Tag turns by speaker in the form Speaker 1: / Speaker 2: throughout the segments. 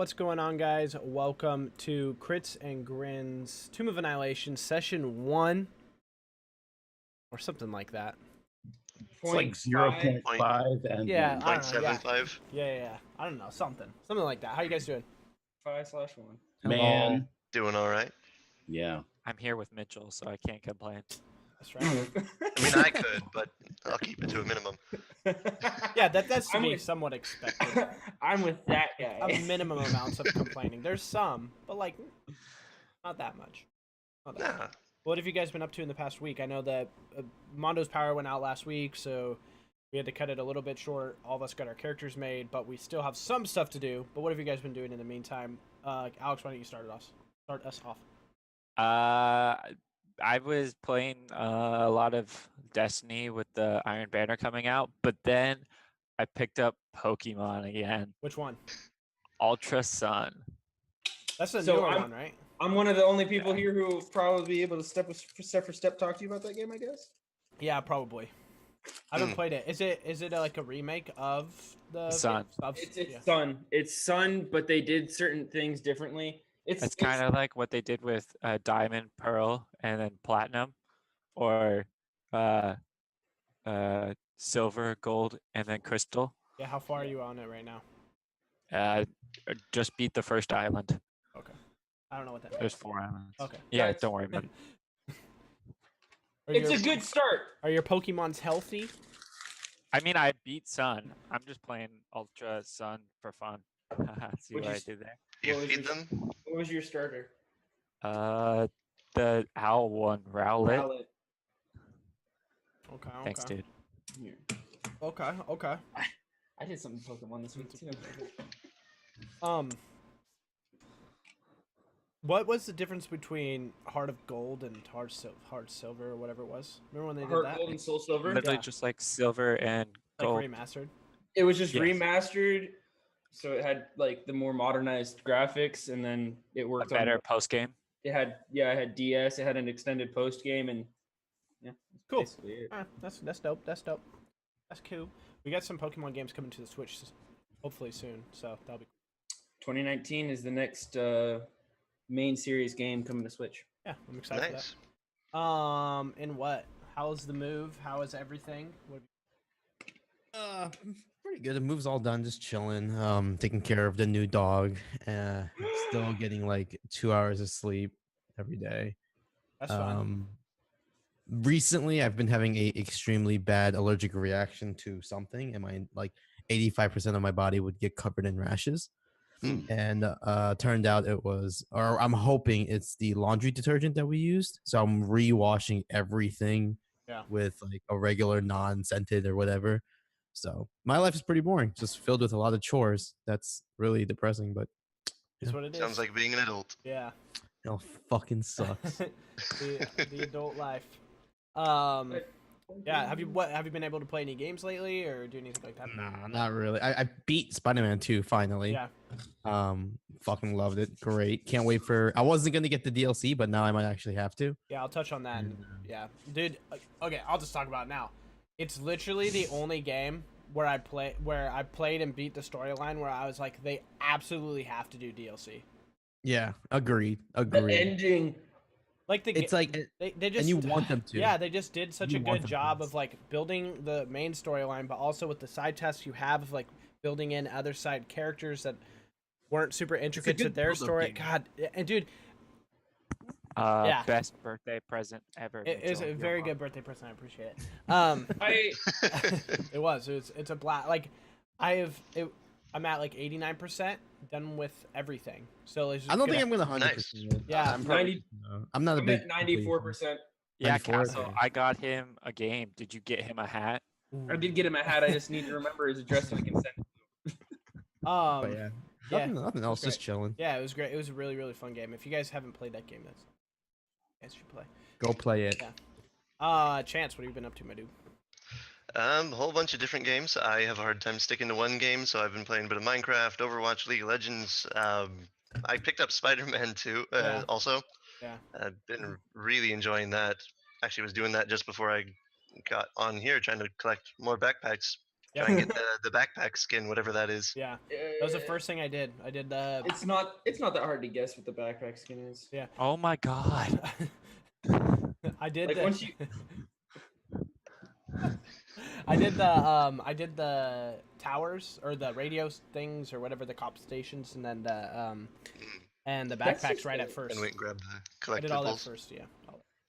Speaker 1: What's going on, guys? Welcome to CritsNGrins Tomb of Annihilation Session 1 or something like that.
Speaker 2: It's like 0.5 and
Speaker 1: Yeah, I
Speaker 2: one.
Speaker 1: don't know. Yeah.
Speaker 3: 0.75.
Speaker 1: Yeah. I don't know. Something like that. How you guys doing?
Speaker 4: 5/1.
Speaker 2: Man,
Speaker 3: Doing all right.
Speaker 2: yeah.
Speaker 5: I'm here with Mitchell, so I can't complain.
Speaker 1: That's right.
Speaker 3: I mean, I could, but I'll keep it to a minimum.
Speaker 1: Yeah, that's to
Speaker 4: I'm
Speaker 1: be
Speaker 4: with-
Speaker 1: somewhat expected.
Speaker 4: I'm with that guy.
Speaker 1: A minimum amounts of complaining. There's some, but like not that much. Not that much.
Speaker 3: Nah.
Speaker 1: What have you guys been up to in the past week? I know that Mondo's power went out last week, so we had to cut it a little bit short. All of us got our characters made, but we still have some stuff to do. But what have you guys been doing in the meantime? Alex, why don't you start us off?
Speaker 5: I was playing a lot of Destiny with the Iron Banner coming out, but then I picked up Pokemon again.
Speaker 1: Which one?
Speaker 5: Ultra Sun.
Speaker 1: That's the
Speaker 4: So
Speaker 1: newer
Speaker 4: I'm-
Speaker 1: one, right?
Speaker 4: I'm one of the only people here who will probably be able to step for step talk to you about that game, I guess.
Speaker 1: Yeah, probably. I haven't played it. Is it like a remake of the
Speaker 5: Sun.
Speaker 4: It's
Speaker 1: yeah.
Speaker 4: Sun. It's Sun, but they did certain things differently.
Speaker 5: It's kind of like what they did with Diamond, Pearl, and then Platinum, or Silver, Gold, and then Crystal.
Speaker 1: Yeah, how far are you on it right now?
Speaker 5: Just beat the first island.
Speaker 1: Okay. I don't know what that means.
Speaker 5: There's 4 islands.
Speaker 1: Okay.
Speaker 5: Yeah,
Speaker 4: That's-
Speaker 5: don't worry about it.
Speaker 4: It's a good start.
Speaker 1: Are your Pokemons healthy?
Speaker 5: I mean, I beat Sun. I'm just playing Ultra Sun for fun. See
Speaker 4: Would
Speaker 5: what
Speaker 4: you
Speaker 5: I did there?
Speaker 3: You
Speaker 4: What was
Speaker 3: feed
Speaker 4: your-
Speaker 3: them?
Speaker 4: What was your starter?
Speaker 5: The owl one, Rowlet.
Speaker 4: Rowlet.
Speaker 1: Okay.
Speaker 5: Thanks, dude.
Speaker 4: Here.
Speaker 1: Okay.
Speaker 4: I did something Pokemon this week too.
Speaker 1: What was the difference between Heart of Gold and Heart Silver or whatever it was? Remember when they did
Speaker 4: Heart
Speaker 1: that?
Speaker 4: Gold and Soul Silver.
Speaker 5: Literally
Speaker 1: Yeah.
Speaker 5: just like silver and
Speaker 1: Like
Speaker 5: gold.
Speaker 1: remastered.
Speaker 4: It was just
Speaker 5: Yes.
Speaker 4: remastered, so it had like the more modernized graphics, and then it
Speaker 5: A
Speaker 4: worked
Speaker 5: better
Speaker 4: on.
Speaker 5: post game.
Speaker 4: It had it had DS. It had an extended post game, and yeah, that's
Speaker 1: Cool.
Speaker 4: basically it.
Speaker 1: That's dope. That's cool. We got some Pokemon games coming to the Switch, hopefully soon. So that'll be.
Speaker 4: 2019 is the next main series game coming to Switch.
Speaker 1: Yeah, I'm excited
Speaker 3: Nice.
Speaker 1: for that. And what? How's the move? How is everything? What
Speaker 6: Pretty good. The move's all done, just chilling. Taking care of the new dog. Still getting like 2 hours of sleep every day.
Speaker 1: That's fine.
Speaker 6: Recently I've been having a extremely bad allergic reaction to something, and my like 85% of my body would get covered in rashes. And turned out it was, or I'm hoping it's the laundry detergent that we used. So I'm re-washing everything with like a regular non-scented or whatever. So my life is pretty boring, just filled with a lot of chores. That's really depressing, but
Speaker 1: It's what it is.
Speaker 3: Sounds like being an adult.
Speaker 1: Yeah.
Speaker 6: it all fucking sucks.
Speaker 1: the adult life. Yeah. Have you been able to play any games lately or do anything like that?
Speaker 6: Nah, not really. I beat Spider-Man 2 finally.
Speaker 1: Yeah.
Speaker 6: Fucking loved it. Great. Can't wait for. I wasn't gonna get the DLC, but now I might actually have to.
Speaker 1: Yeah, I'll touch on that. Yeah, dude. Okay, I'll just talk about it now. It's literally the only game where I played and beat the storyline where I was like, they absolutely have to do DLC.
Speaker 6: Yeah, agreed.
Speaker 4: The ending.
Speaker 1: Like
Speaker 6: It's like,
Speaker 1: they just
Speaker 6: and you want them to.
Speaker 1: Yeah, they just did such
Speaker 6: You
Speaker 1: a
Speaker 6: want
Speaker 1: good
Speaker 6: them
Speaker 1: job
Speaker 6: to.
Speaker 1: of like building the main storyline, but also with the side tasks you have of like building in other side characters that weren't super intricate to
Speaker 6: good
Speaker 1: their
Speaker 6: build-up
Speaker 1: story.
Speaker 6: game.
Speaker 1: God, and dude,
Speaker 5: Best birthday present ever.
Speaker 1: it is
Speaker 5: Mitchell.
Speaker 1: a
Speaker 5: You're
Speaker 1: very
Speaker 5: welcome.
Speaker 1: good birthday present. I appreciate it.
Speaker 4: I
Speaker 1: It's a blast. Like I'm at like 89% done with everything. So it's just
Speaker 6: I don't think
Speaker 1: gonna-
Speaker 6: I'm gonna 100%.
Speaker 1: Yeah,
Speaker 6: I'm
Speaker 4: 90
Speaker 6: I'm not a
Speaker 4: I'm
Speaker 6: big
Speaker 4: at 94%.
Speaker 5: Yeah,
Speaker 6: 94,
Speaker 5: Castle.
Speaker 6: okay.
Speaker 5: I got him a game. Did you get him a hat?
Speaker 4: I did get him a hat. I just need to remember his address so I can send it.
Speaker 6: But yeah,
Speaker 1: yeah,
Speaker 6: nothing else.
Speaker 1: great.
Speaker 6: Just chilling.
Speaker 1: Yeah, it was great. It was a really, really fun game. If you guys haven't played that game, you guys should play.
Speaker 6: Go play it.
Speaker 1: Yeah. Chance, what have you been up to, my dude?
Speaker 3: A whole bunch of different games. I have a hard time sticking to one game, so I've been playing a bit of Minecraft, Overwatch, League of Legends. I picked up Spider-Man 2
Speaker 1: Yeah.
Speaker 3: also.
Speaker 1: Yeah.
Speaker 3: I've been really enjoying that. Actually was doing that just before I got on here trying to collect more backpacks.
Speaker 1: Yeah.
Speaker 3: Try and get the backpack skin, whatever that is.
Speaker 1: Yeah, that was the first thing I did. I did the.
Speaker 4: It's not that hard to guess what the backpack skin is.
Speaker 1: Yeah.
Speaker 5: Oh my god.
Speaker 1: I did
Speaker 4: Like
Speaker 1: the.
Speaker 4: once you
Speaker 1: I did the towers or the radio things or whatever the cop stations, and then the
Speaker 4: That's
Speaker 1: backpacks
Speaker 4: just
Speaker 1: right
Speaker 4: a-
Speaker 1: at first.
Speaker 3: And went grab the
Speaker 1: I did all that
Speaker 3: collectibles.
Speaker 1: first. Yeah.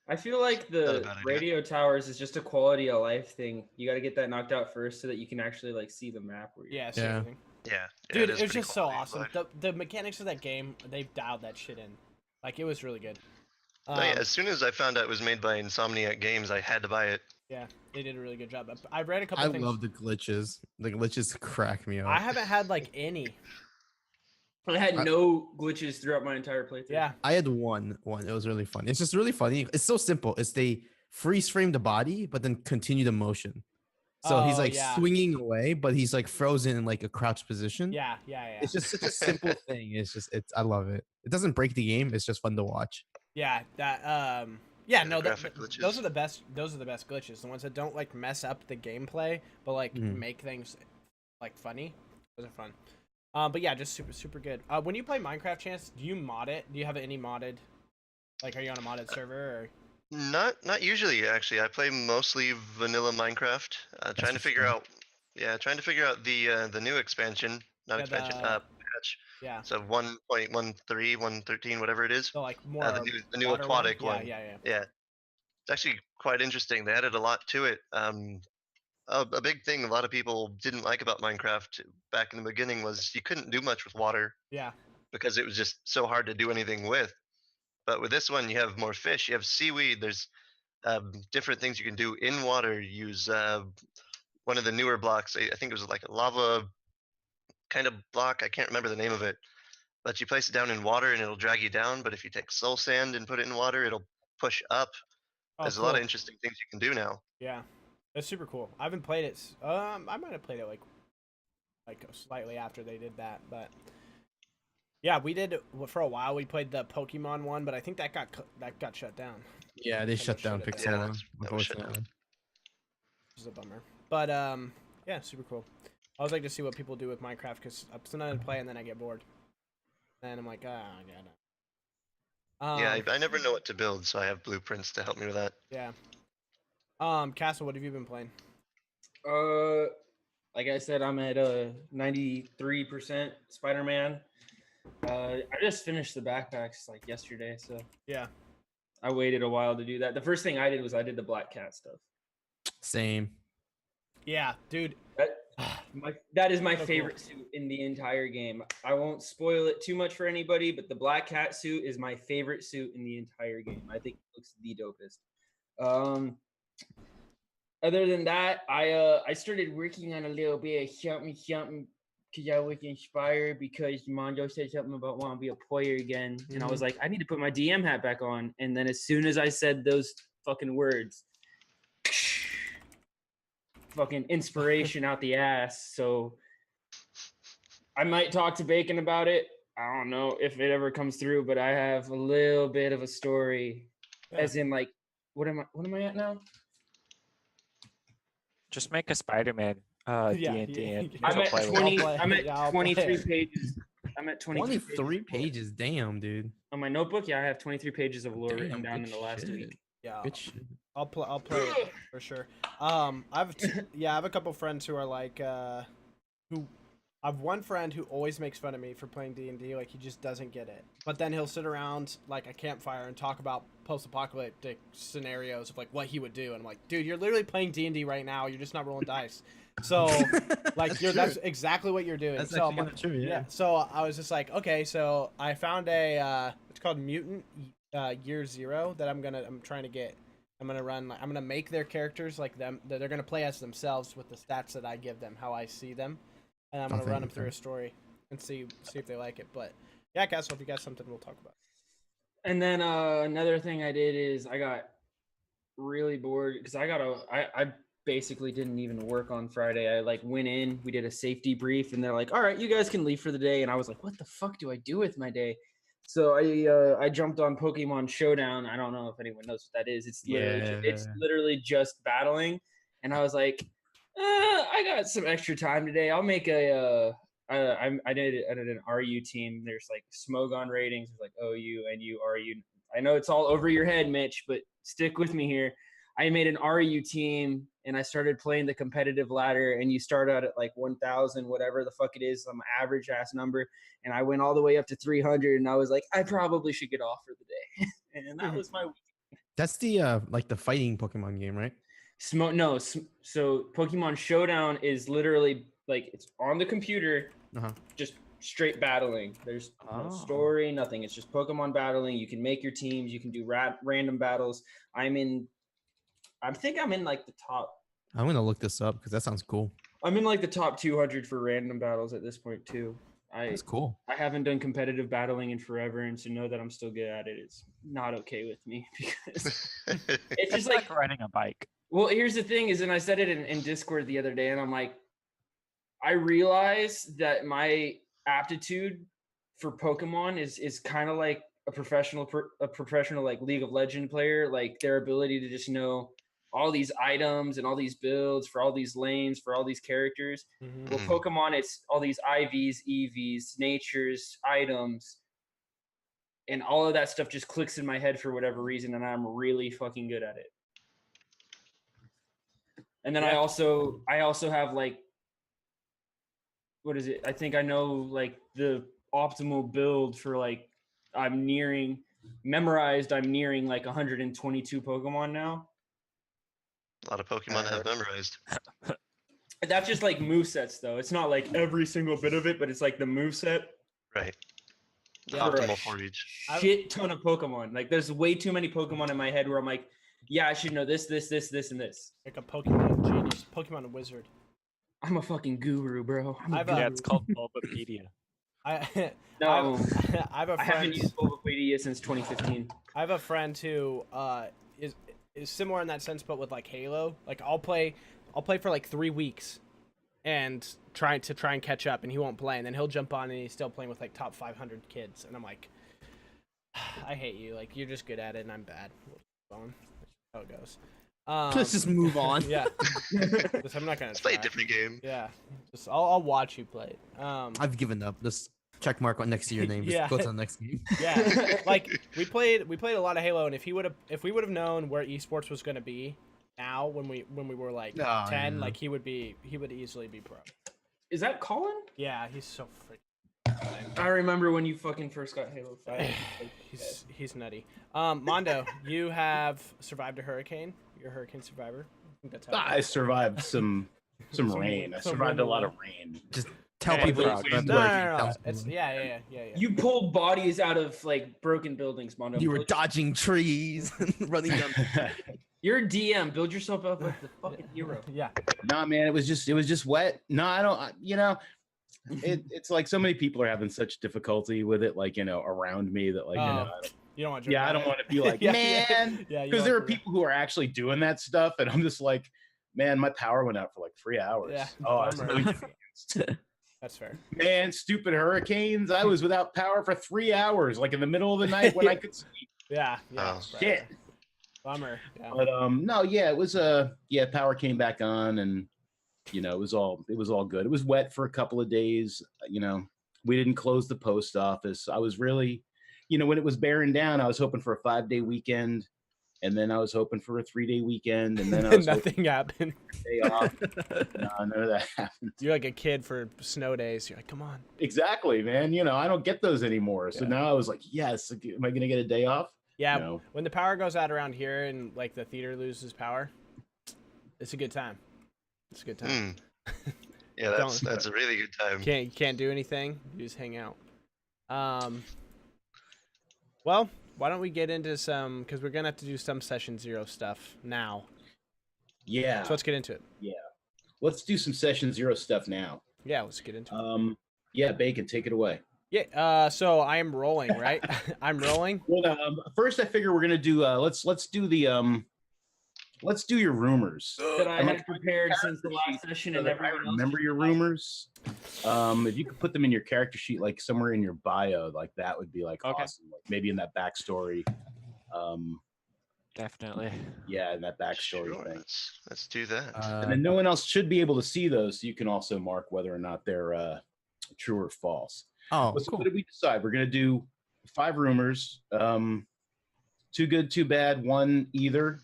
Speaker 4: I feel like
Speaker 3: Not a
Speaker 4: the
Speaker 3: bad idea.
Speaker 4: radio towers is just a quality of life thing. You got to get that knocked out first so that you can actually like see the map where you're.
Speaker 1: Yeah. See
Speaker 6: Yeah.
Speaker 1: everything.
Speaker 3: Yeah.
Speaker 1: Dude,
Speaker 3: is
Speaker 1: it was
Speaker 3: pretty
Speaker 1: just so
Speaker 3: quality of
Speaker 1: awesome.
Speaker 3: life.
Speaker 1: The mechanics of that game, they've dialed that shit in. Like it was really good.
Speaker 3: No, yeah, as soon as I found out it was made by Insomniac Games, I had to buy it.
Speaker 1: Yeah, they did a really good job. I read a couple
Speaker 6: I
Speaker 1: things.
Speaker 6: love the glitches. The glitches crack me up.
Speaker 1: I haven't had like any.
Speaker 4: I had no glitches throughout my entire playthrough.
Speaker 1: Yeah.
Speaker 6: I had one. It was really fun. It's just really funny. It's so simple. It's they freeze frame the body, but then continue the motion. So he's
Speaker 1: Oh,
Speaker 6: like
Speaker 1: yeah.
Speaker 6: swinging away, but he's like frozen in like a crouch position.
Speaker 1: Yeah.
Speaker 6: It's just such a simple thing. I love it. It doesn't break the game. It's just fun to watch.
Speaker 1: Yeah, that
Speaker 3: Yeah,
Speaker 1: no,
Speaker 3: the graphic
Speaker 1: those
Speaker 3: glitches.
Speaker 1: are the best. Those are the best glitches. The ones that don't like mess up the gameplay, but like
Speaker 6: Mhm.
Speaker 1: make things like funny. Those are fun. But yeah, just super good. When you play Minecraft, Chance, do you mod it? Do you have any modded? Like, are you on a modded server? Or?
Speaker 3: Not usually actually. I play mostly vanilla Minecraft. Trying to
Speaker 6: what's
Speaker 3: figure
Speaker 6: fun.
Speaker 3: out. Yeah, trying to figure out the new expansion. Not
Speaker 1: Yeah,
Speaker 3: expansion. Patch.
Speaker 1: Yeah,
Speaker 3: So 1.13, 113, whatever it is.
Speaker 1: so like more
Speaker 3: The new
Speaker 1: water
Speaker 3: aquatic
Speaker 1: one.
Speaker 3: one.
Speaker 1: Yeah.
Speaker 3: Yeah, it's actually quite interesting. They added a lot to it. A big thing a lot of people didn't like about Minecraft back in the beginning was you couldn't do much with water
Speaker 1: Yeah.
Speaker 3: because it was just so hard to do anything with. But with this one, you have more fish. You have seaweed. There's different things you can do in water. Use one of the newer blocks. I think it was like a lava kind of block. I can't remember the name of it. But you place it down in water and it'll drag you down. But if you take soul sand and put it in water, it'll push up.
Speaker 1: Oh,
Speaker 3: There's a lot of
Speaker 1: cool.
Speaker 3: interesting things you can do now.
Speaker 1: Yeah, that's super cool. I haven't played it. I might have played it like slightly after they did that, but yeah, we did for a while. We played the Pokemon one, but I think that got shut down,
Speaker 6: Yeah, they shut down
Speaker 1: shut it
Speaker 3: down.
Speaker 6: Pixel.
Speaker 3: Yeah, that was shut down.
Speaker 6: Unfortunately.
Speaker 1: which is a bummer. But yeah, super cool. I always like to see what people do with Minecraft because sometimes I play and then I get bored, and I'm like, I got it.
Speaker 3: Yeah, I never know what to build, so I have blueprints to help me with that.
Speaker 1: Yeah. Castle, what have you been playing?
Speaker 4: Like I said, I'm at 93% Spider-Man. I just finished the backpacks like yesterday, so
Speaker 1: Yeah.
Speaker 4: I waited a while to do that. The first thing I did was I did the Black Cat stuff.
Speaker 6: Same.
Speaker 1: Yeah, dude.
Speaker 4: That is my
Speaker 1: So cool.
Speaker 4: favorite suit in the entire game. I won't spoil it too much for anybody, but the Black Cat suit is my favorite suit in the entire game. I think it looks the dopest. Other than that, I started working on a little bit of something because I was inspired because Mondo said something about wanting to be a player again, and I was like, I need to put my DM hat back on. And then as soon as I said those fucking words, fucking inspiration out the ass. So I might talk to Bacon about it. I don't know if it ever comes through, but I have a little bit of a story, as in like, what am I at now?
Speaker 5: Just make a Spider-Man
Speaker 1: Yeah,
Speaker 5: D&D
Speaker 1: yeah,
Speaker 5: and
Speaker 1: yeah.
Speaker 4: I'm
Speaker 5: you'll
Speaker 4: at
Speaker 5: play with it.
Speaker 4: 20.
Speaker 1: play
Speaker 4: I'm
Speaker 1: it.
Speaker 4: at
Speaker 1: Yeah, I'll play
Speaker 4: 23
Speaker 1: it.
Speaker 4: pages. I'm at 23
Speaker 6: 23 pages. Damn, dude.
Speaker 4: on my notebook. Yeah, I have 23 pages of lore written
Speaker 6: Damn,
Speaker 4: down
Speaker 6: good
Speaker 4: in the last
Speaker 6: shit.
Speaker 4: week.
Speaker 1: Yeah.
Speaker 6: Good shit.
Speaker 1: I'll play it for sure. I have a couple friends who are like who I have one friend who always makes fun of me for playing D&D, like he just doesn't get it. But then he'll sit around like a campfire and talk about post-apocalyptic scenarios of like what he would do, and I'm like, dude, you're literally playing D&D right now. You're just not rolling dice. So like that's exactly what you're doing.
Speaker 6: That's
Speaker 1: so
Speaker 6: actually kinda true, yeah.
Speaker 1: So I was just like, okay, so I found a it's called Mutant Year Zero that I'm trying to get. I'm gonna make their characters like them. They're gonna play as themselves with the stats that I give them, how I see them, and I'm gonna
Speaker 6: Okay,
Speaker 1: run them through a
Speaker 6: okay.
Speaker 1: story and see if they like it. But yeah, Castle, if you got something, we'll talk about.
Speaker 4: And then another thing I did is I got really bored because I basically didn't even work on Friday. I like went in, we did a safety brief, and they're like, "All right, you guys can leave for the day." And I was like, "What the fuck do I do with my day?" So I jumped on Pokemon Showdown. I don't know if anyone knows what that is. It's literally
Speaker 6: Yeah.
Speaker 4: just battling, and I was like, I got some extra time today. I'll make I did an RU team. There's like Smogon ratings. There's like OU, NU, RU. I know it's all over your head, Mitch, but stick with me here. I made an RU team and I started playing the competitive ladder, and you start out at like 1,000, whatever the fuck it is, some average ass number. And I went all the way up to 300, and I was like, I probably should get off for the day. And that was my week.
Speaker 6: That's the like the fighting Pokemon game, right?
Speaker 4: So Pokemon Showdown is literally like it's on the computer, just straight battling. There's no story, nothing. It's just Pokemon battling. You can make your teams. You can do random battles. I think I'm in like the top.
Speaker 6: I'm gonna look this up because that sounds cool.
Speaker 4: I'm in like the top 200 for random battles at this point too.
Speaker 6: That's cool.
Speaker 4: I haven't done competitive battling in forever, and to know that I'm still good at it is not okay with me because it's just like
Speaker 5: riding a bike.
Speaker 4: Well, here's the thing is, and I said it in Discord the other day, and I'm like, I realize that my aptitude for Pokemon is kind of like a professional like League of Legends player, like their ability to just know all these items and all these builds for all these lanes for all these characters. Well, Pokemon, it's all these IVs, EVs, natures, items, and all of that stuff just clicks in my head for whatever reason, and I'm really fucking good at it. And then I also have like, what is it? I think I know like the optimal build for like, I'm nearing like 122 Pokemon now.
Speaker 3: A lot of Pokemon have memorized.
Speaker 4: That's just like movesets though. It's not like every single bit of it, but it's like the moveset.
Speaker 3: Right.
Speaker 1: Yeah,
Speaker 3: Optimal for each.
Speaker 4: Shit ton of Pokemon. Like there's way too many Pokemon in my head where I'm like, yeah, I should know this, and this.
Speaker 1: Like a Pokemon genius, Pokemon wizard.
Speaker 4: I'm a fucking guru, bro.
Speaker 5: It's called Bulbapedia.
Speaker 1: I
Speaker 4: No,
Speaker 1: have a
Speaker 4: I
Speaker 1: friend.
Speaker 4: haven't used Bulbapedia since 2015.
Speaker 1: I have a friend who is similar in that sense, but with like Halo. Like I'll play for like 3 weeks, and try and catch up, and he won't play, and then he'll jump on and he's still playing with like top 500 kids, and I'm like, I hate you. Like you're just good at it, and I'm bad. That's how it goes.
Speaker 6: Let's just move on.
Speaker 1: Yeah, I'm not gonna.
Speaker 3: Let's play a different game.
Speaker 1: Yeah, just I'll watch you play it.
Speaker 6: I've given up. Just check mark on next to your name. Just go to the next game.
Speaker 1: Yeah, like we played a lot of Halo, and if we would have known where esports was gonna be now when we were like 10, like he would easily be pro.
Speaker 4: Is that Colin?
Speaker 1: Yeah, he's so freaking.
Speaker 4: I remember when you fucking first got Halo 5.
Speaker 1: He's nutty. Mondo, you have survived a hurricane. You're a hurricane survivor. I think that's how
Speaker 2: I survived some rain. I survived a lot of rain.
Speaker 6: Just tell
Speaker 5: Hey,
Speaker 6: people.
Speaker 5: bro,
Speaker 1: No. It's yeah.
Speaker 4: You pulled bodies out of like broken buildings, Mondo.
Speaker 6: You were dodging trees, running down.
Speaker 4: You're a DM. Build yourself up like the fucking hero.
Speaker 1: Yeah.
Speaker 2: Nah, man, it was just wet. No, I don't. It's like so many people are having such difficulty with it, like around me that like
Speaker 1: you don't want to.
Speaker 2: yeah, I don't want to be like man, because there are people who are actually doing that stuff, and I'm just like, man, my power went out for like 3 hours.
Speaker 1: Yeah,
Speaker 2: I was really confused.
Speaker 1: That's fair.
Speaker 2: Man, stupid hurricanes! I was without power for 3 hours, like in the middle of the night when I could sleep.
Speaker 1: Yeah.
Speaker 3: Oh,
Speaker 2: shit.
Speaker 1: Bummer. Yeah.
Speaker 2: But no, yeah, it was power came back on, and it was all good. It was wet for a couple of days. We didn't close the post office. I was really, when it was bearing down, I was hoping for a 5-day weekend, and then I was hoping for a 3-day weekend, and then I was
Speaker 1: nothing happened.
Speaker 2: Day off. No, none of that happened.
Speaker 1: You're like a kid for snow days. You're like, come on.
Speaker 2: Exactly, man. I don't get those anymore. So now I was like, yes, am I gonna get a day off?
Speaker 1: Yeah.
Speaker 2: No.
Speaker 1: When the power goes out around here and like the theater loses power, it's a good time. It's a good time.
Speaker 3: Yeah, that's a really good time.
Speaker 1: Can't do anything. You just hang out. Well, why don't we get into some, because we're gonna have to do some session 0 stuff now.
Speaker 2: Yeah.
Speaker 1: So let's get into it.
Speaker 2: Yeah. Let's do some session 0 stuff now.
Speaker 1: Yeah, let's get into it.
Speaker 2: Yeah, Bacon, take it away.
Speaker 1: Yeah. So I am rolling, right? I'm rolling.
Speaker 2: Well, first I figure we're gonna do let's do the let's do your rumors.
Speaker 4: That I had prepared since the last session, and everyone else.
Speaker 2: Remember your rumors. If you could put them in your character sheet, like somewhere in your bio, like that would be like awesome. Like maybe in that backstory.
Speaker 5: Definitely.
Speaker 2: Yeah, and that backstory
Speaker 3: Sure,
Speaker 2: thing.
Speaker 3: let's do that.
Speaker 2: And then no one else should be able to see those, so you can also mark whether or not they're true or false.
Speaker 6: Oh,
Speaker 2: So
Speaker 6: cool.
Speaker 2: what did we decide? We're gonna do 5 rumors. 2 good, 2 bad, 1 either,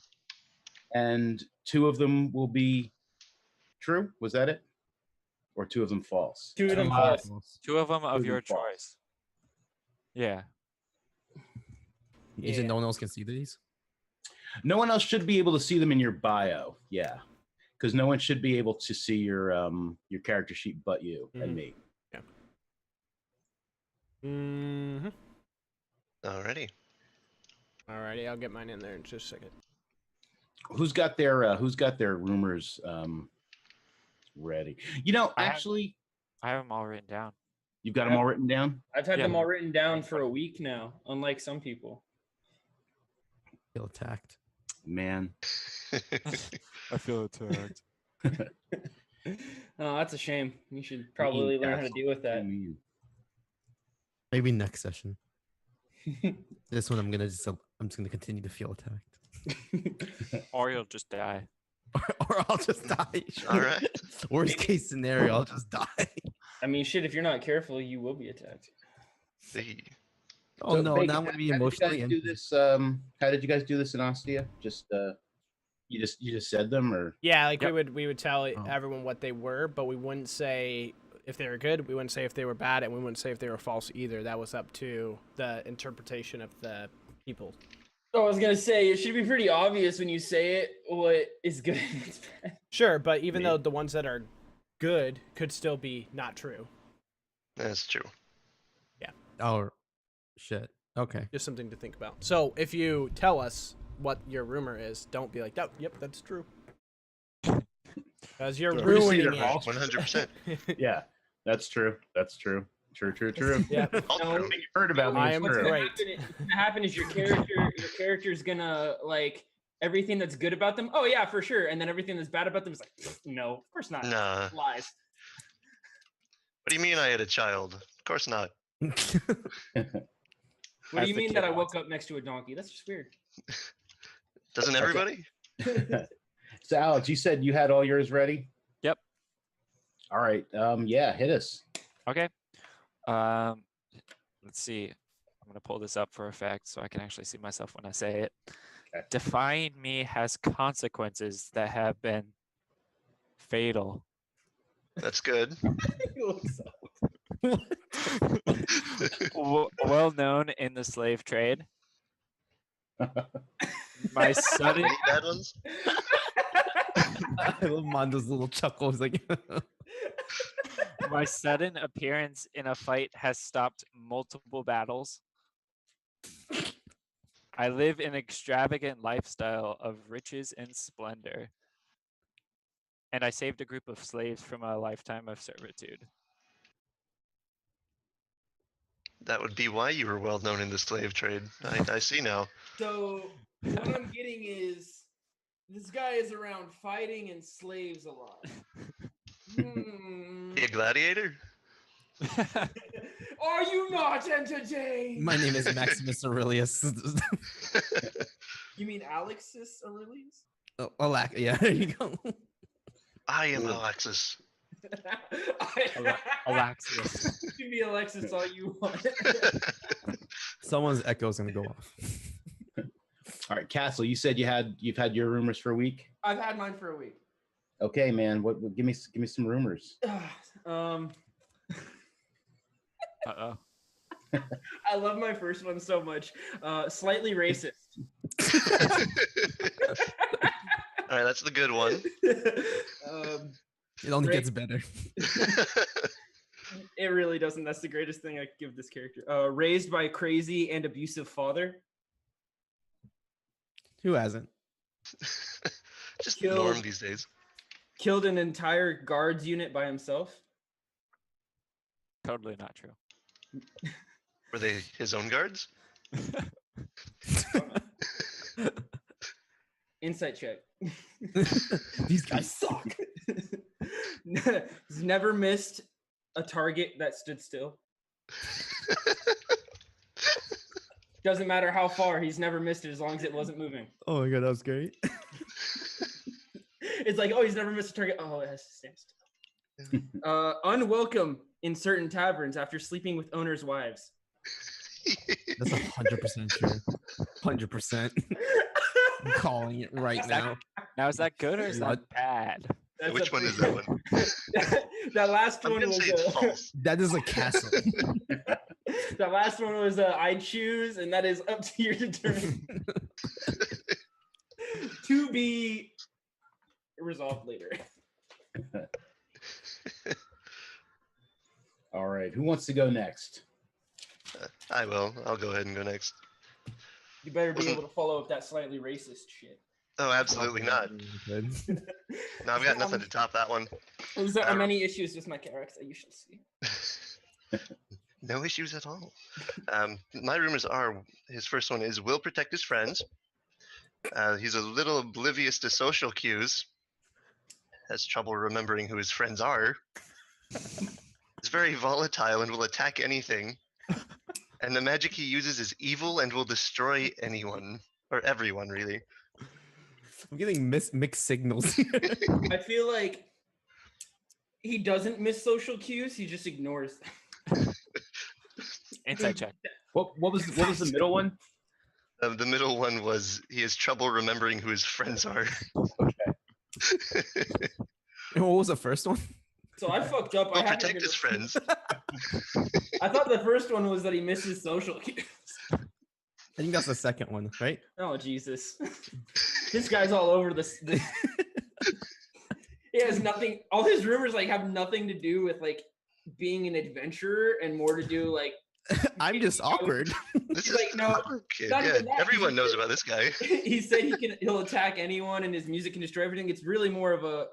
Speaker 2: and 2 of them will be true. Was that it? Or 2 of them false?
Speaker 4: 2 of them
Speaker 5: Uh,
Speaker 4: false.
Speaker 5: 2 of them
Speaker 2: Two
Speaker 5: of
Speaker 2: of
Speaker 5: your
Speaker 2: them false.
Speaker 5: choice. Yeah.
Speaker 6: You said no one else can see these?
Speaker 2: No one else should be able to see them in your bio. Yeah, because no one should be able to see your character sheet but you and me.
Speaker 1: Mm-hmm.
Speaker 3: Alrighty.
Speaker 1: Alrighty, I'll get mine in there in just a second.
Speaker 2: Who's got their rumors ready? You know,
Speaker 5: I have-
Speaker 2: actually,
Speaker 5: I have them all written down.
Speaker 2: you've got them all written down.
Speaker 4: I've had
Speaker 5: Yeah.
Speaker 4: them all written down for a week now, unlike some people.
Speaker 6: Feel attacked.
Speaker 2: Man,
Speaker 5: I feel attacked.
Speaker 4: Oh, that's a shame. You should probably learn how to deal with that.
Speaker 6: Maybe next session. This one, I'm just gonna continue to feel attacked,
Speaker 5: Or you'll just die.
Speaker 6: or I'll just die.
Speaker 3: All right.
Speaker 6: Worst case scenario, I'll just die.
Speaker 4: I mean, shit, if you're not careful, you will be attacked.
Speaker 3: See.
Speaker 6: Oh
Speaker 2: So,
Speaker 6: no!
Speaker 2: Bacon,
Speaker 6: Now I'm gonna be
Speaker 2: how did you
Speaker 6: emotionally.
Speaker 2: guys do this? How did you guys do this in Ostia? Just you just said them, or
Speaker 1: Yeah, like
Speaker 5: Yep.
Speaker 1: we would tell
Speaker 6: Oh.
Speaker 1: everyone what they were, but we wouldn't say if they were good, we wouldn't say if they were bad, and we wouldn't say if they were false either. That was up to the interpretation of the people.
Speaker 4: Oh, I was gonna say it should be pretty obvious when you say it what is good and what's bad.
Speaker 1: Sure, but even
Speaker 2: Yeah.
Speaker 1: though the ones that are good could still be not true.
Speaker 3: That's true.
Speaker 6: Oh, shit. Okay.
Speaker 1: Just something to think about. So if you tell us what your rumor is, don't be like, "Oh, yep, that's true," because you're
Speaker 2: Sure.
Speaker 1: ruining
Speaker 2: They're
Speaker 1: it.
Speaker 2: false.
Speaker 3: 100%.
Speaker 2: yeah, that's true. That's true. True.
Speaker 1: Yeah,
Speaker 3: All
Speaker 4: No.
Speaker 3: true.
Speaker 2: You heard about me.
Speaker 1: I
Speaker 2: It's
Speaker 1: am
Speaker 2: true.
Speaker 1: great.
Speaker 4: What's gonna happen is your character's gonna like everything that's good about them. Oh yeah, for sure. And then everything that's bad about them is like, no, of course not.
Speaker 3: Nah.
Speaker 4: Lies.
Speaker 3: What do you mean I had a child? Of course not.
Speaker 4: What
Speaker 5: As
Speaker 4: do you
Speaker 5: the
Speaker 4: mean
Speaker 5: kid
Speaker 4: that I
Speaker 5: wants
Speaker 4: woke up next to a donkey? That's just weird.
Speaker 3: Doesn't
Speaker 2: Okay.
Speaker 3: everybody?
Speaker 2: So Alex, you said you had all yours ready.
Speaker 5: Yep.
Speaker 2: All right. Yeah, hit us.
Speaker 5: Okay. Let's see. I'm gonna pull this up for effect so I can actually see myself when I say it.
Speaker 2: Okay.
Speaker 5: Defying me has consequences that have been fatal.
Speaker 3: That's good.
Speaker 5: Well known in the slave trade. My sudden
Speaker 3: Any bad ones?
Speaker 6: I love Mondo's little chuckles. Like,
Speaker 5: my sudden appearance in a fight has stopped multiple battles. I live an extravagant lifestyle of riches and splendor. And I saved a group of slaves from a lifetime of servitude.
Speaker 3: That would be why you were well known in the slave trade. I see now.
Speaker 4: So what I'm getting is this guy is around fighting and slaves a lot.
Speaker 3: Be a gladiator?
Speaker 4: Are you not entertained?
Speaker 6: my name is Maximus Aurelius.
Speaker 4: You mean Alexis Aurelius?
Speaker 6: Oh, yeah, there you go.
Speaker 3: I am Alexis.
Speaker 5: Alexis.
Speaker 4: You can be Alexis all you want.
Speaker 6: Someone's echo is gonna go off.
Speaker 2: All right, Castle. You said you've had your rumors for a week.
Speaker 4: I've had mine for a week.
Speaker 2: Okay, man. What? Give me some rumors.
Speaker 5: Uh-oh.
Speaker 4: I love my first one so much. Slightly racist.
Speaker 3: All right, that's the good one.
Speaker 6: It only
Speaker 4: Great.
Speaker 6: gets better.
Speaker 4: It really doesn't. That's the greatest thing I could give this character. Raised by a crazy and abusive father.
Speaker 6: Who hasn't?
Speaker 3: Just
Speaker 4: Killed.
Speaker 3: norm these days.
Speaker 4: Killed an entire guards unit by himself.
Speaker 5: Totally not true.
Speaker 3: Were they his own guards?
Speaker 4: Insight check.
Speaker 6: These guys suck.
Speaker 4: He's never missed a target that stood still. Doesn't matter how far, he's never missed it as long as it wasn't moving.
Speaker 6: Oh my god, that was great.
Speaker 4: It's like, oh, he's never missed a target. Oh, it has to stand still. Unwelcome in certain taverns after sleeping with owners' wives.
Speaker 6: That's 100% true. 100%. I'm calling it right now.
Speaker 5: Now, is that good or is that bad?
Speaker 4: That's
Speaker 3: Which
Speaker 4: a
Speaker 3: one is
Speaker 4: pretty-
Speaker 3: that one?
Speaker 4: That last
Speaker 3: I'm
Speaker 4: one
Speaker 3: gonna
Speaker 4: was
Speaker 3: say it's false.
Speaker 6: That is a castle.
Speaker 4: that last one was I choose, and that is up to your determination. To be resolved later.
Speaker 2: All right, who wants to go next?
Speaker 3: I will. I'll go ahead and go next.
Speaker 4: You better be able to follow up that slightly racist shit.
Speaker 3: Oh, absolutely not.
Speaker 6: Good.
Speaker 3: No, I've got nothing to top that one.
Speaker 4: There are many issues with my character, you shall see.
Speaker 3: No issues at all. My rumors are his first one is will protect his friends. He's a little oblivious to social cues. Has trouble remembering who his friends are. Is very volatile and will attack anything. And the magic he uses is evil and will destroy anyone. Or everyone, really.
Speaker 6: I'm getting mixed signals here.
Speaker 4: I feel like he doesn't miss social cues, he just ignores them.
Speaker 5: Insight check.
Speaker 2: What was the middle one?
Speaker 3: The middle one was he has trouble remembering who his friends are.
Speaker 6: And what was the first one?
Speaker 4: So I fucked up.
Speaker 3: Will
Speaker 4: I had
Speaker 3: protect his friends.
Speaker 4: I thought the first one was that he misses social cues.
Speaker 6: I think that's the second one, right?
Speaker 4: Oh Jesus! This guy's all over this. He has nothing. All his rumors like have nothing to do with like being an adventurer and more to do like.
Speaker 6: I'm just awkward.
Speaker 3: This is
Speaker 4: Like, no,
Speaker 3: awkward kid.
Speaker 4: not
Speaker 3: Yeah,
Speaker 4: even that.
Speaker 3: everyone knows about this guy.
Speaker 4: He said he'll attack anyone and his music can destroy everything. It's really more of a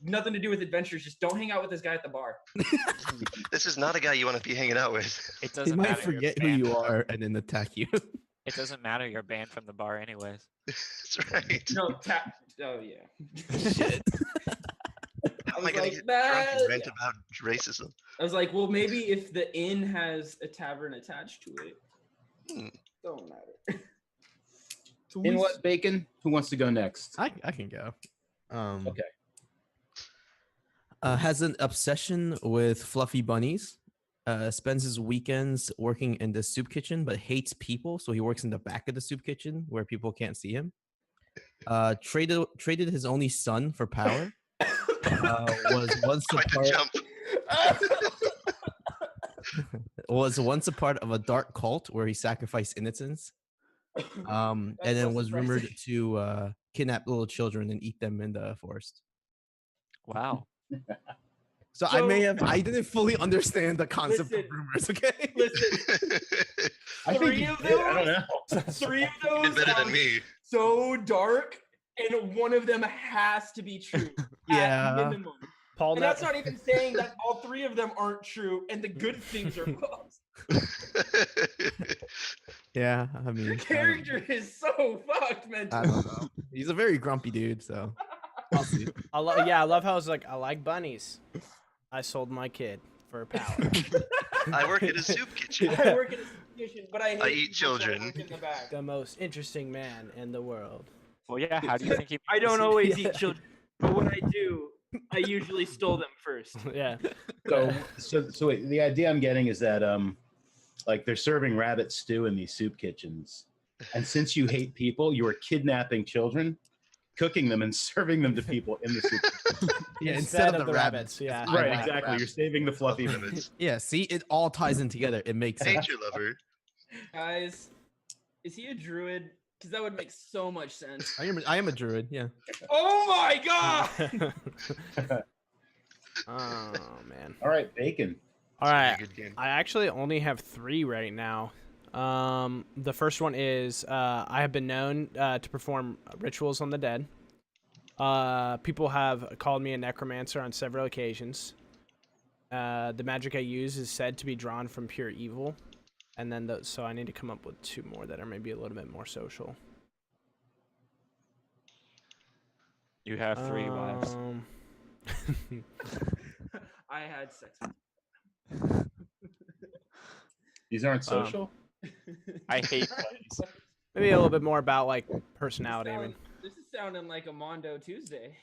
Speaker 4: nothing to do with adventures. Just don't hang out with this guy at the bar.
Speaker 3: This is not a guy you want to be hanging out with.
Speaker 5: It
Speaker 6: He
Speaker 5: doesn't
Speaker 6: might
Speaker 5: matter. You're
Speaker 6: forget who
Speaker 5: banned
Speaker 6: you
Speaker 5: from the-
Speaker 6: are and then attack you.
Speaker 5: It doesn't matter. You're banned from the bar anyways.
Speaker 3: That's right.
Speaker 4: No, oh yeah.
Speaker 6: Shit.
Speaker 3: How am
Speaker 4: I
Speaker 3: I going
Speaker 4: was
Speaker 3: to
Speaker 4: like,
Speaker 3: get drunk and
Speaker 4: "Nah."
Speaker 3: rant about racism?
Speaker 4: I was like, well, maybe if the inn has a tavern attached to it,
Speaker 3: Hmm.
Speaker 4: don't matter.
Speaker 2: In what, Bacon? Who wants to go next?
Speaker 6: I can go.
Speaker 2: Okay.
Speaker 6: Has an obsession with fluffy bunnies. Spends his weekends working in the soup kitchen, but hates people, so he works in the back of the soup kitchen where people can't see him. Traded his only son for power. Was once a
Speaker 3: Quite a
Speaker 6: part.
Speaker 3: jump.
Speaker 6: Was once a part of a dark cult where he sacrificed innocents. And
Speaker 4: That's
Speaker 6: then
Speaker 4: so
Speaker 6: was rumored
Speaker 4: surprising.
Speaker 6: to kidnap little children and eat them in the forest.
Speaker 5: Wow.
Speaker 6: So I
Speaker 4: So-
Speaker 6: didn't fully understand the concept
Speaker 4: Listen.
Speaker 6: of rumors. Okay.
Speaker 4: Listen,
Speaker 2: I think
Speaker 4: Three
Speaker 2: you
Speaker 4: of
Speaker 2: did. I don't
Speaker 4: those?
Speaker 2: know.
Speaker 4: 3 of
Speaker 3: Did
Speaker 4: those
Speaker 3: better
Speaker 4: are
Speaker 3: than me.
Speaker 4: so dark, and one of them has to be true.
Speaker 6: Yeah.
Speaker 4: At minimum.
Speaker 1: Paul,
Speaker 4: And that's not even saying that all 3 of them aren't true, and the good things are false.
Speaker 6: Yeah, I mean,
Speaker 4: Your character is so fucked, man.
Speaker 6: I don't know. He's a very grumpy dude, so I'll see.
Speaker 1: I love how it's like I like bunnies. I sold my kid for power.
Speaker 3: I work at a soup kitchen.
Speaker 4: I work in a kitchen, but I hate
Speaker 3: I eat
Speaker 4: people that
Speaker 3: children.
Speaker 4: work in the back.
Speaker 1: The most interesting man in the world.
Speaker 5: Well, yeah. How do you think he?
Speaker 4: I don't
Speaker 5: proceeded?
Speaker 4: always eat children, but when I do, I usually stole them first.
Speaker 1: Yeah.
Speaker 2: So wait, the idea I'm getting is that like they're serving rabbit stew in these soup kitchens, and since you hate people, you are kidnapping children, cooking them, and serving them to people in the soup kitchen.
Speaker 6: Yeah, instead of the rabbits.
Speaker 1: Yeah.
Speaker 6: I
Speaker 2: Right,
Speaker 6: like
Speaker 2: exactly.
Speaker 6: rabbits.
Speaker 2: You're saving the fluffy.
Speaker 3: Limits.
Speaker 6: Yeah, see, it all ties in together. It makes sense.
Speaker 3: Nature lover.
Speaker 4: Guys, is he a druid? Because that would make so much sense.
Speaker 6: I am a druid. Yeah.
Speaker 4: Oh my god!
Speaker 1: Oh man.
Speaker 2: All right, Bacon.
Speaker 1: All right.
Speaker 3: Good game.
Speaker 1: I actually only have 3 right now. The first one is I have been known to perform rituals on the dead. People have called me a necromancer on several occasions. The magic I use is said to be drawn from pure evil. And then so I need to come up with 2 more that are maybe a little bit more social.
Speaker 5: You have 3 wives.
Speaker 4: I had sex.
Speaker 2: These aren't social.
Speaker 5: I hate plays.
Speaker 1: Maybe a little bit more about like personality. I mean,
Speaker 4: This is sounding like a Mondo Tuesday.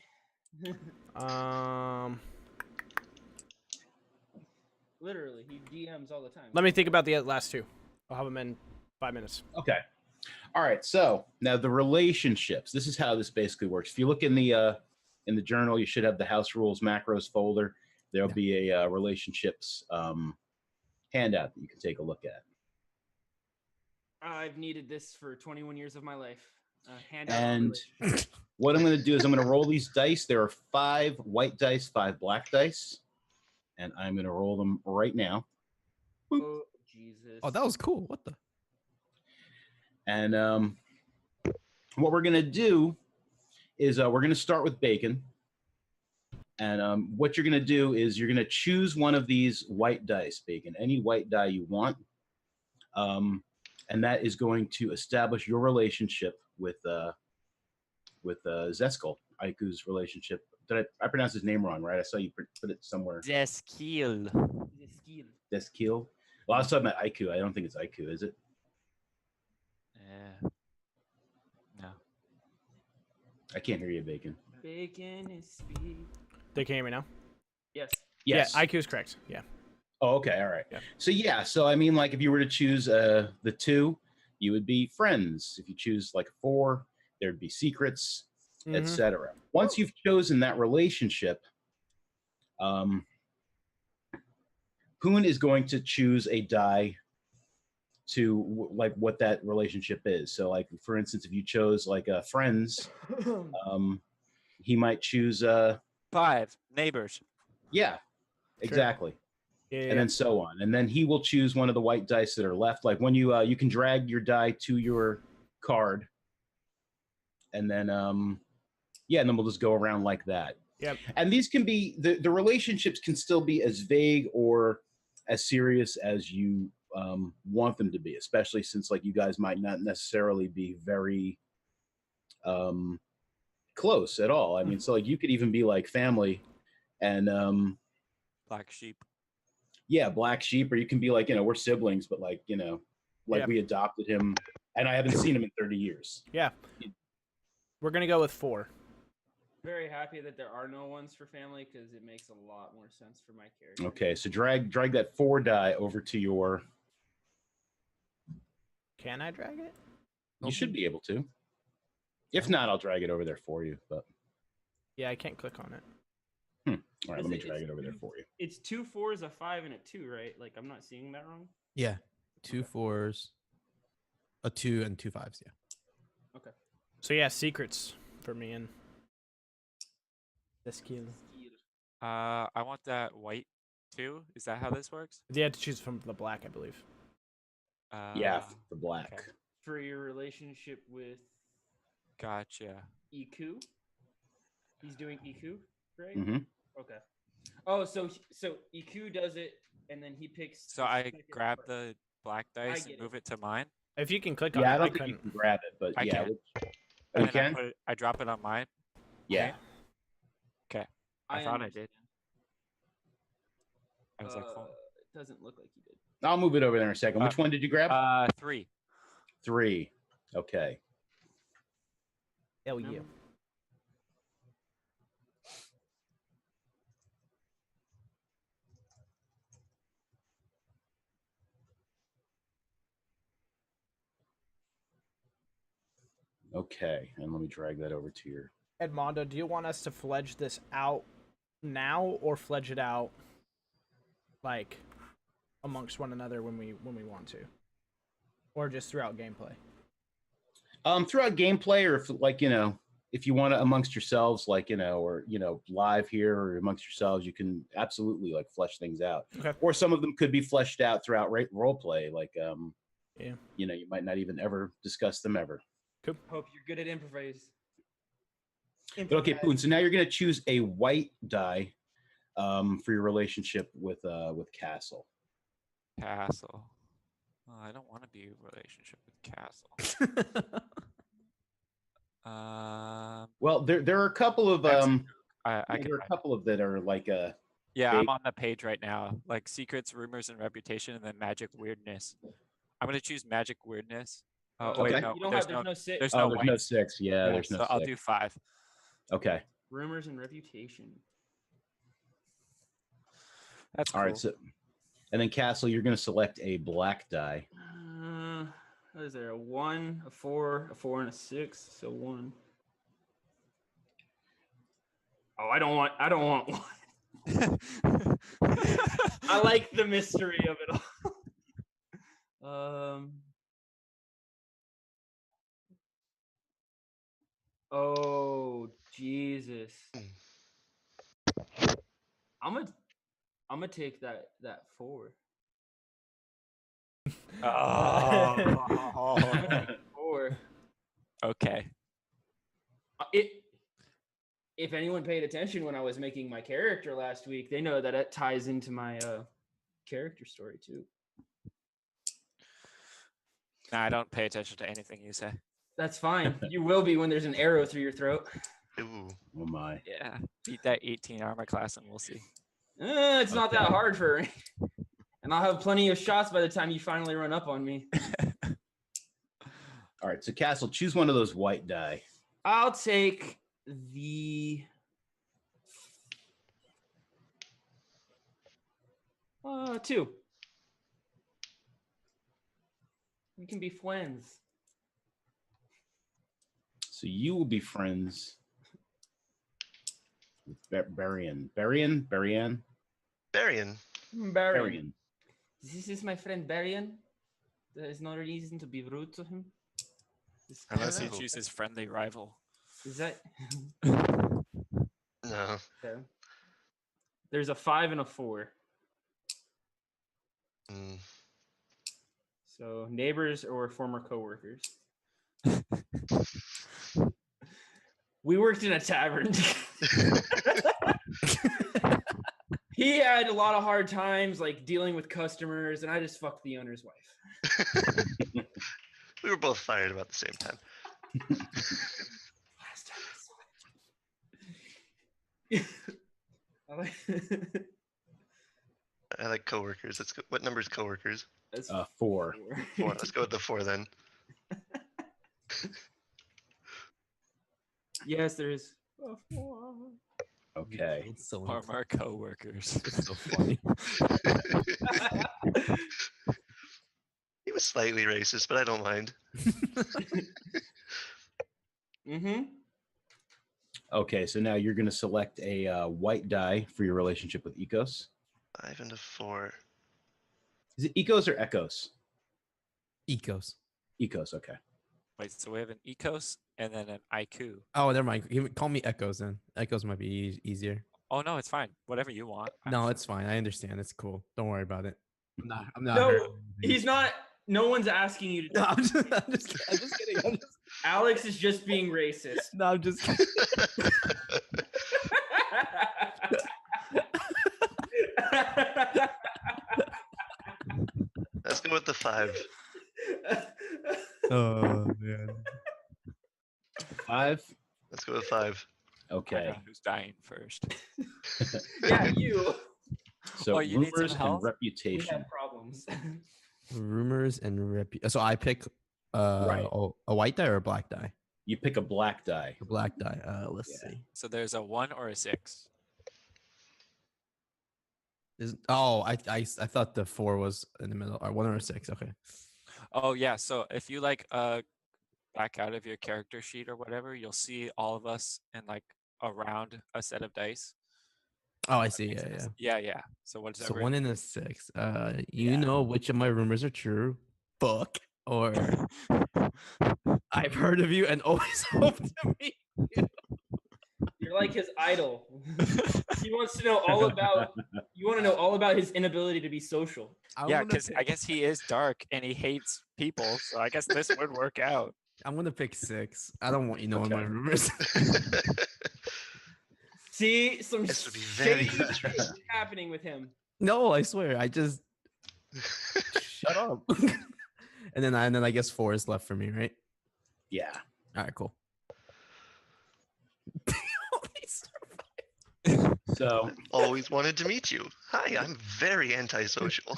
Speaker 4: Literally, he DMs all the time.
Speaker 1: let me think about the last two. I'll have them in 5 minutes.
Speaker 2: Okay. All right. So now the relationships. This is how this basically works. If you look in the journal, you should have the house rules macros folder. There'll be a relationships handout that you can take a look at.
Speaker 4: I've needed this for 21 years of my life. Handout.
Speaker 2: And what I'm going to do is I'm going to roll these dice. There are 5 white dice, 5 black dice, and I'm going to roll them right now.
Speaker 4: Oh Jesus!
Speaker 6: Oh, that was cool. What the?
Speaker 2: And what we're going to do is we're going to start with bacon. And what you're going to do is you're going to choose one of these white dice, bacon, any white die you want. And that is going to establish your relationship with Zeskal, Aiku's relationship. Did I pronounce his name wrong, right? I saw you put it somewhere.
Speaker 5: Zeskil.
Speaker 2: Zeskil. Well, I was talking about Aiku. I don't think it's Aiku, is it?
Speaker 5: No.
Speaker 2: I can't hear you, Bacon.
Speaker 4: Bacon is sweet.
Speaker 1: They can hear me now.
Speaker 4: Yes.
Speaker 2: Yes.
Speaker 1: Yeah, IQ is correct. Yeah.
Speaker 2: Oh, okay. All right.
Speaker 1: Yeah.
Speaker 2: So I mean, like if you were to choose the 2, you would be friends. If you choose like a 4, there'd be secrets, etc. Once you've chosen that relationship, Poon is going to choose a die to like what that relationship is. So like for instance, if you chose like friends, he might choose
Speaker 5: 5 neighbors.
Speaker 2: Yeah, exactly.
Speaker 1: Yeah.
Speaker 2: And then so on. And then he will choose one of the white dice that are left. Like when you can drag your die to your card. And then and then we'll just go around like that.
Speaker 1: Yep.
Speaker 2: And these can be the relationships can still be as vague or as serious as you want them to be, especially since like you guys might not necessarily be very close at all. I mean, so like you could even be like family and
Speaker 5: Black sheep.
Speaker 2: yeah, black sheep, or you can be like, we're siblings, but like, we adopted him and I haven't seen him in 30 years.
Speaker 1: Yeah. We're going to go with 4.
Speaker 4: Very happy that there are no ones for family because it makes a lot more sense for my character.
Speaker 2: Okay, so drag that 4 die over to your.
Speaker 1: Can I drag it?
Speaker 2: You should be able to. If not, I'll drag it over there for you. But
Speaker 1: yeah, I can't click on it.
Speaker 2: All right, let me drag it over there for you.
Speaker 4: It's 2 4s, a 5, and a 2, right? Like I'm not seeing that wrong.
Speaker 6: Yeah, 2 4s, a 2, and 2 5s. Yeah.
Speaker 4: Okay.
Speaker 1: So yeah, secrets for me and this kill.
Speaker 5: I want that white too. Is that how this works?
Speaker 1: You had to choose from the black, I believe.
Speaker 2: Yeah, the black.
Speaker 5: Okay.
Speaker 4: For your relationship with
Speaker 5: Gotcha.
Speaker 4: Iku, he's doing Iku, right?
Speaker 2: Mm-hmm.
Speaker 4: Okay. Oh, so Iku does it, and then he picks.
Speaker 5: So I grab the black dice and
Speaker 4: get
Speaker 5: move it to mine.
Speaker 1: If you can click on
Speaker 2: Yeah,
Speaker 1: it,
Speaker 2: I don't
Speaker 1: I
Speaker 2: think you
Speaker 1: couldn't.
Speaker 2: can grab it, but
Speaker 5: I
Speaker 2: yeah.
Speaker 5: can.
Speaker 2: Oh, you
Speaker 5: And then
Speaker 2: can?
Speaker 5: I drop it on mine.
Speaker 2: Yeah.
Speaker 5: Okay. I thought I
Speaker 4: understand.
Speaker 5: did. I was like, oh.
Speaker 4: It doesn't look like you did.
Speaker 2: I'll move it over there in a second. Which one did you grab?
Speaker 5: 3.
Speaker 2: 3. Okay.
Speaker 1: Hell yeah.
Speaker 2: Okay, and let me drag that over to your.
Speaker 1: Edmondo, do you want us to fledge this out now or fledge it out like amongst one another when we want to? Or just throughout gameplay?
Speaker 2: Throughout gameplay, or if like, if you want to amongst yourselves, like, or, live here or amongst yourselves, you can absolutely like flesh things out.
Speaker 1: Okay.
Speaker 2: Or some of them could be fleshed out throughout role play. Like,
Speaker 1: yeah.
Speaker 2: You might not even ever discuss them ever.
Speaker 1: Cool.
Speaker 4: Hope you're good at improvise.
Speaker 2: But okay, Poon. So now you're going to choose a white die for your relationship with Castle.
Speaker 5: Castle. Oh, I don't want to be in a relationship with Castle.
Speaker 2: Well, there are a couple of
Speaker 5: I
Speaker 2: there
Speaker 5: can
Speaker 2: are a couple of that are like
Speaker 5: yeah,
Speaker 2: big-
Speaker 5: I'm on the page right now. Like secrets, rumors, and reputation, and then magic weirdness. I'm gonna choose magic weirdness.
Speaker 2: Okay.
Speaker 5: Wait, no,
Speaker 4: You don't
Speaker 5: there's
Speaker 4: have. There's no six.
Speaker 5: there's
Speaker 2: Oh,
Speaker 5: no
Speaker 2: there's no
Speaker 5: whites.
Speaker 2: 6. Yeah, there's no
Speaker 5: so
Speaker 2: 6.
Speaker 5: I'll do 5.
Speaker 2: Okay.
Speaker 4: Rumors and reputation.
Speaker 5: That's
Speaker 2: All
Speaker 5: cool.
Speaker 2: right. So, and then Castle, you're going to select a black die.
Speaker 4: What is there? A 1, a 4, a 4, and a 6. So 1. Oh, I don't want 1. I like the mystery of it all. Oh Jesus. I'm gonna take that 4.
Speaker 5: Oh.
Speaker 4: I'm gonna take 4.
Speaker 5: Okay.
Speaker 4: If anyone paid attention when I was making my character last week, they know that it ties into my character story too.
Speaker 5: Nah, I don't pay attention to anything you say.
Speaker 4: That's fine. You will be when there's an arrow through your throat.
Speaker 3: Ooh.
Speaker 2: Oh my.
Speaker 5: Yeah. Beat that 18 armor class and we'll see.
Speaker 4: It's not that
Speaker 2: Okay.
Speaker 4: hard for me. And I'll have plenty of shots by the time you finally run up on me.
Speaker 2: All right. So Castle, choose one of those white die.
Speaker 4: I'll take the 2. We can be friends.
Speaker 2: So you will be friends with Barian.
Speaker 3: Barian.
Speaker 2: Barian.
Speaker 4: This is my friend Barian. There is no reason to be rude to him.
Speaker 5: Unless he
Speaker 3: Hello.
Speaker 5: chooses friendly rival.
Speaker 4: Is that
Speaker 3: No.
Speaker 4: okay? There's a 5 and a 4.
Speaker 3: Mm.
Speaker 4: So neighbors or former coworkers. We worked in a tavern. He had a lot of hard times, like dealing with customers, and I just fucked the owner's wife.
Speaker 3: We were both fired about the same time.
Speaker 4: Last time I saw it.
Speaker 3: I like coworkers. Let's go. What number is coworkers?
Speaker 4: That's
Speaker 2: 4.
Speaker 3: 4. Let's go with the 4 then.
Speaker 4: Yes, there is. A 4.
Speaker 2: Okay.
Speaker 6: It's so
Speaker 5: Armor coworkers.
Speaker 6: it's so funny.
Speaker 3: He was slightly racist, but I don't mind.
Speaker 4: Mm-hmm.
Speaker 2: Okay. So now you're going to select a white die for your relationship with Ecos.
Speaker 3: 5 and a 4.
Speaker 2: Is it Ecos or Ecos?
Speaker 6: Ecos.
Speaker 2: Ecos. Okay.
Speaker 5: Wait, so we have an Ecos and then an Iku.
Speaker 6: Oh, never mind. Call me Echoes then. Echoes might be easier.
Speaker 5: Oh no, it's fine. Whatever you want.
Speaker 6: No,
Speaker 5: actually.
Speaker 6: it's fine. I understand. It's cool. Don't worry about it. I'm not.
Speaker 4: No,
Speaker 6: hurting anything.
Speaker 4: he's not. No one's asking you to.
Speaker 6: No, I'm just kidding.
Speaker 4: Alex is just being racist.
Speaker 6: No, I'm just kidding.
Speaker 3: Let's go with the 5.
Speaker 6: Oh man.
Speaker 2: 5.
Speaker 3: Let's go with 5.
Speaker 5: I
Speaker 2: Okay.
Speaker 5: know who's dying first.
Speaker 4: Yeah, you.
Speaker 2: So
Speaker 5: Oh, you need some
Speaker 2: rumors and
Speaker 5: help?
Speaker 4: We
Speaker 2: reputation.
Speaker 4: have problems.
Speaker 6: Rumors and So I pick
Speaker 2: Right.
Speaker 6: a white die or a black die?
Speaker 2: You pick a black die.
Speaker 6: A black die. Let's
Speaker 2: Yeah.
Speaker 6: see.
Speaker 5: So there's a 1 or a 6.
Speaker 6: I thought the 4 was in the middle. Or 1 or a 6. Okay.
Speaker 5: Oh yeah. So if you like back out of your character sheet or whatever, you'll see all of us in like around a set of dice.
Speaker 6: Oh, I see. Yeah, yeah.
Speaker 5: Yeah. So what's
Speaker 6: So 1 and a 6. You
Speaker 5: Yeah.
Speaker 6: know which of my rumors are true? Fuck. Or I've heard of you and always hope to meet.
Speaker 4: You're like his idol. He wants to know all about. You want to know all about his inability to be social.
Speaker 5: Yeah, because I guess he is dark and he hates people. So I guess this would work out.
Speaker 6: I'm gonna pick 6. I don't want you knowing my
Speaker 2: Okay.
Speaker 6: rumors.
Speaker 4: See, some
Speaker 3: This would be very
Speaker 4: shady
Speaker 3: interesting.
Speaker 4: shit happening with him.
Speaker 6: No, I swear. I just shut up. and then I guess 4 is left for me, right?
Speaker 2: Yeah.
Speaker 6: All right, cool.
Speaker 2: So
Speaker 3: Always wanted to meet you. Hi, I'm very antisocial.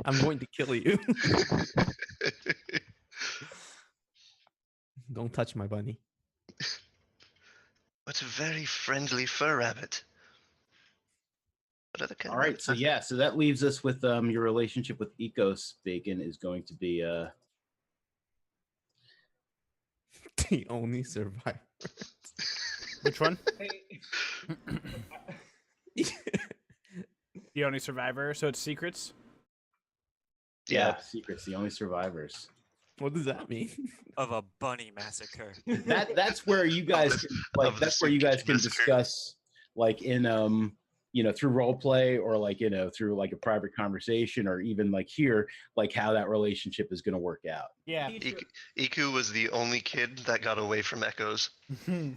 Speaker 6: I'm going to kill you. Don't touch my bunny.
Speaker 3: But a very friendly fur rabbit. What other kind
Speaker 2: all
Speaker 3: of
Speaker 2: right,
Speaker 3: rabbits
Speaker 2: so
Speaker 3: are
Speaker 2: yeah, so that leaves us with your relationship with Ecos Bacon is going to be
Speaker 6: The only survivor.
Speaker 1: Which one?
Speaker 4: Hey,
Speaker 1: The only survivor. So it's secrets.
Speaker 2: yeah, secrets, the only survivors.
Speaker 6: What does that mean?
Speaker 5: Of a bunny massacre.
Speaker 2: That's where you guys
Speaker 3: this-
Speaker 2: can, like
Speaker 3: of the
Speaker 2: that's where you guys can
Speaker 3: massacre.
Speaker 2: discuss like in through role play or like through like a private conversation or even like here like how that relationship is going to work out.
Speaker 1: Yeah.
Speaker 3: Iku was the only kid that got away from echoes.
Speaker 4: his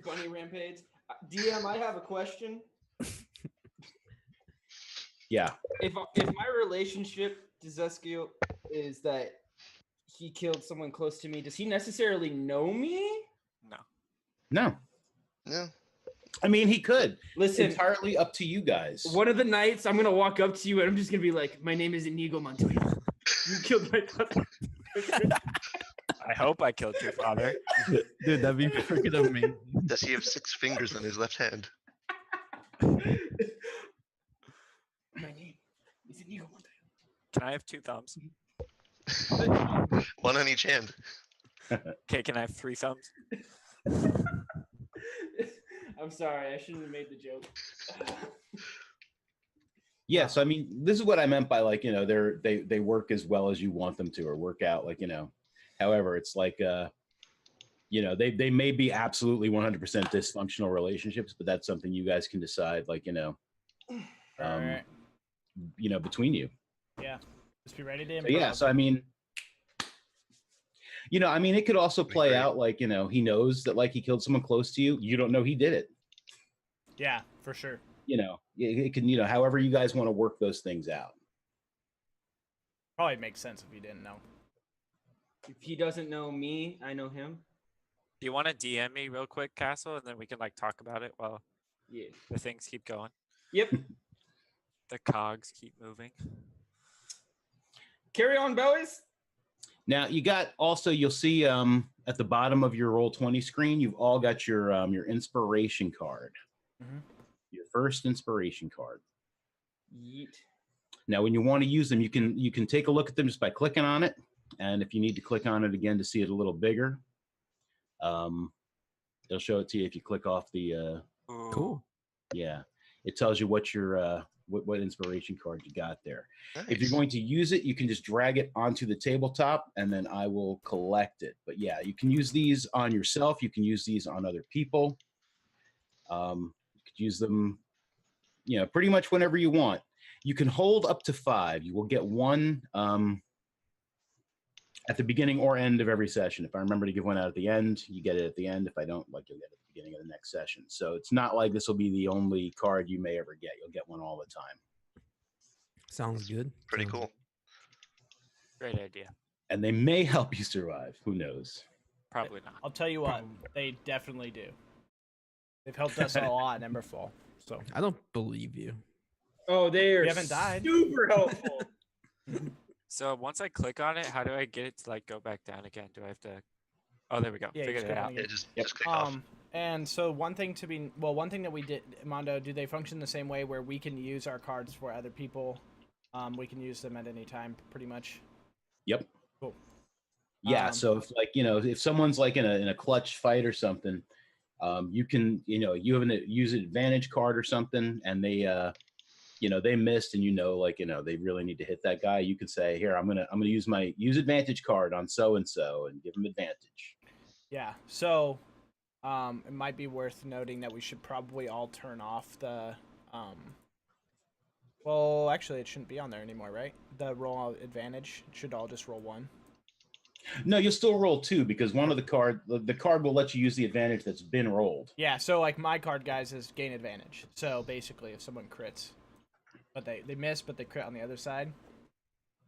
Speaker 4: bunny rampage. DM, I have a question.
Speaker 2: Yeah.
Speaker 4: If my relationship to Zeskio is that he killed someone close to me, does he necessarily know me?
Speaker 2: No.
Speaker 3: No.
Speaker 2: I mean, he could.
Speaker 4: Listen,
Speaker 2: Entirely up to you guys.
Speaker 4: one of the nights I'm gonna walk up to you and I'm just gonna be like, "My name is Inigo Montoya. You killed my father."
Speaker 5: I hope I killed your father.
Speaker 6: Dude, that'd be freaking amazing.
Speaker 3: Does he have 6 fingers on his left hand?
Speaker 4: My name is Inigo Montoya.
Speaker 5: Can I have 2 thumbs?
Speaker 3: One on each hand.
Speaker 5: Okay, can I have 3 thumbs?
Speaker 4: I'm sorry, I shouldn't have made the joke.
Speaker 2: Yeah, so I mean, this is what I meant by like, they work as well as you want them to or work out like, however, it's like they may be absolutely 100% dysfunctional relationships, but that's something you guys can decide like,
Speaker 1: Alright.
Speaker 2: between you.
Speaker 1: Yeah. Just be ready to improv.
Speaker 2: So, yeah, so I mean, it could also play
Speaker 3: Agree.
Speaker 2: out like, he knows that like he killed someone close to you. You don't know he did it.
Speaker 1: Yeah, for sure.
Speaker 2: It can, however you guys want to work those things out.
Speaker 1: Probably makes sense if you didn't know.
Speaker 4: If he doesn't know me, I know him.
Speaker 5: Do you want to DM me real quick, Castle, and then we can like talk about it while
Speaker 4: Yeah.
Speaker 5: the things keep going?
Speaker 4: Yep.
Speaker 5: The cogs keep moving.
Speaker 4: Carry on, boys.
Speaker 2: Now you got also you'll see at the bottom of your Roll20 screen, you've all got your inspiration card.
Speaker 1: Mhm.
Speaker 2: Your first inspiration card.
Speaker 4: Yeet.
Speaker 2: Now when you want to use them, you can take a look at them just by clicking on it. And if you need to click on it again to see it a little bigger, they'll show it to you if you click off the
Speaker 6: Cool.
Speaker 2: yeah. It tells you what your what inspiration card you got there.
Speaker 3: Nice.
Speaker 2: If you're going to use it, you can just drag it onto the tabletop and then I will collect it. But yeah, you can use these on yourself. You can use these on other people. You could use them, pretty much whenever you want. You can hold up to 5. You will get one at the beginning or end of every session. If I remember to give one out at the end, you get it at the end. If I don't, like you'll get it at the beginning of the next session. So it's not like this will be the only card you may ever get. You'll get one all the time.
Speaker 6: Sounds good.
Speaker 3: Pretty
Speaker 6: Sounds-
Speaker 3: cool.
Speaker 5: Great idea.
Speaker 2: And they may help you survive. Who knows?
Speaker 5: Probably not.
Speaker 1: I'll tell you what, they definitely do. They've helped us a lot in Emberfall. So
Speaker 6: I don't believe you.
Speaker 4: Oh, they are
Speaker 1: You haven't died.
Speaker 4: super helpful.
Speaker 5: So once I click on it, how do I get it to like go back down again? Do I have to? Oh, there we go.
Speaker 1: Yeah, you
Speaker 5: Figured
Speaker 1: just
Speaker 5: it
Speaker 1: go down
Speaker 5: out.
Speaker 1: again.
Speaker 3: Yeah, just click off.
Speaker 1: And so one thing that we did, Mondo, do they function the same way where we can use our cards for other people? We can use them at any time, pretty much.
Speaker 2: Yep.
Speaker 1: Cool.
Speaker 2: Yeah. So if like, if someone's like in a clutch fight or something, you can, you have use an advantage card or something and they, they missed and they really need to hit that guy. You could say, here, I'm gonna use my advantage card on so and give them advantage.
Speaker 1: Yeah. So it might be worth noting that we should probably all turn off the well, actually it shouldn't be on there anymore, right? The roll advantage. It should all just roll 1.
Speaker 2: No, you'll still roll 2 because one of the card will let you use the advantage that's been rolled.
Speaker 1: Yeah, so like my card, guys, is gain advantage. So basically if someone crits, but they miss, but they crit on the other side,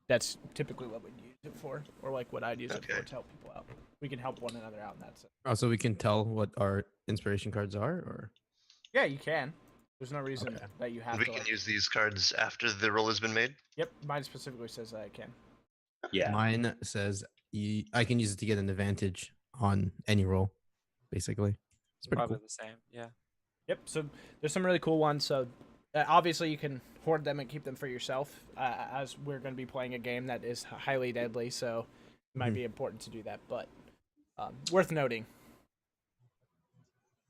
Speaker 1: That's typically what we'd use it for, or like what I'd use it
Speaker 3: Okay.
Speaker 1: for to help people out. We can help one another out in that sense.
Speaker 6: Oh, so we can tell what our inspiration cards are, or
Speaker 1: Yeah, you can. There's no reason
Speaker 6: Okay.
Speaker 1: that you
Speaker 3: And
Speaker 1: have
Speaker 3: we
Speaker 1: to.
Speaker 3: can
Speaker 1: Like,
Speaker 3: use these cards after the roll has been made.
Speaker 1: yep, mine specifically says that I can.
Speaker 2: Yeah.
Speaker 6: mine says I can use it to get an advantage on any roll, basically. It's pretty
Speaker 5: Probably
Speaker 6: cool.
Speaker 5: the same. Yeah.
Speaker 1: Yep. So there's some really cool ones. So obviously you can hoard them and keep them for yourself, as we're going to be playing a game that is highly deadly. So it might
Speaker 6: Mhm.
Speaker 1: be important to do that, but worth noting.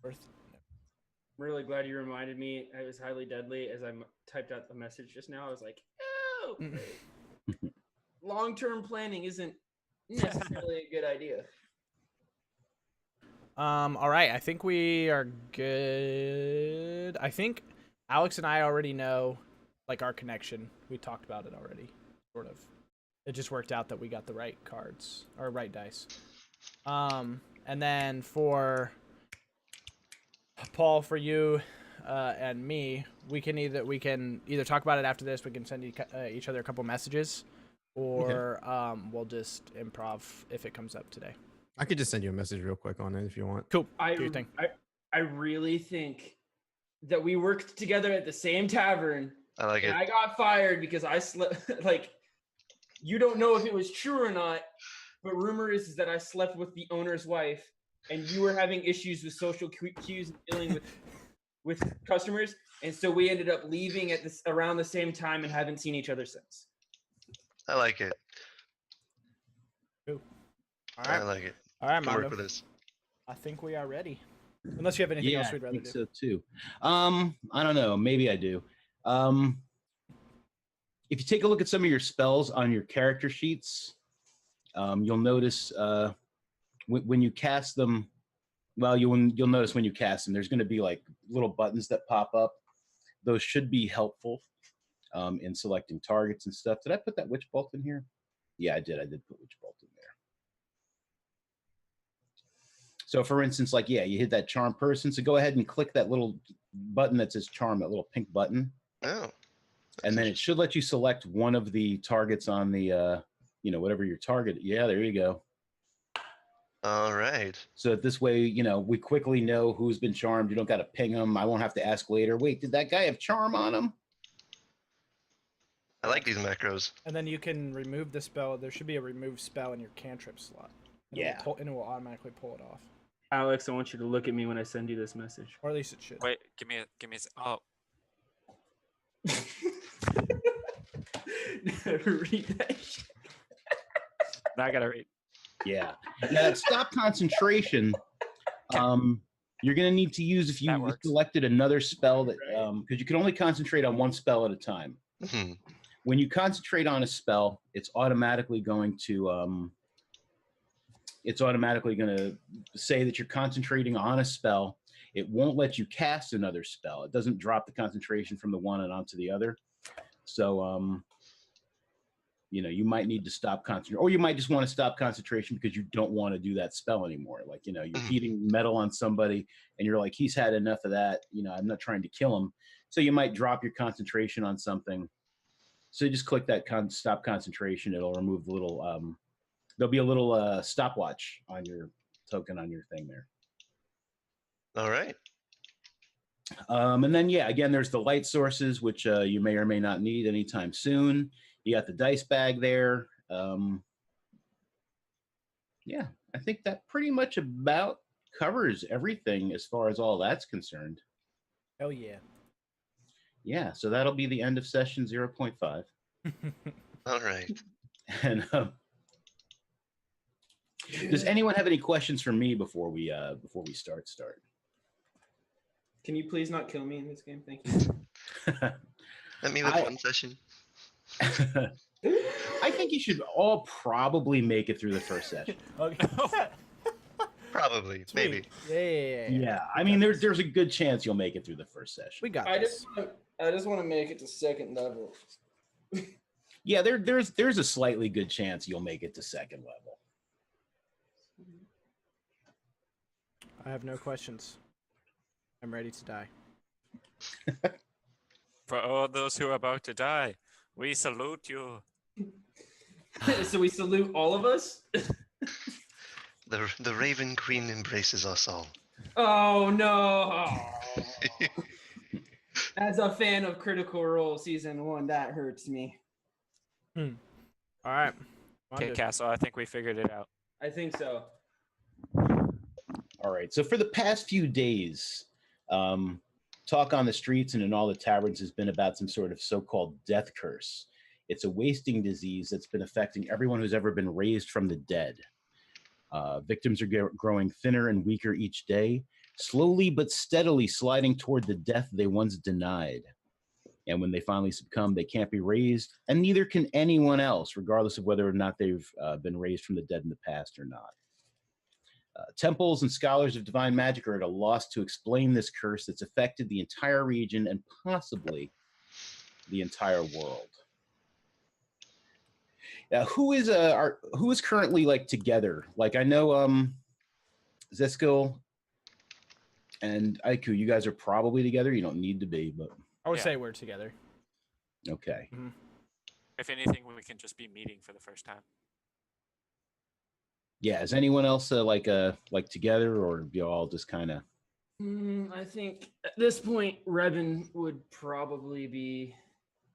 Speaker 4: I'm really glad you reminded me. I was highly deadly as I typed out the message just now. I was like, oh, long-term planning isn't necessarily a good idea.
Speaker 1: All right. I think we are good. I think Alex and I already know, like, our connection. We talked about it already, sort of. It just worked out that we got the right cards or right dice. And then for Paul, for you, and me, we can either talk about it after this. We can send each other a couple messages, or we'll just improv if it comes up today.
Speaker 6: I could just send you a message real quick on it if you want.
Speaker 1: Cool.
Speaker 4: I
Speaker 1: Do your thing.
Speaker 4: I really think that we worked together at the same tavern,
Speaker 3: I like
Speaker 4: and
Speaker 3: it.
Speaker 4: I got fired because I slept. Like, you don't know if it was true or not, but rumor is that I slept with the owner's wife, and you were having issues with social cues and dealing with customers, and so we ended up leaving at this around the same time and haven't seen each other since.
Speaker 3: I like it.
Speaker 1: All
Speaker 3: I
Speaker 1: right.
Speaker 3: like it.
Speaker 1: All right,
Speaker 3: Can work
Speaker 1: Mondo.
Speaker 3: with this.
Speaker 1: I think we are ready. Unless you have anything
Speaker 2: Yeah,
Speaker 1: else we'd
Speaker 2: I
Speaker 1: rather
Speaker 2: think
Speaker 1: do.
Speaker 2: so too. I don't know. Maybe I do. If you take a look at some of your spells on your character sheets, you'll notice when you cast them. Well, you'll notice when you cast them, there's going to be like little buttons that pop up. Those should be helpful in selecting targets and stuff. Did I put that witch bolt in here? Yeah, I did. I did put witch bolt in there. So for instance, like, yeah, you hit that charm person. So go ahead and click that little button that says charm, that little pink button.
Speaker 3: Oh.
Speaker 2: And then it should let you select one of the targets on the, whatever your target. Yeah, there you go.
Speaker 3: All right.
Speaker 2: So that this way, we quickly know who's been charmed. You don't got to ping them. I won't have to ask later. Wait, did that guy have charm on him?
Speaker 3: I like these macros.
Speaker 1: And then you can remove the spell. There should be a remove spell in your cantrip slot. And
Speaker 2: Yeah.
Speaker 1: and it will automatically pull it off.
Speaker 4: Alex, I want you to look at me when I send you this message.
Speaker 1: Or at least it should.
Speaker 5: Wait, give me oh,
Speaker 4: Read that shit.
Speaker 5: now I gotta read.
Speaker 2: Yeah. Now that stop concentration, you're going to need to use if
Speaker 5: That
Speaker 2: you
Speaker 5: works.
Speaker 2: selected another spell that, because you can only concentrate on one spell at a time.
Speaker 3: Mhm.
Speaker 2: When you concentrate on a spell, it's automatically going to say that you're concentrating on a spell. It won't let you cast another spell. It doesn't drop the concentration from the one and onto the other. So, you might need to stop concentration, or you might just want to stop concentration because you don't want to do that spell anymore. Like, you're heating metal on somebody and you're like, he's had enough of that. I'm not trying to kill him. So you might drop your concentration on something. So you just click that stop concentration. It'll remove the little, there'll be a little stopwatch on your token on your thing there.
Speaker 3: All right.
Speaker 2: And then, yeah, again, there's the light sources, which you may or may not need anytime soon. You got the dice bag there. Yeah, I think that pretty much about covers everything as far as all that's concerned.
Speaker 1: Hell yeah.
Speaker 2: Yeah, so that'll be the end of session 0.5.
Speaker 3: All right.
Speaker 2: And does anyone have any questions for me before we start?
Speaker 4: Can you please not kill me in this game? Thank you.
Speaker 3: Let me with one session.
Speaker 2: I think you should all probably make it through the first session.
Speaker 1: Okay.
Speaker 3: Probably.
Speaker 1: Sweet.
Speaker 3: Maybe.
Speaker 1: Yeah.
Speaker 2: Yeah, I mean, there's a good chance you'll make it through the first session.
Speaker 1: We got
Speaker 4: I
Speaker 1: this.
Speaker 4: just want to make it to second level.
Speaker 2: Yeah, there's a slightly good chance you'll make it to second level.
Speaker 1: I have no questions. I'm ready to die.
Speaker 5: For all those who are about to die, we salute you.
Speaker 4: So we salute all of us.
Speaker 3: The Raven Queen embraces us all.
Speaker 4: Oh no! As a fan of Critical Role Season 1, that hurts me.
Speaker 1: All right.
Speaker 5: Okay,
Speaker 1: Mondo.
Speaker 5: Castle, I think we figured it out.
Speaker 4: I think so.
Speaker 2: All right. So for the past few days, talk on the streets and in all the taverns has been about some sort of so-called death curse. It's a wasting disease that's been affecting everyone who's ever been raised from the dead. Victims are growing thinner and weaker each day, slowly but steadily sliding toward the death they once denied. And when they finally succumb, they can't be raised, and neither can anyone else, regardless of whether or not they've been raised from the dead in the past or not. Temples and scholars of divine magic are at a loss to explain this curse that's affected the entire region and possibly the entire world. Who is currently like together? Like I know Zesco and Aiku, you guys are probably together. You don't need to be, but
Speaker 1: I would
Speaker 5: Yeah.
Speaker 1: say we're together.
Speaker 2: okay.
Speaker 5: If anything, we can just be meeting for the first time.
Speaker 2: Yeah, is anyone else like together, or you all just kind of?
Speaker 4: I think at this point, Rebin would probably be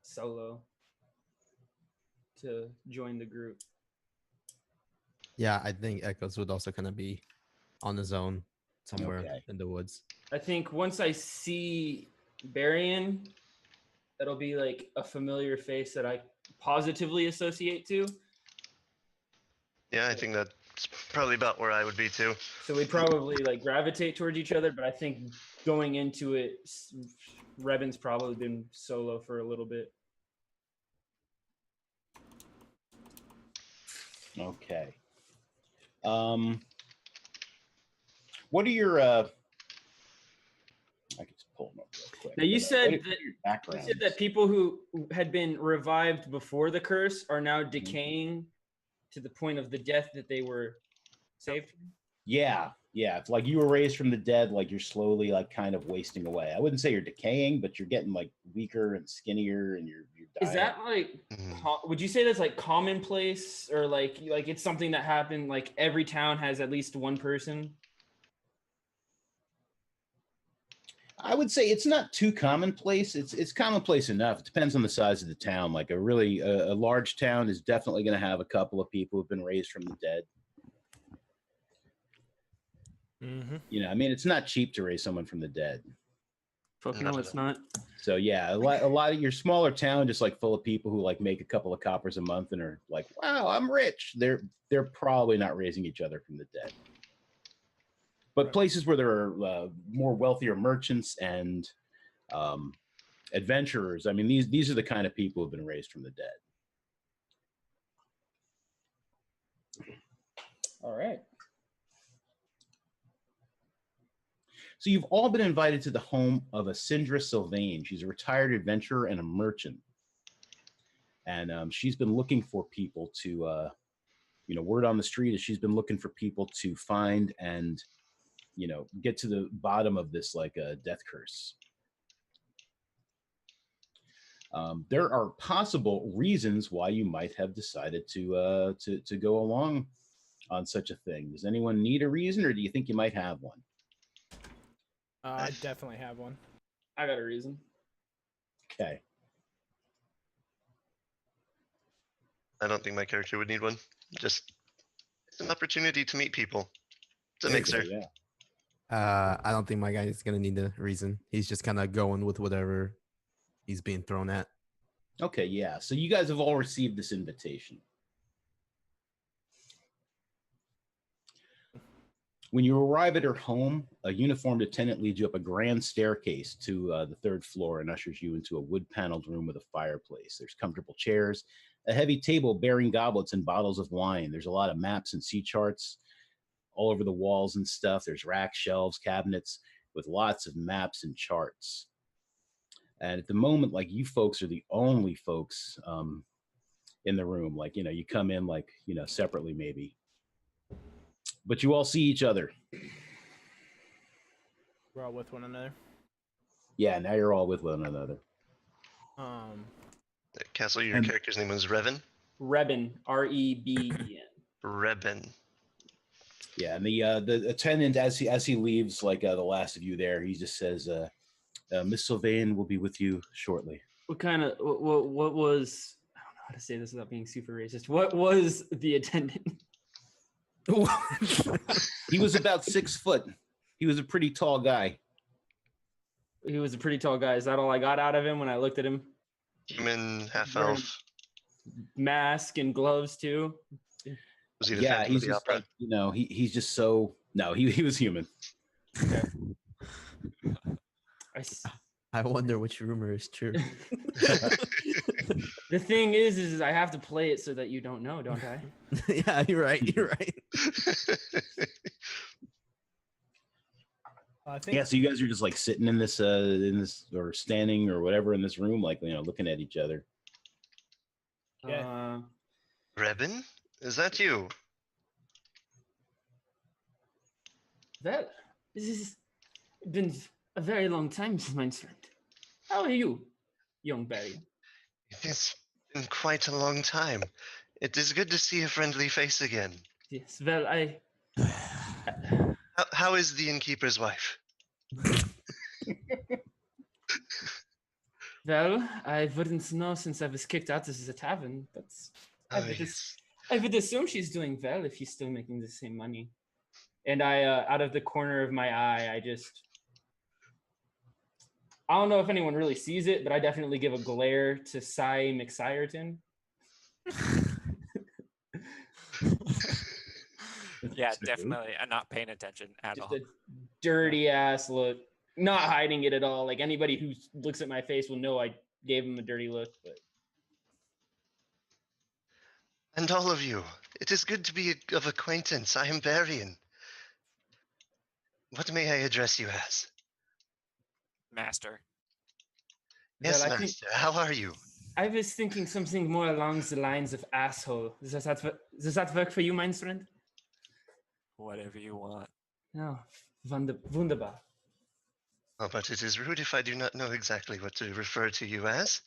Speaker 4: solo to join the group.
Speaker 6: Yeah, I think Echoes would also kind of be on his own somewhere
Speaker 2: Okay.
Speaker 6: in the woods.
Speaker 4: I think once I see Barian, that'll be like a familiar face that I positively associate to.
Speaker 3: Yeah, I think that's probably about where I would be too.
Speaker 4: So we'd probably like gravitate towards each other, but I think going into it, Rebin's probably been solo for a little bit.
Speaker 2: Okay. What are your I can just pull them up real quick.
Speaker 4: Now you
Speaker 2: But,
Speaker 4: said
Speaker 2: what are
Speaker 4: that
Speaker 2: your
Speaker 4: you
Speaker 2: backgrounds?
Speaker 4: said that people who had been revived before the curse are now
Speaker 2: Mm-hmm.
Speaker 4: decaying to the point of the death that they were saved.
Speaker 2: Yeah. It's like you were raised from the dead, like you're slowly like kind of wasting away. I wouldn't say you're decaying, but you're getting like weaker and skinnier, and you're dying.
Speaker 4: Is that like? Would you say that's like commonplace, or like it's something that happened? Like every town has at least one person.
Speaker 2: I would say it's not too commonplace. It's commonplace enough. It depends on the size of the town. Like a really a large town is definitely going to have a couple of people who've been raised from the dead.
Speaker 1: Mm-hmm.
Speaker 2: You know, I mean, it's not cheap to raise someone from the dead.
Speaker 4: Fuck no, it's not.
Speaker 2: So yeah, a lot of your smaller town just like full of people who like make a couple of coppers a month and are like, wow, I'm rich. They're probably not raising each other from the dead. But places where there are more wealthier merchants and adventurers, I mean, these are the kind of people who've been raised from the dead.
Speaker 4: All right.
Speaker 2: So you've all been invited to the home of a Sindra Sylvain. She's a retired adventurer and a merchant. And she's been looking for people to, word on the street is she's been looking for people to find and, get to the bottom of this like death curse. There are possible reasons why you might have decided to go along on such a thing. Does anyone need a reason, or do you think you might have one?
Speaker 1: I definitely have one.
Speaker 4: I got a reason.
Speaker 2: Okay.
Speaker 3: I don't think my character would need one. Just it's an opportunity to meet people. It's a mixer.
Speaker 2: Yeah.
Speaker 6: I don't think my guy is gonna need a reason. He's just kind of going with whatever he's being thrown at.
Speaker 2: Okay, yeah. So you guys have all received this invitation. When you arrive at her home, a uniformed attendant leads you up a grand staircase to the third floor and ushers you into a wood-paneled room with a fireplace. There's comfortable chairs, a heavy table bearing goblets and bottles of wine. There's a lot of maps and sea charts all over the walls and stuff. There's racks, shelves, cabinets with lots of maps and charts. And at the moment, like, you folks are the only folks in the room. Like, you come in like, separately maybe. But you all see each other.
Speaker 1: We're all with one another.
Speaker 2: Yeah, now you're all with one another.
Speaker 3: Castle, your character's name was Revan?
Speaker 4: Reben, Rebben.
Speaker 3: Reben.
Speaker 2: Yeah, and the attendant as he leaves, like the last of you there, he just says, "Miss Sylvain will be with you shortly."
Speaker 4: What kind of what was? I don't know how to say this without being super racist. What was the attendant?
Speaker 2: He was about 6 foot. He was a pretty tall guy.
Speaker 4: He was a pretty tall guy. Is that all I got out of him when I looked at him?
Speaker 3: Human, half
Speaker 4: Wearing
Speaker 3: elf.
Speaker 4: Mask and gloves too.
Speaker 3: Was he the
Speaker 2: Yeah,
Speaker 3: Phantom
Speaker 2: he's
Speaker 3: of the
Speaker 2: just
Speaker 3: Opera?
Speaker 2: like, he's just so no, he was human.
Speaker 4: Okay.
Speaker 6: I wonder which rumor is true.
Speaker 4: The thing is I have to play it so that you don't know, don't I?
Speaker 6: Yeah, you're right. You're right.
Speaker 1: I think
Speaker 2: Yeah, so you guys are just like sitting in this or standing or whatever in this room, like looking at each other.
Speaker 1: Yeah.
Speaker 3: Reben? Is that you?
Speaker 4: Well, this has been a very long time, my friend. How are you, young Barry?
Speaker 3: It has been quite a long time. It is good to see a friendly face again.
Speaker 4: Yes, well,
Speaker 3: How is the innkeeper's wife?
Speaker 4: well, I wouldn't know since I was kicked out of the tavern, but I
Speaker 3: Oh,
Speaker 4: would,
Speaker 3: yes.
Speaker 4: I would assume she's doing well if she's still making the same money. And I, out of the corner of my eye, I don't know if anyone really sees it, but I definitely give a glare to Cy McSireton.
Speaker 5: Yeah, definitely. I'm not paying attention at
Speaker 4: Just
Speaker 5: all.
Speaker 4: a dirty ass look, not hiding it at all. Like anybody who looks at my face will know I gave him a dirty look. But
Speaker 3: And all of you, it is good to be of acquaintance. I am Barian. What may I address you as?
Speaker 5: Master.
Speaker 3: Yes,
Speaker 4: well, I think
Speaker 3: master. How are you?
Speaker 4: I was thinking something more along the lines of asshole. Does that work for you, mein friend?
Speaker 5: Whatever you want.
Speaker 4: No, wunderbar.
Speaker 3: Oh, but it is rude if I do not know exactly what to refer to you as.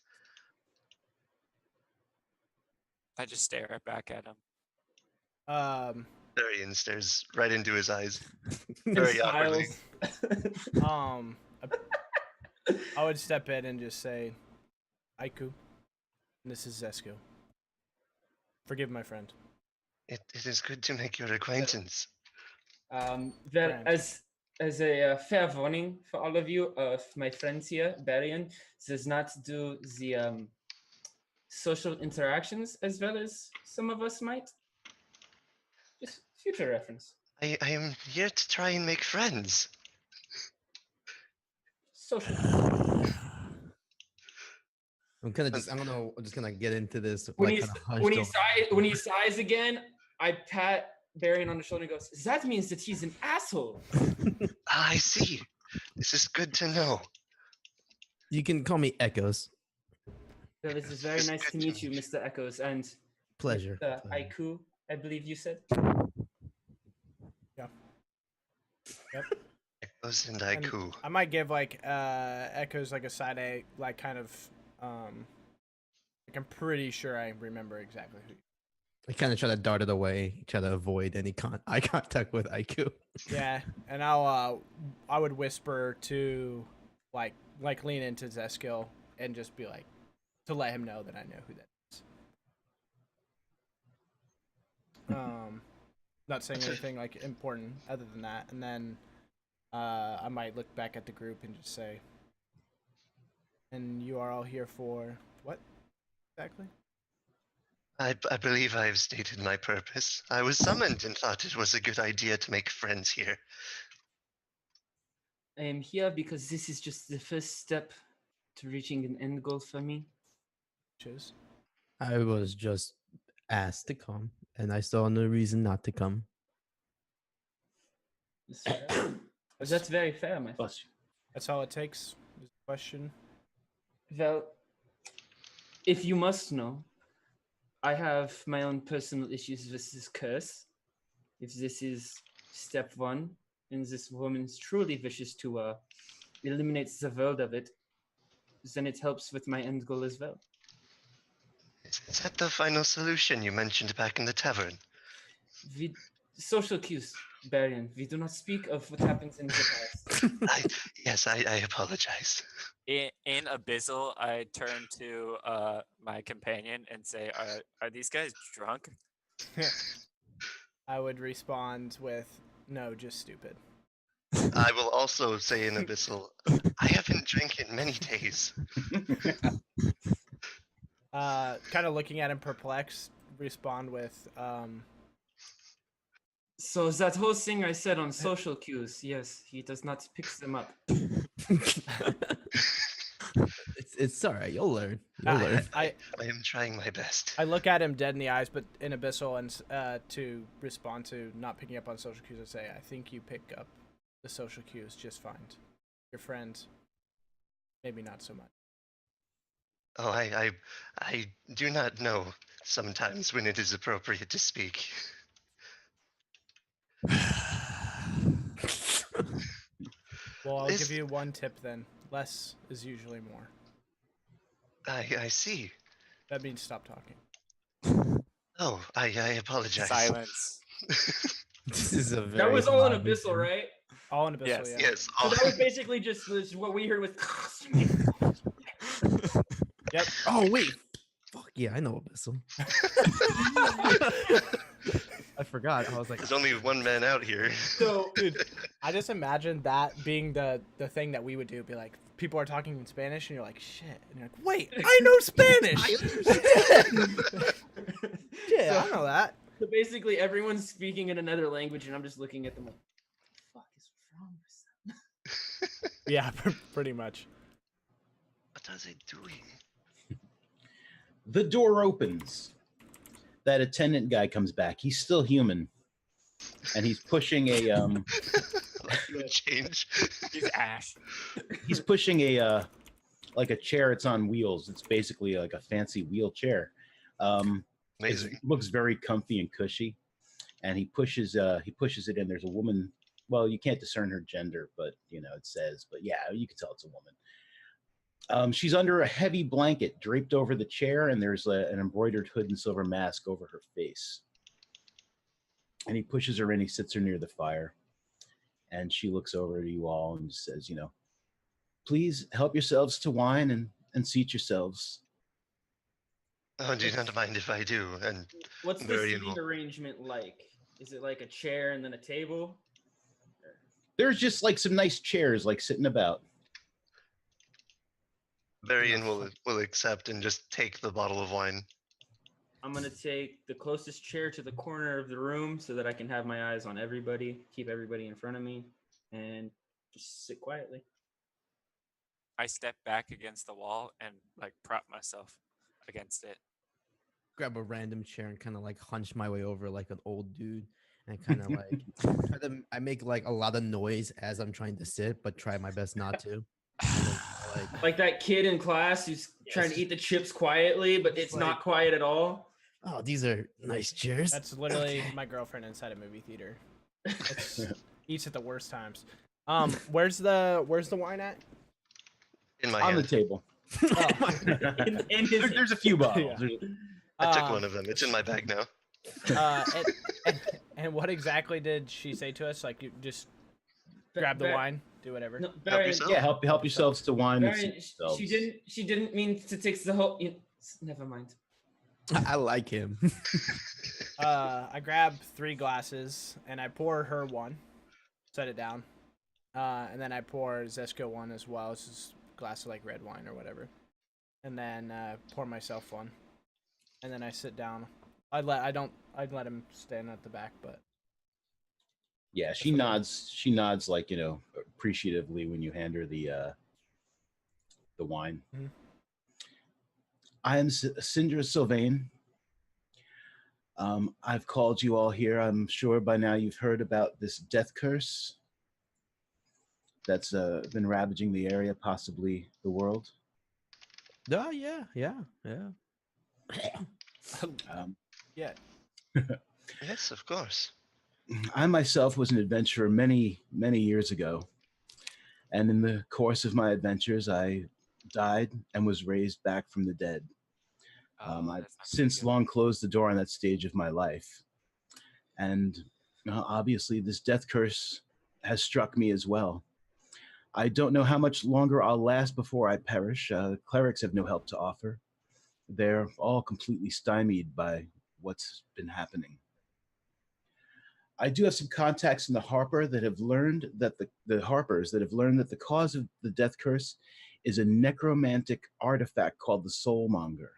Speaker 5: I just stare back at him.
Speaker 3: Barian stares right into his eyes.
Speaker 4: And
Speaker 3: Very awkwardly.
Speaker 4: smiles.
Speaker 1: I would step in and just say, Aiku, this is Zesco. Forgive my friend.
Speaker 3: It is good to make your acquaintance.
Speaker 4: Well,
Speaker 1: Friend.
Speaker 4: as a fair warning for all of you, my friends here, Barian does not do the social interactions as well as some of us might. Just future reference.
Speaker 3: I am here to try and make friends.
Speaker 4: Social.
Speaker 6: I'm kind of just, I don't know, I'm just gonna get into this.
Speaker 4: When,
Speaker 6: like,
Speaker 4: he's,
Speaker 6: kinda hunched
Speaker 4: when, he
Speaker 6: over.
Speaker 4: when he sighs again, I pat Barian on the shoulder and goes, that means that he's an asshole.
Speaker 3: I see. This is good to know.
Speaker 6: You can call me Echoes.
Speaker 4: Well, it is very
Speaker 3: It's
Speaker 4: nice
Speaker 3: good
Speaker 4: to
Speaker 3: to
Speaker 4: meet you,
Speaker 3: meet
Speaker 4: Mr. Echoes, and
Speaker 6: Pleasure.
Speaker 4: Mr.
Speaker 6: pleasure.
Speaker 4: Aiku, I believe you said.
Speaker 1: Yeah. Yep.
Speaker 3: Echoes and
Speaker 1: And
Speaker 3: Aiku.
Speaker 1: I might give like Echoes like a side A, like kind of like I'm pretty sure I remember exactly who.
Speaker 6: I kind of try to dart it away, try to avoid any eye contact with IQ.
Speaker 1: Yeah, and I would whisper to like lean into Zeskill and just be like to let him know that I know who that is. Not saying anything like important other than that, and then I might look back at the group and just say, "And you are all here for what exactly?"
Speaker 3: I believe I have stated my purpose. I was summoned and thought it was a good idea to make friends here.
Speaker 4: I am here because this is just the first step to reaching an end goal for me.
Speaker 1: Which is
Speaker 6: I was just asked to come, and I saw no reason not to come.
Speaker 4: That's very fair, my friend.
Speaker 2: Bless you.
Speaker 1: that's all it takes. Is the question.
Speaker 4: Well, if you must know, I have my own personal issues with this curse. If this is step one, and this woman truly wishes to eliminate the world of it, then it helps with my end goal as well.
Speaker 3: Is that the final solution you mentioned back in the tavern?
Speaker 4: Social cues, Baron. We do not speak of what happens in the past.
Speaker 3: Yes, I apologize.
Speaker 5: In Abyssal, I turn to my companion and say, "Are these guys drunk?"
Speaker 1: I would respond with, "No, just stupid."
Speaker 3: I will also say in Abyssal, I haven't drank in many days.
Speaker 1: Kind of looking at him perplexed, respond with,
Speaker 4: So that whole thing I said on social cues, yes, he does not pick them up.
Speaker 6: It's all right. You'll learn. You'll learn.
Speaker 3: I am trying my best.
Speaker 1: I look at him dead in the eyes, but in Abyssal, and to respond to not picking up on social cues, I say, I think you pick up the social cues just fine. Your friend, maybe not so much.
Speaker 3: Oh, I do not know sometimes when it is appropriate to speak.
Speaker 1: Well, I'll give you one tip then. Less is usually more.
Speaker 3: I see.
Speaker 1: That means stop talking.
Speaker 3: Oh, I apologize.
Speaker 5: Silence.
Speaker 6: This is a very
Speaker 4: That was all in
Speaker 6: loud
Speaker 4: Abyssal,
Speaker 6: video.
Speaker 4: right?
Speaker 1: All in Abyssal,
Speaker 5: Yes.
Speaker 1: yeah.
Speaker 3: Yes.
Speaker 4: So that was basically just what we heard with.
Speaker 1: Yep.
Speaker 6: Oh wait. Fuck yeah, I know Abyssal. I forgot. I was like,
Speaker 3: There's only one man out here.
Speaker 4: So,
Speaker 1: Dude, I just imagine that being the thing that we would do. Be like, people are talking in Spanish, and you're like, shit. And you're like, wait, I know Spanish. Yeah, I know that.
Speaker 4: so basically, everyone's speaking in another language, and I'm just looking at them like, "What the fuck is wrong with them?"
Speaker 1: Yeah, pretty much.
Speaker 3: What are they doing?
Speaker 2: The door opens. That attendant guy comes back. He's still human, and he's pushing a
Speaker 3: Change.
Speaker 5: He's Ash.
Speaker 2: he's pushing a like a chair. It's on wheels. It's basically like a fancy wheelchair.
Speaker 3: Amazing.
Speaker 2: It looks very comfy and cushy, and he pushes it in. There's a woman. Well, you can't discern her gender, but it says. But yeah, you can tell it's a woman. She's under a heavy blanket draped over the chair, and there's an embroidered hood and silver mask over her face. And he pushes her in. He sits her near the fire, and she looks over to you all and says, please help yourselves to wine and seat yourselves.
Speaker 3: Oh, do not mind if I do. And
Speaker 4: What's the
Speaker 3: Very
Speaker 4: seating
Speaker 3: involved.
Speaker 4: arrangement like? Is it like a chair and then a table?
Speaker 2: There's just like some nice chairs like sitting about.
Speaker 3: Varian will accept and just take the bottle of wine.
Speaker 4: I'm gonna take the closest chair to the corner of the room so that I can have my eyes on everybody, keep everybody in front of me, and just sit quietly.
Speaker 5: I step back against the wall and like prop myself against it.
Speaker 6: grab a random chair and kind of like hunch my way over like an old dude and kind of like I make like a lot of noise as I'm trying to sit, but try my best not to. And then,
Speaker 4: Like that kid in class who's trying to eat the chips quietly, but it's not quiet at all.
Speaker 6: oh, these are nice chairs.
Speaker 1: That's literally my girlfriend inside a movie theater. Eats at the worst times. Where's the wine at?
Speaker 3: In my
Speaker 2: On the
Speaker 3: hand.
Speaker 2: table.
Speaker 4: In his
Speaker 2: There's a few bottles.
Speaker 1: Yeah.
Speaker 3: I took one of them. It's in my bag now.
Speaker 1: And what exactly did she say to us? Like, you just grab the wine, do whatever.
Speaker 4: No,
Speaker 3: Help
Speaker 4: Baron,
Speaker 3: yourself.
Speaker 2: Yeah, help yourselves to wine. And
Speaker 4: Baron,
Speaker 2: seat yourselves.
Speaker 4: she didn't mean to take the whole. Never mind.
Speaker 6: I like him.
Speaker 1: I grab 3 glasses and I pour her one, set it down, and then I pour Zesko one as well. It's just a glass of like red wine or whatever, and then pour myself one, and then I sit down. I'd let him stand at the back, but
Speaker 2: Yeah, she nods. She nods like appreciatively when you hand her the wine.
Speaker 1: Mhm.
Speaker 2: I am Sindra Sylvain. I've called you all here. I'm sure by now you've heard about this death curse that's been ravaging the area, possibly the world.
Speaker 6: Oh yeah.
Speaker 1: yeah.
Speaker 3: Yes, of course.
Speaker 2: I myself was an adventurer many, many years ago. And in the course of my adventures, I died and was raised back from the dead.
Speaker 5: That's not
Speaker 2: since
Speaker 5: good.
Speaker 2: long closed the door on that stage of my life. And obviously, this death curse has struck me as well. I don't know how much longer I'll last before I perish. Clerics have no help to offer. They're all completely stymied by what's been happening. I do have some contacts in the Harper that have learned that the Harpers that have learned that the cause of the death curse is a necromantic artifact called the Soulmonger.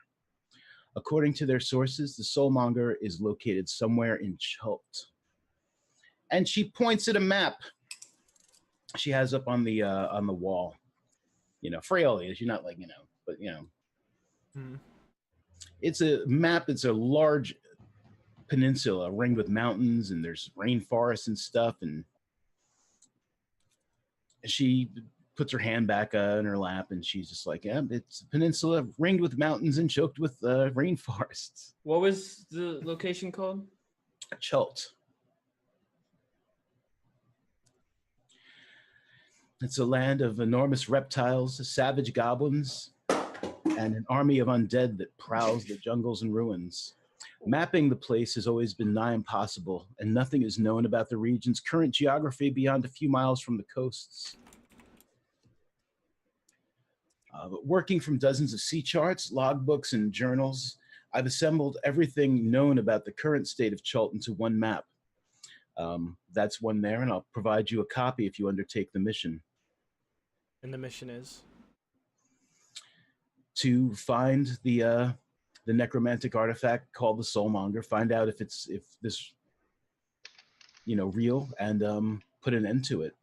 Speaker 2: According to their sources, the Soulmonger is located somewhere in Chult. And she points at a map she has up on the wall. Frail, you're not like, but
Speaker 1: Mhm.
Speaker 2: it's a map. It's a large peninsula ringed with mountains, and there's rainforests and stuff. And she puts her hand back in her lap, and she's just like, yeah, it's a peninsula ringed with mountains and choked with rainforests.
Speaker 4: What was the location called?
Speaker 2: Chult. It's a land of enormous reptiles, savage goblins, and an army of undead that prowls the jungles and ruins. Mapping the place has always been nigh impossible, and nothing is known about the region's current geography beyond a few miles from the coasts. But working from dozens of sea charts, logbooks, and journals, I've assembled everything known about the current state of Chult into one map. That's one there, and I'll provide you a copy if you undertake the mission.
Speaker 1: And the mission is?
Speaker 2: To find the necromantic artifact called the Soulmonger, find out if this real, and put an end to it.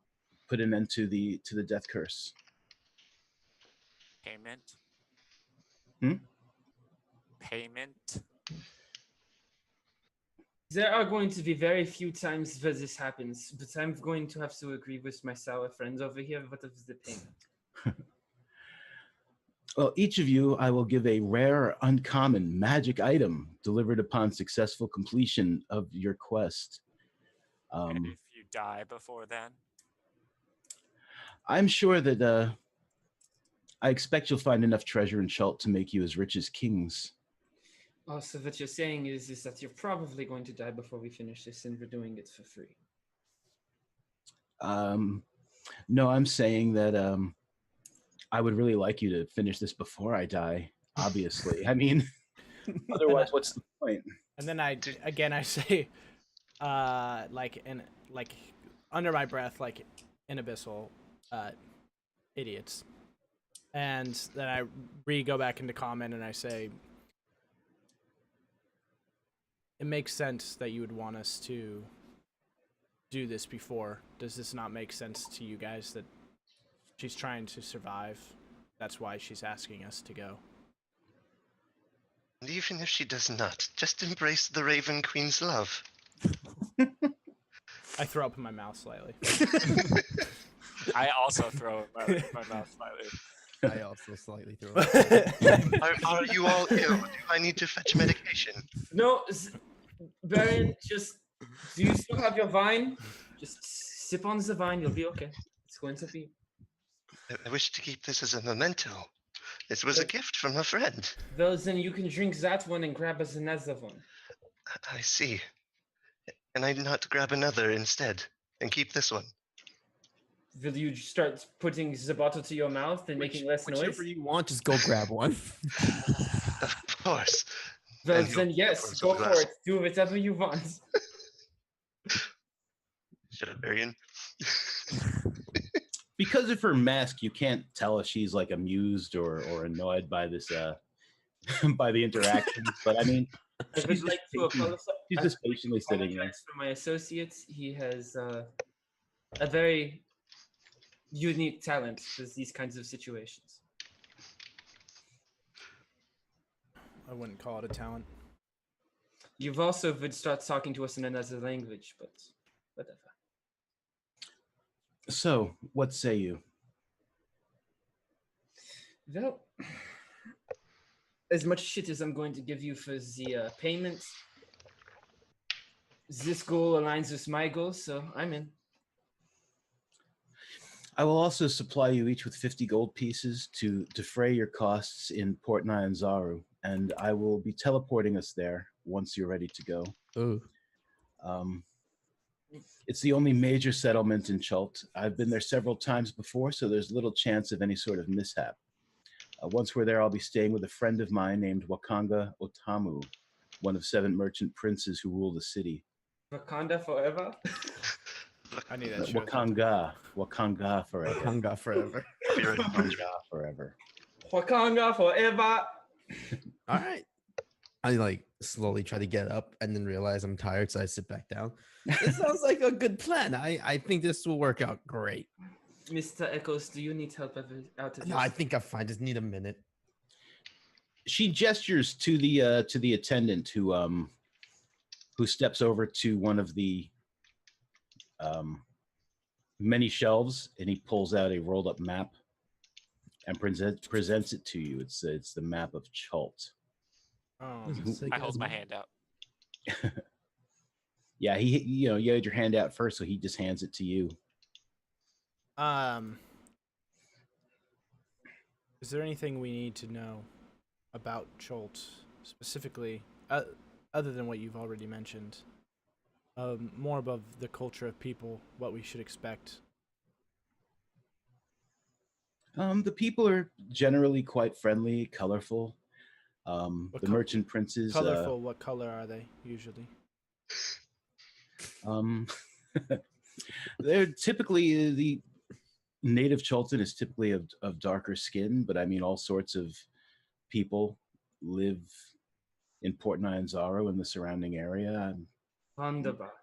Speaker 2: Put an end to the death curse.
Speaker 5: Payment.
Speaker 2: Hmm?
Speaker 5: Payment.
Speaker 4: There are going to be very few times where this happens, but I'm going to have to agree with my sour friends over here. What is the payment?
Speaker 2: Well, each of you, I will give a rare, uncommon magic item delivered upon successful completion of your quest.
Speaker 5: And if you die before then?
Speaker 2: I'm sure that I expect you'll find enough treasure in Chult to make you as rich as kings.
Speaker 4: Oh, so what you're saying is that you're probably going to die before we finish this, and we're doing it for free.
Speaker 2: No, I'm saying that I would really like you to finish this before I die, obviously. I mean, otherwise, what's the point?
Speaker 1: And then I say, under my breath, like in abyssal, idiots. And then I go back into comment and I say, it makes sense that you would want us to do this before. Does this not make sense to you guys that she's trying to survive? That's why she's asking us to go.
Speaker 3: And even if she does not, just embrace the Raven Queen's love.
Speaker 1: I throw up in my mouth slightly.
Speaker 5: I also throw in my mouth slightly.
Speaker 6: I also slightly throw up.
Speaker 3: Are you all ill? Do I need to fetch medication?
Speaker 4: No, Baron, just do you still have your vine? Just sip on the vine, you'll be okay. It's going to be.
Speaker 3: I wish to keep this as a memento. This was a gift from a friend.
Speaker 4: Well, then you can drink that one and grab us another one.
Speaker 3: I see. And I not grab another instead and keep this one?
Speaker 4: Will you start putting the bottle to your mouth and making less noise?
Speaker 6: Whichever you want, just go grab one.
Speaker 3: Of course.
Speaker 4: Well,
Speaker 3: And
Speaker 4: then yes, go for it. Do whatever you want.
Speaker 3: Shut up, Arian.
Speaker 2: Because of her mask, you can't tell if she's like amused or annoyed by this by the interactions. But I mean,
Speaker 4: I would like to apologize.
Speaker 2: she's just patiently sitting there.
Speaker 4: For my associates, he has a very unique talent for these kinds of situations.
Speaker 1: I wouldn't call it a talent.
Speaker 4: You've also would start talking to us in another language, but whatever.
Speaker 2: So, what say you?
Speaker 4: Well, as much shit as I'm going to give you for the payment, this goal aligns with my goal, so I'm in.
Speaker 2: I will also supply you each with 50 gold pieces to defray your costs in Port Nyanzaru. and I will be teleporting us there once you're ready to go.
Speaker 6: Ooh.
Speaker 2: It's the only major settlement in Chult. I've been there several times before, so there's little chance of any sort of mishap. Once we're there, I'll be staying with a friend of mine named Wakanga Otamu, one of 7 merchant princes who rule the city.
Speaker 4: Wakanda forever.
Speaker 1: I need that show.
Speaker 2: Wakanga forever.
Speaker 6: Wakanga forever.
Speaker 2: Wakanga forever.
Speaker 4: Wakanda forever.
Speaker 6: All right. I like slowly try to get up and then realize I'm tired, so I sit back down. It sounds like a good plan. I think this will work out great.
Speaker 4: Mr. Echoes, do you need help out of this?
Speaker 6: No, I think I'm fine. Just need a minute.
Speaker 2: She gestures to the attendant who steps over to one of the many shelves, and he pulls out a rolled up map and presents it to you. It's the map of Chult.
Speaker 5: I hold my hand out.
Speaker 2: Yeah, you had your hand out first, so he just hands it to you.
Speaker 1: Is there anything we need to know about Chult specifically, other than what you've already mentioned? More above the culture of people, what we should expect.
Speaker 2: The people are generally quite friendly, colorful. The merchant princes.
Speaker 1: Colorful. What color are they usually?
Speaker 2: They're typically the native Chultan is typically of darker skin, but I mean all sorts of people live in Port Nyanzaru and the surrounding area.
Speaker 4: Wunderbar.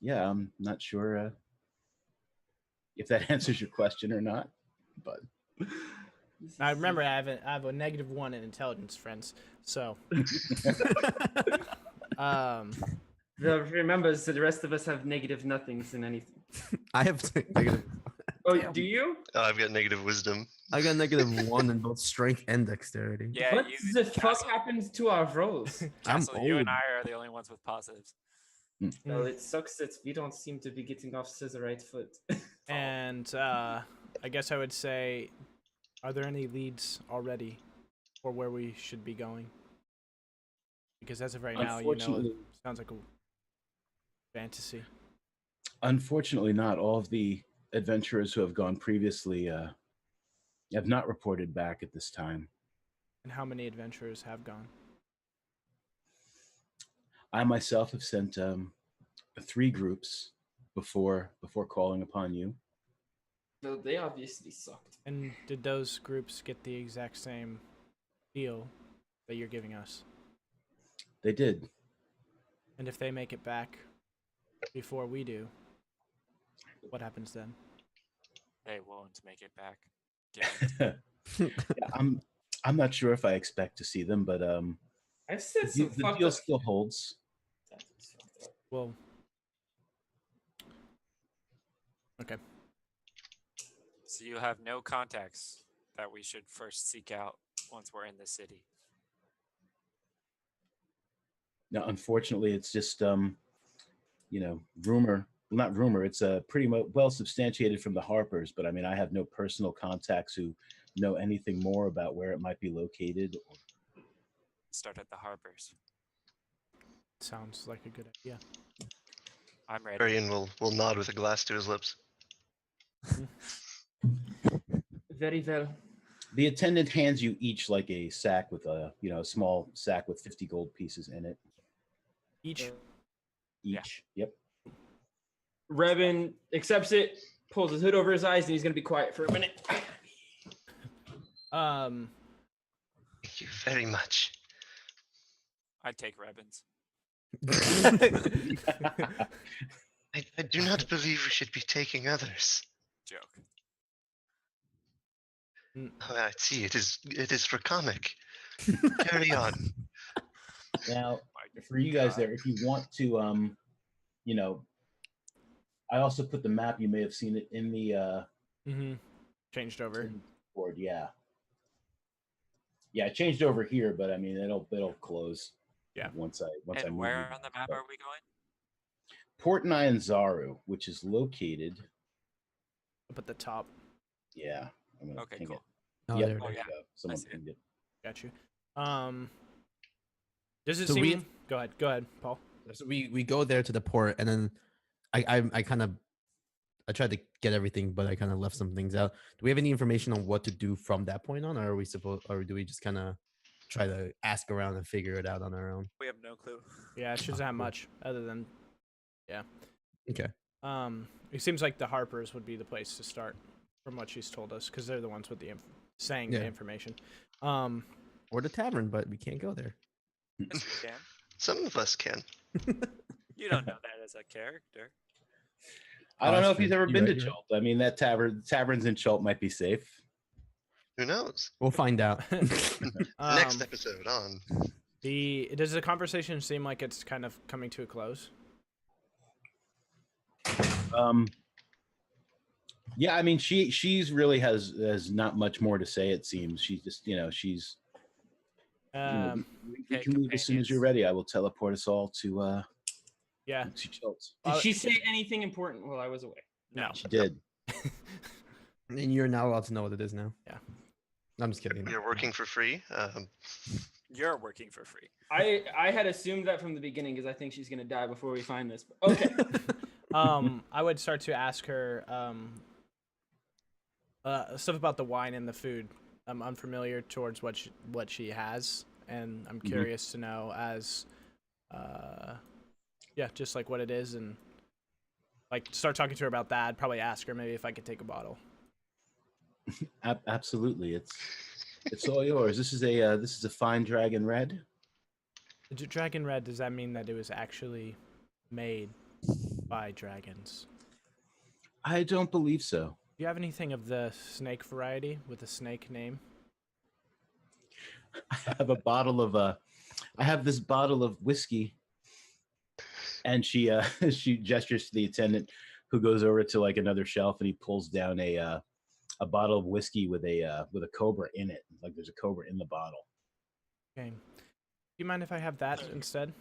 Speaker 2: Yeah, I'm not sure if that answers your question or not, but
Speaker 1: I remember I have a -1 in intelligence, friends. So,
Speaker 4: remember, so the rest of us have negative nothings in anything.
Speaker 6: I have negative.
Speaker 4: Oh, do you?
Speaker 3: Oh, I've got negative wisdom.
Speaker 6: I got -1 in both strength and dexterity.
Speaker 5: Yeah,
Speaker 4: What
Speaker 5: you,
Speaker 4: the fuck
Speaker 5: Castle,
Speaker 4: happens to our rolls?
Speaker 5: Castle,
Speaker 6: I'm
Speaker 5: you
Speaker 6: old.
Speaker 5: and I are the only ones with positives.
Speaker 4: Well, it sucks that we don't seem to be getting off scissor right foot.
Speaker 1: and I guess I would say, are there any leads already for where we should be going? Because as of right now, it sounds like a fantasy.
Speaker 2: unfortunately not. All of the adventurers who have gone previously have not reported back at this time.
Speaker 1: And how many adventurers have gone?
Speaker 2: I myself have sent 3 groups before calling upon you.
Speaker 4: No, they obviously sucked.
Speaker 1: And did those groups get the exact same deal that you're giving us?
Speaker 2: They did.
Speaker 1: And if they make it back before we do, what happens then?
Speaker 5: They won't make it back.
Speaker 2: Yeah, I'm not sure if I expect to see them, but
Speaker 4: I've said some
Speaker 2: the
Speaker 4: fucked
Speaker 2: deal
Speaker 4: up.
Speaker 2: still holds.
Speaker 1: Well, okay.
Speaker 5: So you have no contacts that we should first seek out once we're in the city.
Speaker 2: Now, unfortunately, it's just rumor. Well, not rumor. It's pretty well substantiated from the Harpers, but I mean, I have no personal contacts who know anything more about where it might be located.
Speaker 5: Start at the Harpers.
Speaker 1: Sounds like a good idea.
Speaker 5: I'm ready.
Speaker 3: Varian will nod with a glass to his lips.
Speaker 4: Very well.
Speaker 2: The attendant hands you each like a sack with a small sack with 50 gold pieces in it.
Speaker 1: Each.
Speaker 2: Each. Yep.
Speaker 4: Revan accepts it, pulls his hood over his eyes, and he's gonna be quiet for a minute.
Speaker 3: Thank you very much.
Speaker 5: I'd take Rebens.
Speaker 3: I do not believe we should be taking others.
Speaker 5: Joke.
Speaker 3: Oh, I see. It is for comic. Carry on.
Speaker 2: Now, for you guys there, if you want to, I also put the map. You may have seen it in the
Speaker 1: Changed over.
Speaker 2: board. Yeah, it changed over here, but I mean, it'll close.
Speaker 1: Yeah.
Speaker 2: Once I
Speaker 5: And
Speaker 2: move
Speaker 5: where
Speaker 2: it.
Speaker 5: on the map are we going?
Speaker 2: Port Nyanzaru, which is located.
Speaker 1: Up at the top.
Speaker 2: Yeah. I'm gonna
Speaker 5: Okay,
Speaker 2: ping
Speaker 5: cool.
Speaker 2: it.
Speaker 6: Oh,
Speaker 2: Yep,
Speaker 6: there it
Speaker 2: there
Speaker 6: is.
Speaker 2: you go. Someone
Speaker 5: see it.
Speaker 2: pinged it.
Speaker 1: Got you. Does it
Speaker 6: So
Speaker 1: seem? Go ahead, Paul.
Speaker 6: So we go there to the port, and then I kind of I tried to get everything, but I kind of left some things out. Do we have any information on what to do from that point on, or are we supposed, or do we just kind of try to ask around and figure it out on our own?
Speaker 5: We have no clue.
Speaker 1: Yeah, it shouldn't have much other than, yeah.
Speaker 6: Okay.
Speaker 1: It seems like the Harpers would be the place to start, from what she's told us, because they're the ones with the saying the
Speaker 6: Yeah.
Speaker 1: information.
Speaker 6: Or the tavern, but we can't go there.
Speaker 5: Yes, we can.
Speaker 3: Some of us can.
Speaker 5: You don't know that as a character.
Speaker 2: I
Speaker 6: Oh,
Speaker 2: don't know
Speaker 6: that's
Speaker 2: if he's
Speaker 6: true.
Speaker 2: ever
Speaker 6: You're
Speaker 2: been
Speaker 6: right,
Speaker 2: to
Speaker 6: you're
Speaker 2: Chult. I mean, that taverns in Chult might be safe.
Speaker 3: Who knows?
Speaker 6: We'll find out.
Speaker 3: Next episode on.
Speaker 1: Does the conversation seem like it's kind of coming to a close?
Speaker 2: Yeah, I mean, she's really has not much more to say. It seems she's just she's. We
Speaker 5: Okay,
Speaker 2: can leave as soon as you're ready. I will teleport us all to
Speaker 1: Yeah.
Speaker 2: to Chult.
Speaker 4: Did she say anything important while I was away?
Speaker 1: No.
Speaker 2: She did.
Speaker 6: And you're not allowed to know what it is now.
Speaker 1: Yeah.
Speaker 6: I'm just kidding.
Speaker 3: You're working for free.
Speaker 5: You're working for free.
Speaker 4: I had assumed that from the beginning because I think she's gonna die before we find this. But okay.
Speaker 1: I would start to ask her stuff about the wine and the food. I'm unfamiliar towards what she has, and I'm curious to know as, just like what it is, and like start talking to her about that. Probably ask her maybe if I could take a bottle.
Speaker 2: Absolutely, it's all yours. This is a fine dragon red.
Speaker 1: Dragon red. Does that mean that it was actually made by dragons?
Speaker 2: I don't believe so.
Speaker 1: Do you have anything of the snake variety with a snake name?
Speaker 2: I have I have this bottle of whiskey, and she she gestures to the attendant, who goes over to like another shelf, and he pulls down a bottle of whiskey with a cobra in it. Like there's a cobra in the bottle.
Speaker 1: Okay. Do you mind if I have that instead?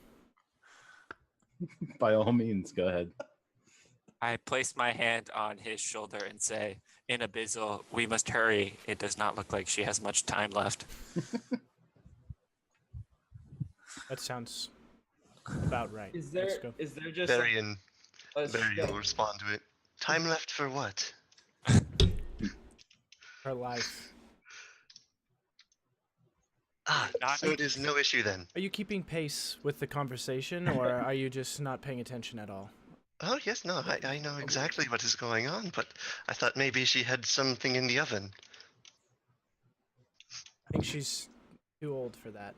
Speaker 2: By all means, go ahead.
Speaker 5: I place my hand on his shoulder and say, in Abyssal, we must hurry. It does not look like she has much time left.
Speaker 1: That sounds about right.
Speaker 4: Is
Speaker 1: Let's
Speaker 4: there
Speaker 1: go.
Speaker 4: just
Speaker 3: Barry and
Speaker 4: a
Speaker 3: Barry will respond to it. Time left for what?
Speaker 1: Her life.
Speaker 3: So it is no issue then.
Speaker 1: Are you keeping pace with the conversation, or are you just not paying attention at all?
Speaker 3: Oh yes, no, I know exactly what is going on, but I thought maybe she had something in the oven.
Speaker 1: I think she's too old for that.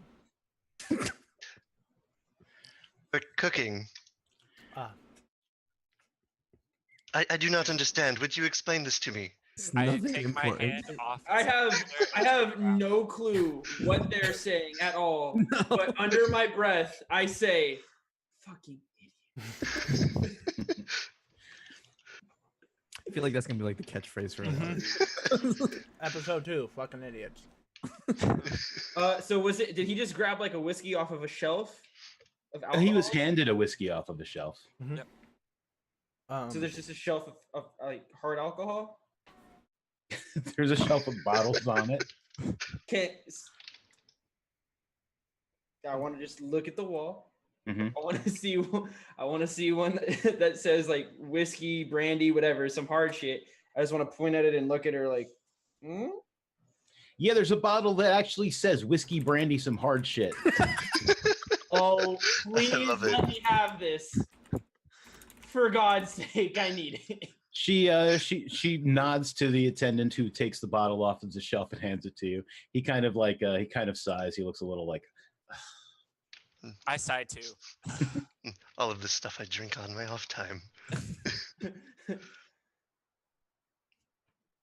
Speaker 3: But cooking,
Speaker 1: Ah,
Speaker 3: I do not understand. Would you explain this to me?
Speaker 6: It's
Speaker 5: I
Speaker 6: nothing
Speaker 5: take my
Speaker 6: important.
Speaker 5: hand off.
Speaker 4: I
Speaker 5: his
Speaker 4: have
Speaker 5: shoulder
Speaker 4: I
Speaker 5: and
Speaker 4: have
Speaker 5: say,
Speaker 4: no clue what they're saying at all.
Speaker 6: No.
Speaker 4: But under my breath, I say, "Fucking idiot."
Speaker 6: I feel like that's gonna be like the catchphrase for
Speaker 1: episode 2, fucking idiots.
Speaker 4: So was it? Did he just grab like a whiskey off of a shelf of alcohol?
Speaker 2: He was handed a whiskey off of a shelf.
Speaker 4: So there's just a shelf of like hard alcohol.
Speaker 2: There's a shelf of bottles on it.
Speaker 4: Can't. I want to just look at the wall.
Speaker 2: Mhm.
Speaker 4: I want to see. I want to see one that says like whiskey, brandy, whatever, some hard shit. I just want to point at it and look at her like, hmm?
Speaker 2: Yeah, there's a bottle that actually says whiskey, brandy, some hard shit.
Speaker 4: Oh, please
Speaker 3: love it.
Speaker 4: let me have this. For God's sake, I need it.
Speaker 2: She nods to the attendant, who takes the bottle off of the shelf and hands it to you. He kind of sighs. He looks a little like,
Speaker 5: I sigh too.
Speaker 3: All of this stuff I drink on my off time.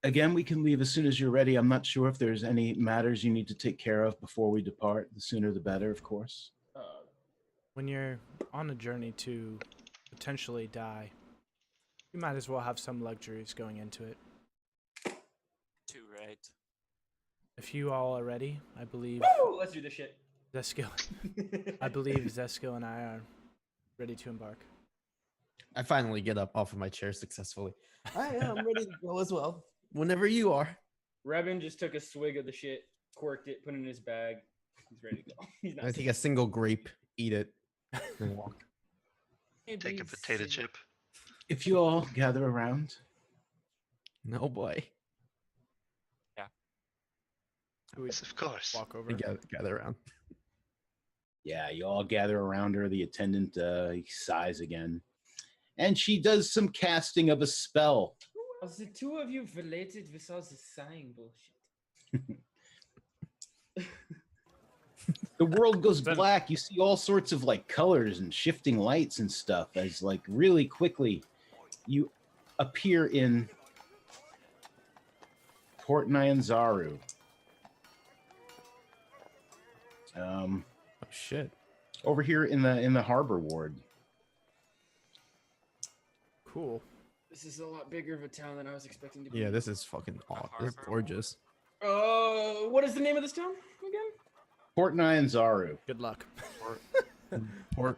Speaker 2: again, we can leave as soon as you're ready. I'm not sure if there's any matters you need to take care of before we depart. The sooner the better, of course.
Speaker 1: When you're on a journey to potentially die, you might as well have some luxuries going into it.
Speaker 5: Too right.
Speaker 1: If you all are ready, I believe
Speaker 4: Woo! Let's do this shit.
Speaker 1: Zeskill. I believe Zeskill and I are ready to embark.
Speaker 6: I finally get up off of my chair successfully. I am ready to go as well. Whenever you are.
Speaker 4: Revin just took a swig of the shit, corked it, put it in his bag. He's ready to go. He's not
Speaker 6: I take
Speaker 4: sitting.
Speaker 6: a single grape, eat it, and walk.
Speaker 3: Take a potato chip.
Speaker 2: If you all gather around,
Speaker 6: No boy.
Speaker 1: Who would
Speaker 3: Yes, of course.
Speaker 1: walk over?
Speaker 6: Gather around.
Speaker 2: yeah, you all gather around her. The attendant sighs again, and she does some casting of a spell.
Speaker 4: Are the two of you related with all the sighing bullshit?
Speaker 2: The world goes black. You see all sorts of like colors and shifting lights and stuff as like really quickly you appear in Port Nyanzaru.
Speaker 6: Oh shit.
Speaker 2: Over here in the harbor ward.
Speaker 1: Cool.
Speaker 4: This is a lot bigger of a town than I was expecting to be.
Speaker 6: Yeah, this is fucking awesome. It's
Speaker 5: harbor.
Speaker 6: gorgeous.
Speaker 4: What is the name of this town again?
Speaker 2: Port Nyanzaru.
Speaker 1: Good luck.
Speaker 6: Port.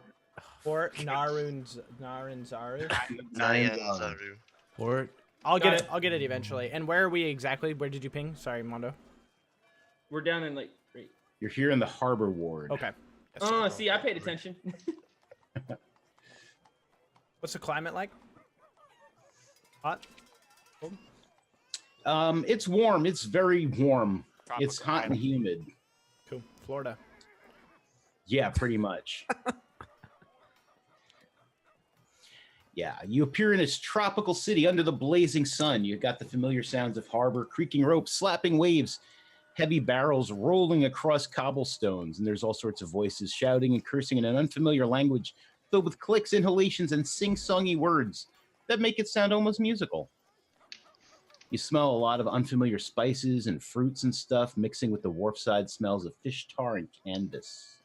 Speaker 1: Fort Narunzaru.
Speaker 3: Nyanzaru.
Speaker 6: Port.
Speaker 1: I'll get it. I'll get it eventually. And where are we exactly? Where did you ping? Sorry, Mondo.
Speaker 4: We're down in like. Right.
Speaker 2: You're here in the harbor ward.
Speaker 1: Okay.
Speaker 4: Oh, see, I paid attention.
Speaker 1: What's the climate like? Hot.
Speaker 2: It's warm. It's very warm. It's
Speaker 5: Tropical
Speaker 2: hot and
Speaker 5: island.
Speaker 2: humid.
Speaker 1: Cool. Florida.
Speaker 2: Yeah, pretty much. Yeah, you appear in this tropical city under the blazing sun. You've got the familiar sounds of harbor, creaking ropes, slapping waves, heavy barrels rolling across cobblestones, and there's all sorts of voices shouting and cursing in an unfamiliar language filled with clicks, inhalations, and sing-songy words that make it sound almost musical. You smell a lot of unfamiliar spices and fruits and stuff mixing with the wharfside smells of fish tar and canvas.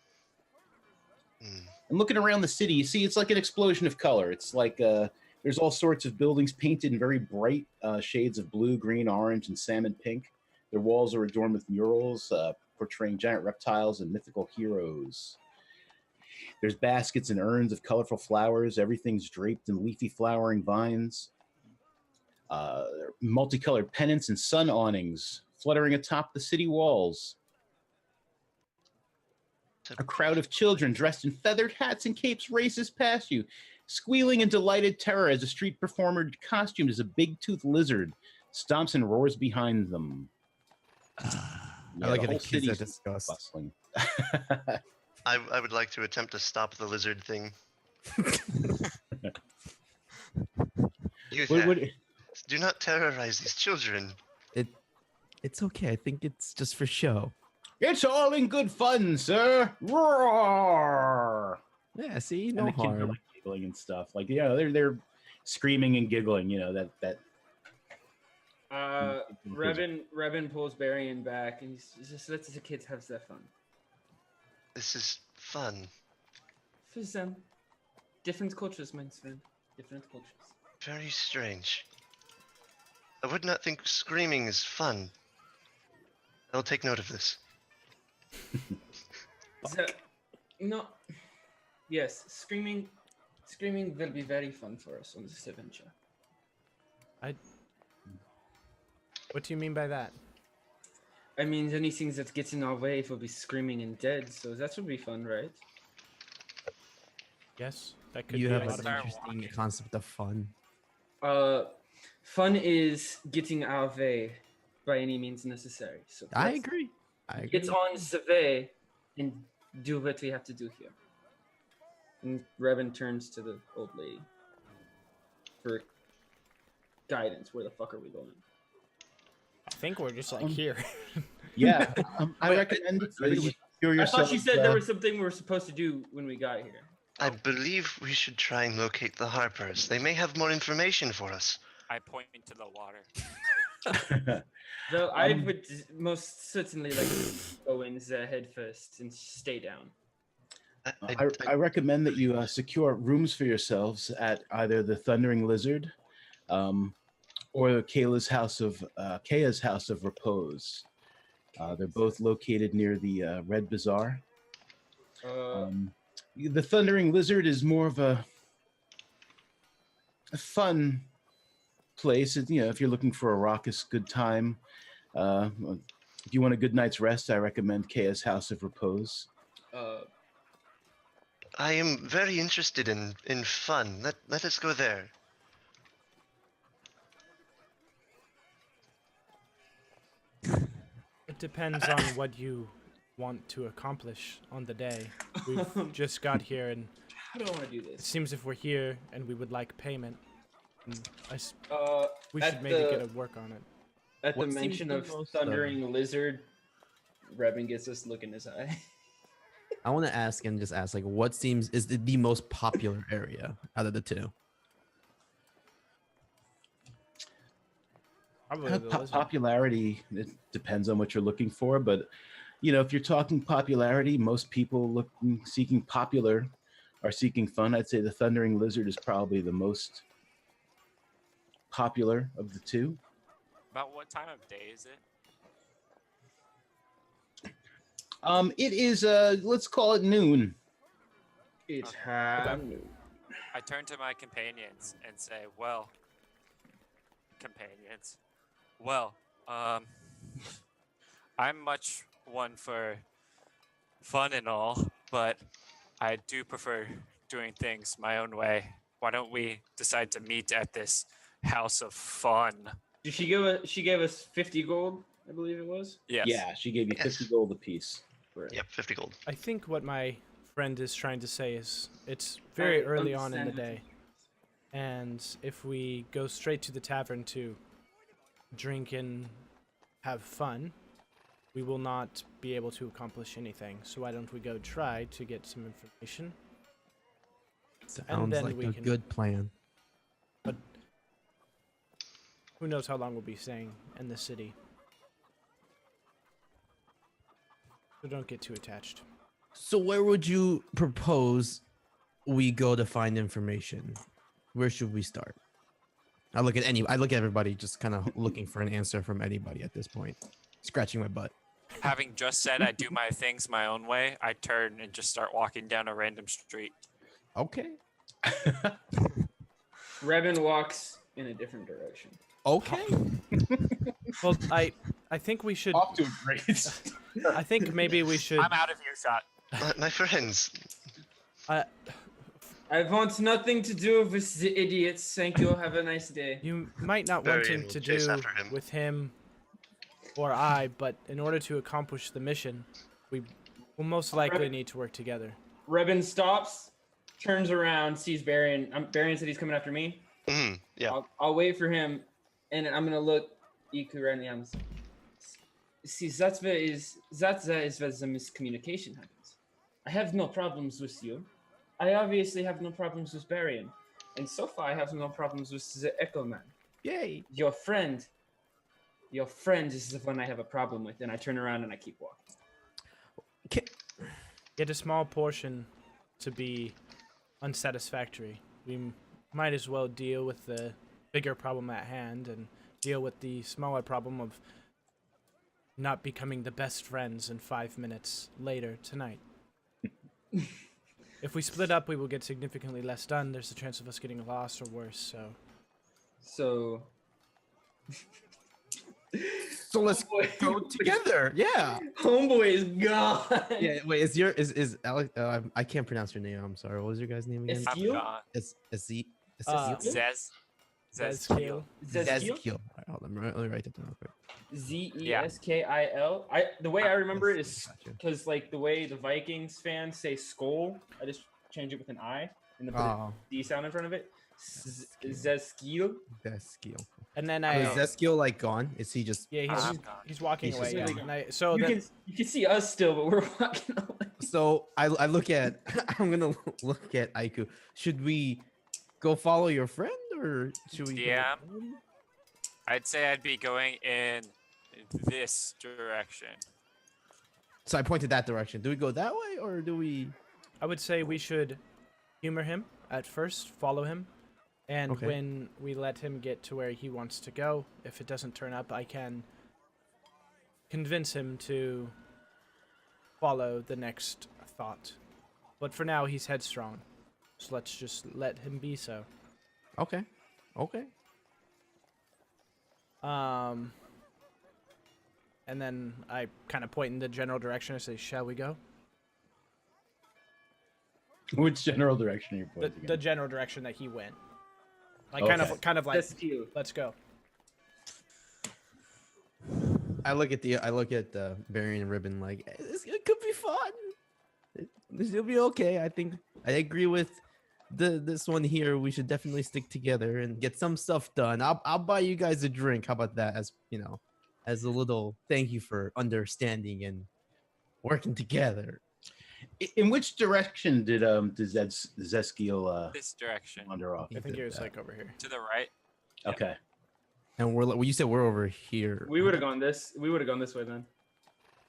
Speaker 3: Mm.
Speaker 2: And looking around the city, you see it's like an explosion of color. It's like there's all sorts of buildings painted in very bright shades of blue, green, orange, and salmon pink. Their walls are adorned with murals portraying giant reptiles and mythical heroes. There's baskets and urns of colorful flowers. Everything's draped in leafy flowering vines. There are multicolored pennants and sun awnings fluttering atop the city walls. A crowd of children dressed in feathered hats and capes races past you, squealing in delighted terror as a street performer costumed as a big-toothed lizard stomps and roars behind them.
Speaker 6: I like
Speaker 2: the
Speaker 6: it.
Speaker 2: whole
Speaker 6: The kids are
Speaker 2: city's
Speaker 6: disgust.
Speaker 2: bustling.
Speaker 3: I would like to attempt to stop the lizard thing. You
Speaker 2: What-
Speaker 3: do not terrorize these children.
Speaker 6: It's okay. I think it's just for show.
Speaker 2: It's all in good fun, sir. Roar!
Speaker 6: Yeah. See,
Speaker 2: And
Speaker 6: no
Speaker 2: the kids are
Speaker 6: harm.
Speaker 2: like giggling and stuff. Like, you know, they're screaming and giggling. You know that.
Speaker 4: Revin pulls Barian back and he's just lets the kids have their fun.
Speaker 3: This is fun.
Speaker 4: For them, different cultures, my friend. Different cultures.
Speaker 3: Very strange. I would not think screaming is fun. I'll take note of this.
Speaker 4: So, no. Yes, screaming will be very fun for us on this adventure.
Speaker 1: What do you mean by that?
Speaker 4: I mean, anything that gets in our way will be screaming and dead, so that should be fun, right?
Speaker 1: Yes, that could
Speaker 6: You
Speaker 1: be
Speaker 6: have
Speaker 1: a
Speaker 6: an
Speaker 1: lot of
Speaker 5: Start
Speaker 6: interesting
Speaker 5: walking.
Speaker 6: concept of fun.
Speaker 4: Fun is getting our way by any means necessary. So
Speaker 6: I
Speaker 4: let's
Speaker 6: agree. I agree.
Speaker 4: get on the way and do what we have to do here. And Revan turns to the old lady for guidance. Where the fuck are we going?
Speaker 1: I think we're just like here.
Speaker 2: Yeah, I recommend that you secure
Speaker 4: I
Speaker 2: yourself.
Speaker 4: thought she said there was something we were supposed to do when we got here.
Speaker 3: I believe we should try and locate the Harpers. They may have more information for us.
Speaker 5: I point to the water.
Speaker 4: Though I would most certainly like to go in head first and stay down.
Speaker 2: I recommend that you secure rooms for yourselves at either the Thundering Lizard, or Kaya's House of Repose. They're both located near the Red Bazaar. The Thundering Lizard is more of a fun place. You know, if you're looking for a raucous good time, If you want a good night's rest, I recommend Kaya's House of Repose.
Speaker 3: I am very interested in fun. Let us go there.
Speaker 1: It depends on what you want to accomplish on the day. We've just got here, and
Speaker 4: I don't want to do
Speaker 1: it
Speaker 4: this.
Speaker 1: seems if we're here and we would like payment, we
Speaker 4: At
Speaker 1: should maybe get a work on it.
Speaker 4: At the
Speaker 6: What seems
Speaker 4: mention
Speaker 6: the
Speaker 4: of
Speaker 6: most,
Speaker 4: thundering lizard, Rebin gets this look in his eye.
Speaker 6: I want to ask and just ask, like, what seems is the most popular area out of the two?
Speaker 1: Probably the lizard.
Speaker 2: Popularity, it depends on what you're looking for, but if you're talking popularity, most people seeking popular are seeking fun. I'd say the Thundering Lizard is probably the most popular of the two.
Speaker 5: About what time of day is it?
Speaker 2: It is let's call it noon.
Speaker 4: It's
Speaker 5: Okay.
Speaker 4: happening.
Speaker 5: I turn to my companions and say, well, companions, well, I'm much one for fun and all, but I do prefer doing things my own way. Why don't we decide to meet at this house of fun?
Speaker 4: Did she give us? She gave us 50 gold, I believe it was.
Speaker 5: Yes.
Speaker 2: Yeah, she gave you
Speaker 3: Yes.
Speaker 2: 50 gold apiece.
Speaker 4: Right.
Speaker 3: Yep, 50 gold.
Speaker 1: I think what my friend is trying to say is it's very
Speaker 4: I
Speaker 1: early on in the
Speaker 4: understand
Speaker 1: day, and if we go straight to the tavern to drink and have fun, we will not be able to accomplish anything. So why don't we go try to get some information?
Speaker 6: Sounds
Speaker 1: then
Speaker 6: like
Speaker 1: we
Speaker 6: a
Speaker 1: can-
Speaker 6: good plan.
Speaker 1: But who knows how long we'll be staying in the city. So don't get too attached.
Speaker 6: So where would you propose we go to find information? Where should we start? I look at everybody, just kind of looking for an answer from anybody at this point. Scratching my butt.
Speaker 5: Having just said I do my things my own way, I turn and just start walking down a random street.
Speaker 6: Okay.
Speaker 4: Rebin walks in a different direction.
Speaker 6: Okay.
Speaker 1: Well, I think we should.
Speaker 2: Off to a great
Speaker 1: I think maybe we should.
Speaker 5: I'm out of earshot.
Speaker 3: My friends,
Speaker 1: Uh,
Speaker 4: I want nothing to do with the idiots. Thank you. Have a nice day.
Speaker 1: you might not want
Speaker 3: Varian
Speaker 1: him
Speaker 3: will
Speaker 1: to
Speaker 3: chase
Speaker 1: do
Speaker 3: after him.
Speaker 1: with him or I, but in order to accomplish the mission, we will most likely
Speaker 4: Right.
Speaker 1: need to work together.
Speaker 4: Rebin stops, turns around, sees Varian. Varian said he's coming after me.
Speaker 3: yeah.
Speaker 4: I'll wait for him, and I'm gonna look Iku right in the eyes. See, that's where the miscommunication happens. I have no problems with you. I obviously have no problems with Varian. And so far, I have no problems with the Echo Man.
Speaker 6: Yay.
Speaker 4: Your friend is the one I have a problem with. And I turn around and I keep walking.
Speaker 1: Get a small portion to be unsatisfactory. We might as well deal with the bigger problem at hand and deal with the smaller problem of not becoming the best friends in 5 minutes later tonight. If we split up, we will get significantly less done. There's a chance of us getting lost or worse, so...
Speaker 4: So
Speaker 6: So let's
Speaker 4: Homeboy-
Speaker 6: go together. Yeah.
Speaker 4: Homeboy is gone.
Speaker 6: Yeah. Wait. Is Alex? I can't pronounce your name. I'm sorry. What was your guy's name again?
Speaker 4: Is-
Speaker 5: I'm
Speaker 4: You?
Speaker 5: gone.
Speaker 6: Is Z?
Speaker 5: Zez.
Speaker 1: Zeskil.
Speaker 4: Zeskil?
Speaker 6: Alright, hold on. Let me write that down real quick.
Speaker 4: Zeskil. The way I remember it is
Speaker 6: Gotcha.
Speaker 4: because like the way the Vikings fans say skull, I just change it with an I and then put
Speaker 6: Oh,
Speaker 4: a D sound in front of it. Zeskil.
Speaker 6: Zeskil.
Speaker 1: And then
Speaker 6: Is
Speaker 1: I...
Speaker 6: Zeskil like gone? Is he just?
Speaker 1: Yeah,
Speaker 5: I'm
Speaker 1: he's,
Speaker 5: gone.
Speaker 1: he's walking
Speaker 6: He's
Speaker 1: away.
Speaker 6: just
Speaker 1: Yeah.
Speaker 6: really
Speaker 1: And so
Speaker 4: You
Speaker 1: then...
Speaker 4: can see us still, but we're walking away.
Speaker 6: So I look at. I'm gonna look at Aiku. Should we go follow your friend or should we?
Speaker 5: Yeah.
Speaker 6: Go
Speaker 5: I'd say I'd be going in this direction.
Speaker 6: So I pointed that direction. Do we go that way or do we?
Speaker 1: I would say we should humor him at first, follow him, and
Speaker 6: Okay.
Speaker 1: when we let him get to where he wants to go, if it doesn't turn up, I can convince him to follow the next thought. But for now, he's headstrong, so let's just let him be so.
Speaker 6: Okay. Okay.
Speaker 1: and then I kind of point in the general direction. I say, "Shall we go?"
Speaker 2: Which general direction are you
Speaker 1: The,
Speaker 2: pointing?
Speaker 1: the general direction that he went. Like
Speaker 2: Okay.
Speaker 1: kind of like,
Speaker 4: That's cute.
Speaker 1: let's go.
Speaker 6: I look at Barry and Ribbon like it could be fun. It'll be okay. I think I agree with this one here. We should definitely stick together and get some stuff done. I'll buy you guys a drink. How about that? As you know, as a little thank you for understanding and working together.
Speaker 2: In which direction did Zeskiel
Speaker 5: This direction.
Speaker 2: wander off?
Speaker 1: I think he was like over here.
Speaker 5: To the right.
Speaker 2: Okay.
Speaker 6: And well, you said we're over here.
Speaker 4: We would have gone this. We would have gone this way then.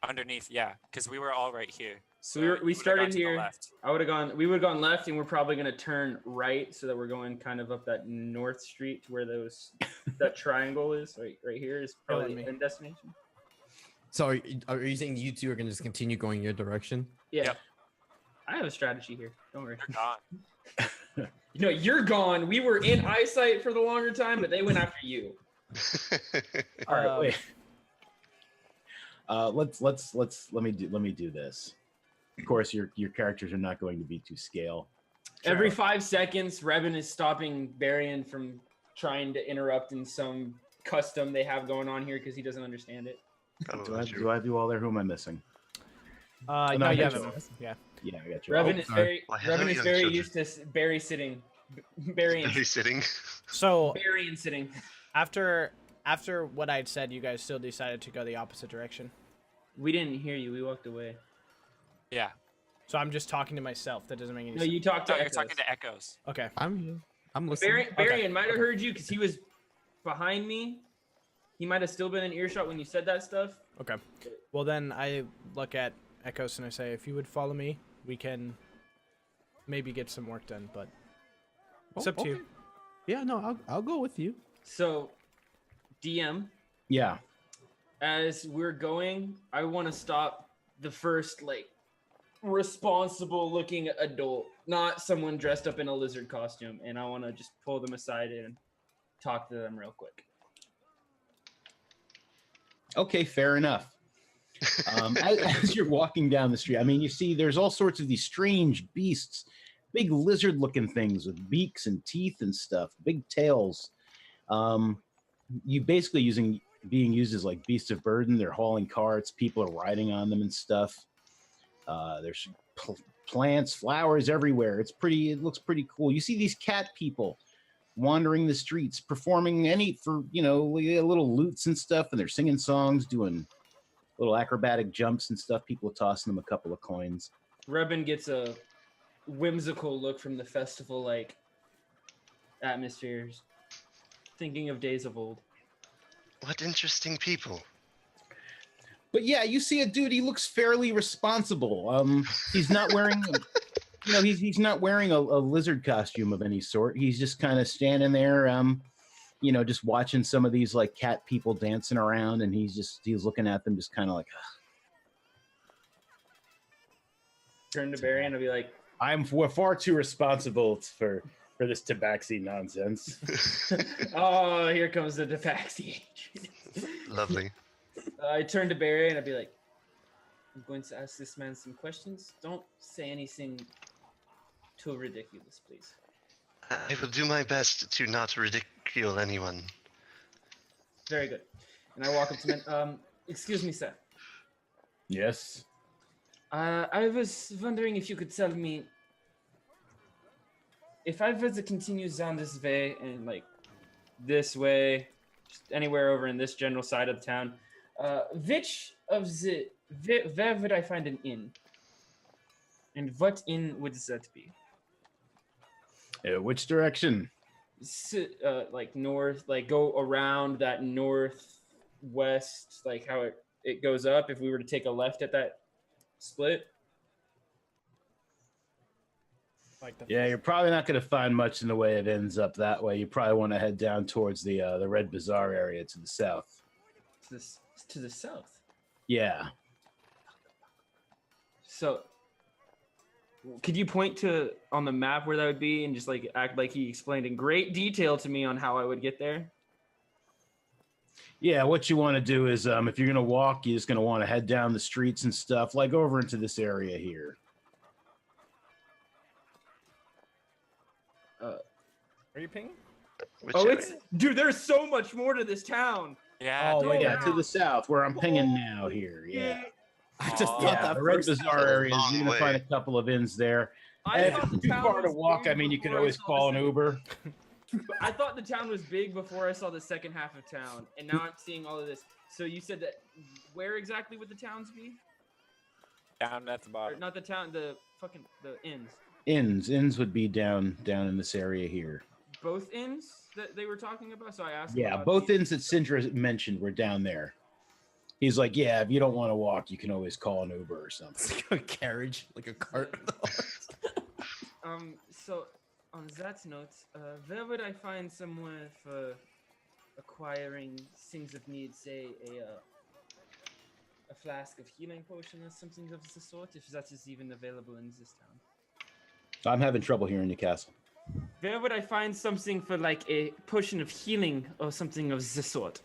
Speaker 5: Underneath, yeah, because we were all right here.
Speaker 4: So
Speaker 5: you
Speaker 4: we
Speaker 5: would've
Speaker 4: started
Speaker 5: gone to the
Speaker 4: here.
Speaker 5: left.
Speaker 4: I would have gone. We would have gone left, and we're probably gonna turn right, so that we're going kind of up that north street to where that triangle is. Right here is probably
Speaker 1: me.
Speaker 4: the end destination.
Speaker 6: So are you saying you two are gonna just continue going your direction?
Speaker 4: Yeah.
Speaker 5: Yep.
Speaker 4: I have a strategy here. Don't worry.
Speaker 5: They're gone.
Speaker 4: You know, you're gone. We were in eyesight for the longer time, but they went after you.
Speaker 2: All right.
Speaker 1: Um,
Speaker 2: Wait. Let me do this. Of course, your characters are not going to be to scale.
Speaker 4: Every 5 seconds, Revan is stopping Barian from trying to interrupt in some custom they have going on here because he doesn't understand it.
Speaker 2: Do I do all there? Who am I missing?
Speaker 1: No,
Speaker 2: no, I
Speaker 1: you
Speaker 2: got
Speaker 1: haven't.
Speaker 2: you.
Speaker 1: Yeah.
Speaker 2: Yeah, I got you.
Speaker 4: Revan
Speaker 2: Oh,
Speaker 4: is
Speaker 2: sorry.
Speaker 4: very
Speaker 3: Well, hello,
Speaker 4: Revan is
Speaker 3: young
Speaker 4: very
Speaker 3: children.
Speaker 4: used to Barry sitting. Barian
Speaker 3: Barry sitting.
Speaker 1: So
Speaker 4: Barian sitting.
Speaker 1: after what I'd said, you guys still decided to go the opposite direction.
Speaker 4: We didn't hear you. We walked away.
Speaker 5: Yeah.
Speaker 1: So I'm just talking to myself. That doesn't make any
Speaker 4: No,
Speaker 1: sense.
Speaker 4: you talked to
Speaker 5: No, you're
Speaker 4: Echoes.
Speaker 5: talking to Echoes.
Speaker 1: Okay.
Speaker 6: I'm listening.
Speaker 4: Barian might have heard you because he was behind me. He might have still been in earshot when you said that stuff.
Speaker 1: Okay. Well, then I look at Echoes and I say, if you would follow me, we can maybe get some work done. But it's up to you.
Speaker 6: Yeah, no, I'll go with you.
Speaker 4: So, DM,
Speaker 2: Yeah.
Speaker 4: as we're going, I want to stop the first responsible looking adult, not someone dressed up in a lizard costume, and I want to just pull them aside and talk to them real quick.
Speaker 2: Okay, fair enough. As you're walking down the street, I mean, you see there's all sorts of these strange beasts, big lizard-looking things with beaks and teeth and stuff, big tails. You basically being used as like beasts of burden. They're hauling carts. People are riding on them and stuff. There's plants, flowers everywhere. It looks pretty cool. You see these cat people wandering the streets, performing little lutes and stuff, and they're singing songs, doing little acrobatic jumps and stuff. People are tossing them a couple of coins.
Speaker 4: Revan gets a whimsical look from the festival atmospheres, thinking of days of old.
Speaker 3: What interesting people.
Speaker 2: But yeah, you see a dude. He looks fairly responsible. He's not wearing, he's not wearing a lizard costume of any sort. He's just kind of standing there, just watching some of these like cat people dancing around, and he's looking at them, just kind of like.
Speaker 4: Turn to Barry and I'll be like,
Speaker 2: We're far too responsible for this tabaxi nonsense.
Speaker 4: oh, here comes the Defaxi.
Speaker 3: Lovely.
Speaker 4: I turn to Barry and I'd be like, I'm going to ask this man some questions. Don't say anything too ridiculous, please.
Speaker 3: I will do my best to not ridicule anyone.
Speaker 4: Very good. And I walk up to him. Excuse me, sir.
Speaker 2: Yes.
Speaker 4: I was wondering if you could tell me if I were to continue down this way and this way, just anywhere over in this general side of the town, where would I find an inn? And what inn would that be?
Speaker 2: Which direction?
Speaker 4: North, go around that northwest, how it goes up. If we were to take a left at that split.
Speaker 2: Yeah, you're probably not going to find much in the way it ends up that way. You probably want to head down towards the Red Bazaar area to the south.
Speaker 4: To the south.
Speaker 2: Yeah.
Speaker 4: So, could you point to on the map where that would be, and just act like he explained in great detail to me on how I would get there?
Speaker 2: Yeah, what you want to do is, if you're gonna walk, you're just gonna want to head down the streets and stuff, like over into this area here.
Speaker 1: Are you pinging?
Speaker 3: Which
Speaker 4: Oh,
Speaker 3: area?
Speaker 4: it's dude. There's so much more to this town.
Speaker 5: Yeah.
Speaker 1: Oh,
Speaker 5: dude.
Speaker 1: way
Speaker 2: Yeah,
Speaker 1: down.
Speaker 2: to the south, where I'm pinging now here. Yeah,
Speaker 6: I just
Speaker 5: Aw.
Speaker 6: thought
Speaker 2: yeah.
Speaker 6: that
Speaker 2: The Red
Speaker 6: first.
Speaker 2: Bazaar
Speaker 3: a
Speaker 2: areas,
Speaker 3: long
Speaker 2: you're gonna find
Speaker 3: way.
Speaker 2: a couple of inns there.
Speaker 4: I
Speaker 2: And if
Speaker 4: thought
Speaker 2: it's
Speaker 4: the
Speaker 2: too
Speaker 4: town
Speaker 2: far to
Speaker 4: was
Speaker 2: walk,
Speaker 4: big
Speaker 2: I mean, you can
Speaker 4: before I
Speaker 2: always
Speaker 4: saw the
Speaker 2: call an
Speaker 4: second-
Speaker 2: Uber.
Speaker 4: I thought the town was big before I saw the second half of town, and now I'm seeing all of this. So you said that where exactly would the towns be?
Speaker 5: Down at the
Speaker 4: Or
Speaker 5: bottom.
Speaker 4: not the town, the inns.
Speaker 2: Inns would be down in this area here.
Speaker 4: Both inns that they were talking about. So I asked. him
Speaker 2: Yeah,
Speaker 4: about
Speaker 2: both
Speaker 4: the-
Speaker 2: inns that Sindra mentioned were down there. He's like, yeah, if you don't want to walk, you can always call an Uber or something.
Speaker 6: It's like a carriage, like a cart.
Speaker 4: So on that note, where would I find somewhere for acquiring things of need? Say a flask of healing potion or something of the sort, if that is even available in this town.
Speaker 2: I'm having trouble here in Newcastle.
Speaker 4: Where would I find something for like a potion of healing or something of the sort?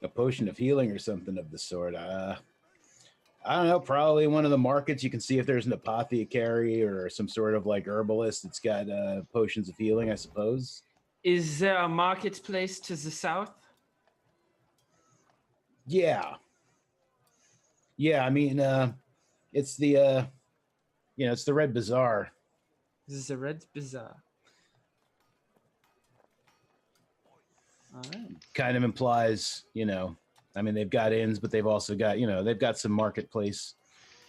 Speaker 2: A potion of healing or something of the sort. I don't know. Probably one of the markets. You can see if there's an apothecary or some sort of like herbalist that's got potions of healing, I suppose.
Speaker 4: Is there a marketplace to the south?
Speaker 2: Yeah. Yeah, I mean, it's the, it's the Red Bazaar.
Speaker 4: This is a Red Bazaar. All right.
Speaker 2: Kind of implies, I mean, they've got inns, but they've also got, they've got some marketplace.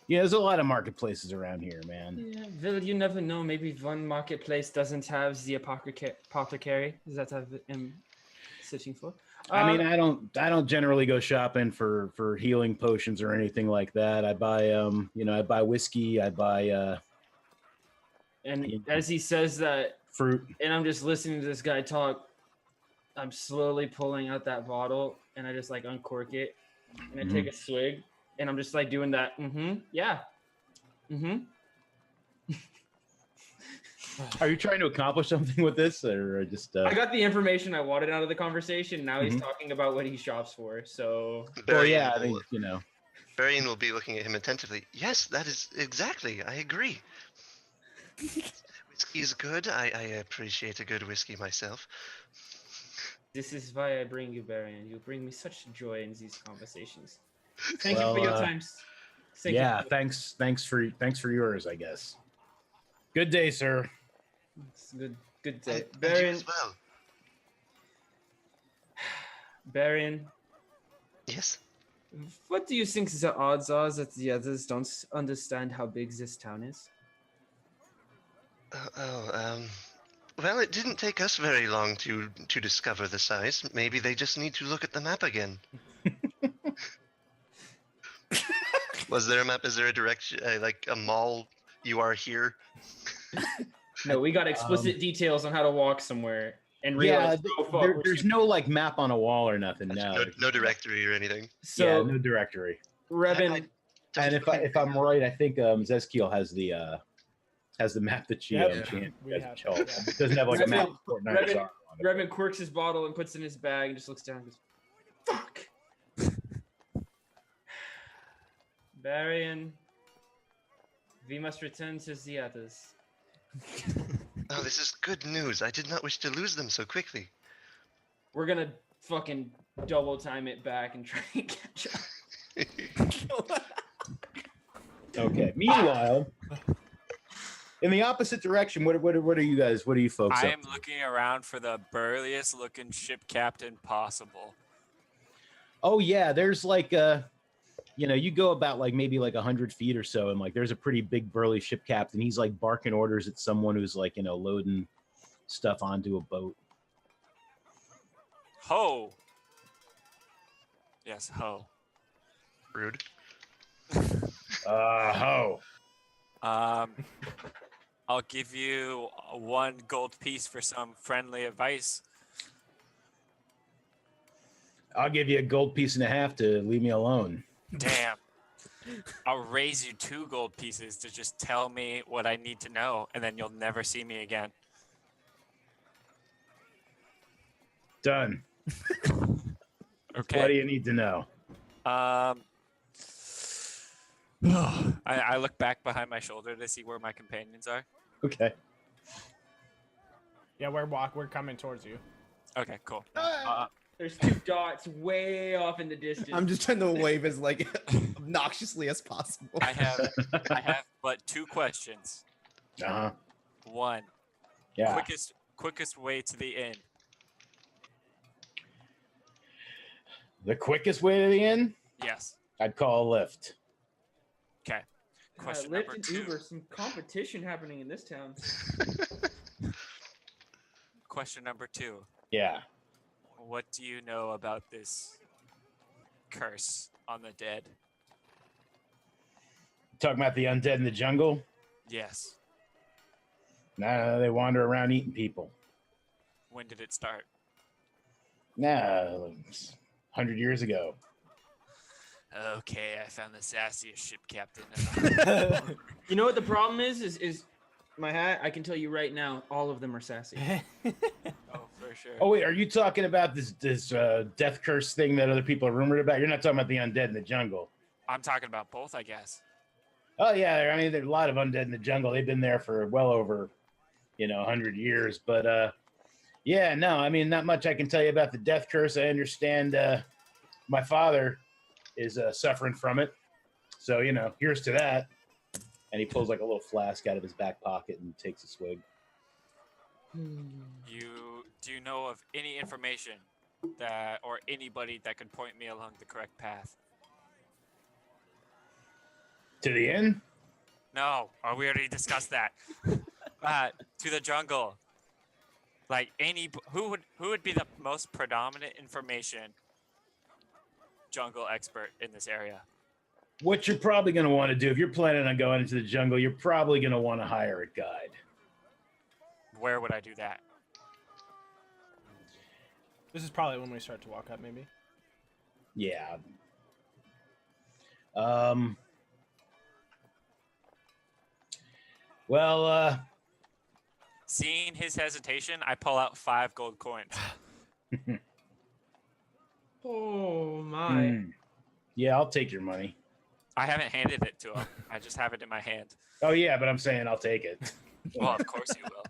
Speaker 2: Yeah, there's a lot of marketplaces around here, man.
Speaker 4: Yeah, well, you never know. Maybe one marketplace doesn't have the apothecary. Is that what I'm searching for?
Speaker 2: I mean, I don't generally go shopping for healing potions or anything like that. I buy, I buy whiskey. I buy
Speaker 4: and as he says that,
Speaker 2: fruit.
Speaker 4: and I'm just listening to this guy talk, I'm slowly pulling out that bottle, and I just like uncork it, and I take a swig, and I'm just like doing that. Yeah.
Speaker 2: Are you trying to accomplish something with this, or just?
Speaker 4: I got the information I wanted out of the conversation. Now he's talking about what he shops for. So.
Speaker 2: Well,
Speaker 3: Barian
Speaker 2: yeah, I
Speaker 3: will-
Speaker 2: think
Speaker 3: Barian will be looking at him attentively. Yes, that is exactly. I agree. Whiskey's good. I appreciate a good whiskey myself.
Speaker 4: This is why I bring you, Barian. You bring me such joy in these conversations. Thank
Speaker 2: Well,
Speaker 4: you for your time. Thank
Speaker 2: yeah,
Speaker 4: you.
Speaker 2: thanks for yours, I guess. Good day, sir.
Speaker 4: It's good day.
Speaker 3: And you as well.
Speaker 4: Barian,
Speaker 3: Yes.
Speaker 4: what do you think the odds are that the others don't understand how big this town is?
Speaker 3: Well, it didn't take us very long to discover the size. Maybe they just need to look at the map again. Was there a map? Is there a direction, like a mall? You are here.
Speaker 4: No, we got explicit details on how to walk somewhere and
Speaker 2: Yeah,
Speaker 4: realize how far we're
Speaker 2: there's no like map on a wall or nothing. No,
Speaker 3: No directory or anything.
Speaker 4: So,
Speaker 2: yeah, no directory.
Speaker 4: Rebin,
Speaker 2: And if I'm right, I think Zeskiel has the map that she
Speaker 1: Yep.
Speaker 2: can't.
Speaker 1: We have
Speaker 2: It
Speaker 1: that,
Speaker 2: doesn't have like a map. of Fort Knox
Speaker 4: Revan-
Speaker 2: on it.
Speaker 4: Rebin quirks his bottle and puts it in his bag and just looks down and goes, "Fuck." Barian, we must return to the others.
Speaker 3: Oh, this is good news. I did not wish to lose them so quickly.
Speaker 4: We're gonna fucking double time it back and try and catch up.
Speaker 2: Okay. Meanwhile, in the opposite direction, what are you guys? What are you folks?
Speaker 5: I
Speaker 2: up
Speaker 5: am
Speaker 2: to?
Speaker 5: looking around for the burliest looking ship captain possible.
Speaker 2: Oh yeah, there's like you go about like maybe like 100 feet or so, and like there's a pretty big burly ship captain. He's like barking orders at someone who's like loading stuff onto a boat.
Speaker 5: Ho! Yes, ho.
Speaker 3: Rude.
Speaker 2: Ho.
Speaker 5: I'll give you 1 gold piece for some friendly advice.
Speaker 2: I'll give you a gold piece and a half to leave me alone.
Speaker 5: Damn. I'll raise you 2 gold pieces to just tell me what I need to know, and then you'll never see me again.
Speaker 2: Done.
Speaker 5: Okay.
Speaker 2: What do you need to know?
Speaker 5: I look back behind my shoulder to see where my companions are.
Speaker 2: Okay.
Speaker 1: Yeah, we're coming towards you.
Speaker 5: Okay, cool.
Speaker 4: There's 2 dots way off in the distance.
Speaker 6: I'm just trying to wave as like obnoxiously as possible.
Speaker 5: I have but 2 questions.
Speaker 2: Uh-huh.
Speaker 5: 1,
Speaker 2: Yeah.
Speaker 5: quickest way to the inn.
Speaker 2: The quickest way to the inn?
Speaker 5: Yes.
Speaker 2: I'd call a Lyft.
Speaker 5: Okay. Question
Speaker 4: Lyft
Speaker 5: number
Speaker 4: and
Speaker 5: 2.
Speaker 4: Uber, some competition happening in this town.
Speaker 5: Question number 2.
Speaker 2: Yeah.
Speaker 5: What do you know about this curse on the dead?
Speaker 2: Talking about the undead in the jungle?
Speaker 5: Yes.
Speaker 2: Nah, they wander around eating people.
Speaker 5: When did it start?
Speaker 2: Nah, 100 years ago.
Speaker 5: Okay, I found the sassiest ship captain.
Speaker 4: You know what the problem is my hat. I can tell you right now, all of them are sassy.
Speaker 5: Oh, for sure.
Speaker 2: Oh, wait, are you talking about this death curse thing that other people are rumored about? You're not talking about the undead in the jungle.
Speaker 5: I'm talking about both, I guess.
Speaker 2: Oh, yeah, I mean, there's a lot of undead in the jungle. They've been there for well over, 100 years. But, yeah, no, I mean, not much I can tell you about the death curse. I understand my father is suffering from it. So, here's to that. And he pulls like a little flask out of his back pocket and takes a swig.
Speaker 5: Do you know of any information or anybody that could point me along the correct path?
Speaker 2: To the inn?
Speaker 5: No, we already discussed that. To the jungle. Like who would be the most predominant information jungle expert in this area?
Speaker 2: What you're probably going to want to do, if you're planning on going into the jungle, you're probably going to want to hire a guide.
Speaker 5: Where would I do that?
Speaker 1: This is probably when we start to walk up, maybe.
Speaker 2: Yeah. Well,
Speaker 5: Seeing his hesitation, I pull out 5 gold coins.
Speaker 4: Oh my.
Speaker 2: Yeah, I'll take your money.
Speaker 5: I haven't handed it to him. I just have it in my hand.
Speaker 2: Oh, yeah, but I'm saying I'll take it.
Speaker 5: Well, of course you will.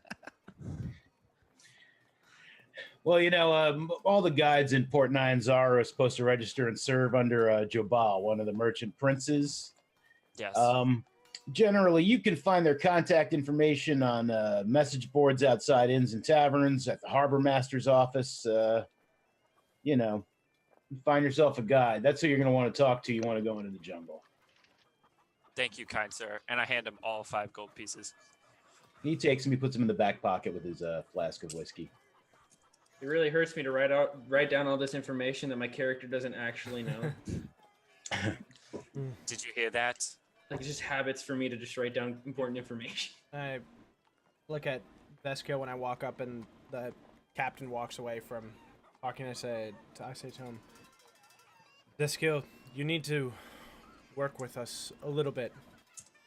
Speaker 2: Well, all the guides in Port Nyanzara are supposed to register and serve under Jobal, one of the merchant princes.
Speaker 5: Yes.
Speaker 2: Generally, you can find their contact information on message boards outside inns and taverns, at the harbor master's office. Find yourself a guide. That's who you're going to want to talk to. You want to go into the jungle.
Speaker 5: Thank you, kind sir. And I hand him all 5 gold pieces.
Speaker 2: He takes them. He puts them in the back pocket with his flask of whiskey.
Speaker 4: It really hurts me to write down all this information that my character doesn't actually know.
Speaker 5: Did you hear that?
Speaker 4: Like, it's just habits for me to just write down important information.
Speaker 1: I look at Vesco when I walk up and the captain walks away from talking. I say to him, Vesco, you need to work with us a little bit.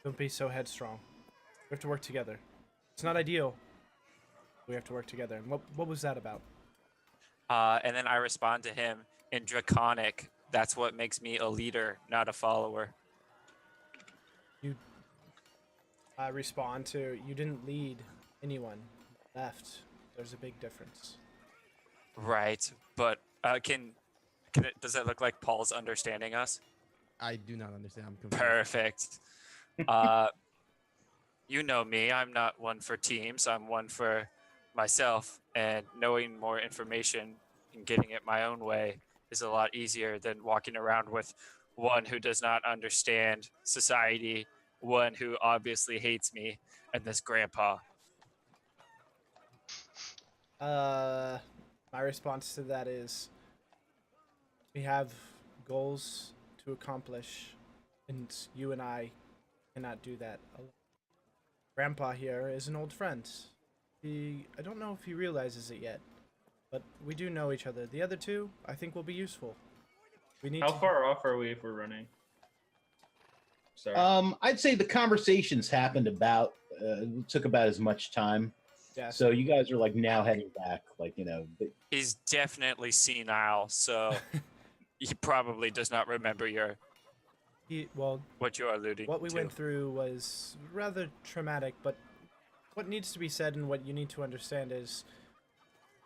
Speaker 1: Don't be so headstrong. We have to work together. It's not ideal. We have to work together. And what was that about?
Speaker 5: And then I respond to him in Draconic. That's what makes me a leader, not a follower.
Speaker 1: I respond to, you didn't lead anyone. Left. There's a big difference.
Speaker 5: Right, but does it look like Paul's understanding us?
Speaker 6: I do not understand. I'm confused.
Speaker 5: Perfect. You know me. I'm not one for teams. I'm one for myself. And knowing more information and getting it my own way is a lot easier than walking around with one who does not understand society, one who obviously hates me, and this grandpa.
Speaker 1: My response to that is, we have goals to accomplish, and you and I cannot do that alone. Grandpa here is an old friend. I don't know if he realizes it yet, but we do know each other. The other two, I think, will be useful. We need.
Speaker 4: How far off are we if we're running? Sorry.
Speaker 2: I'd say the conversations happened took about as much time
Speaker 1: Yeah.
Speaker 2: So you guys are like now heading back, like
Speaker 5: He's definitely senile, so he probably does not remember what you're alluding
Speaker 1: what we
Speaker 5: to.
Speaker 1: went through was rather traumatic, but what needs to be said and what you need to understand is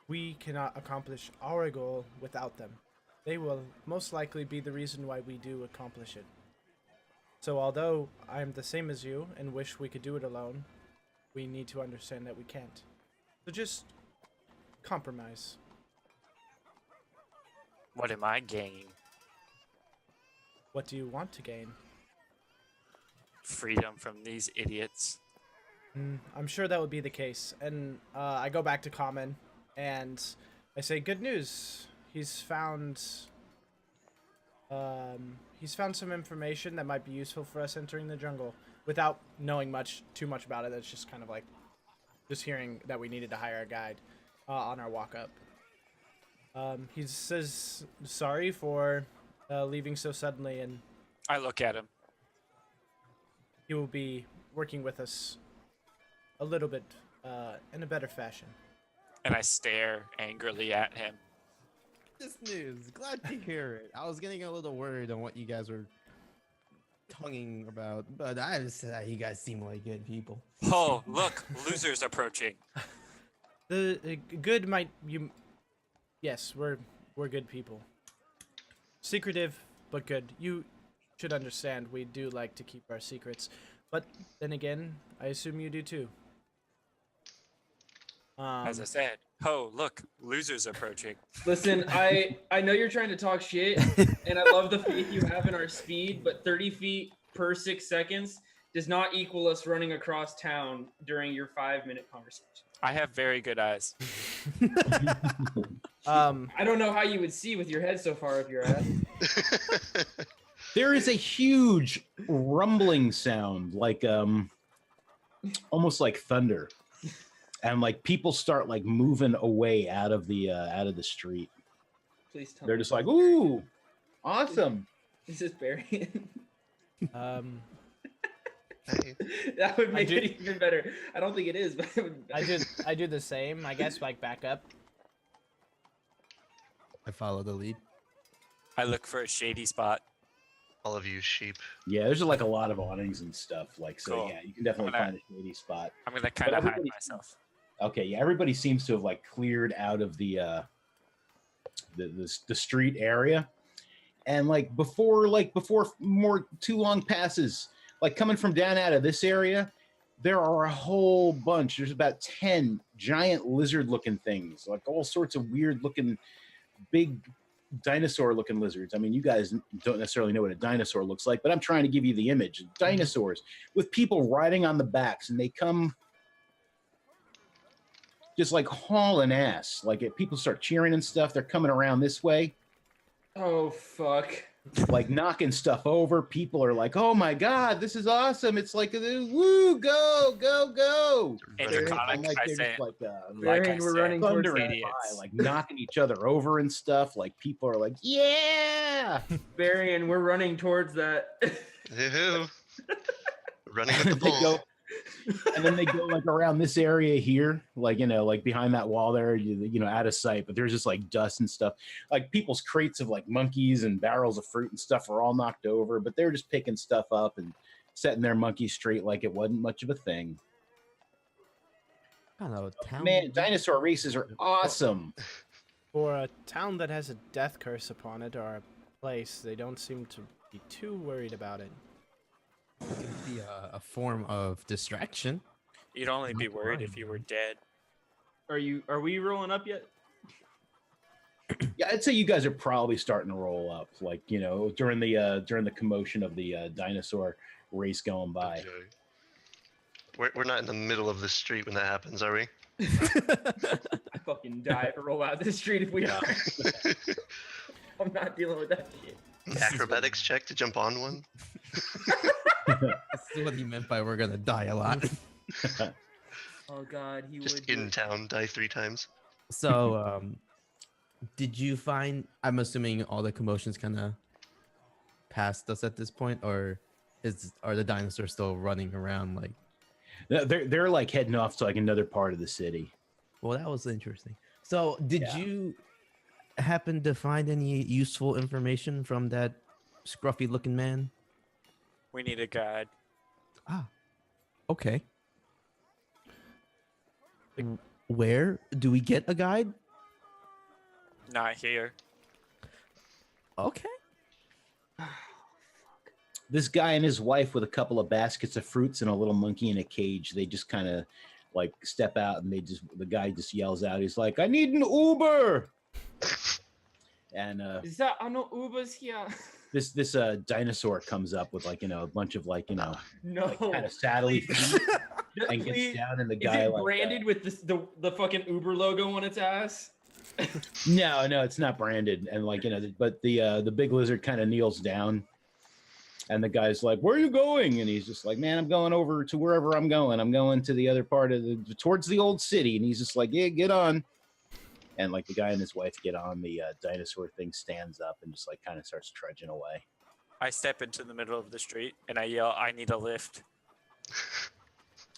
Speaker 1: we cannot accomplish our goal without them. They will most likely be the reason why we do accomplish it. So although I'm the same as you and wish we could do it alone, we need to understand that we can't. So just compromise.
Speaker 5: What am I gaining?
Speaker 1: What do you want to gain?
Speaker 5: Freedom from these idiots.
Speaker 1: I'm sure that would be the case. And I go back to Common and I say, good news. He's found some information that might be useful for us entering the jungle without knowing too much about it. That's just kind of like just hearing that we needed to hire a guide on our walk up. He says sorry for leaving so suddenly, and
Speaker 5: I look at him.
Speaker 1: he will be working with us a little bit in a better fashion.
Speaker 5: And I stare angrily at him.
Speaker 6: This news. Glad to hear it. I was getting a little worried on what you guys were tonguing about, but I just said you guys seem like good people.
Speaker 5: Oh, look, losers approaching.
Speaker 1: The good might you. Yes, we're good people. Secretive, but good. You should understand we do like to keep our secrets, but then again, I assume you do too.
Speaker 5: As I said, oh, look, losers approaching.
Speaker 4: Listen, I know you're trying to talk shit, and I love the faith you have in our speed, but 30 feet per 6 seconds does not equal us running across town during your 5-minute conversation.
Speaker 5: I have very good eyes.
Speaker 4: I don't know how you would see with your head so far up your ass.
Speaker 2: there is a huge rumbling sound, like almost like thunder, and like people start like moving away out of the street.
Speaker 4: Please tell
Speaker 2: They're
Speaker 4: me
Speaker 2: just like, ooh, awesome.
Speaker 4: Is this Barry?
Speaker 3: Hey,
Speaker 4: That would make it even better. I don't think it is, but it would.
Speaker 1: I do the same. I guess like back up.
Speaker 6: I follow the lead.
Speaker 5: I look for a shady spot.
Speaker 3: all of you sheep.
Speaker 2: Yeah, there's like a lot of awnings and stuff. Like, so
Speaker 5: Cool.
Speaker 2: yeah, you can definitely
Speaker 5: I'm
Speaker 2: find a shady spot.
Speaker 5: I'm gonna kind of hide
Speaker 2: everybody-
Speaker 5: myself.
Speaker 2: Okay, yeah, everybody seems to have like cleared out of the street area, and like before more too long passes, like coming from down out of this area, there are a whole bunch. There's about 10 giant lizard-looking things, like all sorts of weird-looking, big dinosaur-looking lizards. I mean, you guys don't necessarily know what a dinosaur looks like, but I'm trying to give you the image. Dinosaurs with people riding on the backs, and they come just like hauling ass. Like if people start cheering and stuff, they're coming around this way,
Speaker 4: Oh fuck!
Speaker 2: like knocking stuff over. People are like, "Oh my god, this is awesome!" It's like, "Woo, go, go, go!"
Speaker 5: Interconic,
Speaker 2: And, like,
Speaker 5: I
Speaker 2: they're
Speaker 5: say,
Speaker 2: just like
Speaker 5: like I
Speaker 4: Varian, we're
Speaker 5: said,
Speaker 4: running towards
Speaker 2: thundering by,
Speaker 5: idiots.
Speaker 2: like knocking each other over and stuff. Like people are like, "Yeah!"
Speaker 4: Varian, we're running towards that.
Speaker 3: Yoo-hoo. Running with the
Speaker 2: They go,
Speaker 3: bull.
Speaker 2: and then they go like around this area here, like like behind that wall there, out of sight. But there's just like dust and stuff. Like people's crates of like monkeys and barrels of fruit and stuff are all knocked over, but they're just picking stuff up and setting their monkeys straight like it wasn't much of a thing.
Speaker 6: Kind of town.
Speaker 2: Man, dinosaur races are awesome.
Speaker 1: For a town that has a death curse upon it, or a place, they don't seem to be too worried about it.
Speaker 6: Could be a form of distraction.
Speaker 5: You'd only be worried if you were dead.
Speaker 4: Are we rolling up yet?
Speaker 2: Yeah, I'd say you guys are probably starting to roll up, like during the commotion of the dinosaur race going by.
Speaker 3: Okay. We're not in the middle of the street when that happens, are we?
Speaker 4: I fucking die if I roll out this street if we are. I'm not dealing with that shit.
Speaker 3: Acrobatics check to jump on one.
Speaker 6: That's what he meant by we're gonna die a lot.
Speaker 4: Oh god, he
Speaker 3: Just
Speaker 4: would.
Speaker 3: in town, die 3 times.
Speaker 6: So, did you find? I'm assuming all the commotions kind of passed us at this point, or are the dinosaurs still running around? Like,
Speaker 2: They're like heading off to like another part of the city.
Speaker 6: Well, that was interesting. So, did
Speaker 2: Yeah.
Speaker 6: you happen to find any useful information from that scruffy-looking man?
Speaker 5: We need a guide.
Speaker 6: Ah, okay. Where do we get a guide?
Speaker 5: Not here.
Speaker 6: Okay.
Speaker 2: This guy and his wife with a couple of baskets of fruits and a little monkey in a cage. They just kind of like step out and the guy just yells out. He's like, "I need an Uber." And
Speaker 4: Is that I know Uber's here?
Speaker 2: this dinosaur comes up with like, a bunch of like,
Speaker 4: No.
Speaker 2: like kind of saddly feet and gets
Speaker 4: Please.
Speaker 2: down, and the
Speaker 4: Is
Speaker 2: guy
Speaker 4: it
Speaker 2: like
Speaker 4: branded with the fucking Uber logo on its ass?
Speaker 2: No, it's not branded. And like, but the big lizard kind of kneels down, and the guy's like, "Where are you going?" And he's just like, "Man, I'm going over to wherever I'm going. I'm going to the other part of towards the old city." And he's just like, "Yeah, get on." And like the guy and his wife get on, the dinosaur thing stands up and just like kind of starts trudging away.
Speaker 5: I step into the middle of the street and I yell, "I need a lift."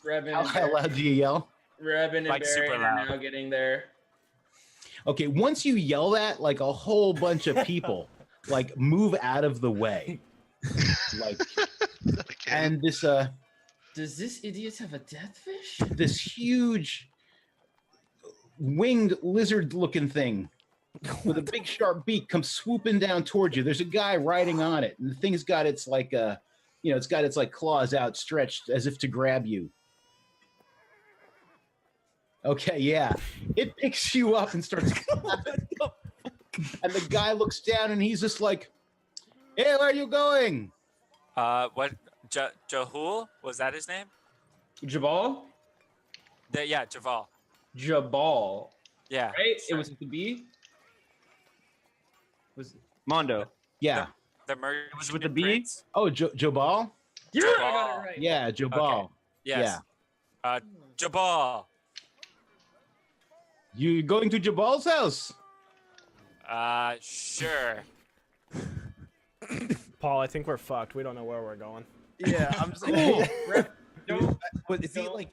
Speaker 4: Rebin
Speaker 2: How loud do you yell?
Speaker 4: and
Speaker 5: Like, super
Speaker 4: Barry are
Speaker 5: loud.
Speaker 4: now getting there.
Speaker 2: Okay, once you yell that, like a whole bunch of people like move out of the way. Like, and this
Speaker 4: Does this idiot have a death fish?
Speaker 2: this huge winged lizard looking thing with a big sharp beak comes swooping down towards you. There's a guy riding on it, and the thing's got its like it's got its like claws outstretched as if to grab you. Okay, yeah. It picks you up and starts and the guy looks down and he's just like, "Hey, where are you going?"
Speaker 5: What? Jahul? Was that his name?
Speaker 4: Jabal?
Speaker 5: Yeah, Javal.
Speaker 4: Jabal.
Speaker 5: Yeah.
Speaker 4: Right?
Speaker 5: sure.
Speaker 4: It was with the B? Was Mondo.
Speaker 2: Yeah.
Speaker 5: The merchant.
Speaker 4: It was with the B?
Speaker 5: prince?
Speaker 2: Oh, Jabal?
Speaker 4: Yeah, I got
Speaker 5: Jabal.
Speaker 4: it right.
Speaker 2: Yeah, Jabal.
Speaker 5: Yes. Jabal.
Speaker 2: You going to Jabal's house?
Speaker 5: Sure.
Speaker 1: Paul, I think we're fucked. We don't know where we're going.
Speaker 6: Yeah, I'm just
Speaker 2: Cool.
Speaker 6: But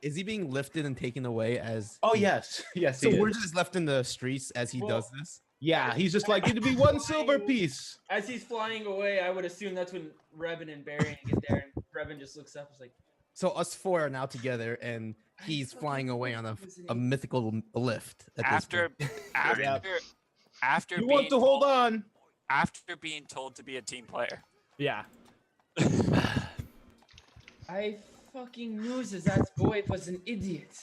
Speaker 6: is he being lifted and taken away as?
Speaker 2: Oh, yes. Yes,
Speaker 6: So
Speaker 2: he
Speaker 6: we're
Speaker 2: is.
Speaker 6: just left in the streets as he does this.
Speaker 2: Yeah, he's just like, "It'd be one silver piece."
Speaker 4: As he's flying away, I would assume that's when Rebin and Barry get there, and Rebin just looks up and is like,
Speaker 6: So us four are now together, and he's flying away on a mythical lift. At this
Speaker 5: After
Speaker 6: point.
Speaker 5: after
Speaker 2: You
Speaker 5: being
Speaker 2: want to hold on?
Speaker 5: after being told to be a team player.
Speaker 1: Yeah.
Speaker 4: I fucking knew that boy was an idiot.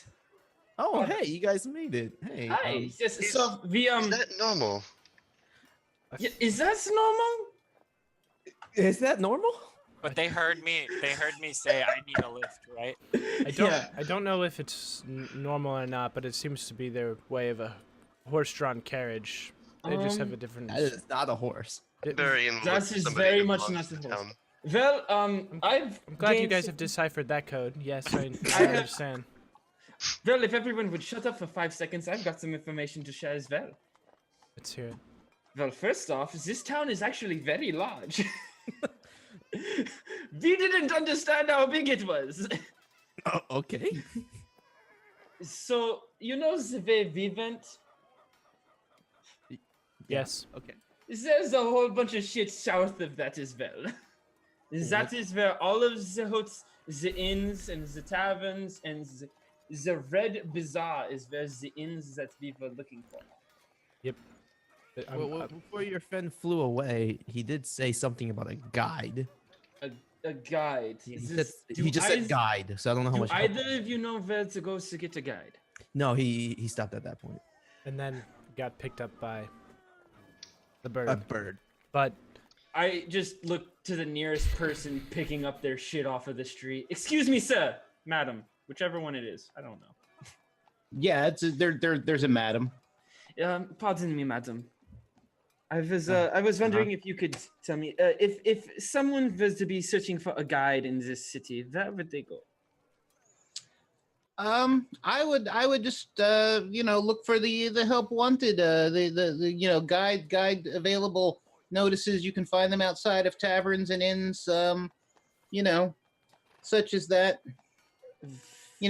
Speaker 6: Oh, hey, you guys made it. Hey,
Speaker 4: Hi. Yes,
Speaker 3: is-
Speaker 4: so we
Speaker 3: Is that normal?
Speaker 4: yeah, is that normal?
Speaker 6: is that normal?
Speaker 5: But they heard me say I need a lift, right?
Speaker 1: I don't know if it's normal or not, but it seems to be their way of a horse-drawn carriage. They just have a different.
Speaker 6: That is not a horse.
Speaker 3: Very in
Speaker 4: That
Speaker 3: with
Speaker 4: is
Speaker 3: somebody
Speaker 4: very
Speaker 3: who
Speaker 4: much
Speaker 3: belongs
Speaker 4: not
Speaker 3: to
Speaker 4: the horse.
Speaker 3: town.
Speaker 4: Well,
Speaker 1: I'm glad you guys have deciphered that code. Yes, I understand.
Speaker 4: Well, if everyone would shut up for 5 seconds, I've got some information to share as well.
Speaker 1: Let's hear it.
Speaker 4: Well, first off, this town is actually very large. We didn't understand how big it was.
Speaker 6: Oh, okay.
Speaker 4: So, you know the way we went?
Speaker 1: Yes.
Speaker 6: Okay.
Speaker 4: There's a whole bunch of shit south of that as well. That is where all of the huts, the inns, and the taverns, and the Red Bazaar is where the inns that we were looking for.
Speaker 6: Well, before your friend flew away, he did say something about a guide.
Speaker 4: A guide.
Speaker 6: He
Speaker 4: Do
Speaker 6: just said guide, so I don't know how
Speaker 4: Do
Speaker 6: much. help-
Speaker 4: either of you know where to go to get a guide?
Speaker 6: No, he stopped at that point.
Speaker 1: And then got picked up by the bird.
Speaker 6: A bird.
Speaker 1: But
Speaker 4: I just look to the nearest person picking up their shit off of the street. Excuse me, sir, madam, whichever one it is. I don't know.
Speaker 2: Yeah, there's a madam.
Speaker 4: Pardon me, madam. I was wondering if you could tell me if someone was to be searching for a guide in this city, where would they go?
Speaker 2: I would just look for the help wanted, the guide available notices. You can find them outside of taverns and inns, such as that.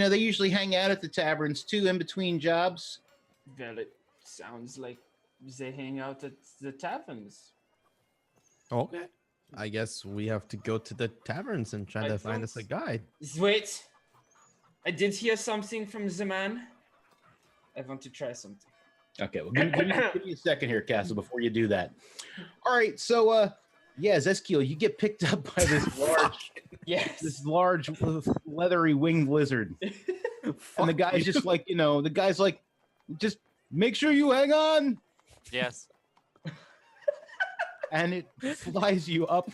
Speaker 2: they usually hang out at the taverns too in between jobs.
Speaker 4: Well, it sounds like they hang out at the taverns.
Speaker 6: Okay. I guess we have to go to the taverns and try
Speaker 4: I
Speaker 6: to find us a
Speaker 4: don't-
Speaker 6: guide.
Speaker 4: Wait, I did hear something from the man. I want to try something.
Speaker 2: Okay, well, give me a second here, Castle, before you do that. All right, so yeah, Zeskiel, you get picked up by this large leathery winged lizard, and the guy's just like, just make sure you hang on,
Speaker 5: Yes.
Speaker 2: and it flies you up.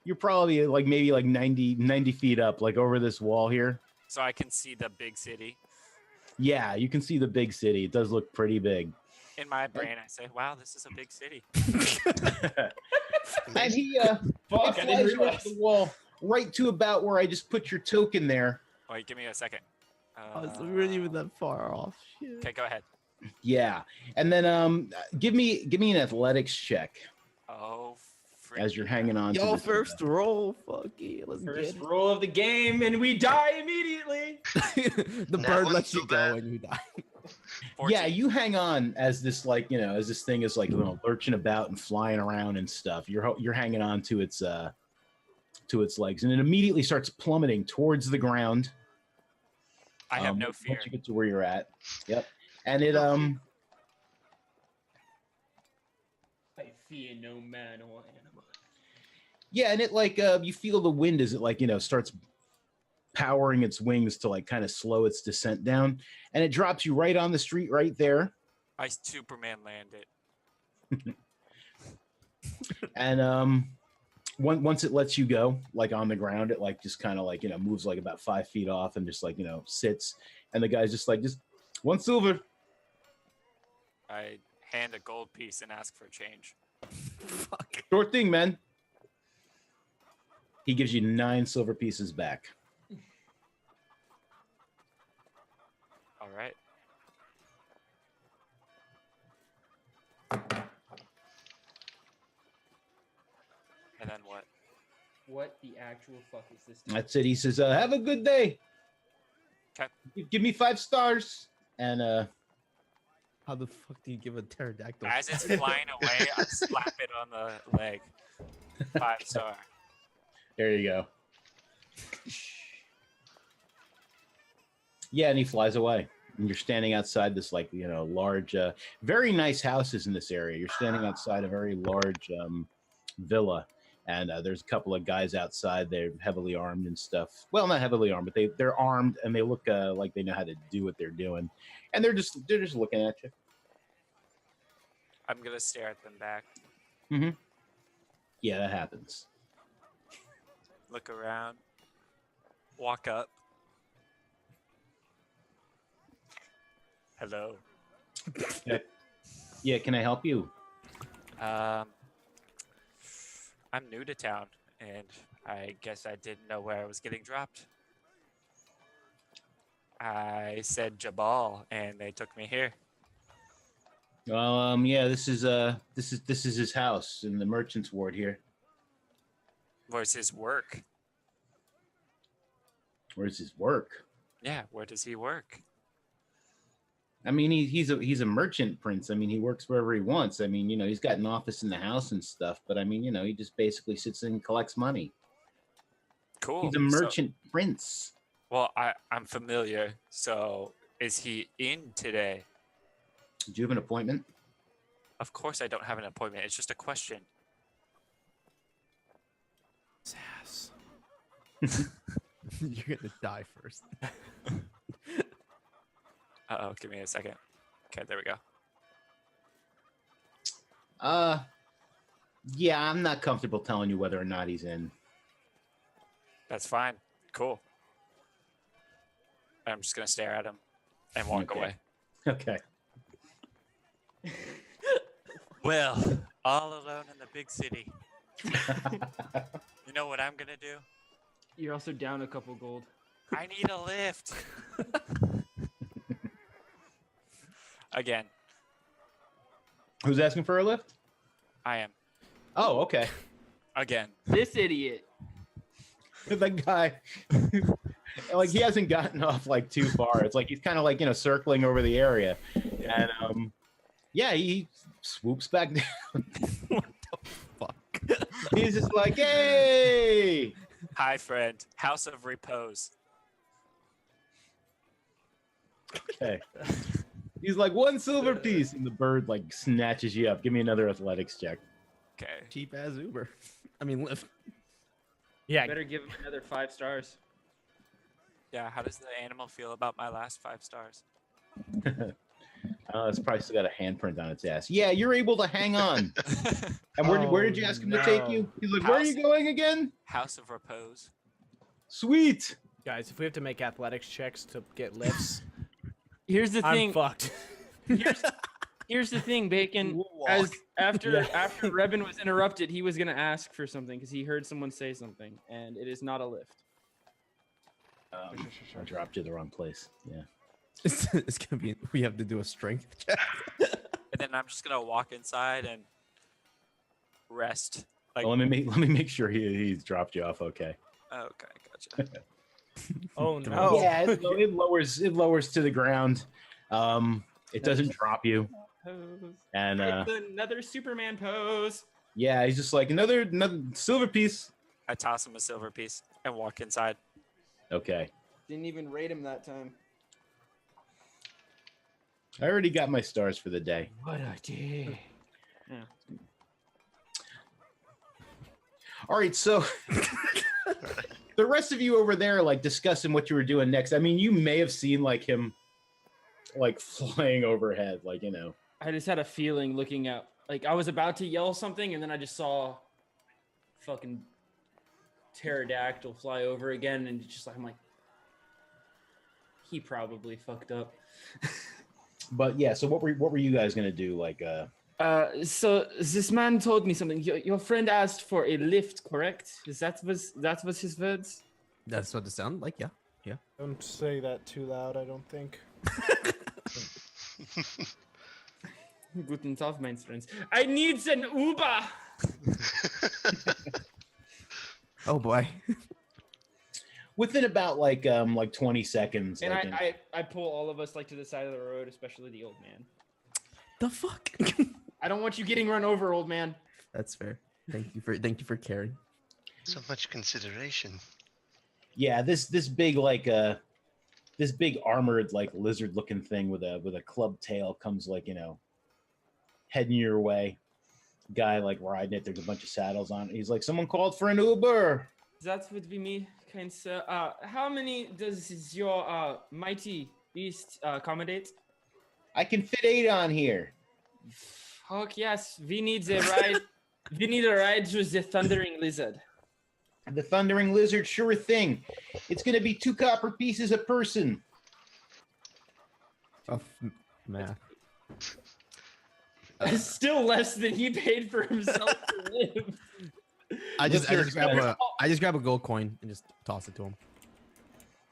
Speaker 2: You're probably maybe 90 feet up, like over this wall here.
Speaker 5: So I can see the big city.
Speaker 2: Yeah, you can see the big city. It does look pretty big.
Speaker 5: In my brain, I say, wow, this is a big city.
Speaker 2: And he
Speaker 4: Fuck, I didn't
Speaker 2: flies you up
Speaker 4: realize.
Speaker 2: the wall right to about where I just put your token there.
Speaker 5: Wait, give me a second.
Speaker 6: Oh, so we weren't even that far off. Shit.
Speaker 5: Okay, go ahead.
Speaker 2: Yeah, and then give me an athletics check
Speaker 5: Oh,
Speaker 2: as you're hanging on. to
Speaker 6: Yo,
Speaker 2: this
Speaker 6: first roll. Fuck it. Let's
Speaker 4: First
Speaker 6: get
Speaker 4: roll of the game, and we die immediately.
Speaker 6: it. The
Speaker 3: That
Speaker 6: bird
Speaker 3: one's
Speaker 6: lets
Speaker 3: so
Speaker 6: you go
Speaker 3: bad.
Speaker 6: and you die.
Speaker 5: 14.
Speaker 2: Yeah, you hang on as this as this thing is lurching about and flying around and stuff. You're hanging on to its legs, and it immediately starts plummeting towards the ground.
Speaker 5: I have no fear.
Speaker 2: Once you get to where you're at. Yep. And it
Speaker 4: I fear no man or animal.
Speaker 2: yeah, and it you feel the wind as it starts powering its wings to kind of slow its descent down, and it drops you right on the street right there.
Speaker 5: I Superman landed.
Speaker 2: And once it lets you go on the ground, it just kind of moves about 5 feet off and just sits, and the guy's just just 1 silver.
Speaker 5: I hand a gold piece and ask for change.
Speaker 6: Fuck.
Speaker 2: Sure thing, man. He gives you 9 silver pieces back.
Speaker 5: All right. And then what?
Speaker 4: What the actual fuck is this?
Speaker 2: That's it. He says, have a good day.
Speaker 5: 'Kay.
Speaker 2: Give me 5 stars. And
Speaker 6: How the fuck do you give a pterodactyl?
Speaker 5: As it's flying away, I slap it on the leg. 5-star.
Speaker 2: there you go. Yeah, and he flies away. And you're standing outside this large, very nice houses in this area. You're standing outside a very large villa, and there's a couple of guys outside. They're heavily armed and stuff. Well, not heavily armed, but they're armed, and they look like they know how to do what they're doing. And they're just looking at you.
Speaker 5: I'm gonna stare at them back.
Speaker 2: Yeah, that happens.
Speaker 5: Look around. Walk up. Hello.
Speaker 2: Yeah, can I help you?
Speaker 5: I'm new to town, and I guess I didn't know where I was getting dropped. I said Jabal, and they took me here.
Speaker 2: Well, yeah, this is his house in the merchant's ward here.
Speaker 5: Where's his work?
Speaker 2: Where's his work?
Speaker 5: Yeah, where does he work?
Speaker 2: I mean, he's a merchant prince. I mean, he works wherever he wants. I mean, he's got an office in the house and stuff. But I mean, he just basically sits and collects money.
Speaker 5: Cool.
Speaker 2: He's a merchant prince.
Speaker 5: Well, I'm familiar. So is he in today?
Speaker 2: Do you have an appointment?
Speaker 5: Of course I don't have an appointment. It's just a question.
Speaker 1: Sass.
Speaker 6: You're gonna die first.
Speaker 5: Uh-oh, give me a second. Okay, there we go.
Speaker 2: Yeah, I'm not comfortable telling you whether or not he's in.
Speaker 5: That's fine. Cool. I'm just gonna stare at him and walk
Speaker 2: Okay.
Speaker 5: away.
Speaker 2: Okay.
Speaker 5: Well, all alone in the big city. You know what I'm gonna do?
Speaker 4: You're also down a couple gold.
Speaker 5: I need a lift. Again,
Speaker 2: Who's asking for a lift?
Speaker 5: I am.
Speaker 2: Oh, okay.
Speaker 5: Again.
Speaker 4: This idiot.
Speaker 2: The guy. like he hasn't gotten off like too far. It's like he's kind of like circling over the area, and yeah, he swoops back down.
Speaker 6: What the fuck?
Speaker 2: He's just like, hey.
Speaker 5: Hi, friend. House of Repose.
Speaker 2: Okay. He's like, 1 silver piece, and the bird like snatches you up. Give me another athletics check.
Speaker 5: Okay.
Speaker 6: Cheap as Uber. I mean, Lyft.
Speaker 1: Yeah.
Speaker 4: Better give him another 5 stars.
Speaker 5: Yeah, how does the animal feel about my last 5 stars?
Speaker 2: It's probably still got a handprint on its ass. Yeah, you're able to hang on. And where did you ask him to take you? He's like, where are you going again?
Speaker 5: House of Repose.
Speaker 2: Sweet.
Speaker 1: Guys, if we have to make athletics checks to get lifts,
Speaker 4: Here's the
Speaker 1: I'm
Speaker 4: thing.
Speaker 1: fucked.
Speaker 4: Here's the thing, Bacon. As after Rebin was interrupted, he was gonna ask for something because he heard someone say something, and it is not a lift.
Speaker 2: I dropped you the wrong place. Yeah.
Speaker 6: It's gonna be. We have to do a strength check.
Speaker 5: And then I'm just gonna walk inside and rest. Like,
Speaker 2: Well, let me make sure he's dropped you off. Okay.
Speaker 5: okay, gotcha.
Speaker 1: Oh no.
Speaker 2: Yeah, it lowers to the ground. It doesn't drop you.
Speaker 4: Pose.
Speaker 2: And
Speaker 4: Another Superman pose.
Speaker 2: yeah, he's just like another silver piece.
Speaker 5: I toss him a silver piece and walk inside.
Speaker 2: Okay.
Speaker 4: Didn't even rate him that time.
Speaker 2: I already got my stars for the day.
Speaker 4: What a day.
Speaker 2: All right, so the rest of you over there, like discussing what you were doing next. I mean, you may have seen like him, like flying overhead, like
Speaker 4: I just had a feeling looking at, like I was about to yell something, and then I just saw fucking pterodactyl fly over again, and just like I'm like, he probably fucked up.
Speaker 2: But yeah, so what were you guys gonna do? Like,
Speaker 4: So this man told me something. Your friend asked for a lift, correct? That was his words?
Speaker 6: That's what it sounded like. Yeah.
Speaker 1: Don't say that too loud, I don't think.
Speaker 4: Guten Tag, mein friends. I need an Uber.
Speaker 6: Oh boy.
Speaker 2: within about like 20 seconds.
Speaker 4: And
Speaker 2: like,
Speaker 4: I pull all of us like to the side of the road, especially the old man.
Speaker 6: The fuck?
Speaker 4: I don't want you getting run over, old man.
Speaker 6: That's fair. Thank you for caring.
Speaker 3: So much consideration.
Speaker 2: yeah, this big this big armored like lizard looking thing with a club tail comes like heading your way. Guy like riding it. There's a bunch of saddles on it. He's like, someone called for an Uber.
Speaker 4: That would be me, kind sir. How many does your mighty beast accommodate?
Speaker 2: I can fit 8 on here.
Speaker 4: Fuck yes, we need a ride. We need a ride to the Thundering Lizard.
Speaker 2: The Thundering Lizard, sure thing. It's gonna be 2 copper pieces a person.
Speaker 6: Oh, math.
Speaker 4: Still less than he paid for himself to live.
Speaker 6: I just
Speaker 2: What's your
Speaker 6: grab a gold coin and just toss it to him.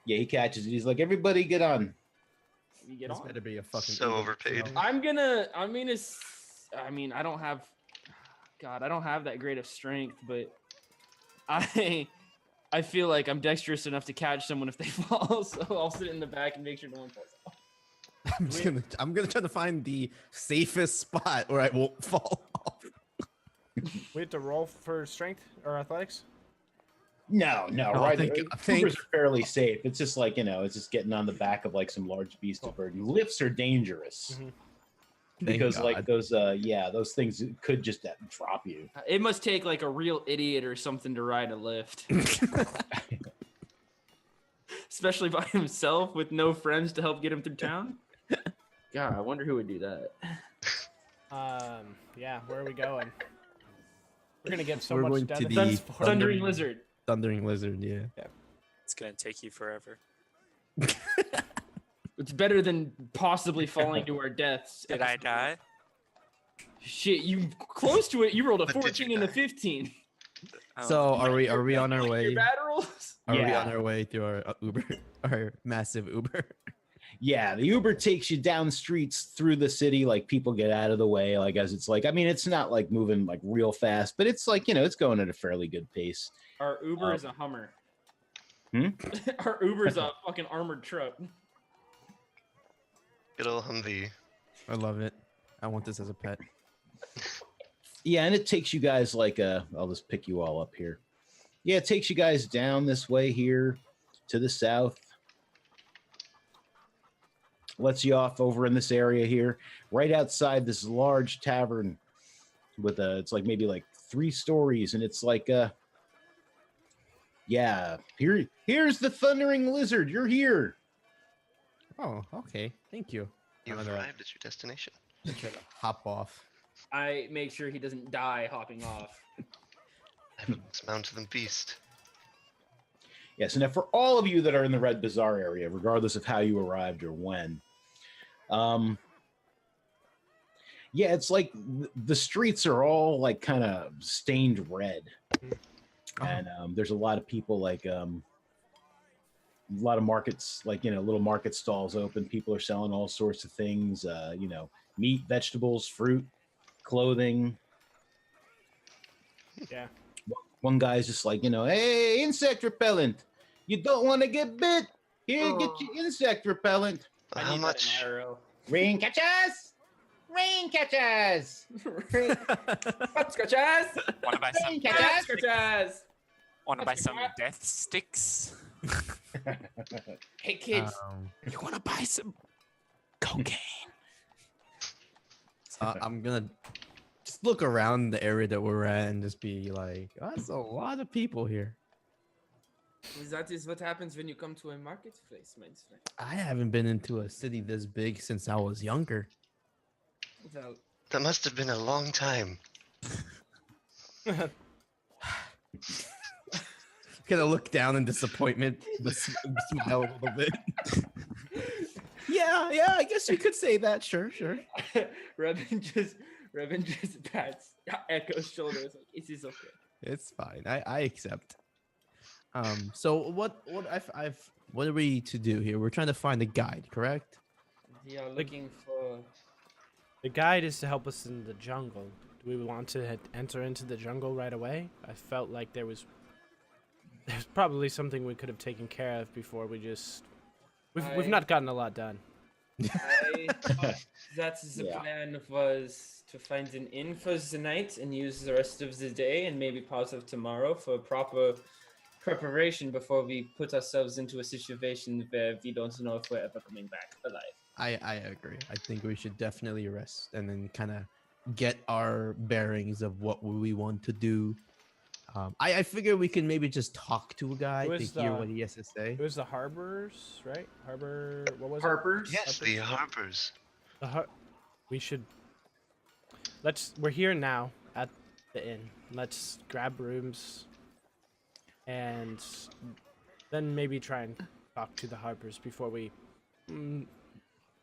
Speaker 2: Yeah, he catches it. He's like, everybody get on.
Speaker 4: We get
Speaker 6: This
Speaker 4: on.
Speaker 6: better be a fucking
Speaker 3: So
Speaker 6: Uber,
Speaker 3: overpaid.
Speaker 6: so-
Speaker 4: I mean, I don't have, God, I don't have that great of strength, but I feel like I'm dexterous enough to catch someone if they fall, so I'll sit in the back and make sure no one falls off.
Speaker 6: I'm gonna try to find the safest spot where I won't fall off.
Speaker 1: We have to roll for strength or athletics?
Speaker 2: No,
Speaker 6: Oh,
Speaker 2: right.
Speaker 6: thank-
Speaker 2: Ubers are fairly safe. It's just like, it's just getting on the back of like some large beast of burden. Lifts are dangerous
Speaker 1: Mhm.
Speaker 2: because
Speaker 6: Thank
Speaker 2: like
Speaker 6: God.
Speaker 2: those things could just drop you.
Speaker 4: It must take like a real idiot or something to ride a lift, especially by himself with no friends to help get him through town. God, I wonder who would do that.
Speaker 1: Yeah, where are we going? We're gonna get so
Speaker 6: We're
Speaker 1: much
Speaker 6: going
Speaker 1: done.
Speaker 6: to
Speaker 1: in
Speaker 6: the
Speaker 1: this part.
Speaker 4: Thundering Lizard.
Speaker 6: Thundering Lizard, yeah.
Speaker 5: It's gonna take you forever.
Speaker 4: It's better than possibly falling to our deaths.
Speaker 5: Did I die?
Speaker 4: Shit, you close to it. You rolled a
Speaker 3: But did you
Speaker 4: 14 and a
Speaker 3: die?
Speaker 4: 15.
Speaker 5: Oh,
Speaker 6: So are we on our
Speaker 4: Like
Speaker 6: way?
Speaker 4: your bad rolls?
Speaker 6: Are we
Speaker 2: Yeah.
Speaker 6: on our way to our Uber, our massive Uber?
Speaker 2: Yeah, the Uber takes you down streets through the city. Like people get out of the way. Like as it's like, I mean, it's not like moving like real fast, but it's like it's going at a fairly good pace.
Speaker 4: Our Uber is a Hummer. Our Uber's a fucking armored truck.
Speaker 3: Good old Humvee.
Speaker 6: I love it. I want this as a pet.
Speaker 2: Yeah, and it takes you guys like I'll just pick you all up here. Yeah, it takes you guys down this way here to the south. Lets you off over in this area here, right outside this large tavern with it's like maybe like 3 stories, and it's like yeah, here's the Thundering Lizard. You're here.
Speaker 6: Oh, okay. Thank you.
Speaker 3: You've
Speaker 6: I'm gonna
Speaker 3: arrived at your destination.
Speaker 6: try to hop off.
Speaker 4: I make sure he doesn't die hopping off.
Speaker 3: I'm a mountain beast.
Speaker 2: Yes, and now for all of you that are in the Red Bazaar area, regardless of how you arrived or when, yeah, it's like the streets are all like kind of stained red, and there's a lot of people like a lot of markets, like little market stalls open. People are selling all sorts of things, meat, vegetables, fruit, clothing.
Speaker 1: Yeah.
Speaker 2: One guy's just like, hey, insect repellent. You don't want to get bit? Here, get your insect repellent.
Speaker 3: How
Speaker 4: need
Speaker 3: much?
Speaker 4: that in IRL.
Speaker 2: Rain catchers! Rain catchers!
Speaker 4: Scratches!
Speaker 5: Want to buy some?
Speaker 2: Rain catchers!
Speaker 4: Scratches!
Speaker 5: Want to buy some death sticks?
Speaker 4: Hey kids,
Speaker 5: You want to buy some cocaine?
Speaker 6: I'm gonna just look around the area that we're at and just be like, oh, that's a lot of people here.
Speaker 4: that is what happens when you come to a marketplace, my friend.
Speaker 6: I haven't been into a city this big since I was younger.
Speaker 4: Well,
Speaker 3: That must have been a long time.
Speaker 6: Gonna look down in disappointment, but smile a little bit. yeah, I guess you could say that. Sure.
Speaker 4: Revin just pats Echo's shoulders like, "It is okay."
Speaker 6: It's fine. I accept. So what are we to do here? We're trying to find a guide, correct?
Speaker 4: We are looking for.
Speaker 1: The guide is to help us in the jungle. Do we want to enter into the jungle right away? I felt like there's probably something we could have taken care of before we just. We've not gotten a lot done.
Speaker 4: I thought that the plan was to find an inn for the night and use the rest of the day and maybe part of tomorrow for proper preparation before we put ourselves into a situation where we don't know if we're ever coming back alive.
Speaker 6: I agree. I think we should definitely rest and then kind of get our bearings of what we want to do. I figure we can maybe just talk to a guy to hear what he has to say.
Speaker 1: It was the Harbors, right? What was
Speaker 4: Harper's?
Speaker 3: Yes, the Harpers.
Speaker 1: it? We should. We're here now at the inn. Let's grab rooms, and then maybe try and talk to the Harpers before we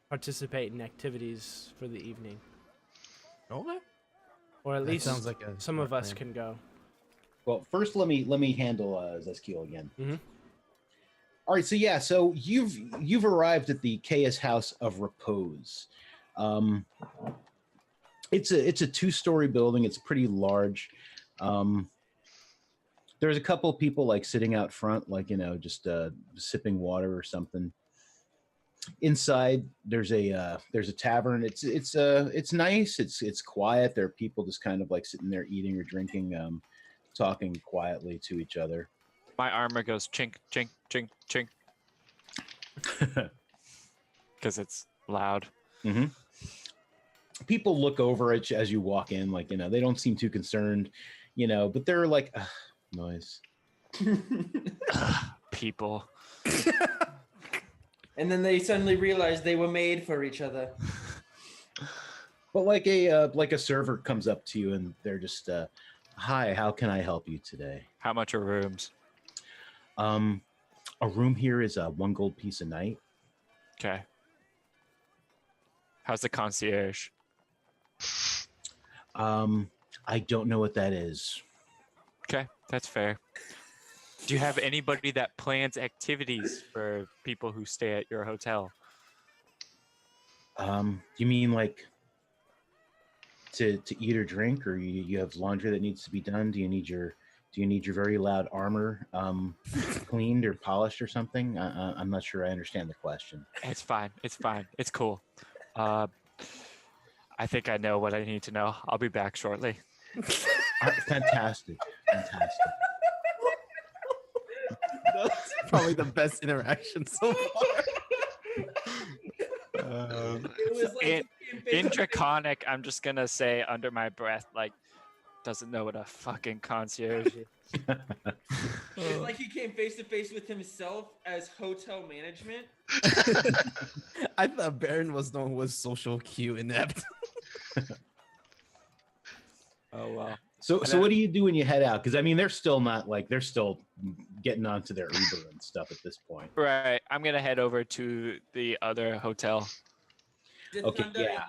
Speaker 1: participate in activities for the evening.
Speaker 6: Okay.
Speaker 1: Or at least
Speaker 6: sounds like
Speaker 1: some of us can go.
Speaker 2: Well, first let me handle Zeskiel again.
Speaker 1: Mhm.
Speaker 2: All right, so you've arrived at the Chaos House of Repose. It's a 2-story building. It's pretty large. There's a couple of people like sitting out front, like just sipping water or something. Inside, there's a tavern. It's nice. It's quiet. There are people just kind of like sitting there eating or drinking, talking quietly to each other.
Speaker 5: My armor goes chink, chink, chink, chink. Because it's loud.
Speaker 2: Mm-hmm. People look over at you as you walk in, like, they don't seem too concerned, but they're like, noise.
Speaker 5: People.
Speaker 4: And then they suddenly realize they were made for each other.
Speaker 2: But like a server comes up to you and they're just, hi, how can I help you today?
Speaker 5: How much are rooms?
Speaker 2: A room here is 1 gold piece a night.
Speaker 5: Okay. How's the concierge?
Speaker 2: I don't know what that is.
Speaker 5: Okay, that's fair. Do you have anybody that plans activities for people who stay at your hotel?
Speaker 2: You mean like to eat or drink, or you have laundry that needs to be done? Do you need your Do you need your very loud armor cleaned or polished or something? I'm not sure I understand the question.
Speaker 5: It's fine. It's fine. It's cool. I think I know what I need to know. I'll be back shortly.
Speaker 2: Fantastic. Fantastic.
Speaker 6: That's probably the best interaction so far.
Speaker 4: It was like
Speaker 5: In Draconic, I'm just gonna say under my breath, like, doesn't know what a fucking concierge is.
Speaker 4: it's like he came face to face with himself as hotel management.
Speaker 6: I thought Baron was the one who was social Q inept.
Speaker 5: Oh well.
Speaker 2: So what do you do when you head out? Because I mean, they're still getting onto their Uber and stuff at this point.
Speaker 5: Right. I'm gonna head over to the other hotel.
Speaker 2: Okay, yeah.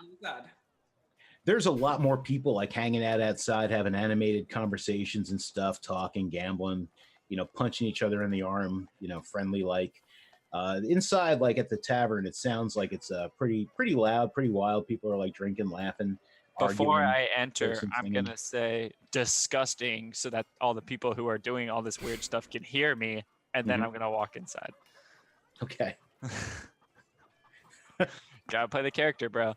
Speaker 2: There's a lot more people like hanging out outside, having animated conversations and stuff, talking, gambling, punching each other in the arm, friendly like. Inside, like at the tavern, it sounds like it's pretty loud, pretty wild. People are like drinking, laughing.
Speaker 5: Before
Speaker 2: arguing,
Speaker 5: I enter, I'm
Speaker 2: singing.
Speaker 5: gonna say disgusting so that all the people who are doing all this weird stuff can hear me, and then I'm gonna walk inside.
Speaker 2: Okay.
Speaker 5: Gotta play the character, bro.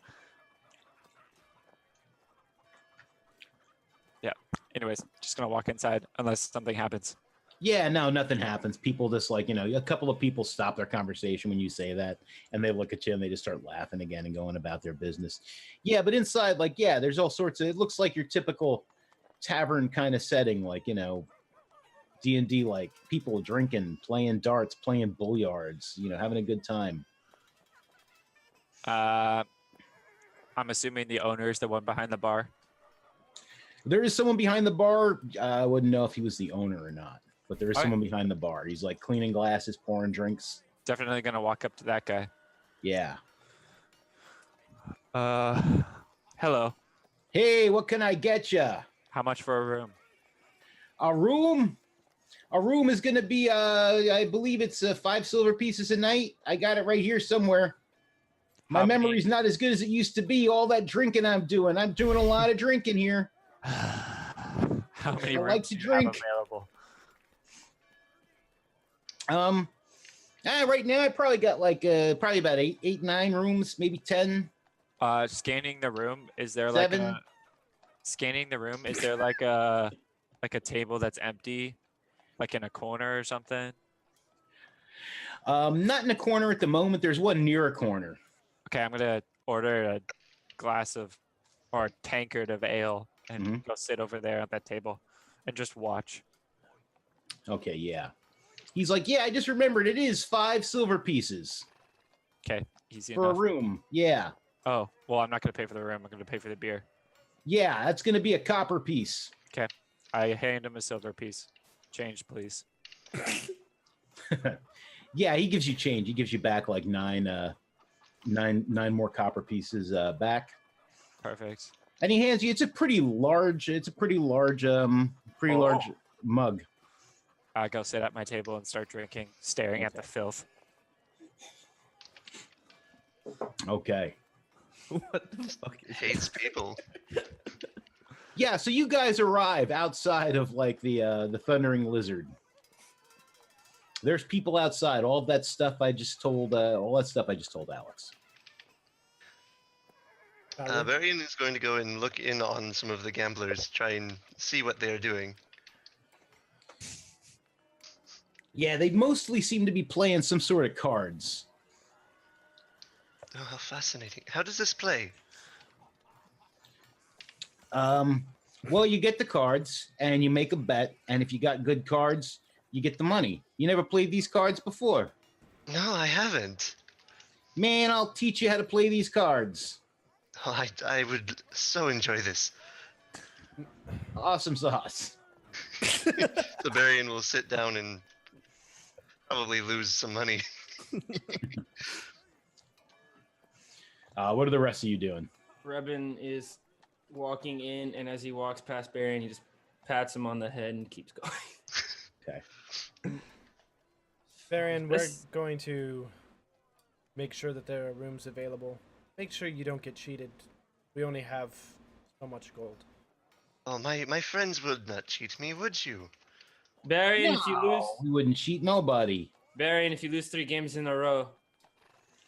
Speaker 5: Yeah. Anyways, just gonna walk inside unless something happens.
Speaker 2: Yeah, no, nothing happens. People just like, a couple of people stop their conversation when you say that, and they look at you and they just start laughing again and going about their business. Yeah, but inside, like, yeah, there's all sorts of, it looks like your typical tavern kind of setting, like, D&D, like people drinking, playing darts, playing billiards, having a good time.
Speaker 5: I'm assuming the owner is the one behind the bar.
Speaker 2: There is someone behind the bar. I wouldn't know if he was the owner or not, but there is someone behind the bar. He's like cleaning glasses, pouring drinks.
Speaker 5: Definitely gonna walk up to that guy.
Speaker 2: Yeah.
Speaker 5: Hello.
Speaker 2: Hey, what can I get you?
Speaker 5: How much for a room?
Speaker 2: A room? A room is going to be, I believe it's 5 silver pieces a night. I got it right here somewhere. My memory's not as good as it used to be. All that drinking I'm doing a lot of drinking here.
Speaker 5: How many
Speaker 2: I
Speaker 5: rooms
Speaker 2: like to
Speaker 5: do you have
Speaker 2: drink.
Speaker 5: available?
Speaker 2: Right now I probably got like probably about 9 rooms, maybe 10.
Speaker 5: Scanning the room. Is there
Speaker 2: 7.
Speaker 5: like a scanning the room? Is there like a table that's empty, like in a corner or something?
Speaker 2: Not in a corner at the moment. There's one near a corner.
Speaker 5: Okay, I'm gonna order a glass of or a tankard of ale and go sit over there at that table and just watch.
Speaker 2: Okay, yeah. He's like, yeah, I just remembered it is 5 silver pieces.
Speaker 5: Okay, easy
Speaker 2: for
Speaker 5: enough.
Speaker 2: a room. Yeah.
Speaker 5: Oh, well, I'm not gonna pay for the room. I'm gonna pay for the beer.
Speaker 2: Yeah, that's gonna be a copper piece.
Speaker 5: Okay, I hand him a silver piece. Change, please.
Speaker 2: Yeah, he gives you change. He gives you back like 9 more copper pieces back.
Speaker 5: Perfect.
Speaker 2: And he hands you. It's a pretty large mug.
Speaker 5: I go sit at my table and start drinking, staring at the filth.
Speaker 2: Okay.
Speaker 6: What the fuck is
Speaker 3: Hates people.
Speaker 2: Yeah, so you guys arrive outside of like the Thundering Lizard. There's people outside. All that stuff I just told. All that stuff I just told Alex.
Speaker 3: Varian is going to go and look in on some of the gamblers, try and see what they're doing.
Speaker 2: Yeah, they mostly seem to be playing some sort of cards.
Speaker 3: Oh, how fascinating. How does this play?
Speaker 2: Well, you get the cards and you make a bet, and if you got good cards, you get the money. You never played these cards before?
Speaker 3: No, I haven't.
Speaker 2: Man, I'll teach you how to play these cards.
Speaker 3: Oh, I would so enjoy this.
Speaker 2: Awesome sauce.
Speaker 3: The Varian will sit down and probably lose some money.
Speaker 2: What are the rest of you doing?
Speaker 4: Rebin is walking in, and as he walks past Baron, he just pats him on the head and keeps going.
Speaker 2: Okay.
Speaker 1: Varian, we're going to make sure that there are rooms available. Make sure you don't get cheated. We only have so much gold.
Speaker 3: Oh, my friends would not cheat me, would you?
Speaker 4: Barry, and if you lose,
Speaker 2: We wouldn't cheat nobody.
Speaker 4: Barry, and if you lose 3 games in a row,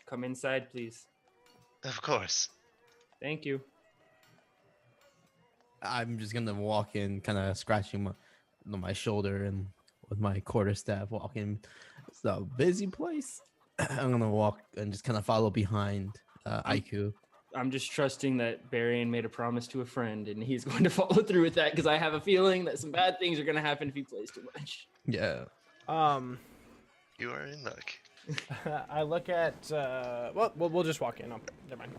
Speaker 4: come inside, please.
Speaker 3: Of course.
Speaker 4: Thank you.
Speaker 6: I'm just gonna walk in, kind of scratching my shoulder and with my quarterstaff walking. It's a busy place. I'm gonna walk and just kind of follow behind Aiku.
Speaker 4: I'm just trusting that Barian made a promise to a friend, and he's going to follow through with that because I have a feeling that some bad things are going to happen if he plays too much.
Speaker 6: Yeah.
Speaker 3: You are in luck.
Speaker 1: I look at well, we'll just walk in. Never mind.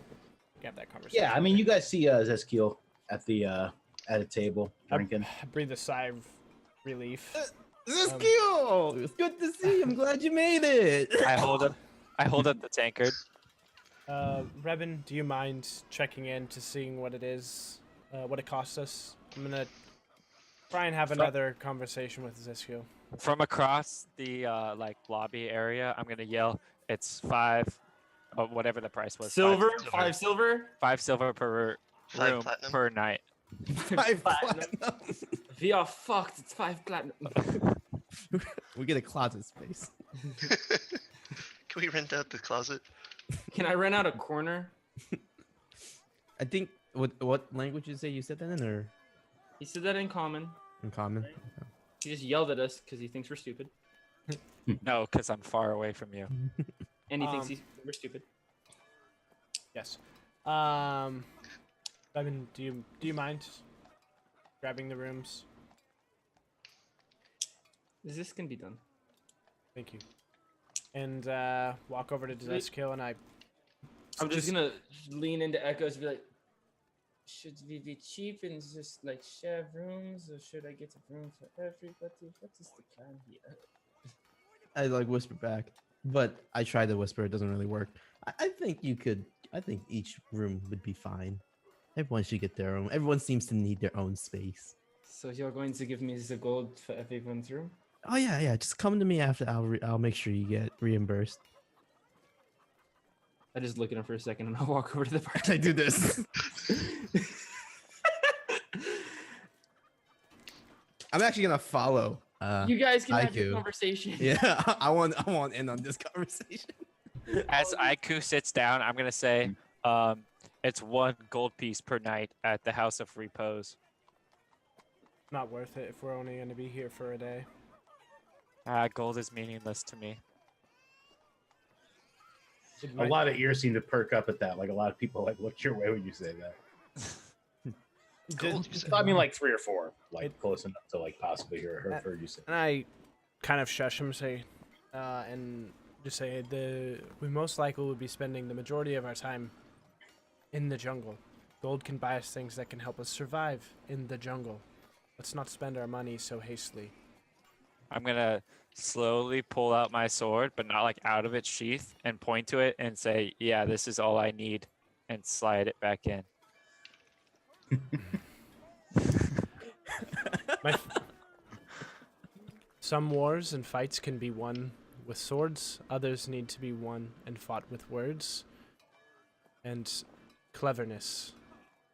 Speaker 1: We can have that conversation.
Speaker 2: Yeah, I mean, you guys see Zeskiel at a table drinking.
Speaker 1: I breathe a sigh of relief.
Speaker 6: Zeskiel, it's good to see you. I'm glad you made it.
Speaker 5: I hold up the tankard.
Speaker 1: Rebin, do you mind checking in to seeing what it is, what it costs us? I'm gonna try and have another conversation with Zeskiel.
Speaker 5: From across the like lobby area, I'm gonna yell, "It's 5, or whatever the price was.
Speaker 4: Silver?
Speaker 3: 5
Speaker 4: 5 silver?
Speaker 5: 5 silver per
Speaker 3: 5
Speaker 5: room
Speaker 3: platinum.
Speaker 5: per night."
Speaker 6: 5 platinum.
Speaker 4: We are fucked. It's 5 platinum.
Speaker 6: We get a closet space.
Speaker 3: Can we rent out the closet?
Speaker 4: Can I rent out a corner?
Speaker 6: I think what language you say you said that in, or
Speaker 4: He said that in common.
Speaker 6: in common?
Speaker 4: He just yelled at us because he thinks we're stupid.
Speaker 5: No, because I'm far away from you.
Speaker 4: And he thinks we're stupid.
Speaker 1: Yes. Rebin, do you mind grabbing the rooms?
Speaker 4: This can be done.
Speaker 1: Thank you. And walk over to Zeskiel, and
Speaker 4: I'm just gonna lean into Echoes and be like, should we be cheap and just like share rooms, or should I get a room for everybody? What is the plan here?
Speaker 6: I like whisper back, but I try to whisper. It doesn't really work. I think you could. I think each room would be fine. Everyone should get their own. Everyone seems to need their own space.
Speaker 4: So you're going to give me the gold for everyone's room?
Speaker 6: Oh yeah. Just come to me after. I'll make sure you get reimbursed.
Speaker 4: I just look at him for a second and I'll walk over to the bar.
Speaker 6: I do this. I'm actually gonna follow.
Speaker 4: You guys can have
Speaker 6: Aiku.
Speaker 4: your conversation.
Speaker 6: Yeah, I want in on this conversation.
Speaker 5: As Aiku sits down, I'm gonna say, it's 1 gold piece per night at the House of Repose.
Speaker 1: not worth it if we're only going to be here for a day.
Speaker 5: Gold is meaningless to me.
Speaker 2: A lot of ears seem to perk up at that. Like a lot of people like look your way when you say that.
Speaker 3: Gold, you said.
Speaker 2: I mean, like 3 or 4, like close enough to like possibly heard you say.
Speaker 1: And I kind of shush him, and just say we most likely will be spending the majority of our time in the jungle. Gold can buy us things that can help us survive in the jungle. Let's not spend our money so hastily.
Speaker 5: I'm gonna slowly pull out my sword, but not like out of its sheath, and point to it and say, "Yeah, this is all I need," and slide it back in.
Speaker 1: Some wars and fights can be won with swords. Others need to be won and fought with words and cleverness.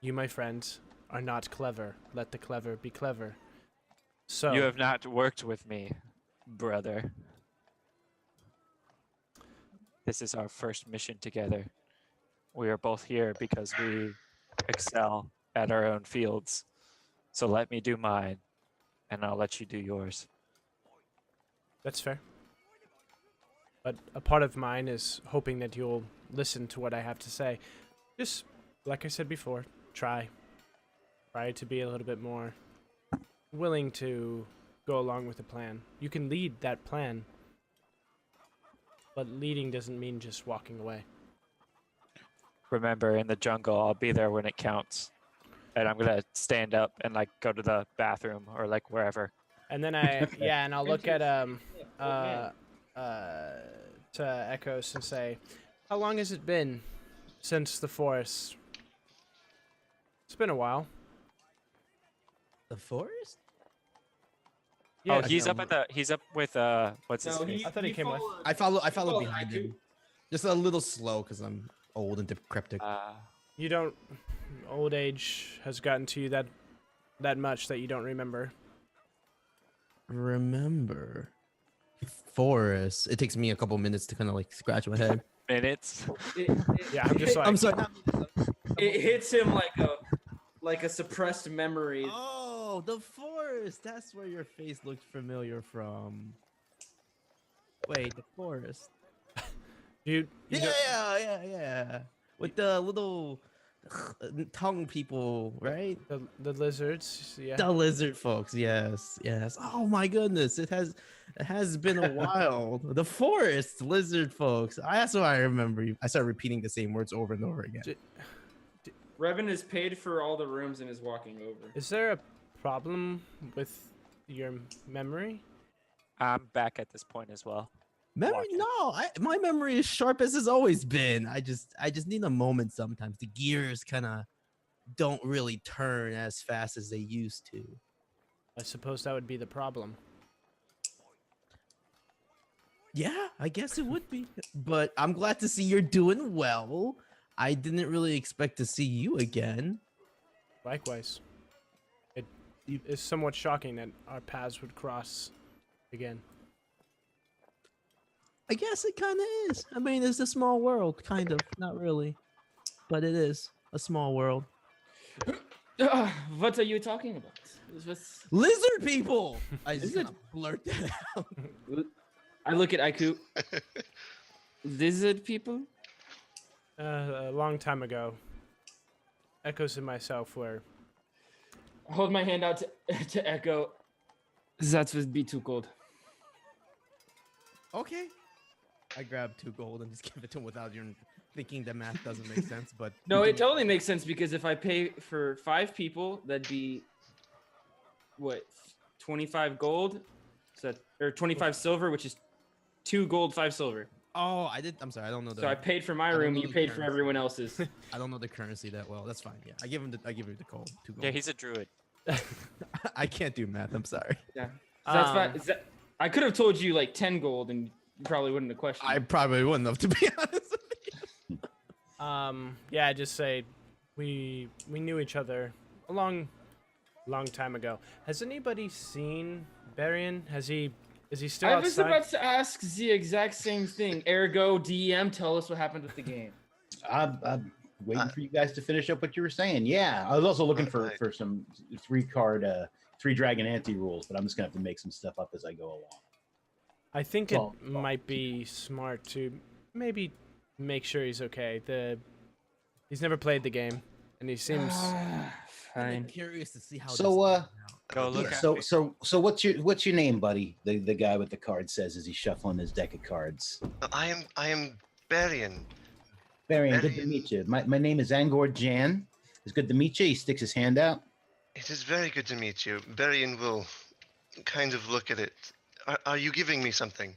Speaker 1: You, my friend, are not clever. Let the clever be clever. So
Speaker 5: You have not worked with me, brother. This is our first mission together. We are both here because we excel at our own fields. So let me do mine, and I'll let you do yours.
Speaker 1: That's fair. But a part of mine is hoping that you'll listen to what I have to say. Just, like I said before, try to be a little bit more willing to go along with the plan. You can lead that plan, but leading doesn't mean just walking away.
Speaker 5: Remember, in the jungle, I'll be there when it counts. And I'm gonna stand up and like go to the bathroom or like wherever.
Speaker 1: And then and I'll look at to Echoes and say, how long has it been since the forest? It's been a while.
Speaker 6: The forest?
Speaker 5: Oh, he's up with what's his face?
Speaker 1: I thought he came with.
Speaker 6: I follow behind him. Just a little slow because I'm old and decrepit.
Speaker 1: You don't. Old age has gotten to you that much that you don't remember.
Speaker 6: remember. Forest. It takes me a couple minutes to kind of like scratch my head.
Speaker 5: Minutes.
Speaker 1: Yeah, I'm just like,
Speaker 6: I'm sorry.
Speaker 4: It hits him like a suppressed memory.
Speaker 6: Oh, the forest. That's where your face looked familiar from. Wait, the forest.
Speaker 1: you know,
Speaker 6: Yeah. With the little tongue people, right?
Speaker 1: the lizards. Yeah.
Speaker 6: The lizard folks. Yes. Oh my goodness. It has been a while. The forest lizard folks. That's what I remember. I started repeating the same words over and over again.
Speaker 4: Revan has paid for all the rooms and is walking over.
Speaker 1: Is there a problem with your memory?
Speaker 5: I'm back at this point as well.
Speaker 6: Memory?
Speaker 5: Watching.
Speaker 6: No, my memory is sharp as it's always been. I just need a moment sometimes. The gears kind of don't really turn as fast as they used to.
Speaker 1: I suppose that would be the problem.
Speaker 6: Yeah, I guess it would be. But I'm glad to see you're doing well. I didn't really expect to see you again.
Speaker 1: Likewise. It is somewhat shocking that our paths would cross again.
Speaker 6: I guess it kind of is. I mean, it's a small world, kind of. Not really. But it is a small world.
Speaker 4: What are you talking about?
Speaker 6: Lizard people! I just kinda blurt that out.
Speaker 4: I look at Aiku. Lizard people?
Speaker 1: A long time ago, Echoes and myself were.
Speaker 4: I hold my hand out to Echo. That would be too cold.
Speaker 6: Okay. I grab 2 gold and just give it to him without even thinking the math doesn't make sense. But
Speaker 4: No, it totally makes sense because if I pay for 5 people, that'd be what, 25 gold, so or 25 silver, which is 2 gold, 5 silver.
Speaker 6: Oh, I'm sorry, I don't know.
Speaker 4: So I paid for my room. You paid for everyone else's.
Speaker 6: I don't know the currency that well. That's fine. Yeah, I give him the gold. 2 gold.
Speaker 5: Yeah, he's a druid.
Speaker 6: I can't do math. I'm sorry.
Speaker 4: Yeah, so that's fine. I could have told you like 10 gold, and you probably wouldn't have questioned.
Speaker 6: I probably wouldn't have, to be honest.
Speaker 1: Yeah, I just say we knew each other a long time ago. Has anybody seen Barian? Is he still
Speaker 4: I
Speaker 1: outside?
Speaker 4: was about to ask the exact same thing. Ergo, DM, tell us what happened with the game.
Speaker 2: I'm waiting for you guys to finish up what you were saying. Yeah, I was also looking for some 3 dragon anti-rules, but I'm just gonna have to make some stuff up as I go along.
Speaker 1: I think it might be smart to maybe make sure he's okay. He's never played the game, and he seems.
Speaker 6: I'm curious to see how.
Speaker 2: So
Speaker 5: Go look
Speaker 2: yeah,
Speaker 5: at me.
Speaker 2: so what's your name, buddy? The guy with the card says as he's shuffling his deck of cards.
Speaker 3: I am Barian.
Speaker 2: Barian, good to meet you. My name is Angor Jan. It's good to meet you. He sticks his hand out.
Speaker 3: It is very good to meet you. Barian will kind of look at it. Are you giving me something?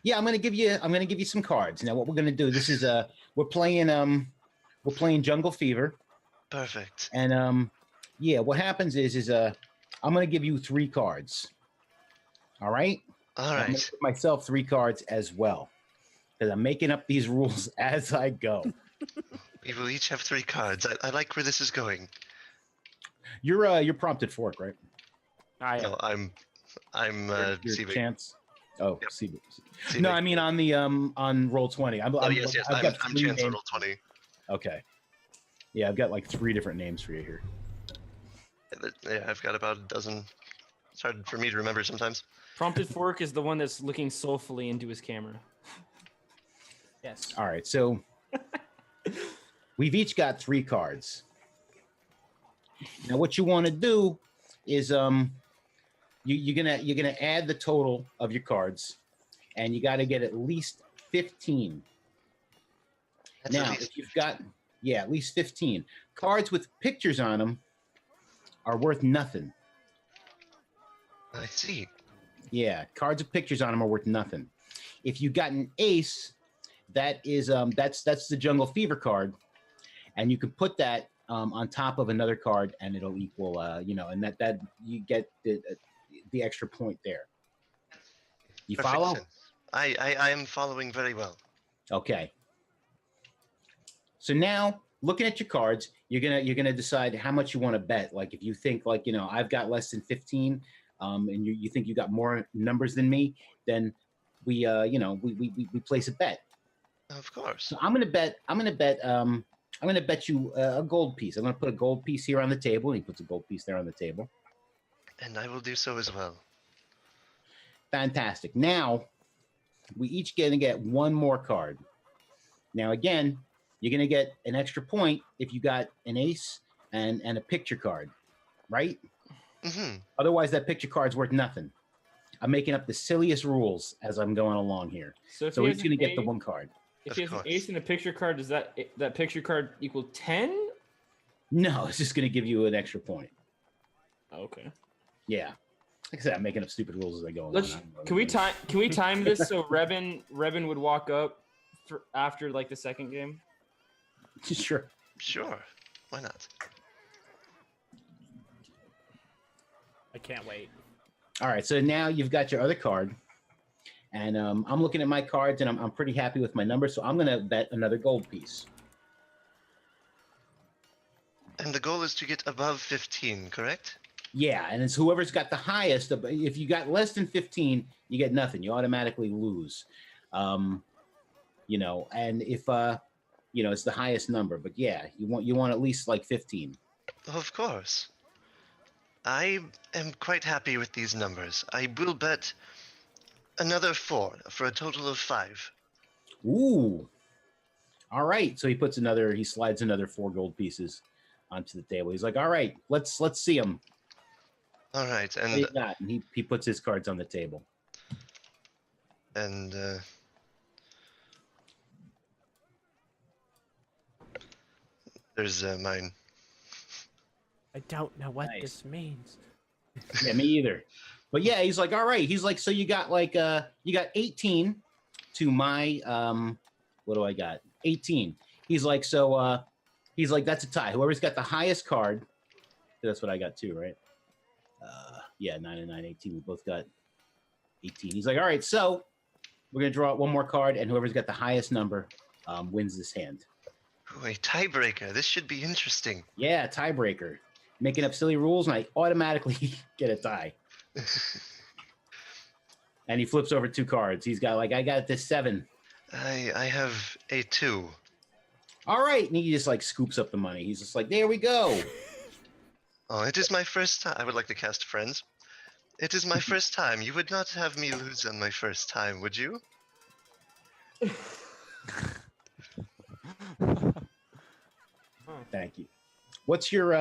Speaker 2: Yeah, I'm gonna give you some cards. Now, what we're gonna do? This is we're playing Jungle Fever.
Speaker 3: Perfect.
Speaker 2: And yeah, what happens is I'm gonna give you 3 cards. All right.
Speaker 3: All
Speaker 2: I'm gonna
Speaker 3: right.
Speaker 2: give myself 3 cards as well, because I'm making up these rules as I go.
Speaker 3: We will each have 3 cards. I like where this is going.
Speaker 2: You're PromptedFork, right?
Speaker 3: No, I'm
Speaker 2: Your
Speaker 3: Cbig.
Speaker 2: Chance. Oh,
Speaker 3: Yep.
Speaker 2: Cbig.
Speaker 3: Cbig.
Speaker 2: No, I mean on the on Roll20.
Speaker 3: Oh yes,
Speaker 2: I've got
Speaker 3: I'm
Speaker 2: 3
Speaker 3: Chance on
Speaker 2: names.
Speaker 3: Roll20.
Speaker 2: Okay. Yeah, I've got like 3 different names for you here.
Speaker 3: Yeah, I've got about a dozen. It's hard for me to remember sometimes.
Speaker 4: PromptedFork is the one that's looking soulfully into his camera.
Speaker 1: Yes.
Speaker 2: All right, so we've each got 3 cards. Now, what you want to do is you're gonna add the total of your cards, and you got to get at least 15.
Speaker 3: That's
Speaker 2: Now,
Speaker 3: at least
Speaker 2: if you've got at least 15 cards with pictures on them, are worth nothing.
Speaker 3: I see.
Speaker 2: Yeah, cards with pictures on them are worth nothing. If you got an ace, that is that's the Jungle Fever card, and you can put that on top of another card, and it'll equal and that you get the extra point there. You
Speaker 3: Perfect
Speaker 2: follow?
Speaker 3: sense. I am following very well.
Speaker 2: Okay. So now, looking at your cards, you're gonna decide how much you want to bet. Like if you think I've got less than 15, and you think you got more numbers than me, then we place a bet.
Speaker 3: Of course.
Speaker 2: So I'm gonna bet you a gold piece. I'm gonna put a gold piece here on the table, and he puts a gold piece there on the table.
Speaker 3: And I will do so as well.
Speaker 2: Fantastic. Now we each gonna get one more card. Now again, you're gonna get an extra point if you got an ace and a picture card, right?
Speaker 3: Mm-hmm.
Speaker 2: Otherwise, that picture card's worth nothing. I'm making up the silliest rules as I'm going along here.
Speaker 4: So
Speaker 2: So we're just gonna get the one card.
Speaker 4: If
Speaker 3: Of
Speaker 4: he has an
Speaker 3: course.
Speaker 4: ace and a picture card, does that picture card equal 10?
Speaker 2: No, it's just gonna give you an extra point.
Speaker 4: Okay.
Speaker 2: Yeah. Like I said, I'm making up stupid rules as I go along.
Speaker 4: Let's. Can we time this so Rebin would walk up for after like the second game?
Speaker 2: Sure.
Speaker 3: Sure. Why not?
Speaker 1: I can't wait.
Speaker 2: All right. So now you've got your other card, and I'm looking at my cards, and I'm pretty happy with my numbers. So I'm gonna bet another gold piece.
Speaker 3: And the goal is to get above 15, correct?
Speaker 2: Yeah, and it's whoever's got the highest. If you got less than 15, you get nothing. You automatically lose. And if it's the highest number. But yeah, you want at least like 15.
Speaker 3: Of course. I am quite happy with these numbers. I will bet another 4 for a total of 5.
Speaker 2: Ooh. All right. So he slides another 4 gold pieces onto the table. He's like, all right, let's see him.
Speaker 3: All right,
Speaker 2: What do you got? And he puts his cards on the table.
Speaker 3: and there's mine.
Speaker 1: I don't know what
Speaker 2: Nice.
Speaker 1: this means.
Speaker 2: Yeah, me either. But yeah, he's like, all right. He's like, so you got 18 to my what do I got? 18. He's like, so he's like, that's a tie. Whoever's got the highest card, that's what I got too, right? Yeah, 9 and 9, 18. We both got 18. He's like, all right, so we're gonna draw out one more card, and whoever's got the highest number wins this hand.
Speaker 3: Ooh, a tiebreaker. This should be interesting.
Speaker 2: Yeah, tiebreaker. Making up silly rules, and I automatically get a tie. And he flips over 2 cards. He's got I got this 7.
Speaker 3: I have a 2.
Speaker 2: All right, and he just scoops up the money. He's just like, there we go.
Speaker 3: Oh, it is my first time. I would like to cast friends. It is my first time. You would not have me lose on my first time, would you?
Speaker 2: Thank you. What's your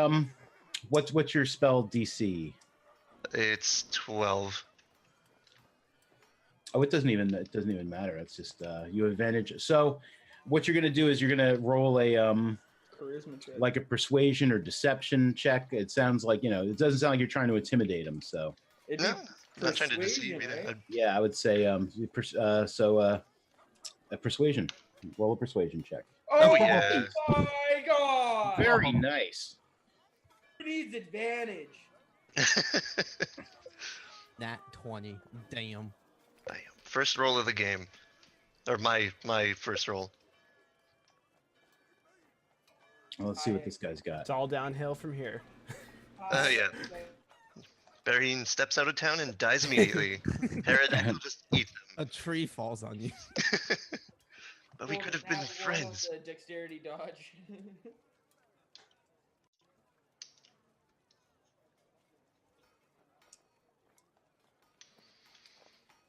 Speaker 2: what's your spell DC?
Speaker 3: It's 12.
Speaker 2: Oh, it doesn't even matter. It's just you have advantage. So what you're gonna do is you're gonna roll a
Speaker 4: Charisma check.
Speaker 2: like a persuasion or deception check. It sounds like it doesn't sound like you're trying to intimidate him. So
Speaker 4: It'd
Speaker 3: No,
Speaker 4: be
Speaker 3: I'm not trying to deceive
Speaker 4: persuasion,
Speaker 3: either.
Speaker 4: right?
Speaker 2: yeah, I would say a persuasion. Roll a persuasion check.
Speaker 3: Oh, yeah.
Speaker 4: my god!
Speaker 2: Very nice.
Speaker 4: Who needs advantage?
Speaker 6: Nat 20. Damn.
Speaker 3: First roll of the game. Or my first roll.
Speaker 2: Well, let's see what this guy's got.
Speaker 1: It's all downhill from here.
Speaker 3: Yeah. Barry steps out of town and dies immediately. Pterodactyl just eats
Speaker 6: A tree falls on you.
Speaker 3: them. But we could have been friends.
Speaker 4: Dexterity dodge.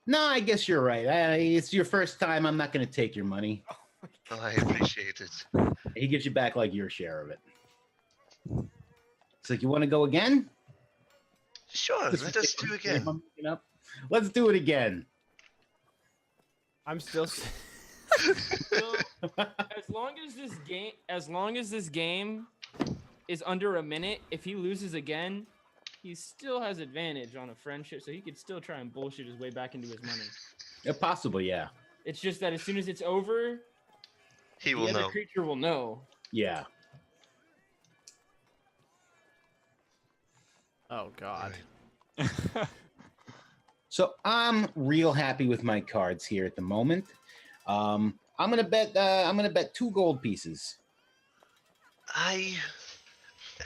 Speaker 2: No, I guess you're right. It's your first time. I'm not going to take your money.
Speaker 3: Oh, I appreciate it.
Speaker 2: He gives you back your share of it. It's like, you want to go again?
Speaker 3: Sure, let us do again.
Speaker 2: Let's do it again.
Speaker 1: I'm still.
Speaker 4: So, as long as this game is under a minute, if he loses again, he still has advantage on a friendship, so he could still try and bullshit his way back into his money.
Speaker 2: Possible, yeah.
Speaker 4: It's just that as soon as it's over,
Speaker 3: He
Speaker 4: the
Speaker 3: will
Speaker 4: other
Speaker 3: know.
Speaker 4: creature will know.
Speaker 2: Yeah.
Speaker 1: Oh God.
Speaker 2: So I'm real happy with my cards here at the moment. I'm gonna bet 2 gold pieces.
Speaker 3: I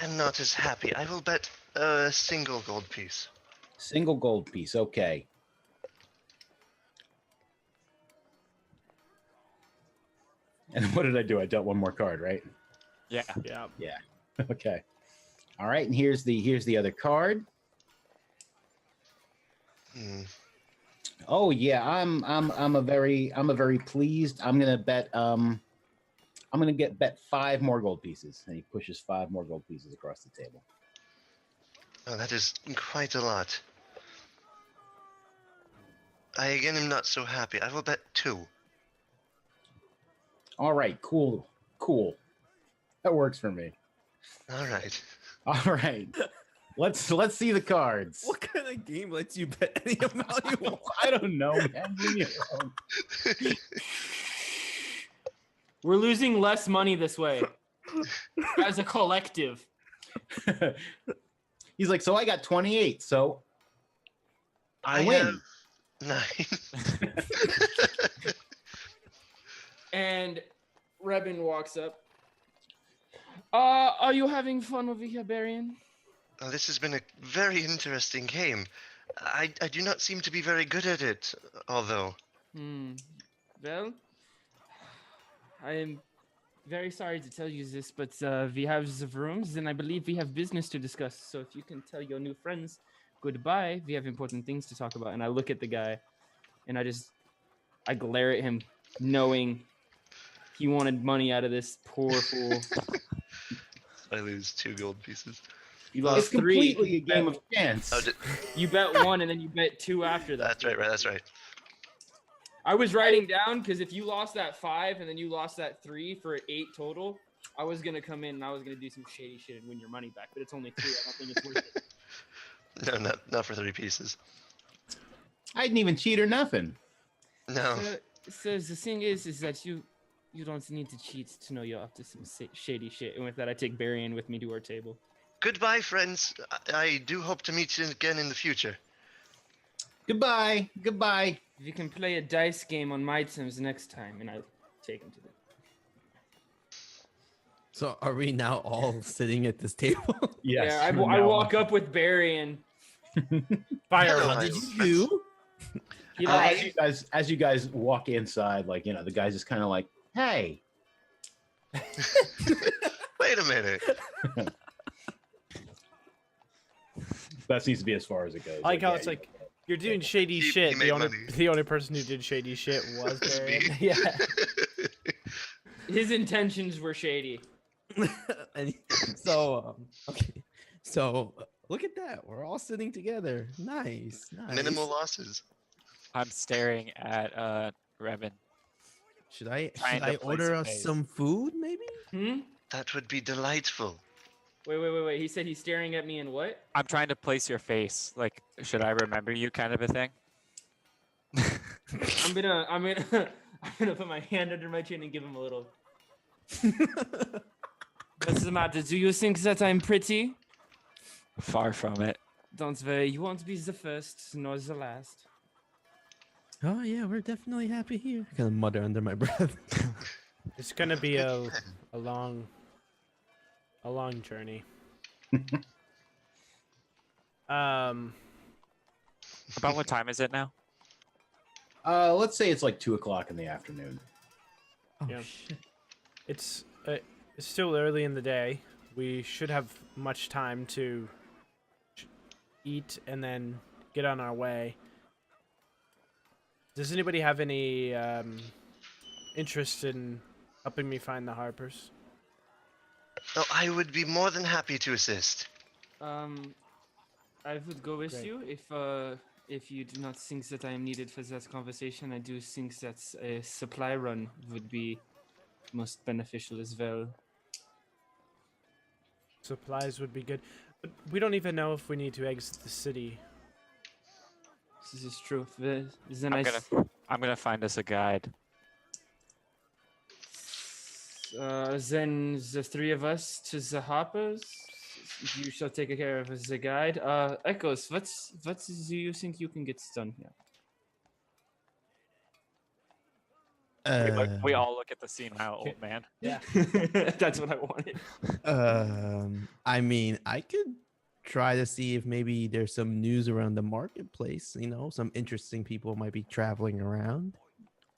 Speaker 3: am not as happy. I will bet a single gold piece.
Speaker 2: Single gold piece. Okay. And what did I do? I dealt one more card, right?
Speaker 5: Yeah.
Speaker 1: Yeah.
Speaker 2: Yeah. Okay. All right. And here's the other card.
Speaker 3: Hmm.
Speaker 2: Oh yeah, I'm a very pleased. I'm gonna bet bet 5 more gold pieces, and he pushes 5 more gold pieces across the table.
Speaker 3: Oh, that is quite a lot. I again am not so happy. I will bet 2.
Speaker 2: All right, cool. That works for me.
Speaker 3: All right.
Speaker 2: All right, let's see the cards.
Speaker 6: What kind of game lets you bet any amount you want?
Speaker 2: I don't know, man. Leave me alone.
Speaker 4: We're losing less money this way as a collective.
Speaker 2: He's like, so I got 28, so I win.
Speaker 3: have 9.
Speaker 4: And Rebin walks up. Are you having fun over here, Barian?
Speaker 3: Oh, this has been a very interesting game. I do not seem to be very good at it, although.
Speaker 4: Well, I am very sorry to tell you this, but we have the rooms, and I believe we have business to discuss. So if you can tell your new friends goodbye, we have important things to talk about. And I look at the guy, and I glare at him, knowing he wanted money out of this poor fool.
Speaker 3: I lose 2 gold pieces.
Speaker 4: You lost
Speaker 2: It's
Speaker 4: 3.
Speaker 2: completely a game of chance.
Speaker 3: Oh,
Speaker 4: You bet 1, and then you bet 2 after that.
Speaker 3: that's right. That's right.
Speaker 4: I was writing down because if you lost that 5 and then you lost that 3 for 8 total, I was gonna come in and I was gonna do some shady shit and win your money back. But it's only 3. I don't think it's worth it.
Speaker 3: No, not for 3 pieces.
Speaker 2: I didn't even cheat or nothing.
Speaker 3: No.
Speaker 4: So the thing is that you don't need to cheat to know you're up to some shady shit. And with that, I take Barian with me to our table.
Speaker 3: Goodbye, friends. I do hope to meet you again in the future.
Speaker 2: Goodbye.
Speaker 4: We can play a dice game on my terms next time, and I take him to the.
Speaker 6: So are we now all sitting at this table?
Speaker 2: Yes.
Speaker 4: Yeah,
Speaker 2: from
Speaker 4: I
Speaker 2: now
Speaker 4: walk
Speaker 2: on.
Speaker 4: up with Barian.
Speaker 1: Fire
Speaker 3: Hello,
Speaker 1: one.
Speaker 3: my
Speaker 6: Did
Speaker 3: old
Speaker 6: you?
Speaker 4: He
Speaker 2: As you guys walk inside, like, the guy's just kind of like, hey.
Speaker 3: Wait a minute.
Speaker 2: That seems to be as far as it goes.
Speaker 1: I like how
Speaker 2: yeah,
Speaker 1: it's like you're doing shady
Speaker 3: He
Speaker 1: shit.
Speaker 3: made
Speaker 1: The only
Speaker 3: money.
Speaker 1: the only person who did shady shit was
Speaker 3: Cbig.
Speaker 1: Baron. Yeah.
Speaker 4: His intentions were shady.
Speaker 6: And so okay. So look at that. We're all sitting together. Nice.
Speaker 3: Minimal losses.
Speaker 5: I'm staring at Revan.
Speaker 6: Should I
Speaker 5: Trying to place
Speaker 6: order
Speaker 5: a
Speaker 6: us
Speaker 5: face.
Speaker 6: some food maybe?
Speaker 3: That would be delightful.
Speaker 4: Wait. He said he's staring at me and what?
Speaker 5: I'm trying to place your face. Like, should I remember you, kind of a thing?
Speaker 4: I'm gonna put my hand under my chin and give him a little. What's the matter? Do you think that I'm pretty?
Speaker 5: Far from it.
Speaker 4: Don't worry, you won't be the first nor the last.
Speaker 6: Oh yeah, we're definitely happy here. I kind of mutter under my breath.
Speaker 1: It's gonna be a long journey.
Speaker 5: About what time is it now?
Speaker 2: Let's say it's like 2:00 in the afternoon.
Speaker 6: Oh
Speaker 1: Yeah.
Speaker 6: shit.
Speaker 1: It's still early in the day. We should have much time to eat and then get on our way. Does anybody have any interest in helping me find the Harpers?
Speaker 3: Oh, I would be more than happy to assist.
Speaker 4: I would go with
Speaker 1: Great.
Speaker 4: you if you do not think that I am needed for that conversation. I do think that a supply run would be most beneficial as well.
Speaker 1: Supplies would be good, but we don't even know if we need to exit the city.
Speaker 4: This is true. Then
Speaker 5: I'm gonna find us a guide.
Speaker 4: then the 3 of us to the Hoppers. You shall take care of the guide. Echoes, what do you think you can get done here?
Speaker 5: We all look at the senile old man.
Speaker 1: Yeah.
Speaker 4: That's what I wanted.
Speaker 6: I mean, I could try to see if maybe there's some news around the marketplace. You know, some interesting people might be traveling around.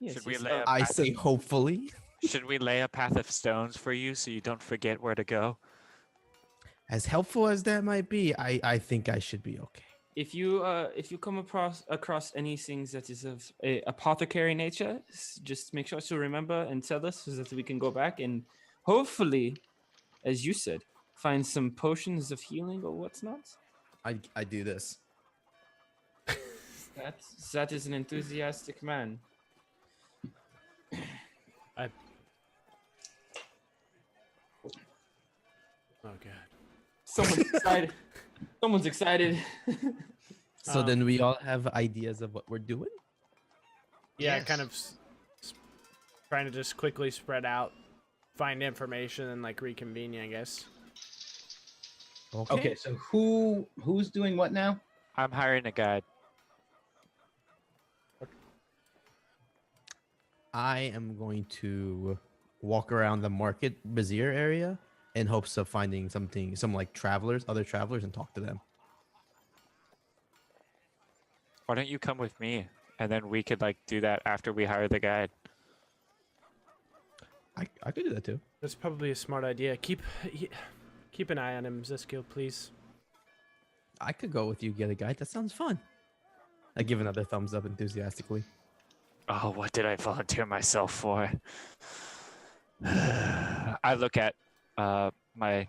Speaker 4: Yes,
Speaker 5: Should we
Speaker 4: yes,
Speaker 5: lay a
Speaker 6: I
Speaker 5: path
Speaker 6: say hopefully.
Speaker 5: Should we lay a path of stones for you so you don't forget where to go?
Speaker 6: As helpful as that might be, I think I should be okay.
Speaker 4: if you come across any things that is of a apothecary nature, just make sure to remember and tell us so that we can go back and hopefully, as you said, find some potions of healing or what's not.
Speaker 6: I do this.
Speaker 4: That is an enthusiastic man.
Speaker 1: Oh god.
Speaker 4: Someone's excited. Someone's excited.
Speaker 6: So then we all have ideas of what we're doing.
Speaker 1: Yeah,
Speaker 3: Yes.
Speaker 1: kind of trying to just quickly spread out, find information, and like reconvene, I guess.
Speaker 2: Okay, so who's doing what now?
Speaker 5: I'm hiring a guide.
Speaker 6: I am going to walk around the market bazaar area in hopes of finding some like other travelers, and talk to them.
Speaker 5: Why don't you come with me, and then we could like do that after we hire the guide.
Speaker 6: I could do that too.
Speaker 1: That's probably a smart idea. Keep an eye on him, Ziskill, please.
Speaker 6: I could go with you, get a guide. That sounds fun. I give another thumbs up enthusiastically.
Speaker 5: Oh, what did I volunteer myself for? I look at my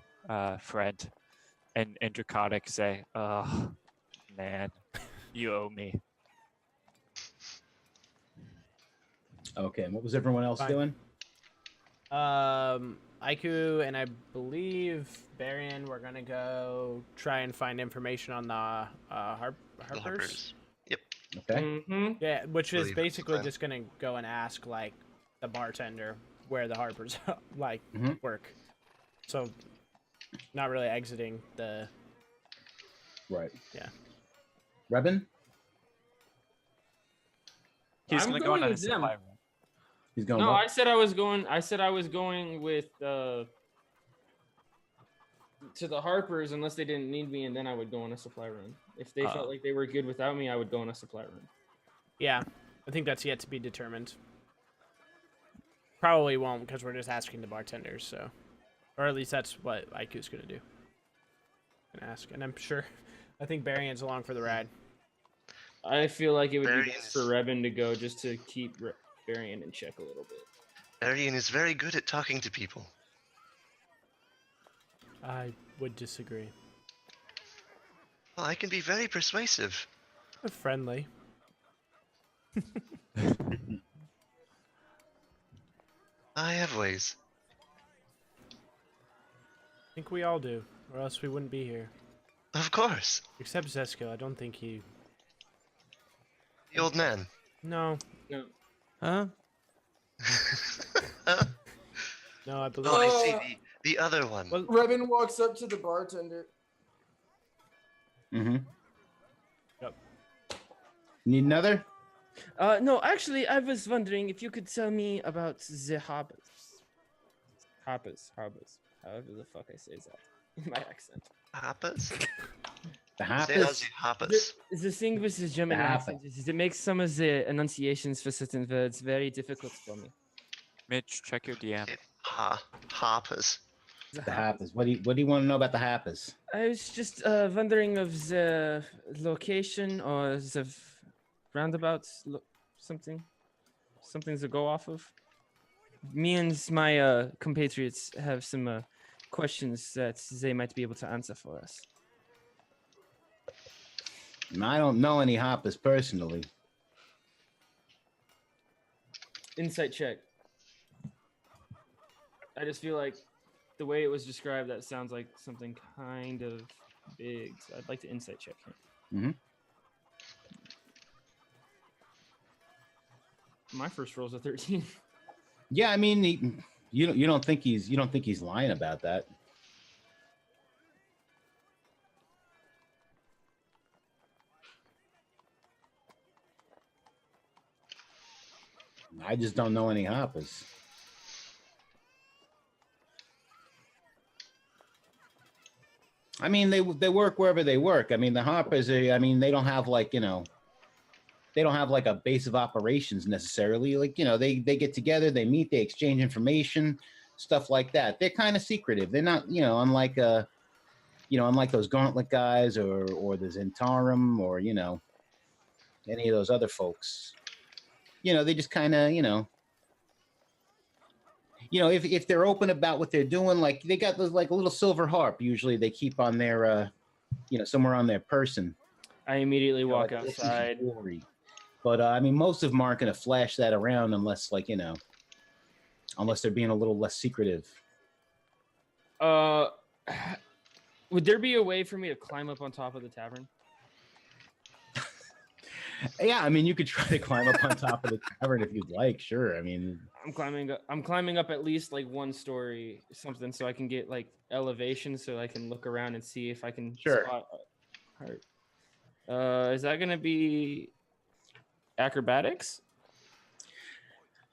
Speaker 5: friend and in Draconic say, "Oh, man, you owe me."
Speaker 2: Okay, and what was everyone else
Speaker 1: Fine.
Speaker 2: doing?
Speaker 1: Aiku and I believe Barian, we're gonna go try and find information on the
Speaker 3: The
Speaker 1: Harpers.
Speaker 3: Yep.
Speaker 2: Okay.
Speaker 4: Mm-hmm.
Speaker 1: Yeah, which is
Speaker 3: Believe it's
Speaker 1: basically
Speaker 3: fine.
Speaker 1: just gonna go and ask like the bartender where the Harpers like
Speaker 2: Mhm.
Speaker 1: work. So not really exiting the
Speaker 2: Right.
Speaker 1: Yeah.
Speaker 2: Rebin?
Speaker 5: He's
Speaker 4: I'm
Speaker 5: gonna go
Speaker 4: going
Speaker 5: on a
Speaker 4: with them.
Speaker 5: supply run.
Speaker 2: He's going
Speaker 4: No,
Speaker 2: what?
Speaker 4: I said I was going with to the Harpers unless they didn't need me, and then I would go on a supply run. If they felt like they were good without me, I would go on a supply run.
Speaker 1: Yeah, I think that's yet to be determined. Probably won't because we're just asking the bartenders, so, or at least that's what Aiku's gonna do. And ask, and I'm sure, I think Barian's along for the ride.
Speaker 4: I feel like it would be
Speaker 3: Varian
Speaker 4: best for
Speaker 3: is-
Speaker 4: Rebin to go just to keep Varian in check a little bit.
Speaker 3: Arian is very good at talking to people.
Speaker 1: I would disagree.
Speaker 3: Well, I can be very persuasive.
Speaker 1: Friendly.
Speaker 3: I have ways.
Speaker 1: I think we all do, or else we wouldn't be here.
Speaker 3: Of course.
Speaker 1: Except Zesko, I don't think he.
Speaker 3: The old man.
Speaker 1: No,
Speaker 4: No.
Speaker 6: Huh?
Speaker 1: no, I believe.
Speaker 3: Oh, I see. The other one.
Speaker 1: Well,
Speaker 7: Rebin walks up to the bartender.
Speaker 2: Mm-hmm.
Speaker 1: Yep.
Speaker 2: Need another?
Speaker 4: No, actually, I was wondering if you could tell me about the Harpers. Harpers. However the fuck I say that in my accent.
Speaker 3: Hoppers?
Speaker 2: The
Speaker 3: Say
Speaker 2: Hoppers?
Speaker 3: those hoppers.
Speaker 4: The thing with the German
Speaker 2: The
Speaker 4: accent is it makes some of the enunciations for certain words very difficult for me.
Speaker 5: Mitch, check your DM.
Speaker 3: Hoppers.
Speaker 2: The Hoppers. What do you want to know about the Hoppers?
Speaker 4: I was just wondering of the location or the roundabouts, something to go off of. Me and my compatriots have some questions that they might be able to answer for us.
Speaker 2: I don't know any Hoppers personally.
Speaker 4: Insight check. I just feel like the way it was described, that sounds like something kind of big. So I'd like to insight check him.
Speaker 2: Mhm.
Speaker 4: My first roll's a 13.
Speaker 2: Yeah, I mean, you don't think he's lying about that. I just don't know any Hoppers. I mean, they work wherever they work. I mean, the Hoppers, I mean, they don't have like, they don't have like a base of operations necessarily. Like, they get together, they meet, they exchange information, stuff like that. They're kind of secretive. They're not, unlike unlike those Gauntlet guys or the Zentarum or, any of those other folks. They just kind of, if they're open about what they're doing, like they got those like a little silver harp. Usually they keep on their, somewhere on their person.
Speaker 4: I immediately walk
Speaker 2: like,
Speaker 4: outside.
Speaker 2: But I mean, most of them aren't going to flash that around unless, like, unless they're being a little less secretive.
Speaker 4: Would there be a way for me to climb up on top of the tavern?
Speaker 2: Yeah, I mean, you could try to climb up on top of the tavern if you'd like. Sure, I mean,
Speaker 4: I'm climbing up at least like one story, something, so I can get like elevation, so I can look around and see if I can spot heart. Is that gonna be acrobatics?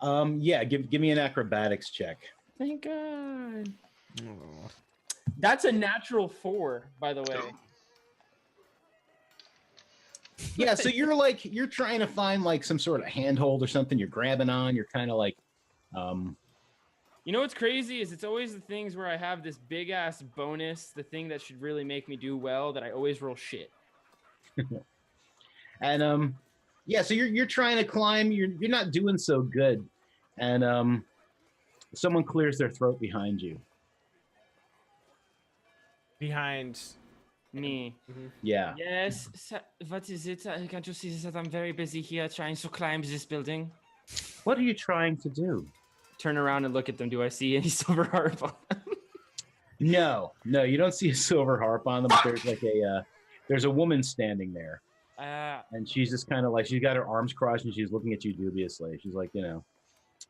Speaker 2: Yeah, give me an acrobatics check.
Speaker 4: Thank God. Oh. That's a natural 4, by the way.
Speaker 2: Yeah, so you're trying to find like some sort of handhold or something you're grabbing on. You're kind of like,
Speaker 4: You know what's crazy is it's always the things where I have this big ass bonus, the thing that should really make me do well, that I always roll shit.
Speaker 2: And yeah, so you're trying to climb. You're not doing so good, and someone clears their throat behind you.
Speaker 1: Behind
Speaker 4: me.
Speaker 1: Mm-hmm.
Speaker 2: Yeah.
Speaker 4: Yes. What is it? Can't you see that I'm very busy here trying to climb this building?
Speaker 2: What are you trying to do?
Speaker 4: Turn around and look at them. Do I see any silver harp on them?
Speaker 2: No, you don't see a silver harp on them. But there's like there's a woman standing there, and she's just kind of like, she's got her arms crossed and she's looking at you dubiously. She's like,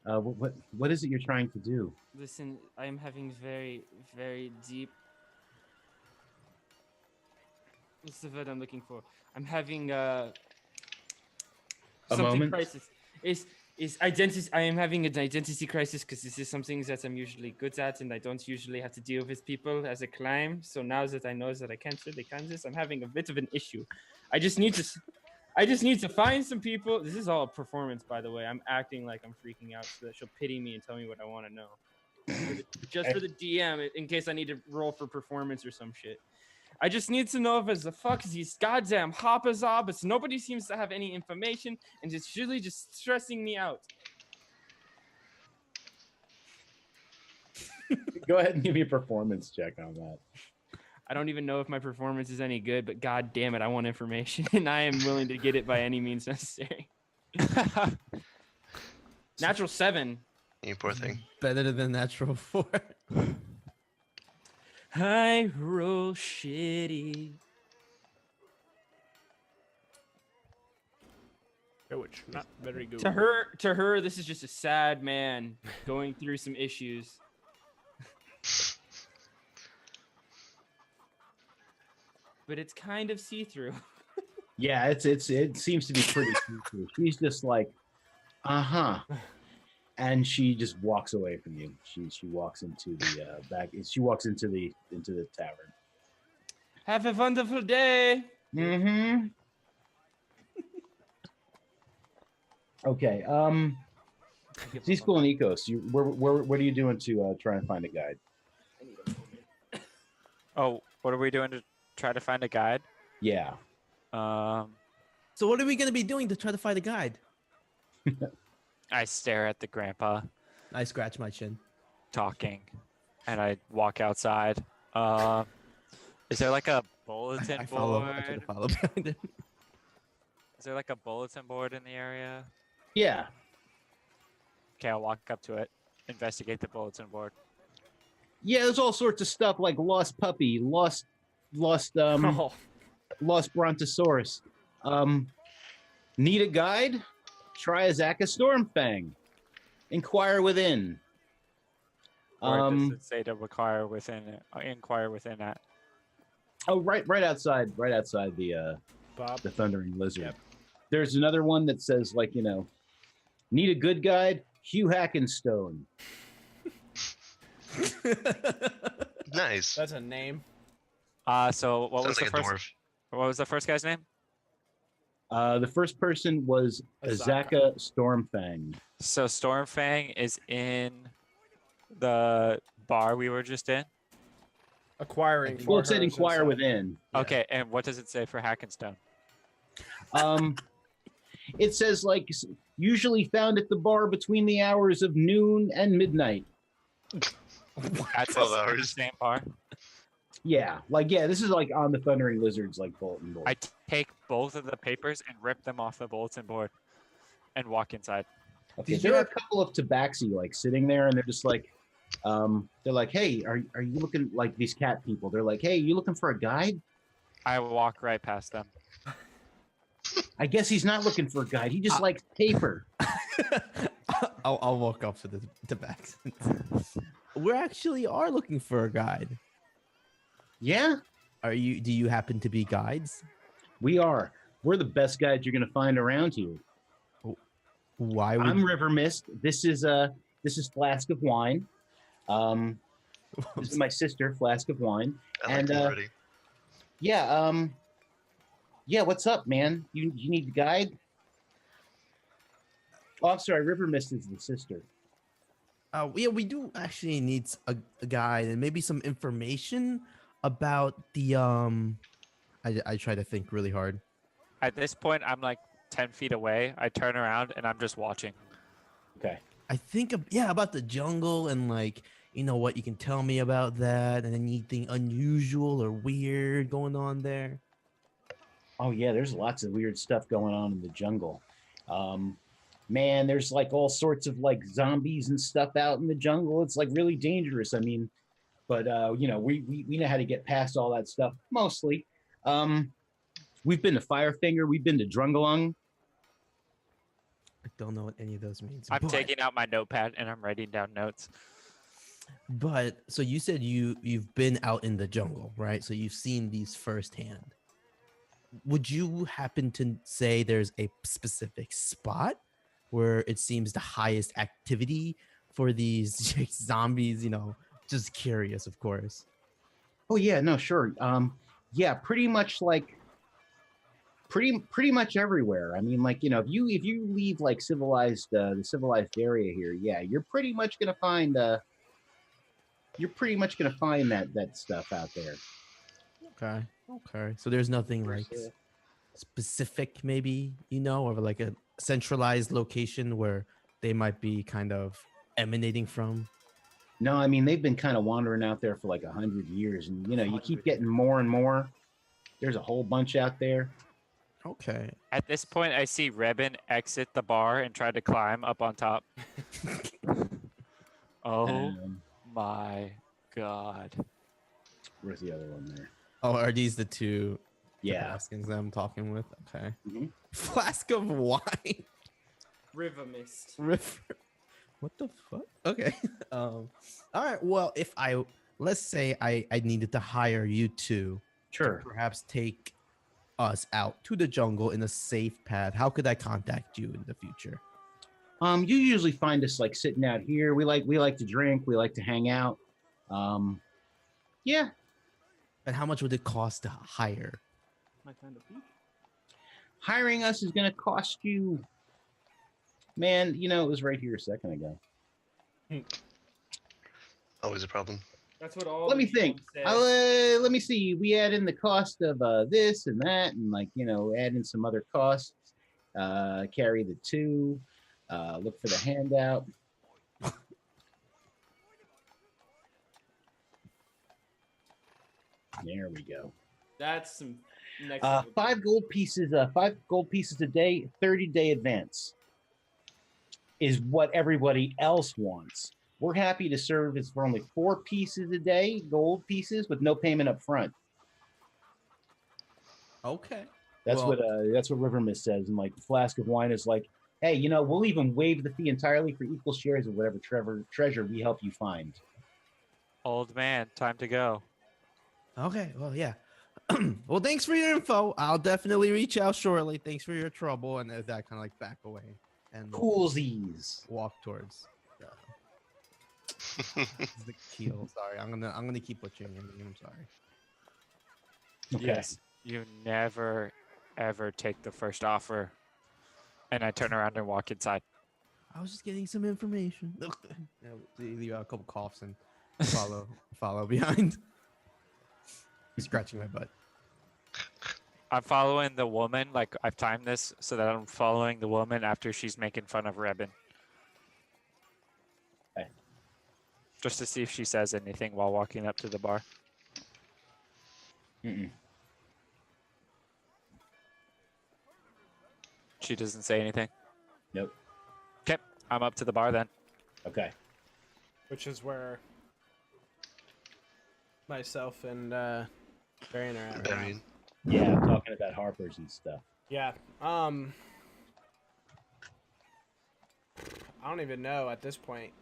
Speaker 2: what is it you're trying to do?
Speaker 4: Listen, I am having very, very deep. What's the word I'm looking for? I'm having something
Speaker 2: moment?
Speaker 4: crisis. Is identity? I am having an identity crisis because this is something that I'm usually good at, and I don't usually have to deal with people as a climb. So now that I know that I can't really climb this, I'm having a bit of an issue. I just need to find some people. This is all a performance, by the way. I'm acting like I'm freaking out so that she'll pity me and tell me what I want to know. Just for the DM, in case I need to roll for performance or some shit. I just need to know if it's the fuck these goddamn hoppers are, but nobody seems to have any information, and it's really just stressing me out.
Speaker 2: Go ahead and give me a performance check on that.
Speaker 4: I don't even know if my performance is any good, but god damn it, I want information, and I am willing to get it by any means necessary. Natural 7.
Speaker 3: You poor thing.
Speaker 6: Better than natural 4.
Speaker 4: I roll shitty.
Speaker 1: Which not very good.
Speaker 4: To her, this is just a sad man going through some issues. But it's kind of see-through.
Speaker 2: Yeah, it seems to be pretty see-through. She's just like, and she just walks away from you. She walks into the back. She walks into the tavern.
Speaker 4: Have a wonderful day.
Speaker 2: Mm-hmm. Okay. Z-School and Ecos. What are you doing to try and find a guide?
Speaker 5: Oh, what are we doing to try to find a guide?
Speaker 2: Yeah.
Speaker 6: So what are we going to be doing to try to find a guide?
Speaker 5: I stare at the grandpa.
Speaker 6: I scratch my chin.
Speaker 5: Talking, and I walk outside. Is there like a bulletin
Speaker 6: I
Speaker 5: board?
Speaker 6: follow behind him.
Speaker 5: Is there like a bulletin board in the area?
Speaker 2: Yeah.
Speaker 5: Okay, I'll walk up to it, investigate the bulletin board.
Speaker 2: Yeah, there's all sorts of stuff like lost puppy, lost brontosaurus. Need a guide? Try a Zaka Stormfang. Inquire within.
Speaker 5: Or does it say to inquire within that?
Speaker 2: Oh, right outside the Thundering Lizard. Yep. There's another one that says like, need a good guide? Hugh
Speaker 5: So what was
Speaker 3: Sounds
Speaker 5: the
Speaker 3: like a
Speaker 5: first?
Speaker 3: dwarf.
Speaker 5: What was the first guy's name?
Speaker 2: The first person was
Speaker 1: Azaka.
Speaker 2: Azaka Stormfang.
Speaker 5: So Stormfang is in the bar we were just in.
Speaker 1: Acquiring.
Speaker 2: Well,
Speaker 1: for
Speaker 2: it said
Speaker 1: her
Speaker 2: inquire
Speaker 1: himself.
Speaker 2: within.
Speaker 6: Yeah.
Speaker 5: Okay, and what does it say for Hackenstone?
Speaker 2: It says like usually found at the bar between the hours of noon and midnight.
Speaker 5: That's
Speaker 3: 12
Speaker 5: the
Speaker 3: hours.
Speaker 5: same bar.
Speaker 2: Yeah, this is like on the Thundering Lizards like bulletin board.
Speaker 5: I take both of the papers and rip them off the bulletin board and walk inside.
Speaker 2: Okay,
Speaker 6: Did
Speaker 2: there
Speaker 6: you
Speaker 2: are a couple of tabaxi like sitting there, and they're just like, they're like, hey, are you looking like these cat people? They're like, hey, you looking for a guide?
Speaker 5: I walk right past them.
Speaker 2: I guess he's not looking for a guide. He just likes paper.
Speaker 6: I'll walk up to the back. We actually are looking for a guide.
Speaker 2: Yeah,
Speaker 6: Do you happen to be guides?
Speaker 2: we are. We're the best guides you're gonna find around here.
Speaker 6: Why would
Speaker 2: I'm River Mist. This is Flask of Wine. This is my sister, Flask of Wine.
Speaker 3: I like
Speaker 2: And,
Speaker 3: them already.
Speaker 2: Yeah, yeah, what's up, man? You need a guide? Oh, I'm sorry, River Mist is the sister.
Speaker 6: yeah, we do actually need a guide and maybe some information about the I try to think really hard.
Speaker 5: At this point, I'm like 10 feet away. I turn around and I'm just watching.
Speaker 2: Okay.
Speaker 6: I think about the jungle and like what you can tell me about that and anything unusual or weird going on there.
Speaker 2: Oh yeah, there's lots of weird stuff going on in the jungle. Man, there's like all sorts of like zombies and stuff out in the jungle. It's like really dangerous. I mean, but we know how to get past all that stuff mostly. We've been to Firefinger, we've been to Drungalung.
Speaker 6: I don't know what any of those means.
Speaker 5: I'm
Speaker 6: but-
Speaker 5: taking out my notepad and I'm writing down notes.
Speaker 6: But so you said you've been out in the jungle, right? So you've seen these firsthand. Would you happen to say there's a specific spot where it seems the highest activity for these zombies? Just curious, of course.
Speaker 2: Oh yeah, no, sure. Yeah, pretty much like pretty much everywhere. I mean, like, if you leave like the civilized area here, yeah, you're pretty much gonna find that stuff out there.
Speaker 6: Okay. So there's nothing like specific, maybe, or like a centralized location where they might be kind of emanating from.
Speaker 2: No, I mean, they've been kind of wandering out there for like 100 years, and you keep getting more and more. There's a whole bunch out there.
Speaker 6: Okay.
Speaker 5: At this point, I see Rebin exit the bar and try to climb up on top. Oh
Speaker 2: Um,
Speaker 5: my god.
Speaker 2: Where's the other one there?
Speaker 6: Oh, are these the two
Speaker 2: Yeah.
Speaker 6: Tabaskins that I'm talking with? Okay.
Speaker 2: Mhm.
Speaker 6: Flask of wine.
Speaker 4: River Mist.
Speaker 6: River. What the fuck? Okay. All right. Well, let's say I needed to hire you two
Speaker 2: Sure.
Speaker 6: to perhaps take us out to the jungle in a safe path, how could I contact you in the future?
Speaker 2: You usually find us like sitting out here. We like to drink. We like to hang out. Yeah.
Speaker 6: And how much would it cost to hire?
Speaker 4: My kind of peak.
Speaker 2: Hiring us is going to cost you, man, it was right here a second ago.
Speaker 3: Always a problem.
Speaker 4: That's what all.
Speaker 2: Let me
Speaker 4: the
Speaker 2: think.
Speaker 4: people say.
Speaker 2: Let me see. We add in the cost of this and that, and like, add in some other costs. Carry the two. Look for the handout. There we go.
Speaker 4: That's some next.
Speaker 2: 5 gold pieces. 5 gold pieces a day. 30-day advance is what everybody else wants. We're happy to serve as for only 4 pieces a day, gold pieces, with no payment up front.
Speaker 6: Okay.
Speaker 2: That's what River Mist says. And like Flask of Wine is like, hey, we'll even waive the fee entirely for equal shares of whatever treasure we help you find.
Speaker 5: Old man, time to go.
Speaker 6: Okay. Well, yeah. Well, thanks for your info. I'll definitely reach out shortly. Thanks for your trouble. And that kind of like back away and
Speaker 2: Coolsies.
Speaker 6: walk towards the keel. Sorry, I'm gonna keep butchering your name. I'm sorry.
Speaker 2: Okay.
Speaker 5: Yes. You never, ever take the first offer. And I turn around and walk inside.
Speaker 6: I was just getting some information. Leave out a couple coughs and follow behind, scratching my butt.
Speaker 5: I'm following the woman. Like, I've timed this so that I'm following the woman after she's making fun of Rebin.
Speaker 2: Okay.
Speaker 5: Just to see if she says anything while walking up to the bar.
Speaker 2: Mm-mm.
Speaker 5: She doesn't say anything.
Speaker 2: Nope.
Speaker 5: Okay, I'm up to the bar then.
Speaker 2: Okay.
Speaker 1: Which is where myself and Varian are at. Right now.
Speaker 3: Varian.
Speaker 2: Yeah, I'm talking about Harper's and stuff.
Speaker 1: Yeah. I don't even know at this point,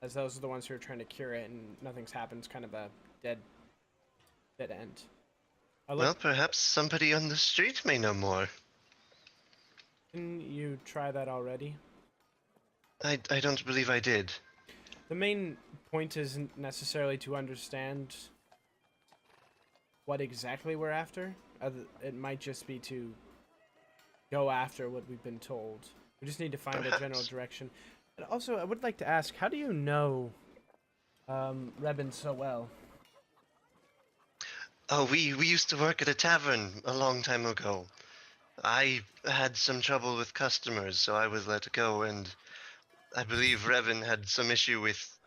Speaker 1: as those are the ones who are trying to cure it, and nothing's happened. It's kind of a dead end.
Speaker 3: Well, perhaps somebody on the street may know more.
Speaker 1: Didn't you try that already?
Speaker 3: I don't believe I did.
Speaker 1: The main point isn't necessarily to understand what exactly we're after. It might just be to go after what we've been told. We just need to find a general
Speaker 3: Perhaps.
Speaker 1: direction. And also, I would like to ask, how do you know Rebin so well?
Speaker 3: Oh, we used to work at a tavern a long time ago. I had some trouble with customers, so I was let go, and I believe Revan had some issue with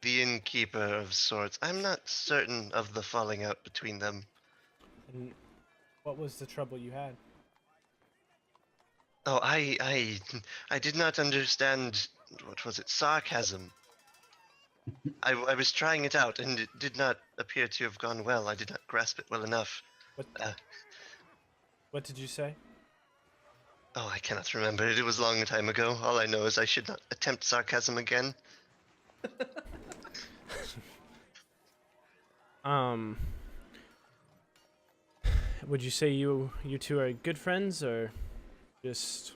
Speaker 3: the innkeeper of sorts. I'm not certain of the falling out between them.
Speaker 1: And what was the trouble you had?
Speaker 3: Oh, I did not understand, what was it, sarcasm. I was trying it out, and it did not appear to have gone well. I did not grasp it well enough.
Speaker 1: What did you say?
Speaker 3: Oh, I cannot remember. It was a long time ago. All I know is I should not attempt sarcasm again.
Speaker 1: Would you say you two are good friends, or just...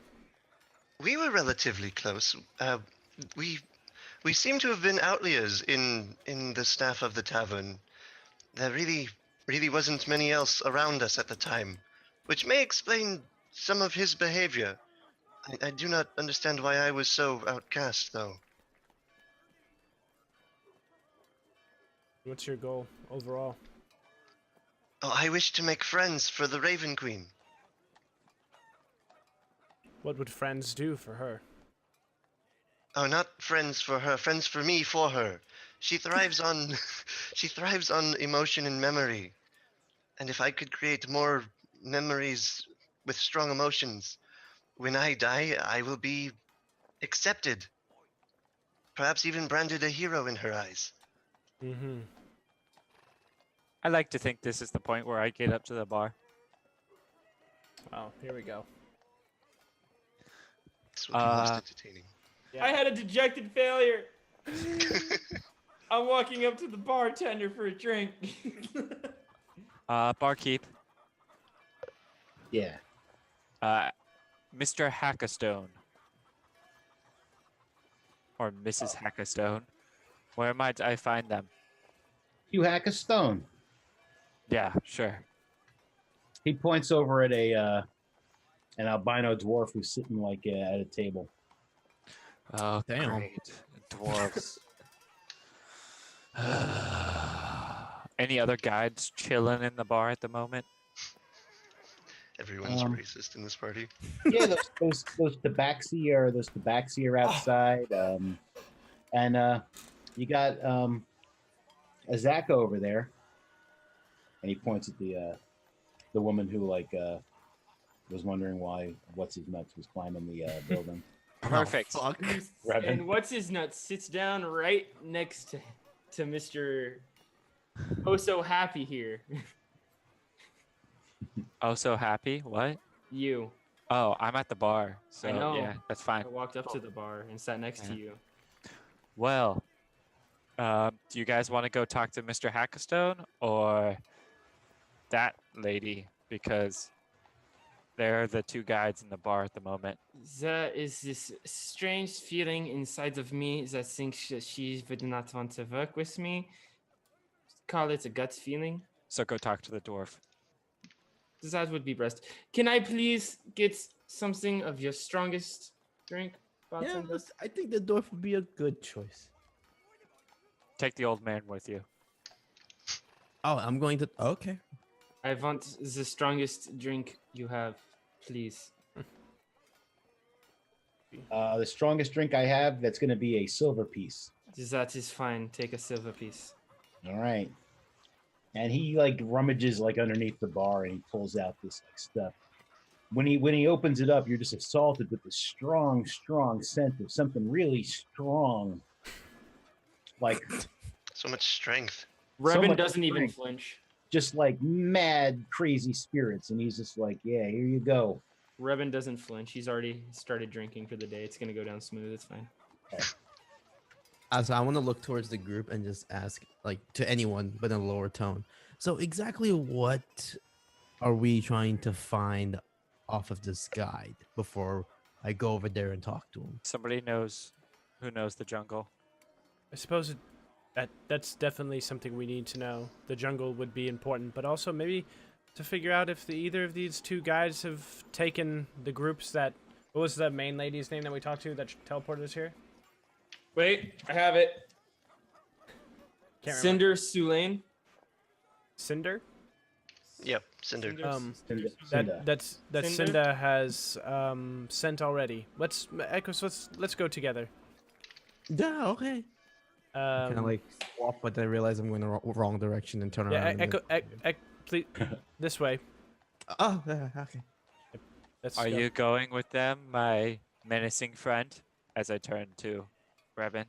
Speaker 3: We were relatively close. We seem to have been outliers in the staff of the tavern. There really wasn't many else around us at the time, which may explain some of his behavior. I do not understand why I was so outcast, though.
Speaker 1: What's your goal overall?
Speaker 3: Oh, I wish to make friends for the Raven Queen.
Speaker 1: What would friends do for her?
Speaker 3: Oh, not friends for her, friends for me for her. She thrives on she thrives on emotion and memory. And if I could create more memories with strong emotions, when I die, I will be accepted. Perhaps even branded a hero in her eyes.
Speaker 1: Mm-hmm.
Speaker 5: I like to think this is the point where I get up to the bar.
Speaker 1: Oh, here we go.
Speaker 3: This will be most entertaining.
Speaker 1: Yeah.
Speaker 4: I had a dejected failure. I'm walking up to the bartender for a drink.
Speaker 5: Barkeep.
Speaker 2: Yeah.
Speaker 5: Mr. Hackastone. Or Mrs. Hackastone. Where might I find them?
Speaker 2: You hack a stone.
Speaker 5: Yeah, sure.
Speaker 2: He points over at an albino dwarf who's sitting like at a table.
Speaker 5: Oh,
Speaker 6: Damn.
Speaker 5: great. Dwarves. Any other guides chilling in the bar at the moment?
Speaker 3: Everyone's racist in this party.
Speaker 2: Yeah, those tabaxi are outside. And you got a Zach over there, and he points at the woman who was wondering why what's his nuts was climbing the building.
Speaker 5: Perfect.
Speaker 6: Oh, fuck.
Speaker 4: And what's his nuts sits down right next to Mr. Oh So Happy here.
Speaker 5: Oh, so happy? What?
Speaker 4: You.
Speaker 5: Oh, I'm at the bar. So,
Speaker 4: I know.
Speaker 5: yeah, that's fine.
Speaker 4: I walked up to the bar and sat next to
Speaker 5: Yeah.
Speaker 4: you.
Speaker 5: Well, do you guys want to go talk to Mr. Hackastone or that lady? Because they're the two guides in the bar at the moment.
Speaker 4: There is this strange feeling inside of me that thinks that she would not want to work with me. Call it a gut feeling.
Speaker 5: So go talk to the dwarf.
Speaker 4: That would be best. Can I please get something of your strongest drink,
Speaker 6: Yeah,
Speaker 4: bartender?
Speaker 6: I think the dwarf would be a good choice.
Speaker 5: Take the old man with you.
Speaker 6: Oh, I'm going to. Okay.
Speaker 4: I want the strongest drink you have, please.
Speaker 2: The strongest drink I have, that's going to be a silver piece.
Speaker 4: That is fine. Take a silver piece.
Speaker 2: All right. And he like rummages like underneath the bar and he pulls out this like stuff. When he opens it up, you're just assaulted with the strong scent of something really strong. Like
Speaker 3: So much strength.
Speaker 4: Rebin
Speaker 2: much
Speaker 4: doesn't even
Speaker 2: strength.
Speaker 4: flinch.
Speaker 2: just like mad crazy spirits. And he's just like, yeah, here you go.
Speaker 4: Rebin doesn't flinch. He's already started drinking for the day. It's gonna go down smooth. It's fine.
Speaker 6: So I want to look towards the group and just ask, like, to anyone, but in a lower tone. So exactly what are we trying to find off of this guide before I go over there and talk to him?
Speaker 5: Somebody knows who knows the jungle.
Speaker 1: I suppose that's definitely something we need to know. The jungle would be important, but also maybe to figure out if either of these two guys have taken the groups that... What was the main lady's name that we talked to that teleported us here?
Speaker 4: Wait, I have it.
Speaker 1: Can't remember.
Speaker 4: Cinder Sulain.
Speaker 1: Cinder?
Speaker 3: Yep, Cinder.
Speaker 1: That's
Speaker 4: Cinder?
Speaker 1: Cinda has sent already. Let's Echoes, let's go together.
Speaker 6: Yeah, okay. Kind of like swap, but I realize I'm going the wrong direction and turn
Speaker 1: yeah,
Speaker 6: around.
Speaker 1: Echo, please, this way.
Speaker 6: Oh, yeah, okay.
Speaker 1: Let's
Speaker 5: Are
Speaker 1: go.
Speaker 5: you going with them, my menacing friend? As I turn to Rebin.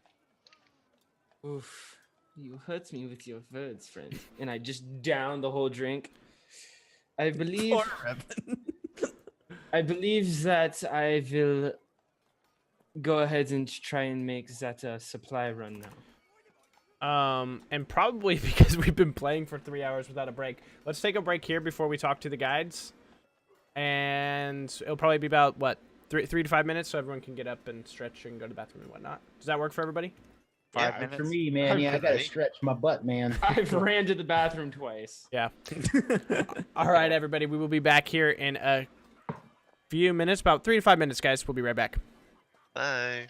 Speaker 4: Oof. You hurt me with your words, friend. And I just down the whole drink. I believe I believe that I will go ahead and try and make that a supply run now.
Speaker 1: And probably because we've been playing for 3 hours without a break. Let's take a break here before we talk to the guides. And it'll probably be about, what, 3 to 5 minutes so everyone can get up and stretch and go to the bathroom and whatnot. Does that work for everybody?
Speaker 5: 5
Speaker 2: Yeah,
Speaker 5: minutes.
Speaker 2: for me, man. Yeah, I gotta stretch my butt, man.
Speaker 4: I've ran to the bathroom twice.
Speaker 1: Yeah. All right, everybody. We will be back here in a few minutes, about 3 to 5 minutes, guys. We'll be right back.
Speaker 3: Bye.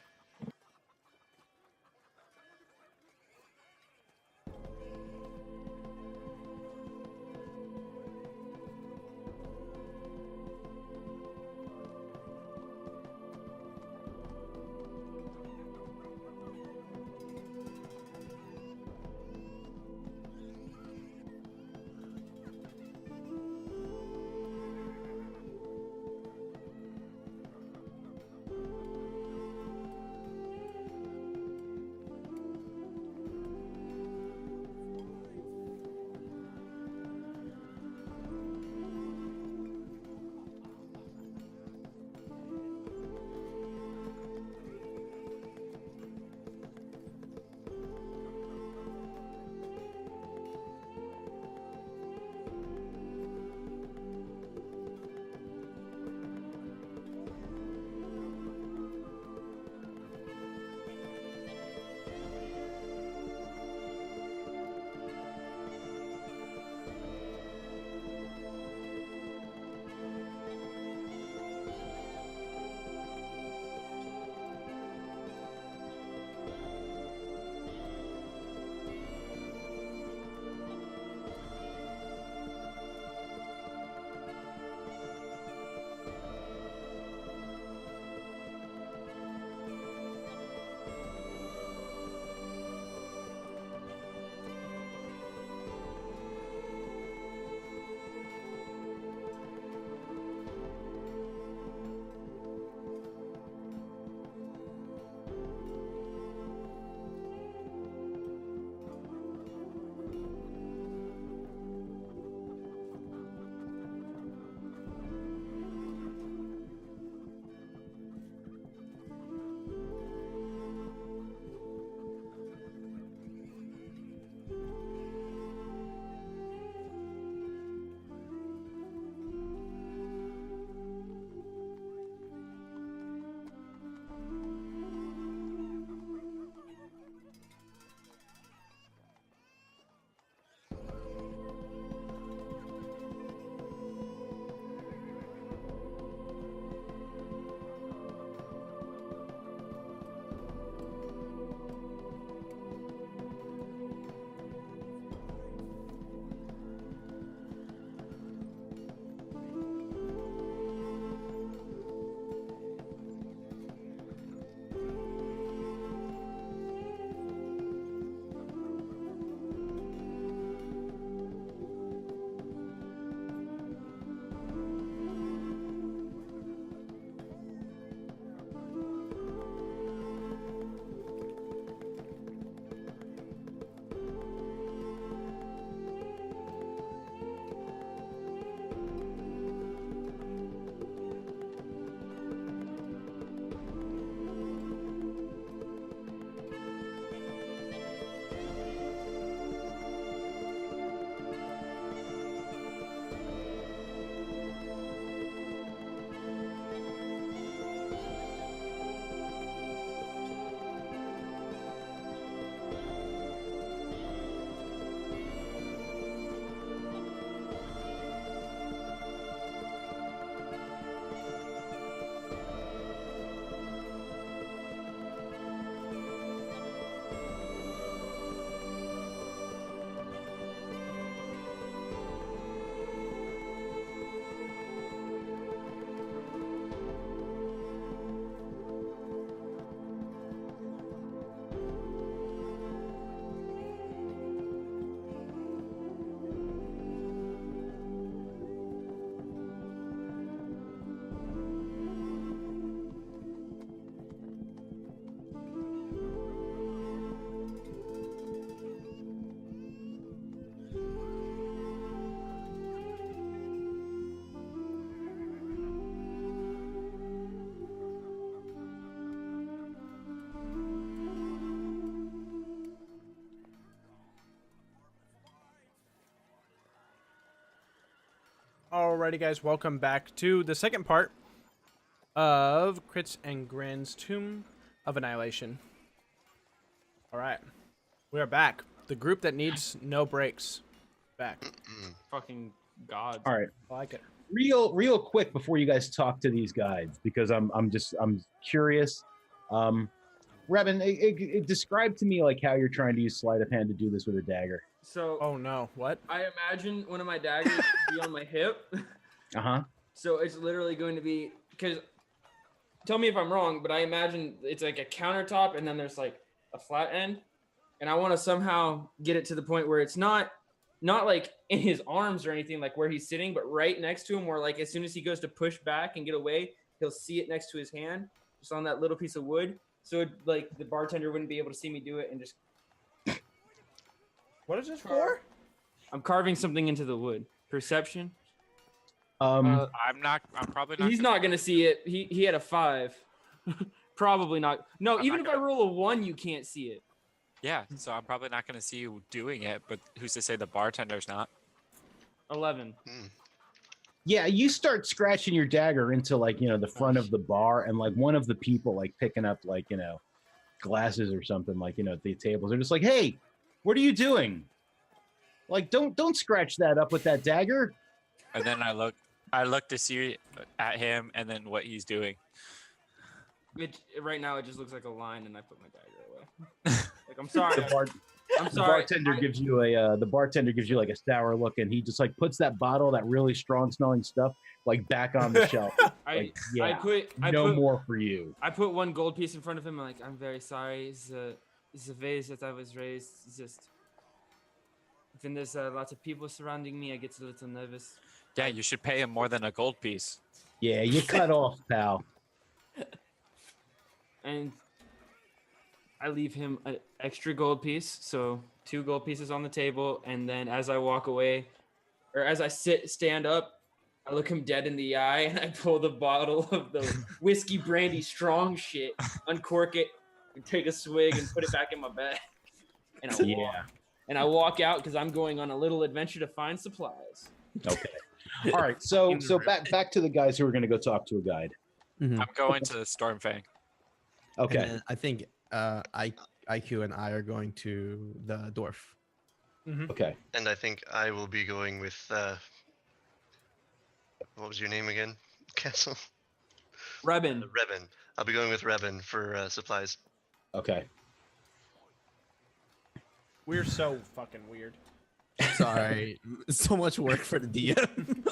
Speaker 1: Alrighty, guys, welcome back to the second part of CritsNGrins Tomb of Annihilation. Alright, we are back. The group that needs no breaks. Back.
Speaker 4: Fucking god.
Speaker 2: All right.
Speaker 1: I like it.
Speaker 2: Real quick before you guys talk to these guides, because I'm curious. Revin, describe to me like how you're trying to use sleight of hand to do this with a dagger.
Speaker 4: So
Speaker 1: Oh no, what?
Speaker 4: I imagine one of my daggers to be on my hip.
Speaker 2: Uh-huh.
Speaker 4: So it's literally going to be, because tell me if I'm wrong, but I imagine it's like a countertop and then there's like a flat end. And I want to somehow get it to the point where it's not like in his arms or anything, like where he's sitting, but right next to him, where like as soon as he goes to push back and get away, he'll see it next to his hand, just on that little piece of wood. So it, like the bartender wouldn't be able to see me do it and just.
Speaker 1: What is this for?
Speaker 4: I'm carving something into the wood. Perception.
Speaker 5: I'm probably not.
Speaker 4: He's not gonna see it. He had a 5. Probably not. No,
Speaker 5: I'm
Speaker 4: even
Speaker 5: not
Speaker 4: if I roll a 1, you can't see it.
Speaker 5: Yeah, so I'm probably not going to see you doing it, but who's to say the bartender's not?
Speaker 4: 11.
Speaker 2: Yeah, you start scratching your dagger into like, the front of the bar, and like one of the people like picking up like, glasses or something like, at the tables. They're just like, "Hey, what are you doing? Like, don't scratch that up with that dagger."
Speaker 5: And then I look to see at him and then what he's doing.
Speaker 4: Right now, it just looks like a line, and I put my dagger away. Like, I'm sorry. I'm
Speaker 2: The
Speaker 4: sorry.
Speaker 2: bartender gives you like a sour look, and he just like puts that bottle, that really strong smelling stuff, like back on the shelf.
Speaker 4: I
Speaker 2: Like,
Speaker 4: put
Speaker 2: more for you.
Speaker 4: I put 1 gold piece in front of him. I'm like, I'm very sorry. It's the way that I was raised. It's just when there's lots of people surrounding me, I get a little nervous.
Speaker 5: Yeah, you should pay him more than a gold piece.
Speaker 2: Yeah, you cut off, pal.
Speaker 4: And I leave him an extra gold piece, so 2 gold pieces on the table. And then as I walk away, or as I stand up, I look him dead in the eye, and I pull the bottle of the whiskey brandy strong shit, uncork it, and take a swig, and put it back in my bag. And I walk out because I'm going on a little adventure to find supplies.
Speaker 2: Okay. All right. So back to the guys who are going to go talk to a guide.
Speaker 6: Mhm.
Speaker 5: I'm going to Stormfang.
Speaker 2: Okay.
Speaker 6: And then I think IQ and I are going to the dwarf.
Speaker 2: Okay.
Speaker 3: And I think I will be going with what was your name again? Castle?
Speaker 4: Rebin.
Speaker 3: Rebin. I'll be going with Rebin for supplies.
Speaker 2: Okay.
Speaker 1: We're so fucking weird.
Speaker 6: Sorry, so much work for the DM.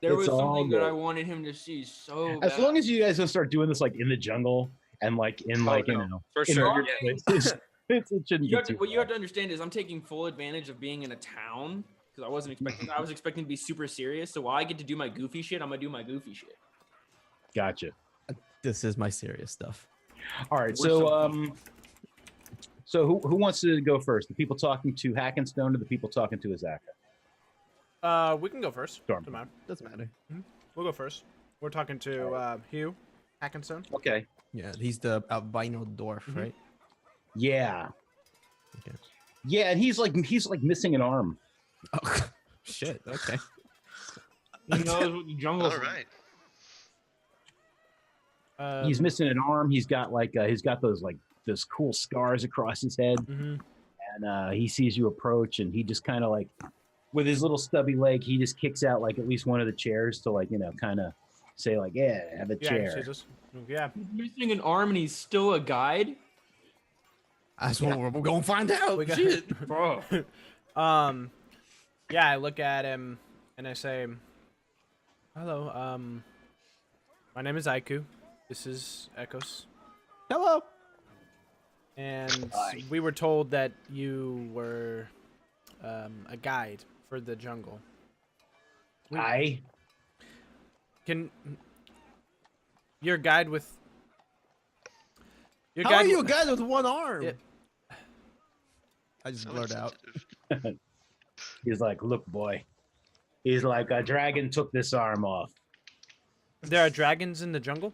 Speaker 4: There was
Speaker 2: It's all
Speaker 4: something that
Speaker 2: good.
Speaker 4: I wanted him to see so
Speaker 2: As
Speaker 4: bad.
Speaker 2: long as you guys don't start doing this like in the jungle and like in like
Speaker 5: For
Speaker 2: in
Speaker 5: sure.
Speaker 2: weird places, it shouldn't be too
Speaker 4: What you have
Speaker 2: bad.
Speaker 4: to understand is I'm taking full advantage of being in a town because I wasn't expecting. I was expecting to be super serious. So while I get to do my goofy shit, I'm gonna do my goofy shit.
Speaker 2: Gotcha.
Speaker 6: This is my serious stuff.
Speaker 2: All right.
Speaker 4: We're
Speaker 2: So who wants to go first? The people talking to Hackenstone or the people talking to Azaka?
Speaker 1: We can go first.
Speaker 2: Storm.
Speaker 1: Doesn't matter.
Speaker 6: Doesn't matter.
Speaker 1: We'll go first. We're talking to Hugh Hackenstone.
Speaker 2: Okay.
Speaker 6: Yeah, he's the albino dwarf, right?
Speaker 2: Yeah.
Speaker 6: Okay.
Speaker 2: Yeah, and he's like missing an arm.
Speaker 6: Oh, shit. Okay.
Speaker 4: He knows what the jungle's
Speaker 3: All right.
Speaker 2: He's missing an arm. He's got those cool scars across his head.
Speaker 1: Mhm.
Speaker 2: And he sees you approach, and he just kind of like, with his little stubby leg, he just kicks out like at least one of the chairs to like kind of say like, "Yeah, have a
Speaker 1: Yeah,
Speaker 2: chair."
Speaker 1: she's just, yeah.
Speaker 4: He's missing an arm and he's still a guide.
Speaker 6: That's what we're going to find out.
Speaker 1: We got-
Speaker 6: Shit.
Speaker 4: Bro.
Speaker 1: Yeah, I look at him and I say, "Hello, my name is Aiku. This is Echoes,
Speaker 6: Hello.
Speaker 1: and
Speaker 2: Hi.
Speaker 1: we were told that you were a guide for the jungle. You're a guide with? Your
Speaker 6: How are you a guy with one arm?
Speaker 1: Yeah.
Speaker 6: I just
Speaker 3: So
Speaker 6: blurred out.
Speaker 3: insensitive.
Speaker 2: He's like, "Look, boy." He's like, "A dragon took this arm off."
Speaker 1: There are dragons in the jungle.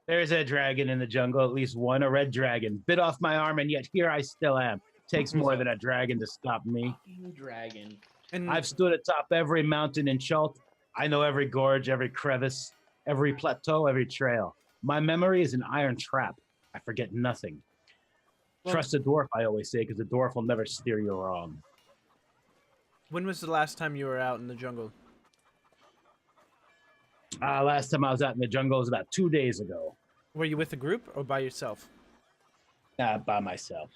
Speaker 2: There's a dragon in the jungle, at least one, a red dragon. Bit off my arm, and yet here I still am. Takes more than a dragon to stop me.
Speaker 4: Fucking dragon.
Speaker 1: And
Speaker 2: I've stood atop every mountain in Chult. I know every gorge, every crevice, every plateau, every trail. My memory is an iron trap. I forget nothing.
Speaker 1: Well-
Speaker 2: Trust a dwarf, I always say, because a dwarf will never steer you wrong.
Speaker 1: when was the last time you were out in the jungle?
Speaker 2: Last time I was out in the jungle was about 2 days ago,
Speaker 1: Were you with a group or by yourself?
Speaker 2: by myself.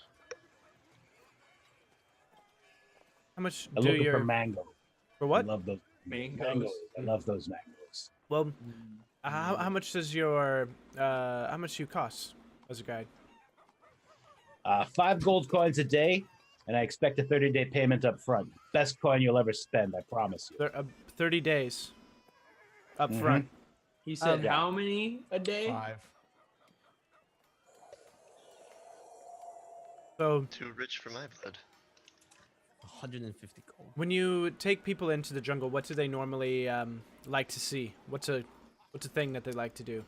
Speaker 1: How much
Speaker 2: I'm
Speaker 1: do
Speaker 2: looking for
Speaker 1: your
Speaker 2: mango.
Speaker 1: for what?
Speaker 2: I love those
Speaker 4: Mangoes.
Speaker 2: mangoes. I love those mangoes.
Speaker 1: Well, how much does your how much do you cost as a guide?
Speaker 2: 5 gold coins a day, and I expect a 30-day payment up front. Best coin you'll ever spend, I promise you.
Speaker 1: 30 days up
Speaker 2: Mhm.
Speaker 1: front.
Speaker 4: He said
Speaker 2: Yeah.
Speaker 4: how many a day?
Speaker 6: 5.
Speaker 1: So
Speaker 3: Too rich for my blood.
Speaker 6: 150 gold.
Speaker 1: when you take people into the jungle, what do they normally like to see? What's a thing that they like to do?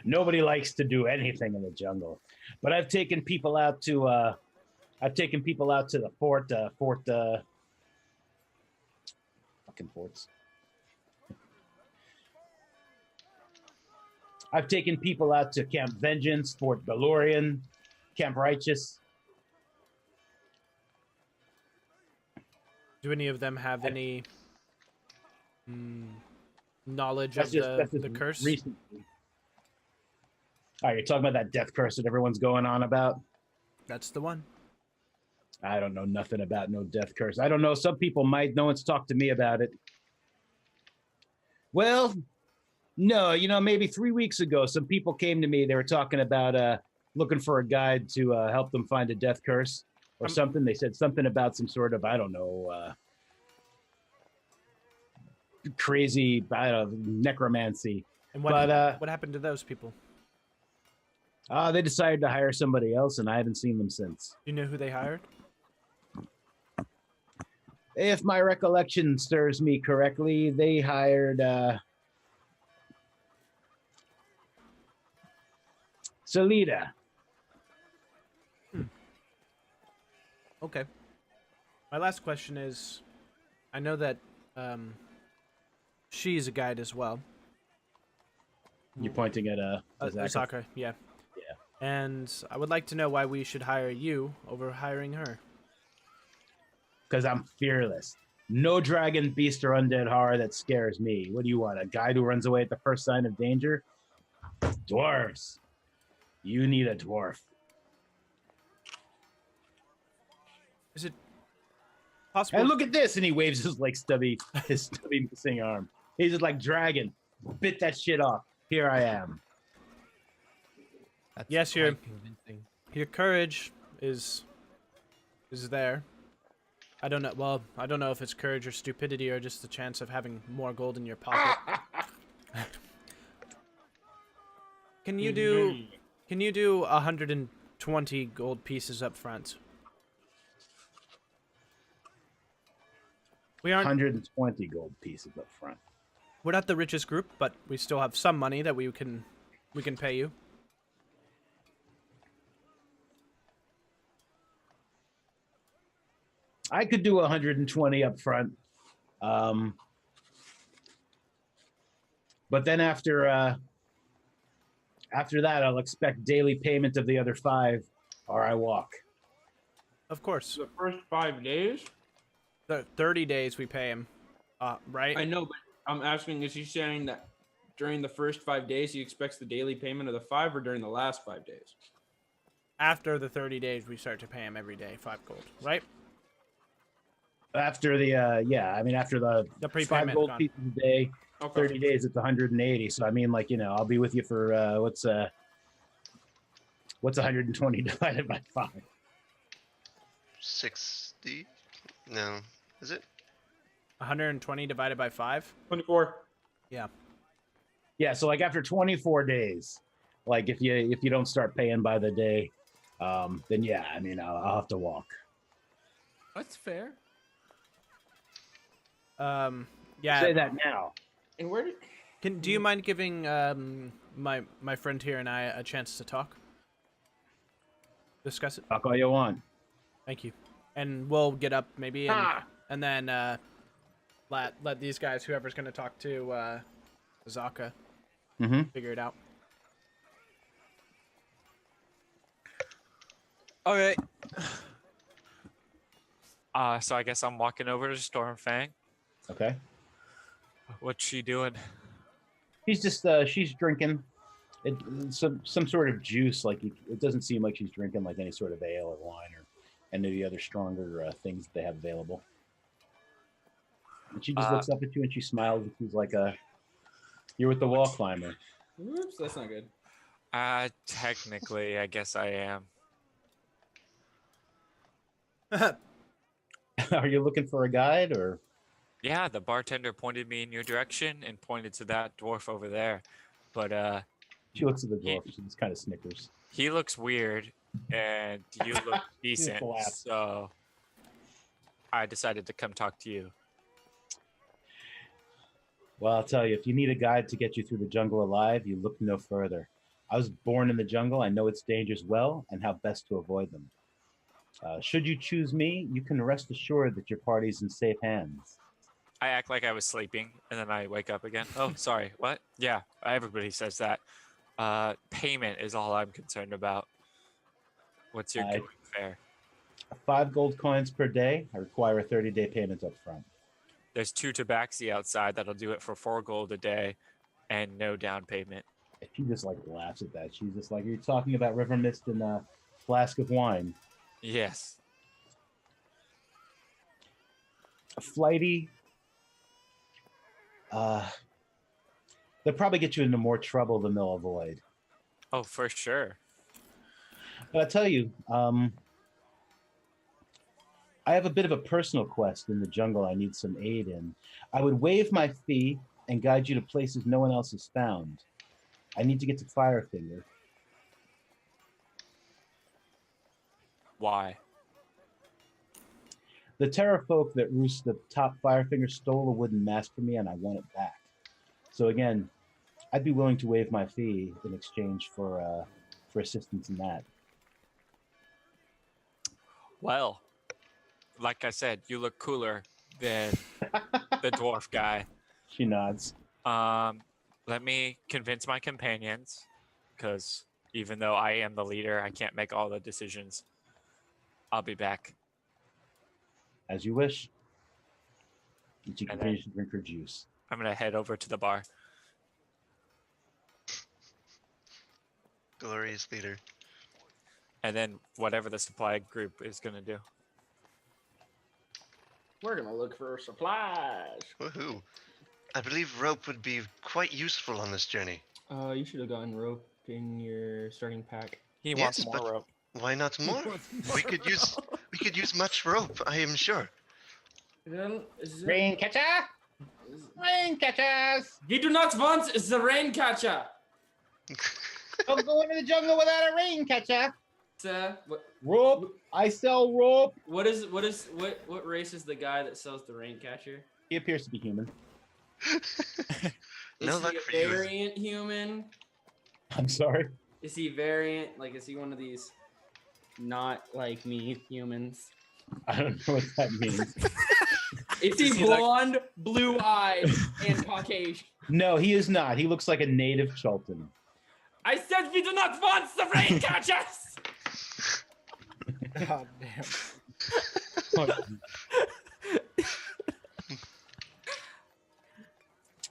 Speaker 2: Nobody likes to do anything in the jungle, but I've taken people out to the fucking forts. I've taken people out to Camp Vengeance, Fort Valorian, Camp Righteous.
Speaker 1: Do any of them have any knowledge
Speaker 2: That's
Speaker 1: of
Speaker 2: just
Speaker 1: the curse?
Speaker 2: recently. Oh, you're talking about that death curse that everyone's going on about?
Speaker 1: That's the one.
Speaker 2: I don't know nothing about no death curse. I don't know. Some people might. No one's talked to me about it. Well, no, maybe 3 weeks ago, some people came to me. They were talking about looking for a guide to help them find a death curse or something. They said something about some sort of, I don't know, crazy, necromancy.
Speaker 1: And
Speaker 2: But
Speaker 1: what happened to those people?
Speaker 2: they decided to hire somebody else, and I haven't seen them since.
Speaker 1: Do you know who they hired?
Speaker 2: If my recollection serves me correctly, they hired Salida.
Speaker 1: Okay. My last question is, I know that she's a guide as well.
Speaker 2: You're pointing at Azaka?
Speaker 1: Osaka, yeah.
Speaker 2: Yeah.
Speaker 1: And I would like to know why we should hire you over hiring her.
Speaker 2: Because I'm fearless. No dragon, beast, or undead horror that scares me. What do you want? A guide who runs away at the first sign of danger? Dwarves. You need a dwarf.
Speaker 1: Is it possible?
Speaker 2: And look at this, and he waves his stubby missing arm. He's just like, dragon, bit that shit off. Here I am.
Speaker 6: That's
Speaker 1: Yes,
Speaker 6: quite
Speaker 1: you're-
Speaker 6: convincing.
Speaker 1: Your courage is there. I don't know. Well, I don't know if it's courage or stupidity or just the chance of having more gold in your pocket. Can you do 120 gold pieces up front? We aren't
Speaker 2: 120 gold pieces up front.
Speaker 1: we're not the richest group, but we still have some money that we can pay you.
Speaker 2: I could do 120 up front. But then after that, I'll expect daily payment of the other 5, or I walk.
Speaker 1: Of course.
Speaker 4: The first 5 days?
Speaker 1: The 30 days we pay him. Right?
Speaker 4: I know, but I'm asking, is he saying that during the first 5 days he expects the daily payment of the 5 or during the last 5 days?
Speaker 1: After the 30 days we start to pay him every day 5 gold, right?
Speaker 2: After the after the
Speaker 1: The
Speaker 2: 5
Speaker 1: prepayment
Speaker 2: gold
Speaker 1: gone.
Speaker 2: pieces a day,
Speaker 4: Okay.
Speaker 2: 30 days, it's 180. So I mean, I'll be with you for what's 120 divided by 5?
Speaker 3: 60? No. Is it?
Speaker 1: 120 divided by 5?
Speaker 4: 24.
Speaker 1: Yeah.
Speaker 2: Yeah, so after 24 days, if you don't start paying by the day, then yeah, I mean I'll have to walk.
Speaker 6: That's fair.
Speaker 1: Yeah.
Speaker 2: Say that now.
Speaker 4: And where did
Speaker 1: Do you mind giving my friend here and I a chance to talk? Discuss it.
Speaker 2: Talk all you want.
Speaker 1: Thank you. and we'll get up maybe and then let these guys, whoever's going to talk to Zaka, figure it out.
Speaker 5: All right. So I guess I'm walking over to Stormfang.
Speaker 2: Okay.
Speaker 5: What's she doing?
Speaker 2: She's just she's drinking some sort of juice. Like it doesn't seem like she's drinking like any sort of ale or wine or any of the other stronger things that they have available. And she just looks up at you and she smiles and she's like, "You're with the wall climber."
Speaker 4: Oops, that's not good.
Speaker 5: Technically, I guess I am.
Speaker 2: Are you looking for a guide or?
Speaker 5: Yeah, the bartender pointed me in your direction and pointed to that dwarf over there. But
Speaker 2: She looks at the dwarf. She just kind of snickers.
Speaker 5: he looks weird, and you look decent.
Speaker 2: laugh.
Speaker 5: So I decided to come talk to you.
Speaker 2: Well, I'll tell you, if you need a guide to get you through the jungle alive, you look no further. I was born in the jungle. I know its dangers well and how best to avoid them. Should you choose me, you can rest assured that your party's in safe hands.
Speaker 5: I act like I was sleeping, and then I wake up again. Oh, sorry. What? Yeah, everybody says that. Payment is all I'm concerned about. What's your going fare?
Speaker 2: 5 gold coins per day. I require a 30-day payment up front.
Speaker 5: There's 2 tabaxi outside that'll do it for 4 gold a day and no down payment.
Speaker 2: She just like laughs at that. She's just like, "You're talking about river mist and a flask of wine."
Speaker 5: Yes.
Speaker 2: Flighty. They'll probably get you into more trouble than they'll avoid.
Speaker 5: Oh, for sure.
Speaker 2: But I tell you, I have a bit of a personal quest in the jungle I need some aid in. I would waive my fee and guide you to places no one else has found. I need to get to Firefinger.
Speaker 5: Why?
Speaker 2: The terror folk that roost atop Firefinger stole a wooden mask from me, and I want it back. So again, I'd be willing to waive my fee in exchange for assistance in that.
Speaker 5: Well, like I said, you look cooler than the dwarf guy.
Speaker 2: She nods.
Speaker 5: Let me convince my companions, because even though I am the leader, I can't make all the decisions. I'll be back.
Speaker 2: As you wish. And she continues to drink her juice.
Speaker 5: I'm going to head over to the bar.
Speaker 3: Glorious leader.
Speaker 5: And then whatever the supply group is going to do.
Speaker 7: We're gonna look for supplies.
Speaker 3: Woohoo! I believe rope would be quite useful on this journey.
Speaker 4: You should have gotten rope in your starting pack.
Speaker 5: He wants more
Speaker 3: but
Speaker 5: rope.
Speaker 3: Why not more? We could use much rope, I am sure.
Speaker 2: Rain catcher! Rain catchers!
Speaker 4: We do not want the rain catcher.
Speaker 2: Don't go into the jungle without a rain catcher.
Speaker 4: What
Speaker 2: Rope. I sell rope.
Speaker 4: what race is the guy that sells the rain catcher?
Speaker 2: He appears to be human.
Speaker 3: No
Speaker 4: Is
Speaker 3: luck
Speaker 4: he
Speaker 3: for
Speaker 4: a
Speaker 3: you.
Speaker 4: variant human?
Speaker 2: I'm sorry.
Speaker 4: Is he variant? Like, is he one of these not like me humans?
Speaker 2: I don't know what that means.
Speaker 4: Is he blonde, blue-eyed, and Caucasian?
Speaker 2: No, he is not. He looks like a native Chultan.
Speaker 4: I said we do not want the rain catchers!
Speaker 1: God damn.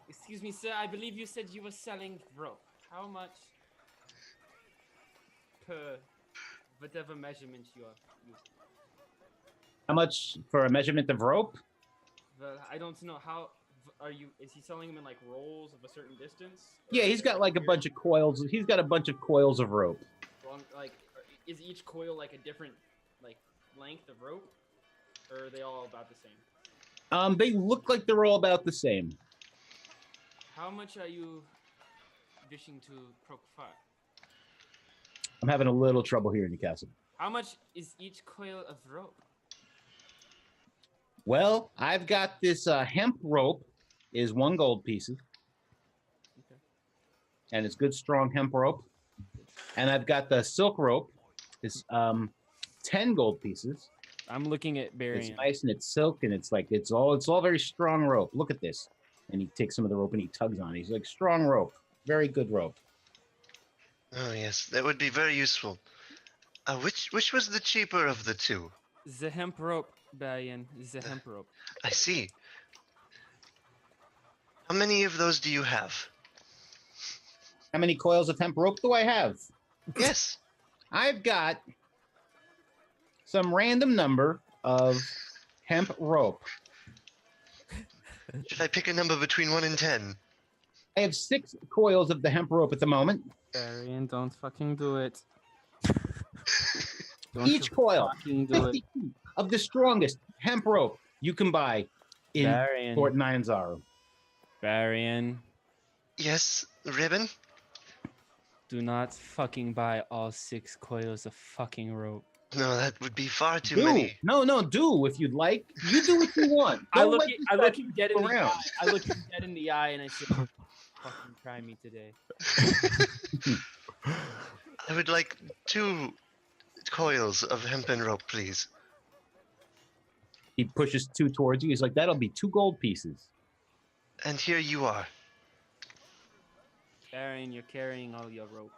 Speaker 4: Excuse me, sir. I believe you said you were selling rope. How much per whatever measurement you are using?
Speaker 2: How much for a measurement of rope?
Speaker 4: Well, I don't know. How are you? Is he selling them in like rolls of a certain distance?
Speaker 2: Yeah, he's got like a bunch of coils. He's got a bunch of coils of rope.
Speaker 4: Like, is each coil like a different like length of rope, or are they all about the same?
Speaker 2: They look like they're all about the same.
Speaker 4: How much are you wishing to procure?
Speaker 2: I'm having a little trouble here in the castle.
Speaker 4: How much is each coil of rope?
Speaker 2: Well, I've got this hemp rope is 1 gold piece.
Speaker 4: Okay.
Speaker 2: And it's good, strong hemp rope. And I've got the silk rope is 10 gold pieces.
Speaker 4: I'm looking at
Speaker 2: It's
Speaker 4: Barian.
Speaker 2: nice and it's silk and it's all very strong rope. Look at this. And he takes some of the rope and he tugs on it. He's like, strong rope. Very good rope.
Speaker 3: Oh yes, that would be very useful. Which was the cheaper of the two?
Speaker 4: The hemp rope, Barian. The hemp rope.
Speaker 3: I see. How many of those do you have?
Speaker 2: How many coils of hemp rope do I have?
Speaker 3: Yes.
Speaker 2: I've got some random number of hemp rope.
Speaker 3: Should I pick a number between 1 and 10?
Speaker 2: I have 6 coils of the hemp rope at the moment.
Speaker 4: Barian, don't fucking do it. Don't
Speaker 2: Each
Speaker 4: you
Speaker 2: coil,
Speaker 4: fucking do
Speaker 2: 50
Speaker 4: it.
Speaker 2: feet of the strongest hemp rope you can buy in
Speaker 4: Barian.
Speaker 2: Fort Nyanzaru.
Speaker 4: Barian,
Speaker 3: Yes, ribbon?
Speaker 4: do not fucking buy all 6 coils of fucking rope.
Speaker 3: No, that would be far too many.
Speaker 2: No, do if you'd like. You do what you want.
Speaker 4: I
Speaker 2: Don't
Speaker 4: look
Speaker 2: let
Speaker 4: you
Speaker 2: this
Speaker 4: I
Speaker 2: guy
Speaker 4: look you dead in the
Speaker 2: around.
Speaker 4: eye. I look you dead in the eye and I say, fucking try me today.
Speaker 3: I would like 2 coils of hempen rope, please.
Speaker 2: He pushes 2 towards you. He's like, that'll be 2 gold pieces.
Speaker 3: And here you are.
Speaker 4: Barian, you're carrying all your rope.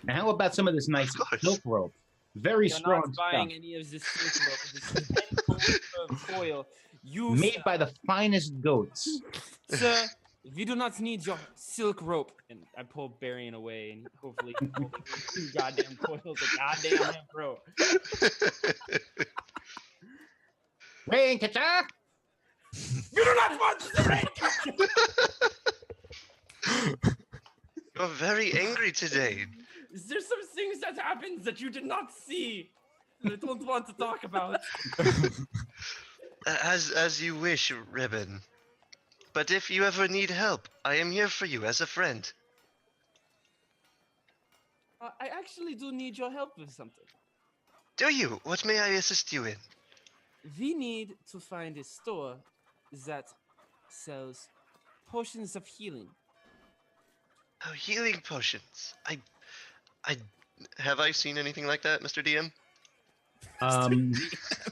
Speaker 2: Now, how about some of this nice
Speaker 3: course.
Speaker 2: silk rope? Very
Speaker 4: You're
Speaker 2: strong
Speaker 4: not buying
Speaker 2: stuff.
Speaker 4: any of this silk rope. This 10 coils of coil. You,
Speaker 2: Made by the finest goats.
Speaker 4: sir, we do not need your silk rope. And I pull Barian away, and hopefully he's holding 2 goddamn coils of goddamn hemp rope.
Speaker 2: Rain-catcher!
Speaker 4: You do not want the rain.
Speaker 3: You're very angry today.
Speaker 4: There's some things that happens that you did not see. That I don't want to talk about.
Speaker 3: As you wish, ribbon. But if you ever need help, I am here for you as a friend.
Speaker 4: I actually do need your help with something.
Speaker 3: Do you? What may I assist you in?
Speaker 4: We need to find a store that sells potions of healing.
Speaker 3: Oh, healing potions. Have I seen anything like that, Mr. DM?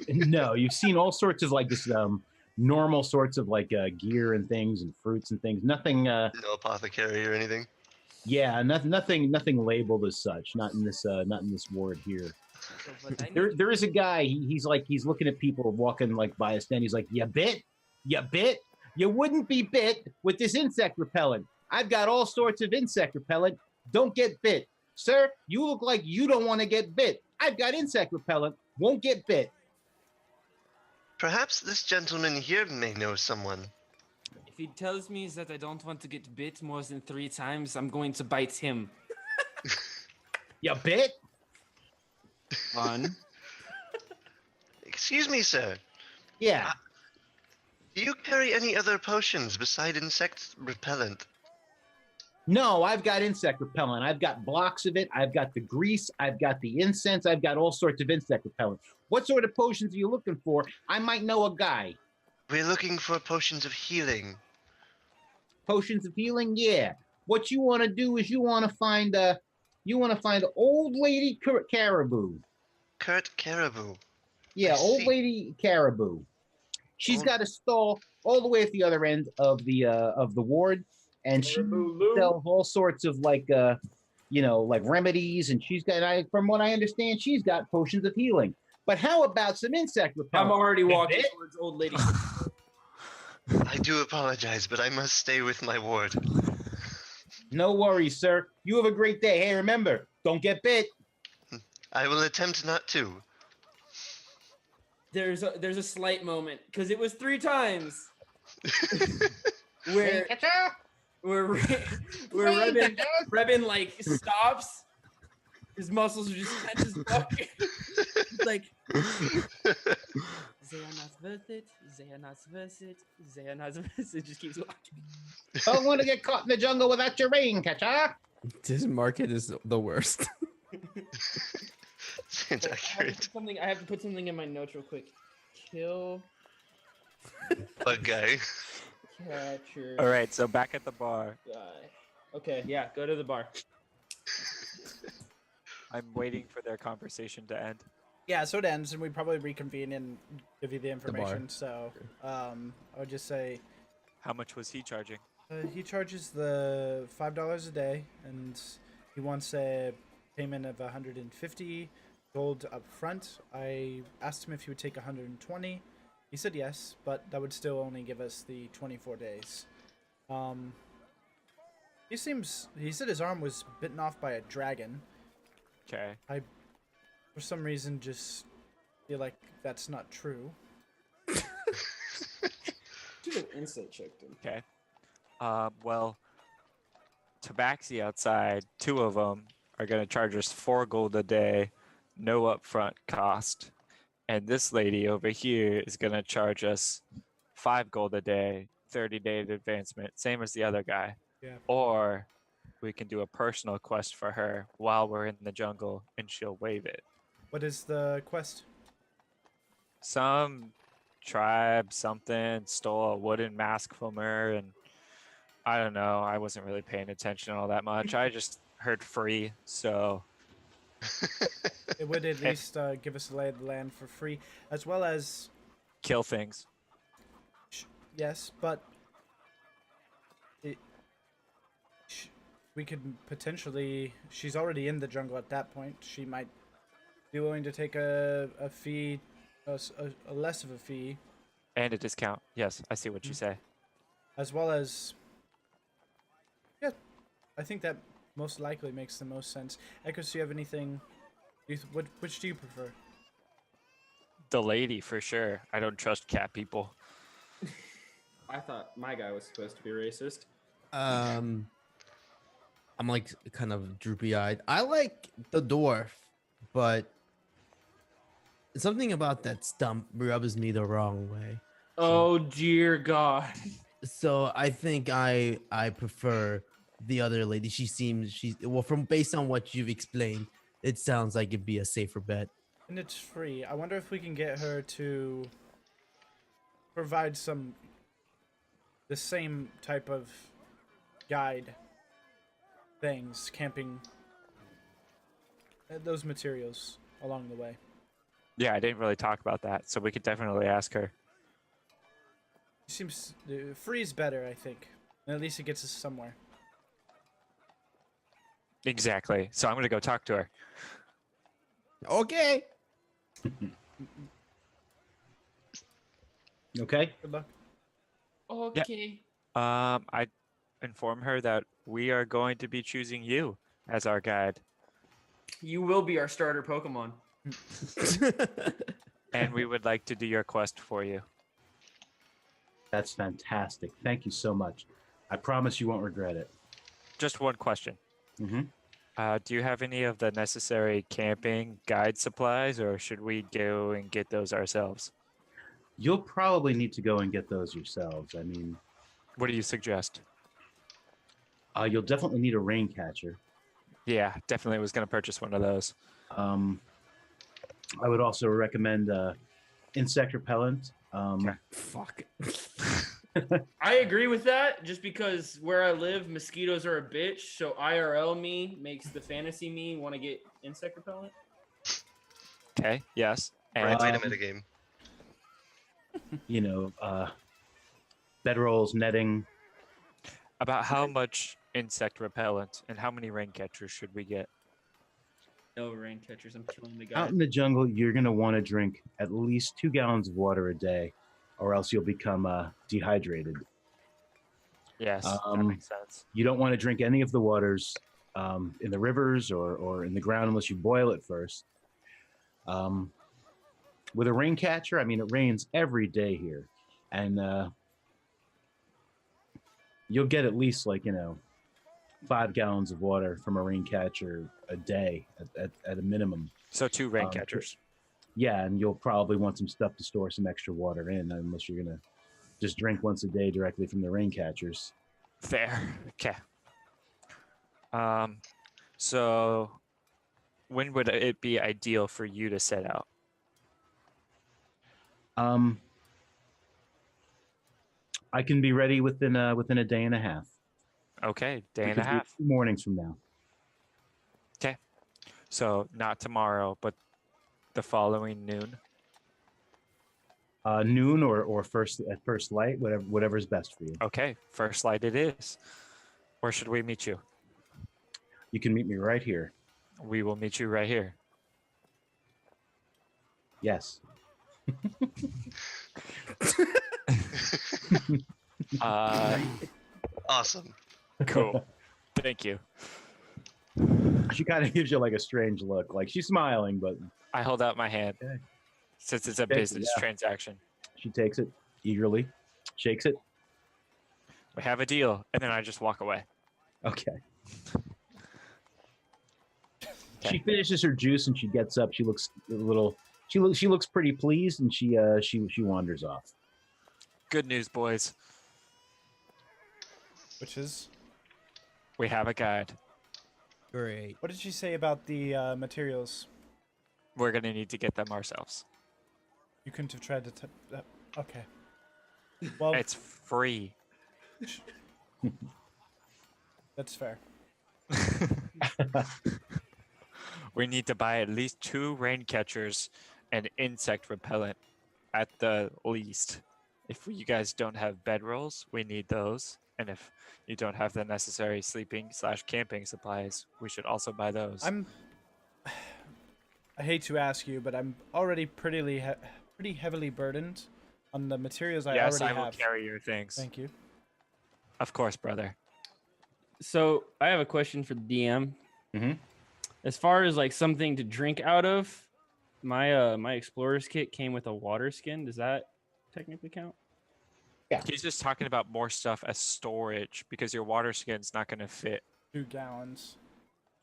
Speaker 2: No, you've seen all sorts of like this normal sorts of like gear and things and fruits and things. Nothing.
Speaker 3: No apothecary or anything.
Speaker 2: Yeah, nothing labeled as such. Not in this ward here.
Speaker 4: So, but I
Speaker 2: There,
Speaker 4: need-
Speaker 2: there is a guy. He's looking at people walking like by a stand. He's like, "You bit? You wouldn't be bit with this insect repellent. I've got all sorts of insect repellent. Don't get bit, sir. You look like you don't want to get bit. I've got insect repellent. Won't get bit."
Speaker 3: Perhaps this gentleman here may know someone.
Speaker 4: If he tells me that I don't want to get bit more than 3 times, I'm going to bite him.
Speaker 2: You bit?
Speaker 4: 1.
Speaker 3: Excuse me, sir.
Speaker 2: Yeah.
Speaker 3: Do you carry any other potions beside insect repellent?
Speaker 2: No, I've got insect repellent. I've got blocks of it. I've got the grease. I've got the incense. I've got all sorts of insect repellent. What sort of potions are you looking for? I might know a guy.
Speaker 3: We're looking for potions of healing.
Speaker 2: Potions of healing? Yeah. What you want to do is you want to find old lady Caribou.
Speaker 3: Kurt Caribou.
Speaker 2: Yeah,
Speaker 3: I
Speaker 2: old
Speaker 3: see.
Speaker 2: lady Caribou. She's
Speaker 3: Old-
Speaker 2: got a stall all the way at the other end of the ward, and she sells all sorts of like remedies, and she's got, from what I understand, she's got potions of healing. But how about some insect repellent?
Speaker 4: I'm already
Speaker 2: You
Speaker 4: walking
Speaker 2: bit?
Speaker 4: towards old lady.
Speaker 3: I do apologize, but I must stay with my ward.
Speaker 2: No worries, sir. You have a great day. Hey, remember, don't get bit.
Speaker 3: I will attempt not to.
Speaker 4: There's a slight moment because it was 3 times where Rebin like stops. His muscles are just tense as fuck. It's like they are not worth it. They are not worth it. They are not worth it. Just keeps walking.
Speaker 2: Don't want to get caught in the jungle without your rain catcher.
Speaker 6: This market is the worst.
Speaker 3: Seems accurate.
Speaker 4: I have to put something in my notes real quick. Kill
Speaker 3: Bug guy.
Speaker 4: catcher.
Speaker 5: All right, so back at the bar.
Speaker 4: Guy. Okay, yeah, go to the bar.
Speaker 5: I'm waiting for their conversation to end.
Speaker 1: Yeah, so it ends, and we probably reconvene and give you the
Speaker 6: bar.
Speaker 1: information. So, I would just say
Speaker 5: How much was he charging?
Speaker 1: he charges the $5 a day, and he wants a payment of 150 gold up front. I asked him if he would take 120. He said yes, but that would still only give us the 24 days. He said his arm was bitten off by a dragon.
Speaker 5: Okay.
Speaker 1: I, for some reason, just feel like that's not true.
Speaker 4: Should have insight checked him.
Speaker 5: Okay. Well, Tabaxi outside, 2 of them are going to charge us 4 gold a day, no upfront cost. And this lady over here is going to charge us 5 gold a day, 30-day advancement, same as the other guy.
Speaker 1: Yeah.
Speaker 5: Or we can do a personal quest for her while we're in the jungle and she'll waive it.
Speaker 1: What is the quest?
Speaker 5: Some tribe, something, stole a wooden mask from her, and I don't know. I wasn't really paying attention all that much. I just heard free, so
Speaker 1: It would at least give us a lay of the land for free, as well as
Speaker 5: kill things.
Speaker 1: yes, but we could potentially. She's already in the jungle at that point. She might be willing to take a fee, a less of a fee,
Speaker 5: And a discount. Yes, I see what you say.
Speaker 1: as well as. Yeah, I think that most likely makes the most sense. Echoes, do you have anything? Which do you prefer?
Speaker 5: The lady, for sure. I don't trust cat people.
Speaker 4: I thought my guy was supposed to be racist.
Speaker 6: I'm like kind of droopy eyed. I like the dwarf, but something about that stump rubs me the wrong way.
Speaker 4: Oh dear God.
Speaker 6: So I think I prefer the other lady. She's well, from based on what you've explained, it sounds like it'd be a safer bet.
Speaker 1: And it's free. I wonder if we can get her to provide the same type of guide things, camping, those materials along the way.
Speaker 5: Yeah, I didn't really talk about that, so we could definitely ask her.
Speaker 1: Seems free is better, I think. And at least it gets us somewhere.
Speaker 5: Exactly. So I'm going to go talk to her.
Speaker 6: Okay.
Speaker 2: Okay.
Speaker 1: Good luck.
Speaker 4: Okay.
Speaker 5: I inform her that we are going to be choosing you as our guide,
Speaker 4: You will be our starter Pokemon.
Speaker 5: and we would like to do your quest for you.
Speaker 2: That's fantastic. Thank you so much. I promise you won't regret it.
Speaker 5: Just one question.
Speaker 2: Mm-hmm.
Speaker 5: Do you have any of the necessary camping guide supplies, or should we go and get those ourselves?
Speaker 2: You'll probably need to go and get those yourselves. I mean,
Speaker 5: What do you suggest?
Speaker 2: you'll definitely need a rain catcher.
Speaker 5: Yeah, definitely was going to purchase one of those.
Speaker 2: I would also recommend insect repellent.
Speaker 5: Okay.
Speaker 6: Fuck.
Speaker 4: I agree with that just because where I live, mosquitoes are a bitch. So IRL me makes the fantasy me want to get insect repellent.
Speaker 5: Okay, yes.
Speaker 3: Right
Speaker 5: And
Speaker 3: way to
Speaker 2: Um,
Speaker 3: metagame.
Speaker 2: You know, bedrolls, netting.
Speaker 5: about how much insect repellent and how many rain catchers should we get?
Speaker 4: No rain catchers. I'm killing the
Speaker 2: Out
Speaker 4: guy.
Speaker 2: in the jungle, you're going to want to drink at least 2 gallons of water a day, or else you'll become dehydrated.
Speaker 5: Yes, that
Speaker 2: Um,
Speaker 5: makes sense.
Speaker 2: You don't want to drink any of the waters in the rivers or in the ground unless you boil it first. With a rain catcher, I mean, it rains every day here. And you'll get at least 5 gallons of water from a rain catcher a day at a minimum.
Speaker 5: So 2 rain
Speaker 2: um,
Speaker 5: catchers.
Speaker 2: Yeah, and you'll probably want some stuff to store some extra water in, unless you're going to just drink once a day directly from the rain catchers.
Speaker 5: Fair. Okay. So when would it be ideal for you to set out?
Speaker 2: I can be ready within a day and a half.
Speaker 5: Okay, day
Speaker 2: We
Speaker 5: and a
Speaker 2: could do
Speaker 5: half.
Speaker 2: 2 mornings from now.
Speaker 5: So not tomorrow, but the following noon.
Speaker 2: Noon or first at first light, whatever's best for you.
Speaker 5: Okay, first light it is. Where should we meet you?
Speaker 2: You can meet me right here.
Speaker 5: We will meet you right here.
Speaker 2: Yes.
Speaker 3: Awesome.
Speaker 5: Cool. Thank you.
Speaker 2: She kind of gives you like a strange look, like she's smiling, but
Speaker 5: I hold out my hand
Speaker 2: Okay.
Speaker 5: since it's a
Speaker 2: Thank you,
Speaker 5: business
Speaker 2: yeah.
Speaker 5: transaction.
Speaker 2: she takes it eagerly, shakes it.
Speaker 5: We have a deal, and then I just walk away.
Speaker 2: Okay.
Speaker 5: Okay.
Speaker 2: She finishes her juice and she gets up. She looks a little. She looks pretty pleased, and she wanders off.
Speaker 5: Good news, boys.
Speaker 1: Which is,
Speaker 5: We have a guide.
Speaker 6: Great.
Speaker 8: What did she say about the materials?
Speaker 5: We're gonna need to get them ourselves.
Speaker 8: You couldn't have tried to. Okay. Well,
Speaker 5: It's free.
Speaker 8: that's fair.
Speaker 5: We need to buy at least 2 rain catchers and insect repellent at the least. If you guys don't have bedrolls, we need those. And if you don't have the necessary sleeping/camping supplies, we should also buy those.
Speaker 8: I hate to ask you, but I'm already pretty heavily burdened on the materials I
Speaker 5: yes,
Speaker 8: already
Speaker 5: I will
Speaker 8: have.
Speaker 5: carry your things.
Speaker 8: Thank you.
Speaker 5: Of course, brother.
Speaker 4: So I have a question for the DM.
Speaker 2: Mm-hmm.
Speaker 4: As far as like something to drink out of, my explorer's kit came with a water skin. Does that technically count?
Speaker 5: He's just talking about more stuff as storage because your water skin's not going to fit.
Speaker 8: 2 gallons.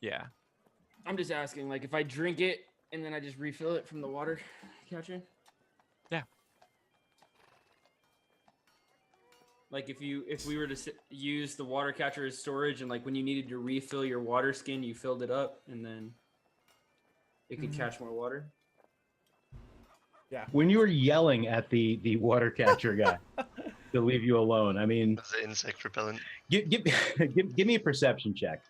Speaker 5: Yeah.
Speaker 4: I'm just asking, like, if I drink it and then I just refill it from the water catcher.
Speaker 5: Yeah.
Speaker 4: Like if we were to use the water catcher as storage, and like when you needed to refill your water skin, you filled it up, and then it could catch more water.
Speaker 2: When you were yelling at the water catcher guy to leave you alone, I mean,
Speaker 3: That's the insect repellent.
Speaker 2: give me a perception check.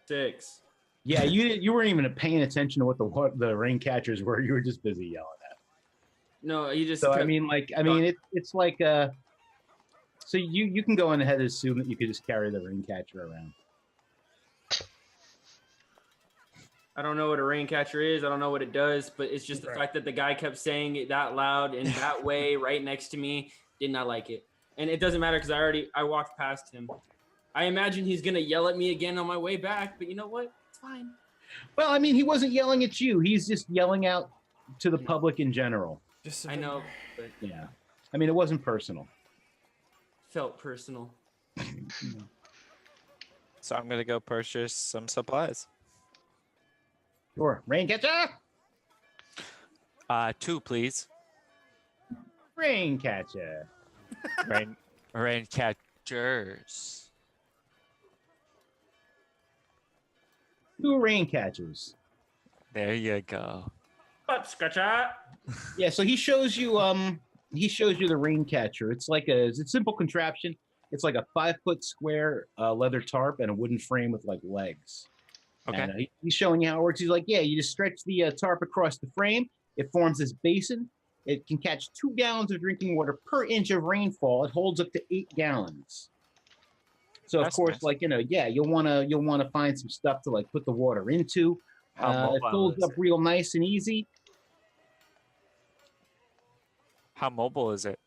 Speaker 4: Six.
Speaker 2: Yeah, you weren't even paying attention to what the rain catchers were. You were just busy yelling at.
Speaker 4: No, you just.
Speaker 2: So I
Speaker 4: kept-
Speaker 2: mean, it's like so you can go on ahead and assume that you could just carry the rain catcher around.
Speaker 4: I don't know what a rain catcher is. I don't know what it does, but it's just the fact that the guy kept saying it that loud and that way right next to me. Did not like it, and it doesn't matter because I walked past him. I imagine he's gonna yell at me again on my way back, but you know what? It's fine.
Speaker 2: Well, I mean, he wasn't yelling at you. He's just yelling out to the public in general.
Speaker 8: Just
Speaker 4: I know, but
Speaker 2: Yeah. I mean, it wasn't personal.
Speaker 4: felt personal.
Speaker 5: So I'm going to go purchase some supplies.
Speaker 2: Sure. Rain catcher?
Speaker 5: 2, please.
Speaker 2: Rain catcher.
Speaker 5: Rain catchers.
Speaker 2: 2 rain catchers.
Speaker 5: There you go.
Speaker 4: Up, Scratcha.
Speaker 2: Yeah, so he shows you the rain catcher. It's like it's a simple contraption. It's like a 5-foot square leather tarp and a wooden frame with like legs.
Speaker 5: Okay.
Speaker 2: And, he's showing you how it works. He's like, yeah, you just stretch the tarp across the frame. It forms this basin. It can catch 2 gallons of drinking water per inch of rainfall. It holds up to 8 gallons. So of
Speaker 5: That's
Speaker 2: course,
Speaker 5: nice.
Speaker 2: like you'll wanna find some stuff to like put the water into.
Speaker 5: How
Speaker 2: It
Speaker 5: mobile
Speaker 2: fills
Speaker 5: is
Speaker 2: up
Speaker 5: it?
Speaker 2: real nice and easy.
Speaker 5: How mobile is it?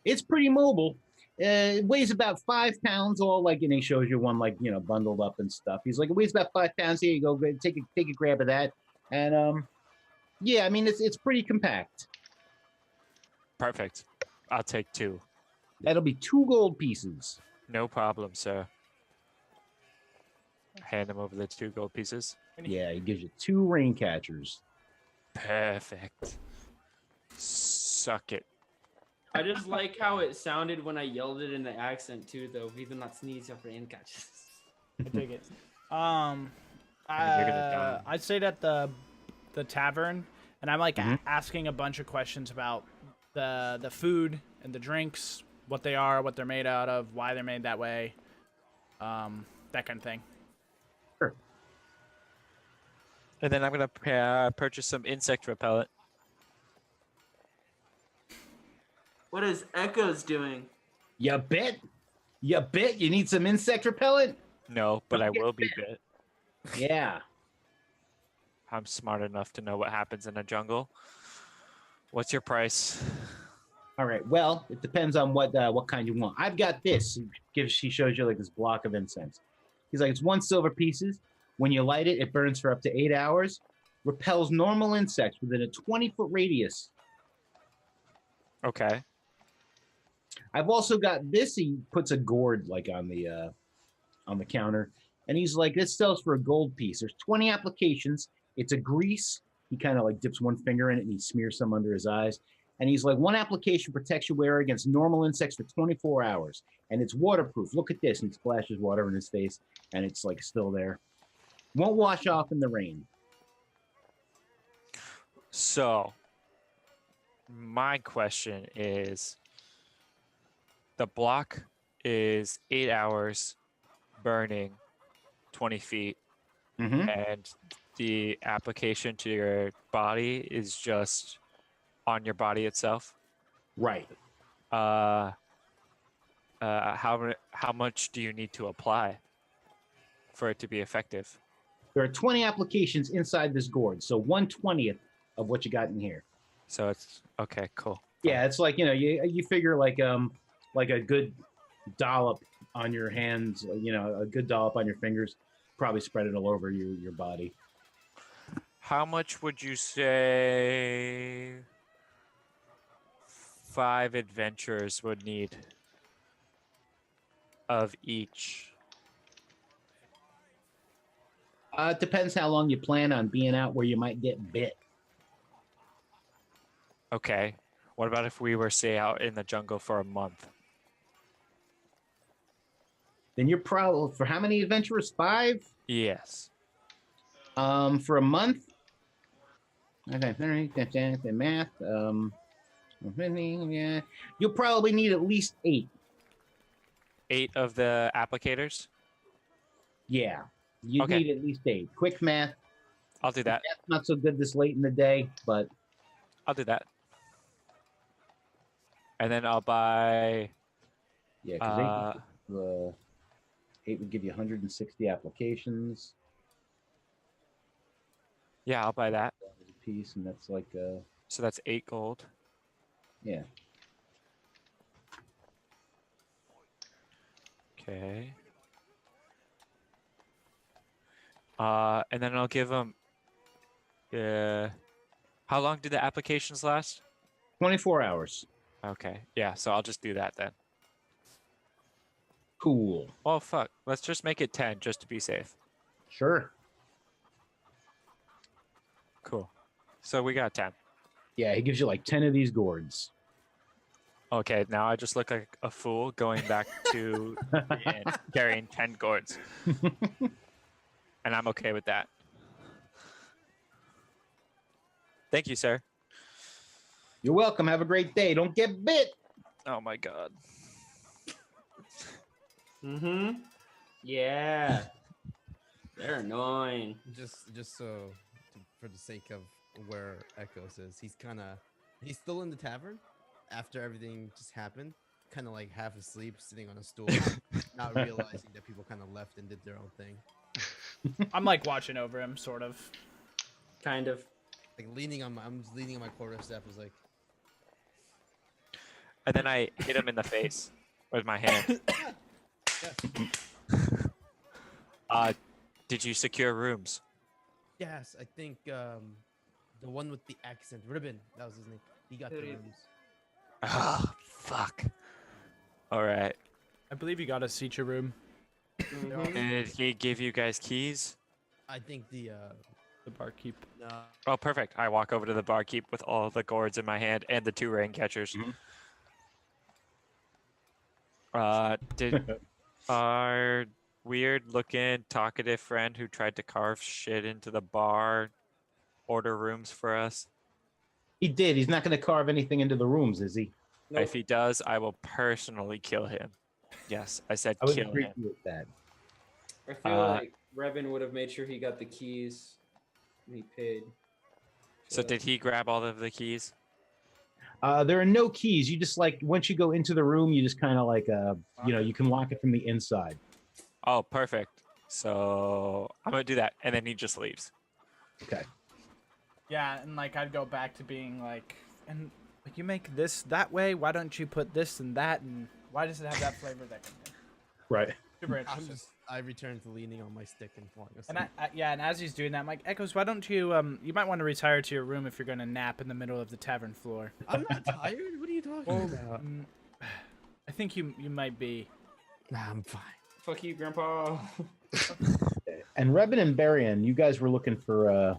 Speaker 2: It's pretty mobile. It weighs about 5 pounds, all like, and he shows you one like, bundled up and stuff. He's like, it weighs about 5 pounds. Here you go, take a grab of that. And yeah, I mean it's pretty compact.
Speaker 5: Perfect. I'll take 2.
Speaker 2: That'll be 2 gold pieces.
Speaker 5: No problem, sir. Hand him over the 2 gold pieces.
Speaker 2: Yeah, he gives you 2 rain catchers.
Speaker 5: Perfect. Suck it.
Speaker 4: I just like how it sounded when I yelled it in the accent too, though. Even not sneeze up rain catches.
Speaker 1: I dig it.
Speaker 5: You're gonna die.
Speaker 1: I stayed at the tavern, and I'm like
Speaker 2: Mhm.
Speaker 1: asking a bunch of questions about the food and the drinks,
Speaker 8: what they are, what they're made out of, why they're made that way, that kind of thing.
Speaker 2: Sure.
Speaker 5: And then I'm gonna purchase some insect repellent.
Speaker 4: What is Echoes doing?
Speaker 2: You bet. You bet. You need some insect repellent?
Speaker 5: No, but I
Speaker 2: Get
Speaker 5: will be bit.
Speaker 2: Yeah.
Speaker 5: I'm smart enough to know what happens in a jungle. What's your price?
Speaker 2: All right. Well, it depends on what kind you want. I've got this. She shows you like this block of incense. He's like, it's 1 silver pieces. When you light it, it burns for up to 8 hours. Repels normal insects within a 20-foot radius.
Speaker 5: Okay.
Speaker 2: I've also got this. He puts a gourd like on the counter, and he's like, this sells for a gold piece. There's 20 applications. It's a grease. He kind of like dips one finger in it and he smears some under his eyes. And he's like, one application protects your wearer against normal insects for 24 hours. And it's waterproof. Look at this. And he splashes water in his face, and it's like still there. Won't wash off in the rain.
Speaker 5: So, my question is, the block is 8 hours burning 20 feet,
Speaker 2: Mm-hmm.
Speaker 5: and the application to your body is just on your body itself.
Speaker 2: Right.
Speaker 5: How much do you need to apply for it to be effective?
Speaker 2: There are 20 applications inside this gourd, so 1/20th of what you got in here.
Speaker 5: So it's okay, cool.
Speaker 2: Yeah, it's like, you figure like a good dollop on your hands, a good dollop on your fingers, probably spread it all over your body.
Speaker 5: How much would you say 5 adventurers would need of each?
Speaker 2: It depends how long you plan on being out where you might get bit.
Speaker 5: Okay. What about if we were, say, out in the jungle for a month?
Speaker 2: Then you're probably, for how many adventurers? 5?
Speaker 5: Yes.
Speaker 2: For a month? Okay, all right, that's the math. Yeah. You'll probably need at least 8.
Speaker 5: 8 of the applicators?
Speaker 2: Yeah. You
Speaker 5: Okay.
Speaker 2: need at least 8. Quick math.
Speaker 5: I'll do that.
Speaker 2: Math's not so good this late in the day, but
Speaker 5: I'll do that. And then I'll buy...
Speaker 2: yeah, because 8 would give you 160 applications.
Speaker 5: Yeah, I'll buy that.
Speaker 2: A piece, and that's like
Speaker 5: So that's 8 gold.
Speaker 2: yeah.
Speaker 5: Okay. And then I'll give them... how long do the applications last?
Speaker 2: 24 hours.
Speaker 5: Okay. Yeah, so I'll just do that then.
Speaker 2: Cool.
Speaker 5: Oh, fuck. Let's just make it 10 just to be safe.
Speaker 2: Sure.
Speaker 5: Cool. So we got 10.
Speaker 2: Yeah, he gives you like 10 of these gourds.
Speaker 5: Okay, now I just look like a fool going back to the inn carrying 10 gourds. And I'm okay with that. Thank you, sir.
Speaker 2: You're welcome. Have a great day. Don't get bit.
Speaker 5: Oh my god.
Speaker 4: Mm-hmm. Yeah. They're annoying.
Speaker 6: Just so for the sake of where Echoes is, he's still in the tavern after everything just happened, kind of like half asleep, sitting on a stool, not realizing that people kind of left and did their own thing.
Speaker 8: I'm like watching over him, sort of.
Speaker 4: Kind of.
Speaker 6: Like I'm leaning on my quarterstaff, is like,
Speaker 5: And then I hit him in the face with my hand. Did you secure rooms?
Speaker 6: yes, I think the one with the accent, Ribbon, that was his name. He got the rooms.
Speaker 5: Ah, fuck. All right.
Speaker 8: I believe you got a Seacher room.
Speaker 5: Did he give you guys keys?
Speaker 6: I think the
Speaker 8: barkeep.
Speaker 6: no,
Speaker 5: Oh, perfect. I walk over to the barkeep with all the gourds in my hand and the 2 rain catchers. Did our weird-looking, talkative friend who tried to carve shit into the bar order rooms for us?
Speaker 2: He did. He's not going to carve anything into the rooms, is he?
Speaker 4: Nope.
Speaker 5: If he does, I will personally kill him. Yes, I said
Speaker 2: I would
Speaker 5: kill him.
Speaker 2: appreciate that.
Speaker 4: I feel like Revan would have made sure he got the keys and he paid.
Speaker 5: So did he grab all of the keys?
Speaker 2: There are no keys. You just like once you go into the room, you just kind of like you can lock it from the inside.
Speaker 5: Oh, perfect. So I'm gonna do that, and then he just leaves.
Speaker 2: Okay.
Speaker 8: Yeah, and like I'd go back to being like, and like you make this that way. Why don't you put this and that? And why does it have that flavor that can be?
Speaker 2: Right.
Speaker 8: Super interesting.
Speaker 6: I return to leaning on my stick and falling asleep.
Speaker 8: And and as he's doing that, I'm like, Echoes, why don't you you might want to retire to your room if you're going to nap in the middle of the tavern floor.
Speaker 6: I'm not tired. What are you talking about?
Speaker 8: I think you might be.
Speaker 6: Nah, I'm fine.
Speaker 4: Fuck you, Grandpa.
Speaker 2: And Rebin and Barian, you guys were looking for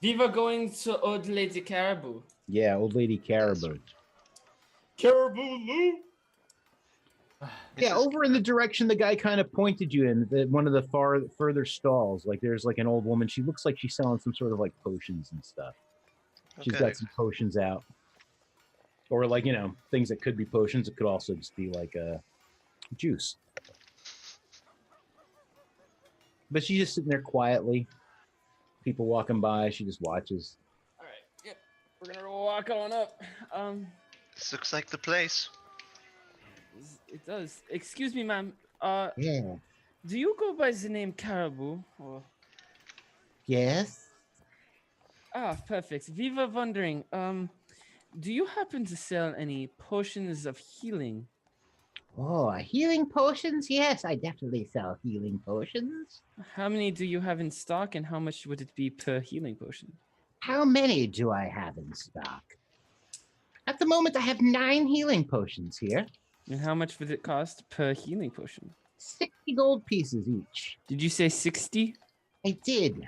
Speaker 4: We were going to Old Lady Caribou.
Speaker 2: old lady Caribou.
Speaker 4: Caribou Lou.
Speaker 2: Yeah, over in the direction the guy kind of pointed you in, one of the further stalls. Like there's like an old woman. She looks like she's selling some sort of like potions and stuff. She's
Speaker 3: Okay.
Speaker 2: got some potions out, or like things that could be potions. It could also just be like juice. But she's just sitting there quietly. People walking by, she just watches.
Speaker 4: All right. Yep. We're gonna walk on up.
Speaker 3: This looks like the place.
Speaker 4: It does. Excuse me, ma'am.
Speaker 2: Yeah.
Speaker 4: Do you go by the name Caribou? Or...
Speaker 2: Yes.
Speaker 4: Ah, perfect. We were wondering, do you happen to sell any potions of healing?
Speaker 2: Oh, healing potions? Yes, I definitely sell healing potions.
Speaker 4: How many do you have in stock, and how much would it be per healing potion?
Speaker 2: How many do I have in stock? At the moment, I have 9 healing potions here.
Speaker 4: And how much would it cost per healing potion?
Speaker 2: 60 gold pieces each.
Speaker 4: Did you say 60?
Speaker 2: I did.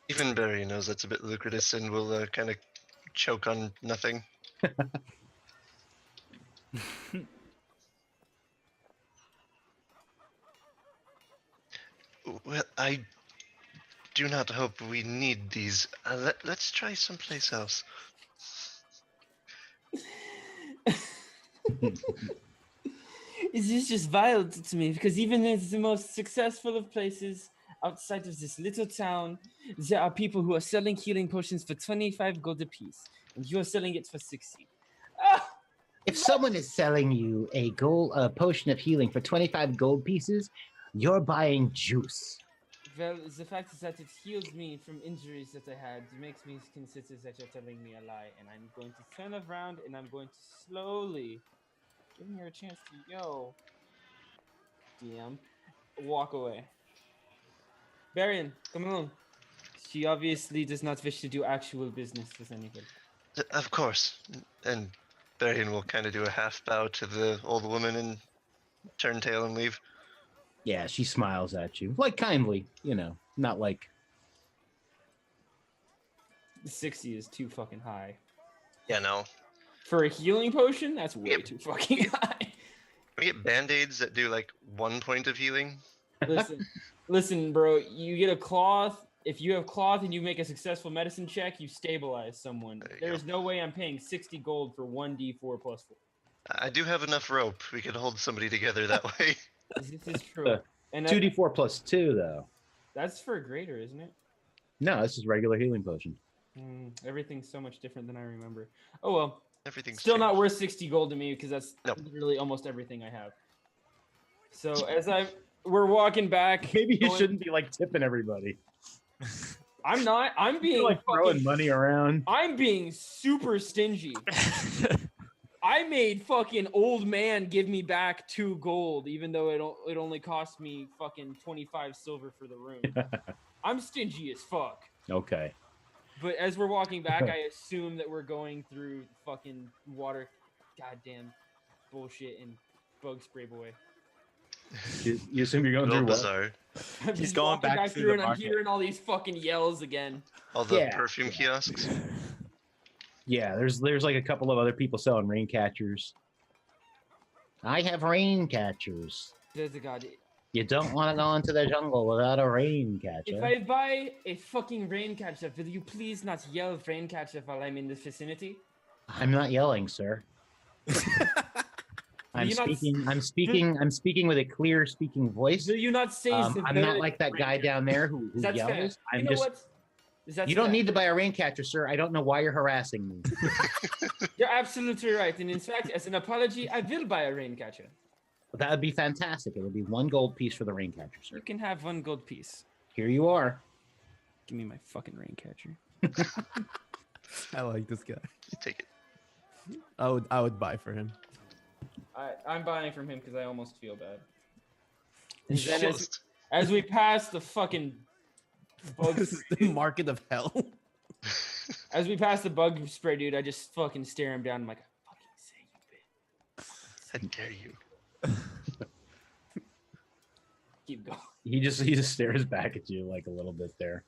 Speaker 3: Even Barry knows that's a bit lucrative and will kind of choke on nothing. Well, I do not hope we need these. Let's try someplace else.
Speaker 4: This is just wild to me because even in the most successful of places outside of this little town, there are people who are selling healing potions for 25 gold apiece, and you're selling it for 60. Ah!
Speaker 2: If someone is selling you a potion of healing for 25 gold pieces, you're buying juice.
Speaker 4: Well, the fact is that it heals me from injuries that I had. It makes me consider that you're telling me a lie, and I'm going to turn around and I'm going to slowly, giving her a chance to DM, walk away. Barian, come along. She obviously does not wish to do actual business with anybody.
Speaker 3: Of course. And Barian will kind of do a half bow to the old woman and turn tail and leave.
Speaker 2: Yeah, she smiles at you. Like kindly, not like...
Speaker 4: 60 is too fucking high.
Speaker 3: Yeah, no.
Speaker 4: For a healing potion, that's way too fucking high.
Speaker 3: We get band-aids that do like 1 point of healing.
Speaker 4: Listen, bro. You get a cloth. If you have cloth and you make a successful medicine check, you stabilize someone. There's no way I'm paying 60 gold for 1d4 plus 4.
Speaker 3: I do have enough rope. We could hold somebody together that way.
Speaker 4: This is true. And
Speaker 2: 2d4 plus 2, though.
Speaker 4: That's for a greater, isn't it?
Speaker 2: No, this is regular healing potion.
Speaker 4: Everything's so much different than I remember. Oh well.
Speaker 3: Everything's
Speaker 4: still not
Speaker 3: changed.
Speaker 4: worth 60 gold to me because that's literally almost everything I have. So as we're walking back.
Speaker 2: Maybe you shouldn't be like tipping everybody.
Speaker 4: I'm not. I'm being
Speaker 2: like throwing money around.
Speaker 4: I'm being super stingy. I made fucking old man give me back 2 gold, even though it only cost me fucking 25 silver for the room. I'm stingy as fuck.
Speaker 2: Okay.
Speaker 4: But as we're walking back, I assume that we're going through fucking water, goddamn bullshit and bug spray boy.
Speaker 2: You assume you're going through
Speaker 3: bizarre.
Speaker 4: I'm
Speaker 5: He's
Speaker 4: just
Speaker 5: going
Speaker 4: walking
Speaker 5: back through the
Speaker 4: and I'm
Speaker 5: market.
Speaker 4: hearing all these fucking yells again.
Speaker 3: All the perfume kiosks.
Speaker 2: Yeah, there's like a couple of other people selling rain catchers. I have rain catchers.
Speaker 4: There's a god.
Speaker 2: You don't want to go into the jungle without a rain catcher.
Speaker 4: If I buy a fucking rain catcher, will you please not yell rain catcher while I'm in this vicinity?
Speaker 2: I'm not yelling, sir. I'm
Speaker 4: you not s-
Speaker 2: speaking. I'm speaking. I'm speaking with a clear speaking voice.
Speaker 4: Do you not say
Speaker 2: I'm not
Speaker 4: very
Speaker 2: like that guy down there who
Speaker 4: That's fair.
Speaker 2: yells.
Speaker 4: You
Speaker 2: I'm
Speaker 4: know
Speaker 2: just.
Speaker 4: what? That's
Speaker 2: You don't
Speaker 4: fair.
Speaker 2: need to buy a rain catcher, sir. I don't know why you're harassing me.
Speaker 4: You're absolutely right. And in fact, as an apology, I will buy a rain catcher.
Speaker 2: That would be fantastic. It would be 1 gold piece for the rain catcher, sir.
Speaker 4: You can have 1 gold piece.
Speaker 2: Here you are.
Speaker 4: Give me my fucking rain catcher.
Speaker 6: I like this guy.
Speaker 3: You take it.
Speaker 6: I would buy for him.
Speaker 4: I'm buying from him because I almost feel bad.
Speaker 3: It's
Speaker 4: Then
Speaker 3: just-
Speaker 4: as we pass the fucking bug
Speaker 6: This is
Speaker 4: spray,
Speaker 6: the
Speaker 4: dude,
Speaker 6: market of hell.
Speaker 4: as we pass the bug spray, dude, I just fucking stare him down. I'm like, I fucking say you bitch.
Speaker 3: How dare you?
Speaker 4: Keep going.
Speaker 2: He just stares back at you like a little bit there.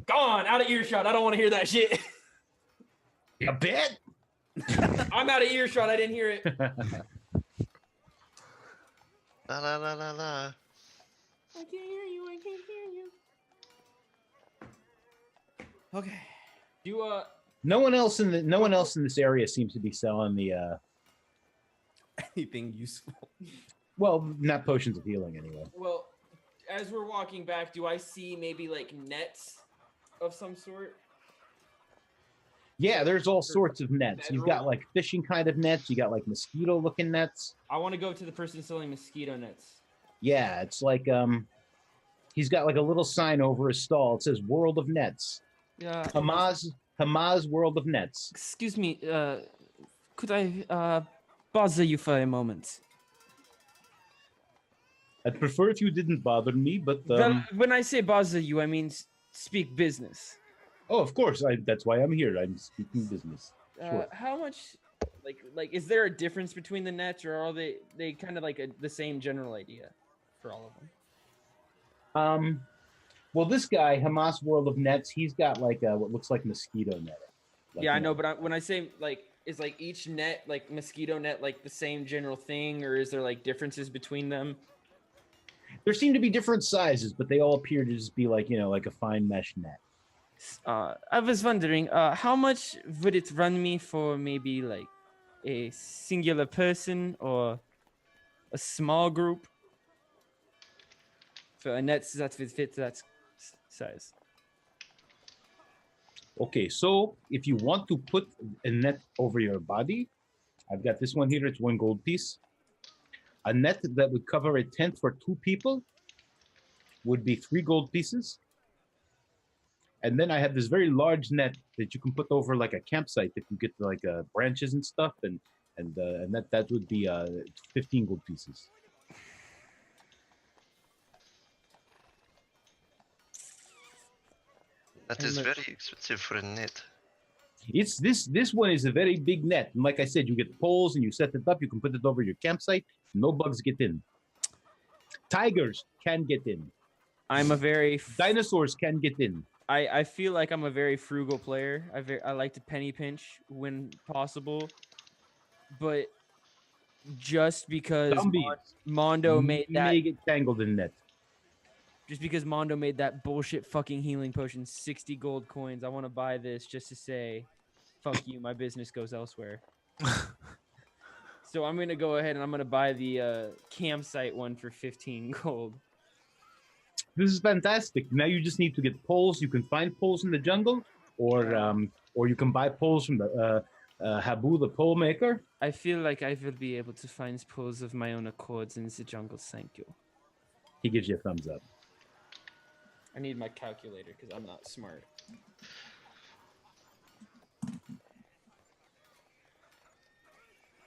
Speaker 4: Gone, out of earshot. I don't want to hear that shit.
Speaker 2: A bit.
Speaker 4: I'm out of earshot. I didn't hear it.
Speaker 3: La la la la la.
Speaker 4: I can't hear you. I can't hear you. Okay. Do
Speaker 2: No one else in this area seems to be selling the
Speaker 6: Anything useful.
Speaker 2: well, not potions of healing anyway.
Speaker 4: well, as we're walking back, do I see maybe like nets of some sort?
Speaker 2: Yeah, there's all sorts of nets. You've got
Speaker 4: Bedroll.
Speaker 2: like fishing kind of nets. You got like mosquito looking nets.
Speaker 4: I want to go to the person selling mosquito nets.
Speaker 2: Yeah, it's like he's got like a little sign over his stall. It says World of Nets.
Speaker 4: Yeah.
Speaker 2: Hamas World of Nets.
Speaker 4: Excuse me. Could I bother you for a moment?
Speaker 2: I'd prefer if you didn't bother me, but
Speaker 4: Well, when I say bother you, I mean speak business.
Speaker 2: oh, of course, that's why I'm here. I'm speaking business. Sure.
Speaker 4: How much? Like, is there a difference between the nets, or are they kind of like the same general idea for all of them?
Speaker 2: Well, this guy, Hamas World of Nets, he's got like what looks like mosquito netting. Like,
Speaker 4: Yeah, I
Speaker 2: you
Speaker 4: know, but when I say like, is like each net, like mosquito net, like the same general thing, or is there like differences between them?
Speaker 2: there seem to be different sizes, but they all appear to just be like, like a fine mesh net.
Speaker 4: I was wondering, how much would it run me for maybe like a singular person or a small group for a net that fits that size?
Speaker 2: Okay, so if you want to put a net over your body, I've got this one here. It's 1 gold piece. A net that would cover a tent for 2 people would be 3 gold pieces. And then I have this very large net that you can put over like a campsite if you get like branches and stuff, and that would be 15 gold pieces.
Speaker 3: That is very expensive for a net.
Speaker 2: It's this one is a very big net, and like I said, you get poles and you set it up. You can put it over your campsite. No bugs get in. Tigers can get in.
Speaker 4: I'm a very
Speaker 2: Dinosaurs can get in.
Speaker 4: I feel like I'm a very frugal player. I like to penny pinch when possible, but just because
Speaker 2: Zombies
Speaker 4: Mondo made that,
Speaker 2: may get tangled in net.
Speaker 4: just because Mondo made that bullshit fucking healing potion, 60 gold coins. I want to buy this just to say, fuck you. My business goes elsewhere. So I'm gonna go ahead and I'm gonna buy the campsite one for 15 gold.
Speaker 2: This is fantastic. Now you just need to get poles. You can find poles in the jungle, or you can buy poles from the Habu, the pole maker.
Speaker 4: I feel like I will be able to find poles of my own accords in the jungle. Thank you.
Speaker 2: He gives you a thumbs up.
Speaker 4: I need my calculator because I'm not smart.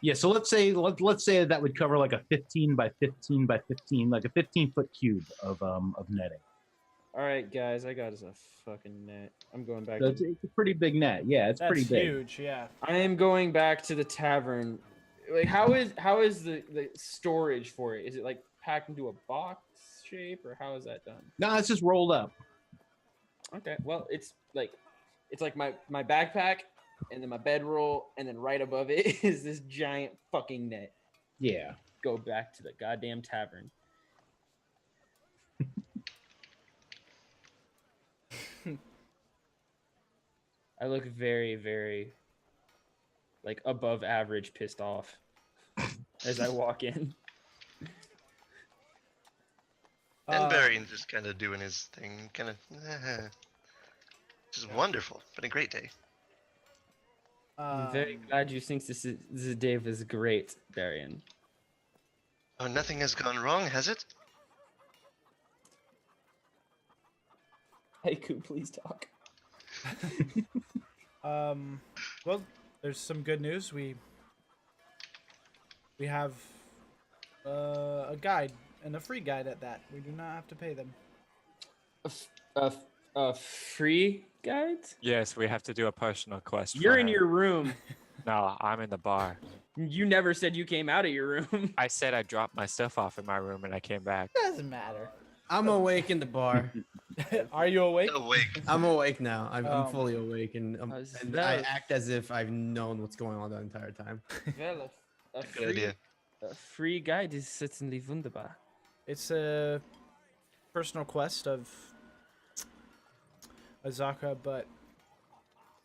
Speaker 2: Yeah, so let's say that would cover like a 15 by 15 by 15, like a 15-foot cube of netting.
Speaker 4: All right, guys, I got us a fucking net. I'm going back.
Speaker 2: So it's a pretty big net. Yeah, it's
Speaker 1: That's
Speaker 2: pretty big.
Speaker 1: huge. Yeah.
Speaker 4: I am going back to the tavern. Like, how is the storage for it? Is it like packed into a box shape, or how is that done?
Speaker 2: No, it's just rolled up.
Speaker 4: Okay, well, it's like my backpack, and then my bedroll, and then right above it is this giant fucking net.
Speaker 2: Yeah.
Speaker 4: Go back to the goddamn tavern. I look very, very like above average pissed off as I walk in.
Speaker 3: And Varian just kind of doing his thing, kind of. Just wonderful. Been a great day.
Speaker 4: I'm very glad you think this day was great, Darian.
Speaker 3: Oh, nothing has gone wrong, has it?
Speaker 4: Haiku, please talk.
Speaker 1: Well, there's some good news. We have a guide, and a free guide at that. We do not have to pay them.
Speaker 4: A free guide?
Speaker 5: Yes, we have to do a personal quest.
Speaker 4: You're
Speaker 5: for
Speaker 4: in
Speaker 5: her.
Speaker 4: your room.
Speaker 5: No, I'm in the bar.
Speaker 4: You never said you came out of your room.
Speaker 5: I said I dropped my stuff off in my room and I came back.
Speaker 8: Doesn't matter.
Speaker 6: I'm awake in the bar.
Speaker 1: Are you awake?
Speaker 3: Awake.
Speaker 6: I'm awake now. I'm fully awake, and,
Speaker 4: How's
Speaker 6: and
Speaker 4: that?
Speaker 6: I act as if I've known what's going on the entire time.
Speaker 4: Well, a
Speaker 3: Good idea.
Speaker 4: free guide is certainly wunderbar.
Speaker 1: It's a personal quest of Azaka, but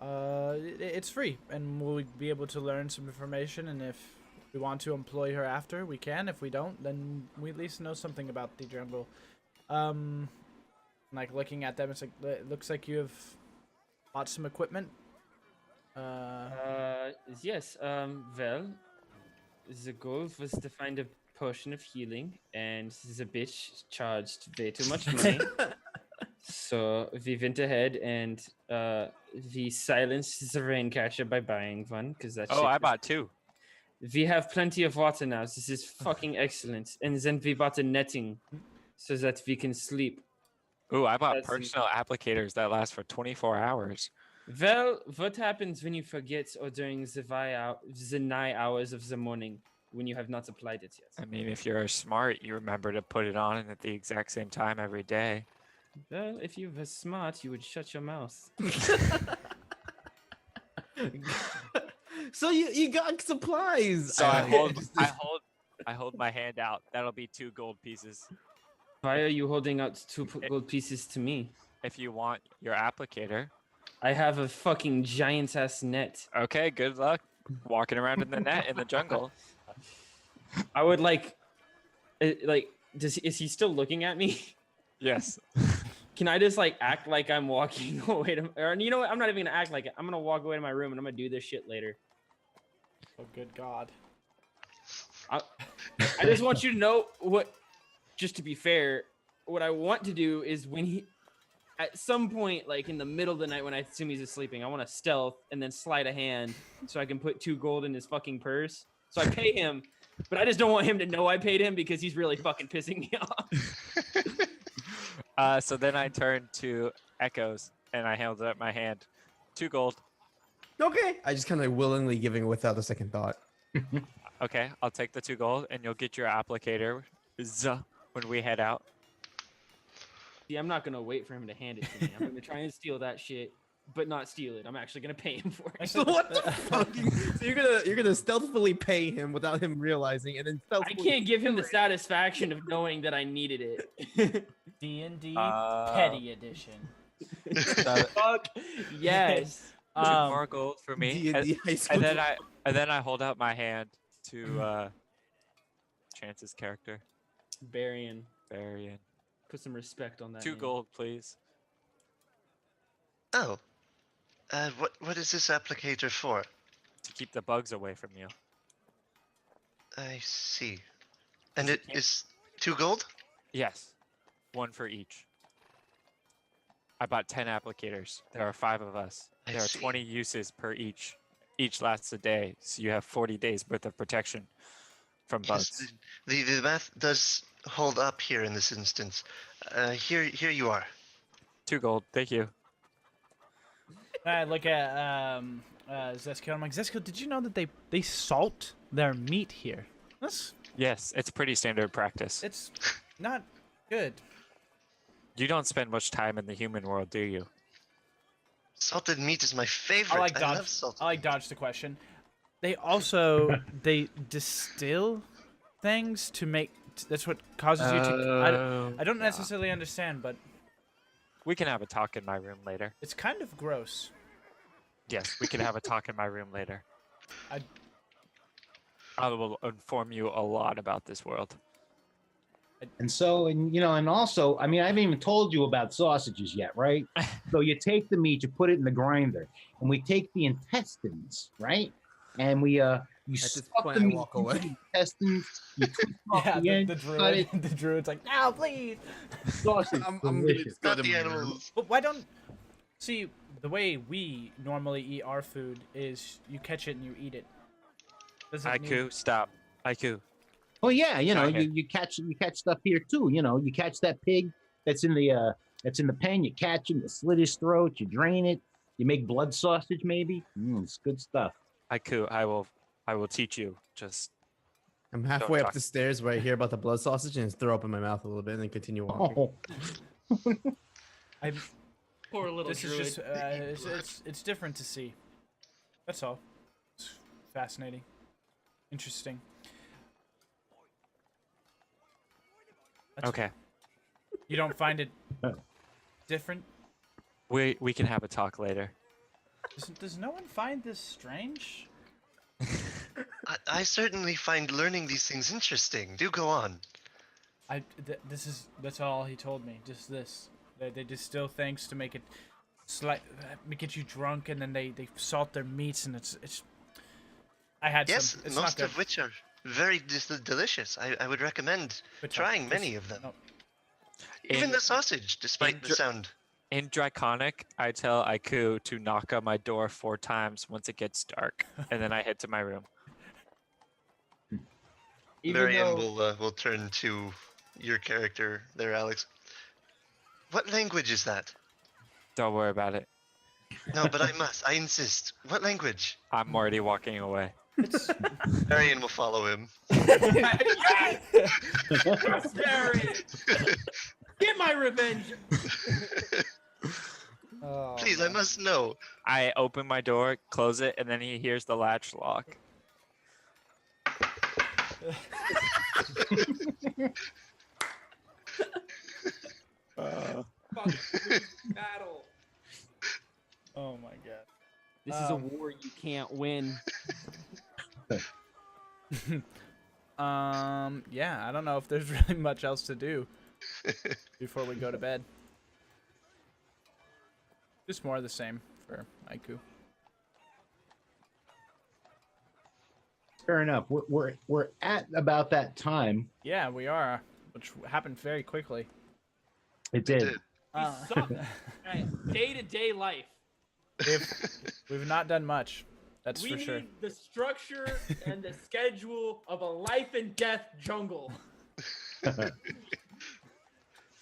Speaker 1: it's free, and we'll be able to learn some information. And if we want to employ her after, we can. If we don't, then we at least know something about the jungle. Like looking at them, it looks like you have bought some equipment.
Speaker 4: Yes. Well, the goal was to find a potion of healing, and the bitch charged way too much money. So we went ahead and we silenced the raincatcher by buying one, because that's.
Speaker 5: Oh, I bought 2.
Speaker 4: We have plenty of water now. This is fucking excellent. And then we bought a netting so that we can sleep.
Speaker 5: Ooh, I bought
Speaker 4: That's-
Speaker 5: personal applicators that last for 24 hours.
Speaker 4: Well, what happens when you forget or during the night hours of the morning when you have not applied it yet?
Speaker 5: I mean, if you're smart, you remember to put it on at the exact same time every day.
Speaker 4: Well, if you were smart, you would shut your mouth.
Speaker 6: So you got supplies.
Speaker 5: So I hold my hand out. That'll be 2 gold pieces.
Speaker 4: Why are you holding out 2 gold pieces to me?
Speaker 5: If you want your applicator.
Speaker 4: I have a fucking giant ass net.
Speaker 5: Okay, good luck walking around in the net in the jungle.
Speaker 4: I would is he still looking at me?
Speaker 5: Yes.
Speaker 4: Can I just act like I'm walking away to, or you know what? I'm not even gonna act like it. I'm gonna walk away to my room and I'm gonna do this shit later.
Speaker 1: Oh, good God.
Speaker 4: I just want you to know just to be fair, what I want to do is when at some point, like in the middle of the night when I assume he's sleeping, I want to stealth and then slide a hand so I can put 2 gold in his fucking purse. So I pay him, but I just don't want him to know I paid him because he's really fucking pissing me off.
Speaker 5: So then I turned to Echoes and I held up my hand. 2 gold.
Speaker 6: Okay. I just kind of willingly giving without a second thought.
Speaker 5: Okay, I'll take the 2 gold and you'll get your applicator when we head out.
Speaker 4: See, I'm not gonna wait for him to hand it to me. I'm gonna try and steal that shit, but not steal it. I'm actually gonna pay him for it.
Speaker 6: So what the fuck? So you're gonna stealthily pay him without him realizing, and then
Speaker 4: I
Speaker 6: stealthily
Speaker 4: can't give him the satisfaction of knowing that I needed it.
Speaker 8: D&D Petty Edition.
Speaker 4: Fuck yes.
Speaker 5: 2 more gold for me.
Speaker 6: D&D high school.
Speaker 5: And then I hold out my hand to Chance's character.
Speaker 4: Varian.
Speaker 5: Put
Speaker 4: some respect on that.
Speaker 5: 2
Speaker 4: name.
Speaker 5: gold, please.
Speaker 3: Oh. What is this applicator for?
Speaker 5: To keep the bugs away from you.
Speaker 3: I see. And it is 2 gold?
Speaker 5: Yes. 1 for each. I bought 10 applicators. There are 5 of us.
Speaker 3: I
Speaker 5: There are
Speaker 3: see.
Speaker 5: 20 uses per each. Each lasts a day, so you have 40 days worth of protection from bugs.
Speaker 3: Yes, the math does hold up here in this instance. Here you are.
Speaker 5: 2 gold, thank you.
Speaker 1: I look at Zesco. I'm like, Zesco, did you know that they salt their meat here?
Speaker 5: Yes, it's pretty standard practice.
Speaker 1: It's not good.
Speaker 5: You don't spend much time in the human world, do you?
Speaker 3: Salted meat is my favorite. I love salted
Speaker 1: I like dodge the question. They also they distill things to make. That's what causes you to. I don't necessarily understand, but
Speaker 5: We can have a talk in my room later.
Speaker 1: it's kind of gross.
Speaker 5: Yes, we can have a talk in my room later.
Speaker 1: I-
Speaker 5: I will inform you a lot about this world.
Speaker 2: And so, and also, I mean, I haven't even told you about sausages yet, right? So you take the meat, you put it in the grinder, and we take the intestines, right? And we you
Speaker 6: this
Speaker 2: stuff
Speaker 6: point,
Speaker 2: the
Speaker 6: I
Speaker 2: meat
Speaker 6: walk
Speaker 2: into
Speaker 6: away.
Speaker 2: the intestines, you twist off
Speaker 1: Yeah,
Speaker 2: the end,
Speaker 1: the
Speaker 2: cut
Speaker 1: druid.
Speaker 2: it.
Speaker 1: The druid's like, no, please.
Speaker 2: Sausage,
Speaker 6: I'm gonna
Speaker 2: delicious.
Speaker 6: just go
Speaker 3: Not
Speaker 6: to
Speaker 3: the
Speaker 6: my room.
Speaker 3: animals.
Speaker 1: But why don't see the way we normally eat our food is you catch it and you eat it. Doesn't
Speaker 5: Haiku, stop. Haiku.
Speaker 2: Oh yeah,
Speaker 5: Not here.
Speaker 2: you catch stuff here too. You catch that pig that's in the pen. You catch him, you slit his throat, you drain it, you make blood sausage maybe. It's good stuff.
Speaker 5: Haiku, I will teach you. Just
Speaker 6: I'm halfway up
Speaker 5: talk.
Speaker 6: the stairs where I hear about the blood sausage and throw up in my mouth a little bit and then continue walking.
Speaker 2: Oh,
Speaker 1: I'm,
Speaker 9: Poor little
Speaker 1: this
Speaker 9: druid.
Speaker 1: is just it's different to see. That's all. It's fascinating, interesting. That's-
Speaker 5: okay.
Speaker 1: You don't find it different?
Speaker 5: We can have a talk later.
Speaker 1: Does no one find this strange?
Speaker 3: I certainly find learning these things interesting. Do go on.
Speaker 1: That's all he told me. Just this. They distill things to make it get you drunk, and then they salt their meats, and it's. I had
Speaker 3: Yes,
Speaker 1: some. It's
Speaker 3: most
Speaker 1: not
Speaker 3: of
Speaker 1: good.
Speaker 3: which are very delicious. I would recommend
Speaker 1: Which
Speaker 3: trying
Speaker 1: one?
Speaker 3: many of them.
Speaker 1: No.
Speaker 3: Even
Speaker 5: In-
Speaker 3: the sausage, despite
Speaker 5: in
Speaker 3: the
Speaker 5: dr-
Speaker 3: sound.
Speaker 5: In Draconic, I tell Aiku to knock on my door 4 times once it gets dark, and then I head to my room.
Speaker 3: Varian will turn to your character there, Alex. What language is that?
Speaker 5: Don't worry about it.
Speaker 3: No, but I must. I insist. What language?
Speaker 5: I'm already walking away.
Speaker 3: Varian will follow him.
Speaker 9: Yes! Yes, Varian! Get my revenge!
Speaker 1: Oh,
Speaker 3: Please, I must know.
Speaker 5: I open my door, close it, and then he hears the latch lock.
Speaker 9: Fuck, lose battle.
Speaker 1: Oh my god.
Speaker 9: This is a war you can't win.
Speaker 1: Yeah, I don't know if there's really much else to do before we go to bed. Just more of the same for Aiku.
Speaker 2: fair enough. We're at about that time.
Speaker 1: Yeah, we are, which happened very quickly.
Speaker 2: It did.
Speaker 3: Did.
Speaker 9: We suck at day-to-day life.
Speaker 1: We've not done much. That's
Speaker 9: We
Speaker 1: for
Speaker 9: need
Speaker 1: sure.
Speaker 9: the structure and the schedule of a life and death jungle.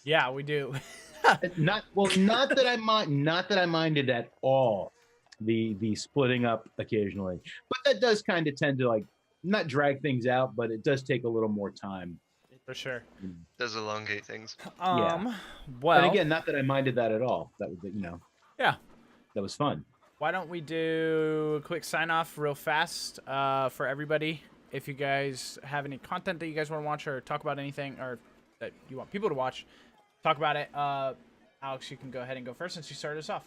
Speaker 1: Yeah, we do.
Speaker 2: Not that I minded at all the splitting up occasionally, but that does kind of tend to like not drag things out, but it does take a little more time.
Speaker 1: For sure.
Speaker 3: Does elongate things.
Speaker 1: Well,
Speaker 2: And again, not that I minded that at all. That was
Speaker 1: yeah.
Speaker 2: that was fun.
Speaker 1: Why don't we do a quick sign off real fast for everybody? If you guys have any content that you guys want to watch or talk about anything or that you want people to watch, talk about it. Alex, you can go ahead and go first since you started us off.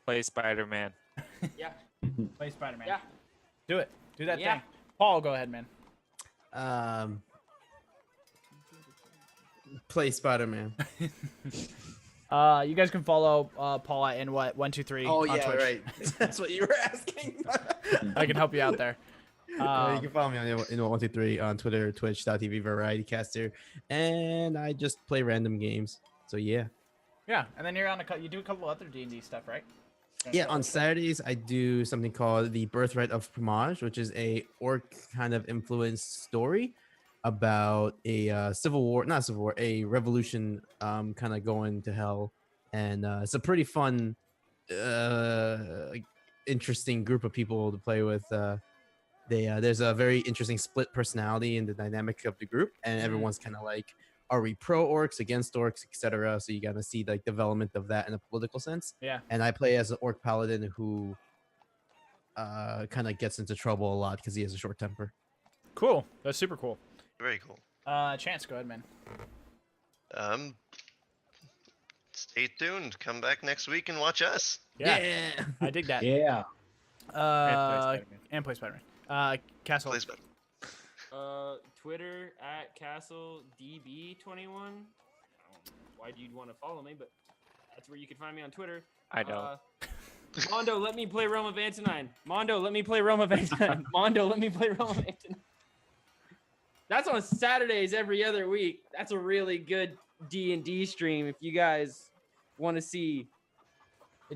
Speaker 5: Play Spider-Man.
Speaker 9: Yeah.
Speaker 1: Play Spider-Man.
Speaker 9: Yeah.
Speaker 1: Do it. Do that
Speaker 9: Yeah.
Speaker 1: thing. Paul, go ahead, man.
Speaker 6: Play Spider-Man.
Speaker 1: You guys can follow Paul at N123
Speaker 6: Oh
Speaker 1: on
Speaker 6: yeah,
Speaker 1: Twitch.
Speaker 6: right. That's what you were asking.
Speaker 1: I can help you out there.
Speaker 6: You can follow me on In123 on Twitter, Twitch.tv, VarietyCaster, and I just play random games. So yeah.
Speaker 1: Yeah, and then you're on you do a couple other D&D stuff, right?
Speaker 6: Yeah, on Saturdays I do something called the Birthright of Primage, which is a orc kind of influenced story about a a revolution kind of going to hell, and it's a pretty fun, interesting group of people to play with. There's a very interesting split personality in the dynamic of the group, and everyone's kind of like, are we pro orcs, against orcs, etc. So you gotta see like development of that in a political sense.
Speaker 1: Yeah.
Speaker 6: And I play as an orc paladin who kind of gets into trouble a lot because he has a short temper.
Speaker 1: Cool. That's super cool.
Speaker 3: Very cool.
Speaker 1: Chance, go ahead, man.
Speaker 3: stay tuned. Come back next week and watch us.
Speaker 1: Yeah, I dig that.
Speaker 2: Yeah.
Speaker 1: And play Spider-Man. Castle.
Speaker 3: Please, but
Speaker 4: Twitter at CastleDB21. Why do you want to follow me? But that's where you can find me on Twitter.
Speaker 5: I know.
Speaker 4: Mondo, let me play Realm of Antonine. Mondo, let me play Realm of Antonine. Mondo, let me play Realm of Antonine. That's on Saturdays every other week. That's a really good D&D stream if you guys want to see.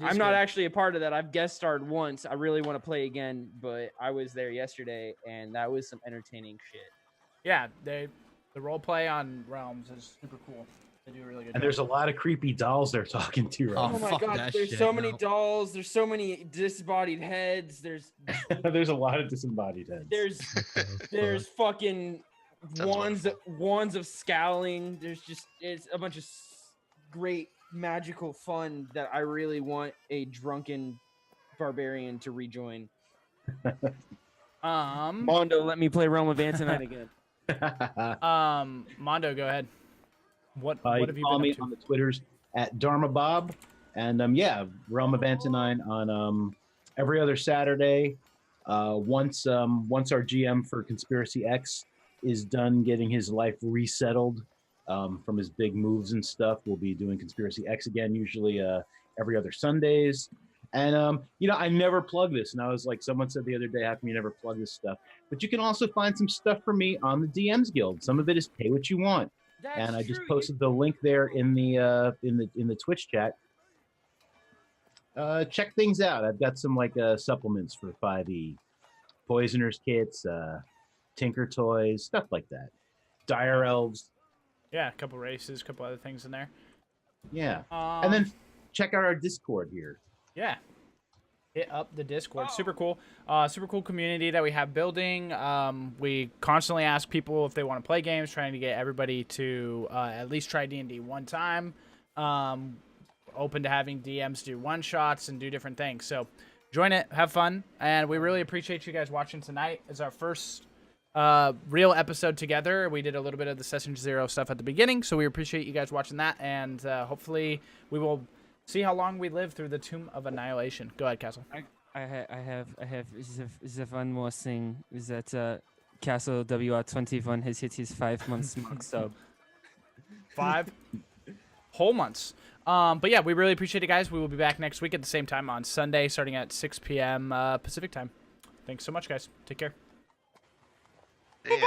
Speaker 4: I'm not actually a part of that. I've guest starred once. I really want to play again, but I was there yesterday, and that was some entertaining shit.
Speaker 1: Yeah, the role play on Realms is super cool. They do a really good
Speaker 2: And
Speaker 1: job.
Speaker 2: there's a lot of creepy dolls they're talking to. Right?
Speaker 6: Oh,
Speaker 4: Oh my
Speaker 6: fuck
Speaker 4: god,
Speaker 6: that
Speaker 4: there's
Speaker 6: shit,
Speaker 4: so many
Speaker 6: no.
Speaker 4: dolls. There's so many disembodied heads. There's
Speaker 2: There's a lot of disembodied heads.
Speaker 4: there's fucking
Speaker 3: Sounds
Speaker 4: wands of scowling. It's a bunch of great magical fun that I really want a drunken barbarian to rejoin. Mondo, let me play Realm of Antonine again.
Speaker 1: Mondo, go ahead. What
Speaker 2: You
Speaker 1: have you
Speaker 2: follow
Speaker 1: been
Speaker 2: me
Speaker 1: up to?
Speaker 2: on the Twitters at Dharma Bob, and yeah, Realm of Antonine on every other Saturday. Once our GM for Conspiracy X is done getting his life resettled from his big moves and stuff, we'll be doing Conspiracy X again, usually every other Sundays. And I never plug this, and I was like, someone said the other day, how come you never plug this stuff? But you can also find some stuff for me on the DMs Guild. Some of it is pay what you want. And I just posted the link there in the Twitch chat. Check things out. I've got some supplements for 5e, Poisoners kits, Tinker toys, stuff like that. Dire Elves.
Speaker 1: Yeah, a couple races, a couple other things in there.
Speaker 2: Yeah. And then check out our Discord here.
Speaker 1: Yeah. Hit up the Discord. Super cool. Super cool community that we have building. We constantly ask people if they want to play games, trying to get everybody to at least try D&D one time. Open to having DMs do one-shots and do different things. So join it, have fun, and we really appreciate you guys watching tonight. It's our first real episode together. We did a little bit of the Session Zero stuff at the beginning, so we appreciate you guys watching that, and hopefully we will see how long we live through the Tomb of Annihilation. Go ahead, Castle.
Speaker 4: I have the one more thing is that Castle WR21 has hit his 5 months mark sub.
Speaker 1: 5 whole months. But yeah, we really appreciate it, guys. We will be back next week at the same time on Sunday, starting at 6 p.m. Pacific time. Thanks so much, guys. Take care.
Speaker 3: Yeah.